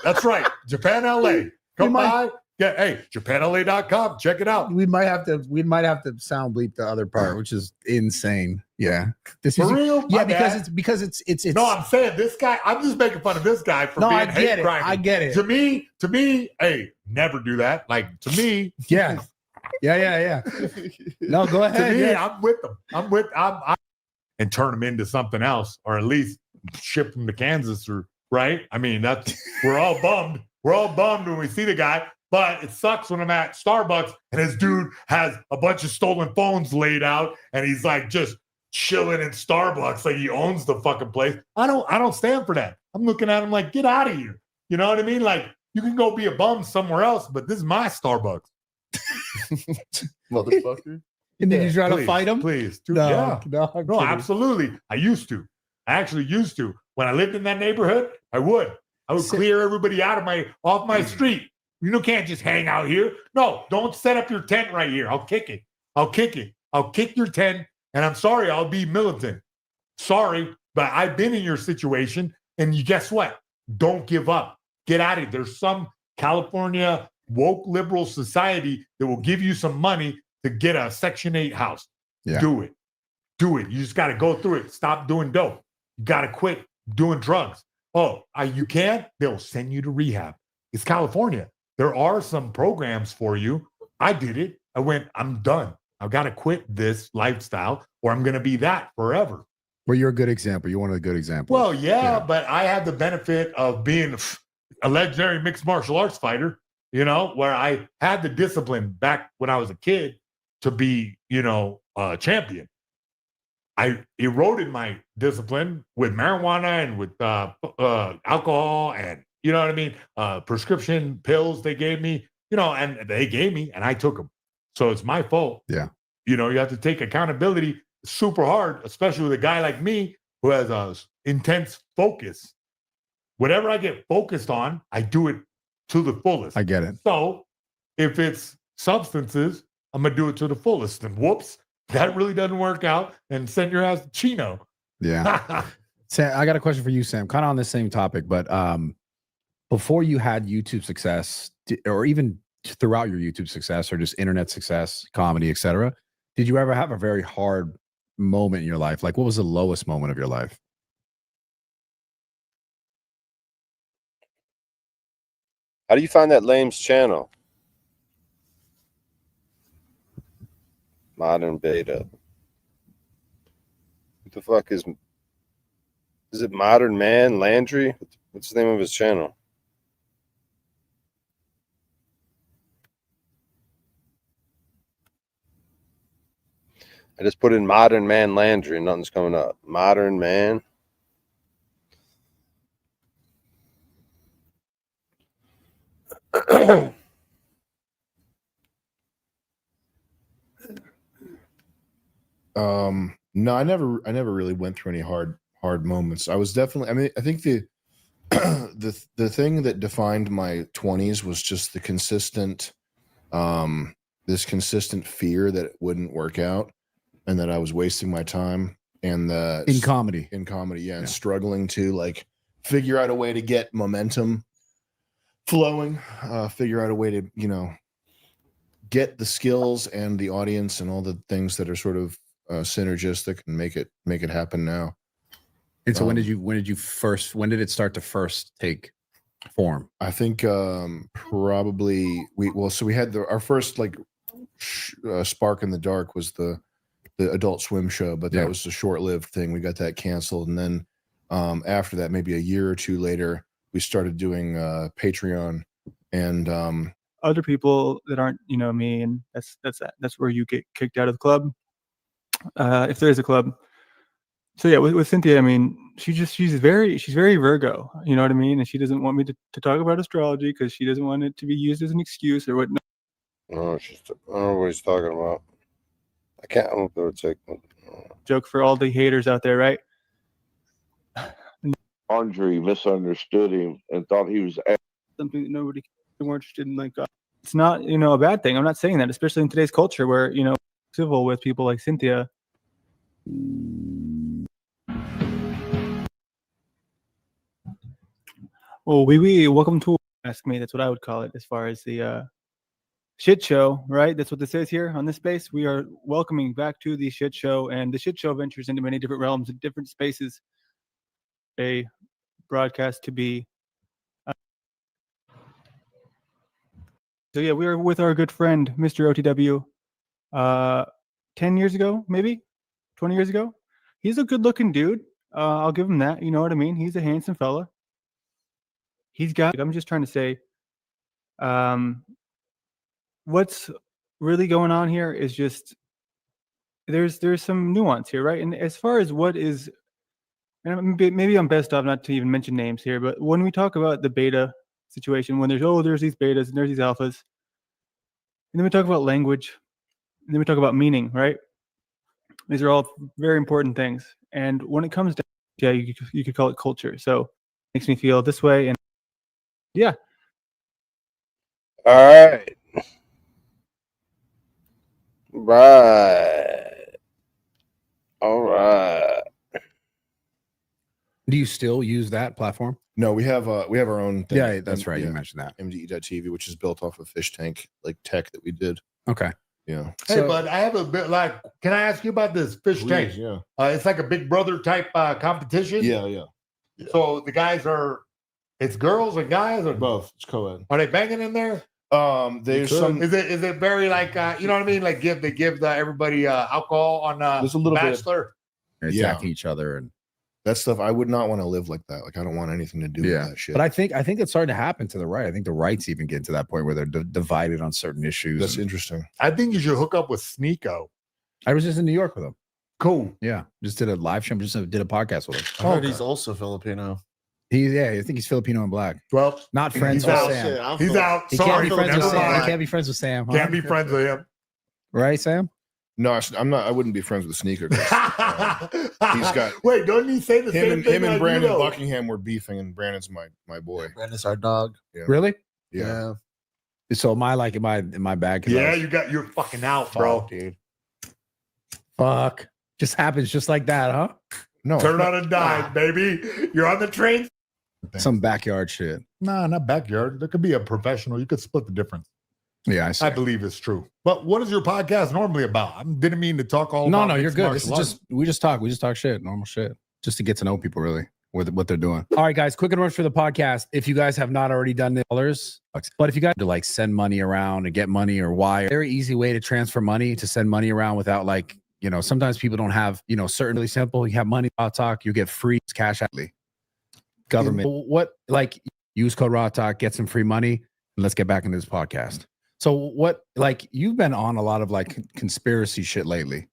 that's right, Japan, LA. Come by. Yeah, hey, JapanLA.com. Check it out. We might have to sound bleep the other part, which is insane. Yeah. This For is real? Yeah, My because bad. it's No, I'm saying this guy. I'm just making fun of this guy for No, being I hate get it. crime. I get it. To me, hey, never do that. Like to me, yeah. Yeah. No, go to ahead. me, Yeah. I'm with them. I'm and turn them into something else, or at least ship them to Kansas, or right. I mean, that's we're all bummed. We're all bummed when we see the guy. But it sucks when I'm at Starbucks and this dude has a bunch of stolen phones laid out and he's like just chilling in Starbucks like he owns the fucking place. I don't stand for that. I'm looking at him like, get out of here. You know what I mean? Like you can go be a bum somewhere else, but this is my Starbucks. Motherfucker. And then you try to Please, fight him? Please. Dude, No, yeah. no, I'm No, kidding. absolutely. I actually used to. When I lived in that neighborhood, I would clear everybody off my street. You can't just hang out here. No, don't set up your tent right here. I'll kick it. I'll kick your tent. And I'm sorry, I'll be militant. Sorry, but I've been in your situation. And you guess what? Don't give up. Get out of it. There's some California woke liberal society that will give you some money to get a Section 8 house. Yeah. Do it. Do it. You just got to go through it. Stop doing dope. You got to quit doing drugs. Oh, you can't? They'll send you to rehab. It's California. There are some programs for you. I did it. I went, I'm done. I've got to quit this lifestyle or I'm going to be that forever. Well, you're a good example. You're one of the good examples. Well, yeah, but I had the benefit of being a legendary mixed martial arts fighter, you know, where I had the discipline back when I was a kid to be, you know, a champion. I eroded my discipline with marijuana and with alcohol and, you know what I mean? Prescription pills they gave me, you know, and they gave me and I took them. So it's my fault. Yeah. You know, you have to take accountability super hard, especially with a guy like me who has a intense focus. Whatever I get focused on, I do it to the fullest. I get it. So if it's substances, I'm going to do it to the fullest. And whoops, that really doesn't work out and send your ass to Chino. Yeah. Sam, I got a question for you, Sam, kind of on the same topic, but before you had YouTube success or even throughout your YouTube success or just internet success, comedy, etc., did you ever have a very hard moment in your life? Like, what was the lowest moment of your life? How do you find that Lame's channel? Modern Beta. What the fuck is it Modern Man Landry? What's the name of his channel? I just put in Modern Man Landry and nothing's coming up. Modern Man. No, I never really went through any hard moments. I was definitely, I mean, I think the the thing that defined my 20s was just the consistent this consistent fear that it wouldn't work out and that I was wasting my time and in comedy, yeah, and struggling to like figure out a way to get momentum flowing, figure out a way to, you know, get the skills and the audience and all the things that are sort of synergistic and make it happen now. And so when did it start to first take form? I think probably we had our first like spark in the dark was the Adult Swim show, but that was a short-lived thing. We got that canceled, and then after that, maybe a year or two later, we started doing Patreon and other people that aren't, you know, me, and that's where you get kicked out of the club, if there is a club. So yeah, with Cynthia, I mean, she's very Virgo, you know what I mean, and she doesn't want me to talk about astrology because she doesn't want it to be used as an excuse or whatnot. Oh, I don't know what he's talking about. I can't. I'm gonna take joke for all the haters out there, right? Andre misunderstood him and thought he was something that nobody more interested in. Like, it's not, you know, a bad thing. I'm not saying that, especially in today's culture where, you know, civil with people like Cynthia. Oh, welcome to Ask Me. That's what I would call it as far as the shit show, right? That's what this is here on this space. We are welcoming back to the shit show, and the shit show ventures into many different realms and different spaces. A broadcast to be. So yeah, we were with our good friend, Mr. OTW, 10 years ago, maybe 20 years ago. He's a good looking dude. I'll give him that. You know what I mean? He's a handsome fella. I'm just trying to say, what's really going on here is just, there's some nuance here, right? And as far as what is, and maybe I'm best off not to even mention names here, but when we talk about the beta situation, when there's these betas and there's these alphas, and then we talk about language, and then we talk about meaning, right? These are all very important things. And when it comes down, yeah, you could call it culture. So it makes me feel this way. And yeah. All right. Right. All right. Do you still use that platform? No, we have our own thing. Yeah, that's right. You mentioned that. MDE.TV, which is built off of Fish Tank like tech that we did. Okay. Yeah. Hey, bud, I have a bit like, can I ask you about this Fish Tank? Please, yeah. It's like a Big Brother type competition. Yeah. So the guys it's girls and guys, or both. It's co-ed. Are they banging in there? There's some. Is it very like you know what I mean? Like they give alcohol on There's a little Bachelor. They're attacking each other and that stuff. I would not want to live like that. Like I don't want anything to do with that shit. But I think it's starting to happen to the right. I think the right's even getting to that point where they're divided on certain issues. That's interesting. I think you should hook up with Sneeko. I was just in New York with him. Cool. Yeah, just did a live show. Just did a podcast with him. I heard he's also Filipino. I think he's Filipino and black. Well, not friends with Sam. He's out. He Sorry, can't be friends with Sam. mind. He can't be friends with Sam. Huh? Can't be friends with him. Right, Sam? No, I'm not. I wouldn't be friends with Sneaker. He's got. Wait, don't you say the same thing? Him and like Brandon you know? Buckingham were beefing, and Brandon's my boy. Brandon's our dog. Yeah. Really? Yeah. So am I like in my bag? Yeah, you're fucking out, bro. Dude. Fuck. Just happens just like that, huh? No. Turn on a dime, baby. You're on the train. Some backyard shit. No, not backyard. There could be a professional. You could split the difference. Yeah, I see. I believe it's true. But what is your podcast normally about? I didn't mean to talk all. No, about you're mixed good. martial This is arts. we just talk shit, normal shit, just to get to know people really with what they're doing. All right, guys, quick and rush for the podcast. If you guys have not already done the dollars, but if you guys to like send money around and get money or wire, very easy way to transfer money to send money around without like sometimes people don't have certain really simple. You have money Raw Talk, you get free cash out. Government, what like use code Raw Talk, get some free money, and let's get back into this podcast. So what, like, you've been on a lot of like conspiracy shit lately,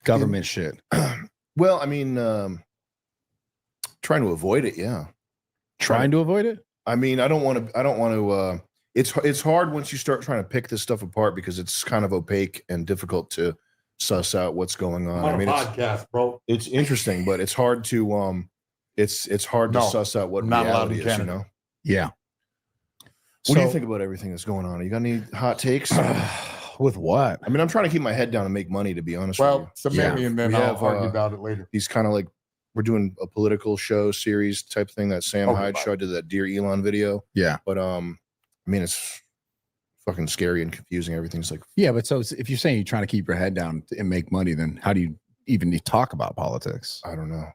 government shit. Well, I mean, trying to avoid it. Yeah. Trying to avoid it. I mean, I don't want to, it's hard once you start trying to pick this stuff apart because it's kind of opaque and difficult to suss out what's going on. I'm on a podcast, bro. It's interesting, but it's hard to, it's hard to suss out what not allowed reality in is, Canada. Yeah. What do you think about everything that's going on? You got any hot takes? With what? I mean, I'm trying to keep my head down and make money, to be honest with you. Well, submit me and then We I'll have, argue about it later. He's kind of like, we're doing a political show series type thing that Sam Hyde show. I did that Dear Elon video. Yeah. But I mean, it's fucking scary and confusing. Everything's like, Yeah, but so if you're saying you're trying to keep your head down and make money, then how do you even need to talk about politics? I don't know.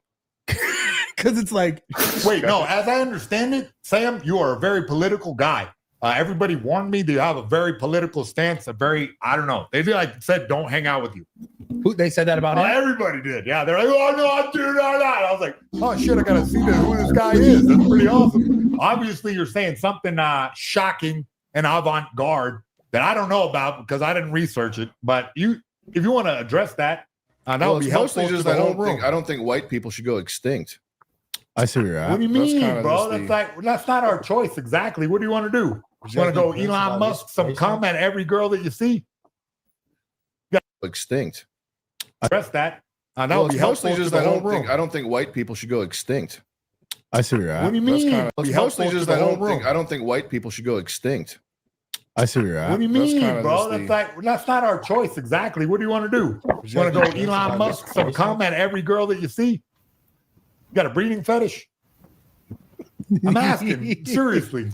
Because it's like, wait, no, as I understand it, Sam, you are a very political guy. Everybody warned me that you have a very political stance, I don't know. They said, don't hang out with you. Who they said that about him? Everybody did. Yeah. They're like, oh, no, I'm doing that. I was like, oh, shit, I got to see who this guy is. That's pretty awesome. Obviously, you're saying something shocking and avant-garde that I don't know about because I didn't research it. But if you want to address that, that would be helpful to the whole room. I don't think white people should go extinct. I see where you're at. What do you mean, bro? That's not our choice exactly. What do you want to do? You want to go Elon Musk some cum at every girl that you see? Extinct. Address that. That would be helpful to the whole room. I don't think white people should go extinct. I see where you're at. What do you mean? I don't think white people should go extinct. I see where you're at. What do you mean, bro? That's not our choice exactly. What do you want to do? You want to go Elon Musk some cum at every girl that you see? You got a breeding fetish? I'm asking seriously.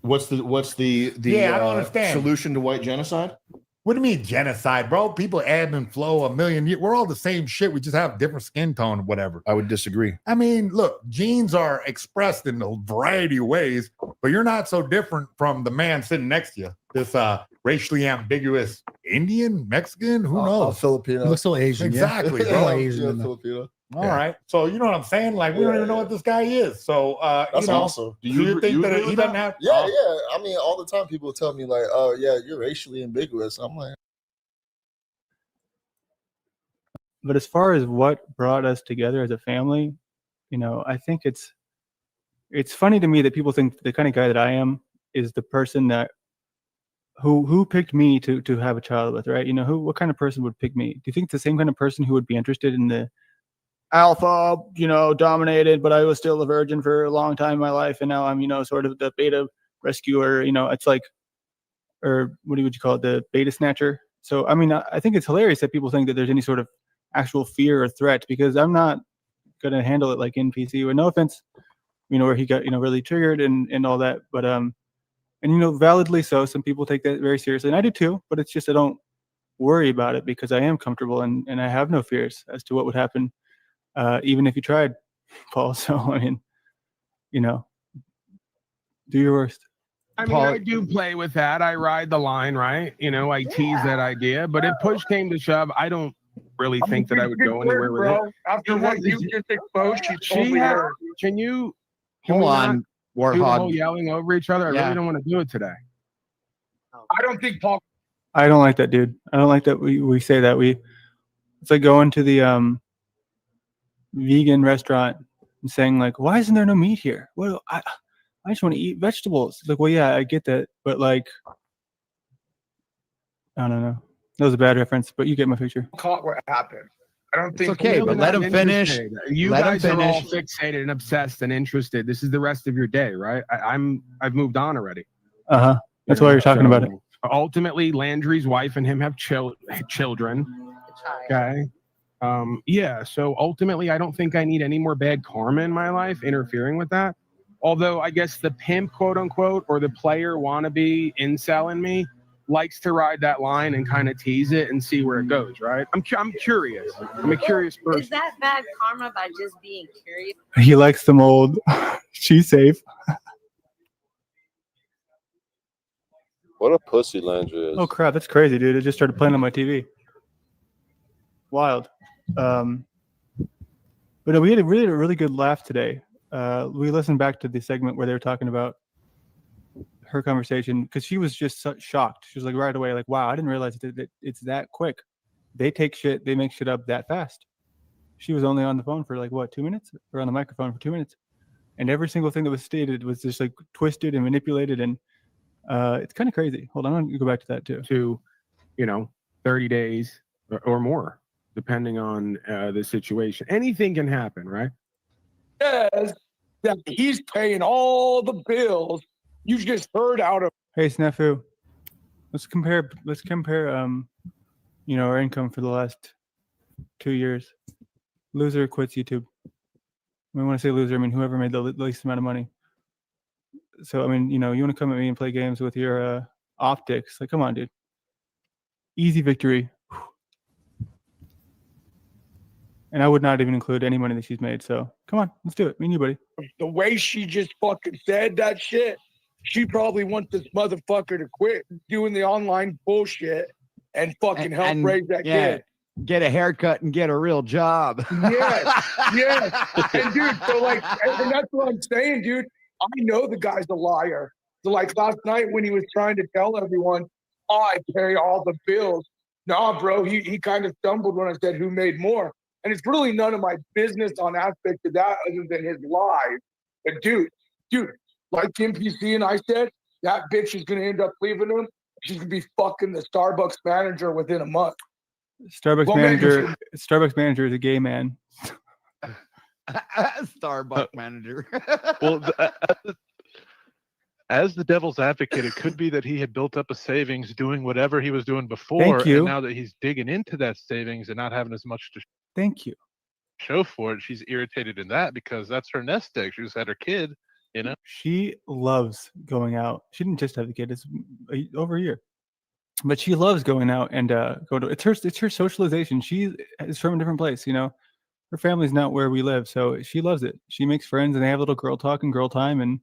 What's the I don't understand. Solution to white genocide? What do you mean genocide, bro? People ebb and flow a million years. We're all the same shit. We just have different skin tone or whatever. I would disagree. I mean, look, genes are expressed in a variety of ways, but you're not so different from the man sitting next to you. This racially ambiguous Indian, Mexican, who knows? Filipino. He looks so Asian. Exactly, yeah. bro. Asian. Filipino. All right. So you know what I'm saying? Like we don't even know what this guy is. So That's awesome. Do you think that he doesn't have? Yeah. I mean, all the time people tell me like, "Oh, yeah, you're racially ambiguous." I'm like, But as far as what brought us together as a family, I think it's funny to me that people think the kind of guy that I am is the person that who picked me to have a child with, right? What kind of person would pick me? Do you think it's the same kind of person who would be interested in the alpha, dominated, but I was still a virgin for a long time in my life, and now I'm, sort of the beta rescuer, it's like, or what would you call it, the beta snatcher? So, I mean, I think it's hilarious that people think that there's any sort of actual fear or threat, because I'm not gonna handle it like in PC. With no offense, where he got really triggered and all that, but and validly so. Some people take that very seriously, and I do too. But it's just I don't worry about it because I am comfortable and I have no fears as to what would happen, even if you tried, Paul. So I mean, do your worst. I mean, I do play with that. I ride the line, right? I tease that idea. But if push came to shove, I don't really think that I would go anywhere with it. After what you just exposed, Can you Hold we on, not do the whole Warhog. yelling over each other? I Yeah. really don't want to do it today. I don't think Paul. I don't like that, dude. I don't like that we say that. It's like going to the vegan restaurant and saying like, why isn't there no meat here? Well, I just want to eat vegetables. Like, well, yeah, I get that, but like, I don't know. That was a bad reference, but you get my picture. Caught what happened. I don't think. okay, but let him finish. You Let him guys are all finish. fixated and obsessed and interested. This is the rest of your day, right? I've moved on already. That's why you're talking about it. Ultimately, Landry's wife and him have children. Okay. Yeah. So ultimately, I don't think I need any more bad karma in my life interfering with that. Although I guess the pimp, quote unquote, or the player wannabe incel in me likes to ride that line and kind of tease it and see where it goes. Right. I'm curious. I'm a curious person. Is that bad karma by just being curious? He likes them old. She's safe. What a pussy Landry is. Oh crap, that's crazy, dude. It just started playing on my TV. Wild. But no, we had a really good laugh today. We listened back to the segment where they were talking about her conversation because she was just so shocked. She was like right away, like, wow, I didn't realize that it's that quick. They make shit up that fast. She was only on the phone for like what, 2 minutes? Or on the microphone for 2 minutes. And every single thing that was stated was just like twisted and manipulated, and it's kind of crazy. Hold on, I'm gonna go back to that too. To 30 days or more, depending on the situation. Anything can happen, right? Says that he's paying all the bills. You just heard out of. Hey, Snafu, let's compare our income for the last 2 years. Loser quits YouTube. When I say loser, I mean whoever made the least amount of money. So I mean, you want to come at me and play games with your optics? Like, come on, dude. Easy victory. And I would not even include any money that she's made. So come on, let's do it. Me and you, buddy. The way she just fucking said that shit, she probably wants this motherfucker to quit doing the online bullshit and fucking help raise that kid. Get a haircut and get a real job. Yes. And dude, so like, and that's what I'm saying, dude. I know the guy's a liar. So like last night when he was trying to tell everyone, I pay all the bills. Nah, bro, he kind of stumbled when I said who made more. And it's really none of my business on aspect of that other than his lies. But dude, like NPC and I said, that bitch is going to end up leaving him. She's going to be fucking the Starbucks manager within a month. Starbucks manager is a gay man. Starbucks manager. Well, as the devil's advocate, it could be that he had built up a savings doing whatever he was doing before. Thank you. And now that he's digging into that savings and not having as much to Thank you. show for it, she's irritated in that because that's her nest egg. She just had her kid, She loves going out. She didn't just have the kid; it's over a year. But she loves going out and go to. It's her socialization. She is from a different place. Her family's not where we live, so she loves it. She makes friends, and they have a little girl talk and girl time, and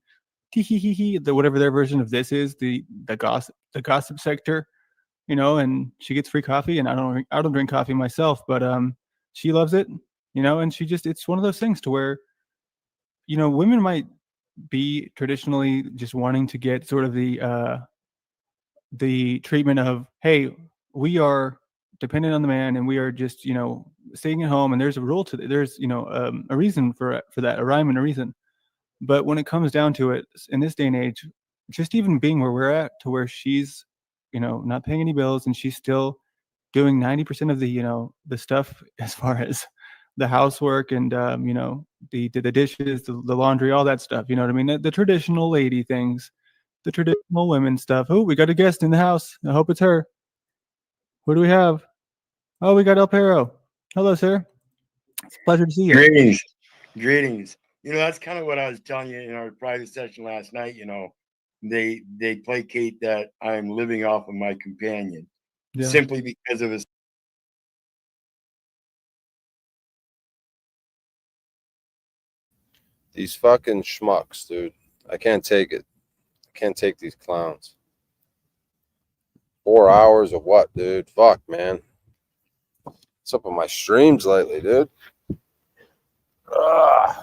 whatever their version of this is, the gossip sector, and she gets free coffee, and I don't drink coffee myself, but she loves it, and it's one of those things to where, women might be traditionally just wanting to get sort of the treatment of, hey, we are dependent on the man and we are just, staying at home, and there's a rule to it. There's, a reason for that, a rhyme and a reason. But when it comes down to it, in this day and age, just even being where we're at, to where she's, not paying any bills, and she's still doing 90% of the stuff as far as the housework and the dishes, the laundry, all that stuff. You know what I mean? The traditional lady things, the traditional women stuff. Oh, we got a guest in the house. I hope it's her. Who do we have? Oh, we got El Perro. Hello, sir. It's a pleasure to see you. Greetings. Greetings. That's kind of what I was telling you in our private session last night. They placate that I'm living off of my companion simply because of his. These fucking schmucks, dude. I can't take it. I can't take these clowns. 4 hours of what, dude? Fuck, man. What's up with my streams lately, dude? Ugh.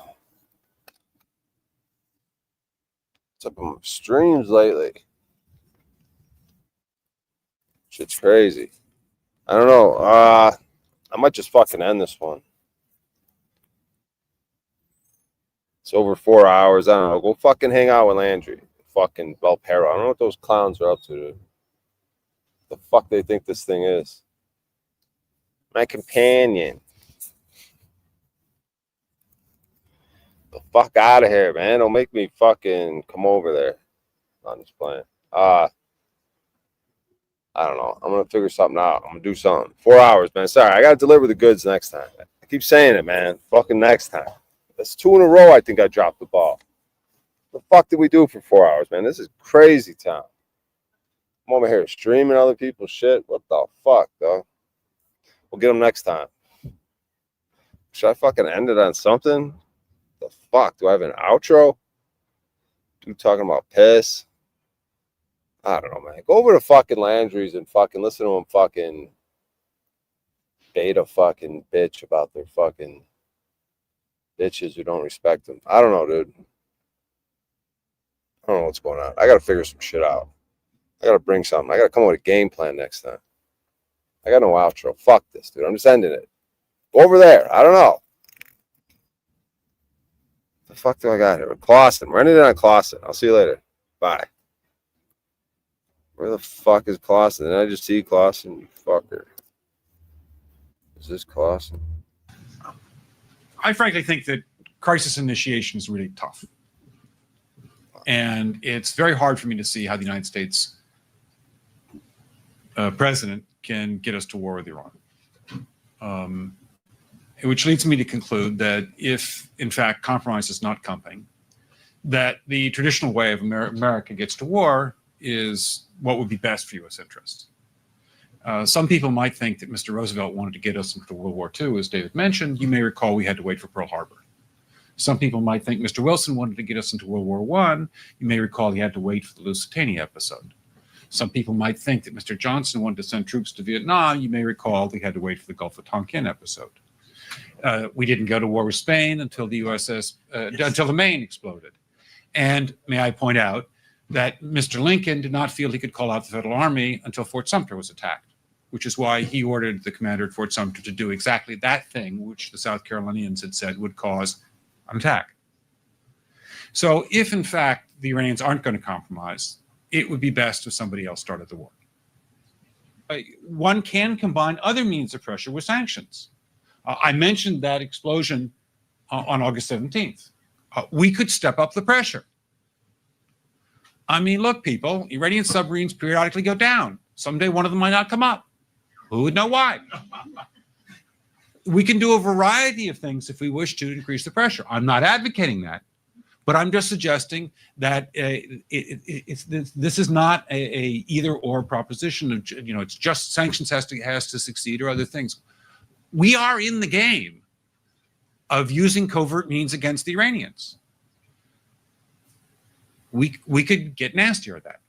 What's up with my streams lately? Shit's crazy. I don't know. I might just fucking end this one. It's over 4 hours. I don't know. Go fucking hang out with Landry. Fucking Belpero. I don't know what those clowns are up to, dude. The fuck they think this thing is. My companion. The fuck out of here, man. Don't make me fucking come over there. I'm just playing. I don't know. I'm going to figure something out. I'm going to do something. 4 hours, man. Sorry. I got to deliver the goods next time. I keep saying it, man. Fucking next time. That's 2 in a row I think I dropped the ball. What the fuck did we do for 4 hours, man? This is crazy town. I'm over here streaming other people's shit. What the fuck, though? We'll get them next time. Should I fucking end it on something? The fuck? Do I have an outro? Dude talking about piss? I don't know, man. Go over to fucking Landry's and fucking listen to him fucking beta fucking bitch about their fucking bitches who don't respect them. I don't know, dude. I don't know what's going on. I got to figure some shit out. I got to bring something. I got to come up with a game plan next time. I got no outro. Fuck this, dude. I'm just ending it. Go over there. I don't know. The fuck do I got here? Clausen. We're ending it on Clausen. I'll see you later. Bye. Where the fuck is Clausen? Did I just see Clausen? You fucker. Is this Clausen? I frankly think that crisis initiation is really tough. And it's very hard for me to see how the United States president can get us to war with Iran. Which leads me to conclude that if, in fact, compromise is not coming, that the traditional way of America gets to war is what would be best for U.S. interests. Some people might think that Mr. Roosevelt wanted to get us into World War II, as David mentioned. You may recall we had to wait for Pearl Harbor. Some people might think Mr. Wilson wanted to get us into World War I. You may recall he had to wait for the Lusitania episode. Some people might think that Mr. Johnson wanted to send troops to Vietnam. You may recall he had to wait for the Gulf of Tonkin episode. We didn't go to war with Spain until the until the Maine exploded. And may I point out that Mr. Lincoln did not feel he could call out the Federal Army until Fort Sumter was attacked, which is why he ordered the commander at Fort Sumter to do exactly that thing, which the South Carolinians had said would cause an attack. So if, in fact, the Iranians aren't going to compromise, it would be best if somebody else started the war. One can combine other means of pressure with sanctions. I mentioned that explosion on August 17th. We could step up the pressure. I mean, look, people, Iranian submarines periodically go down. Someday one of them might not come up. Who would know why? We can do a variety of things if we wish to increase the pressure. I'm not advocating that, but I'm just suggesting that this is not a either or proposition of, it's just sanctions has to succeed or other things. We are in the game of using covert means against the Iranians. We could get nastier at that.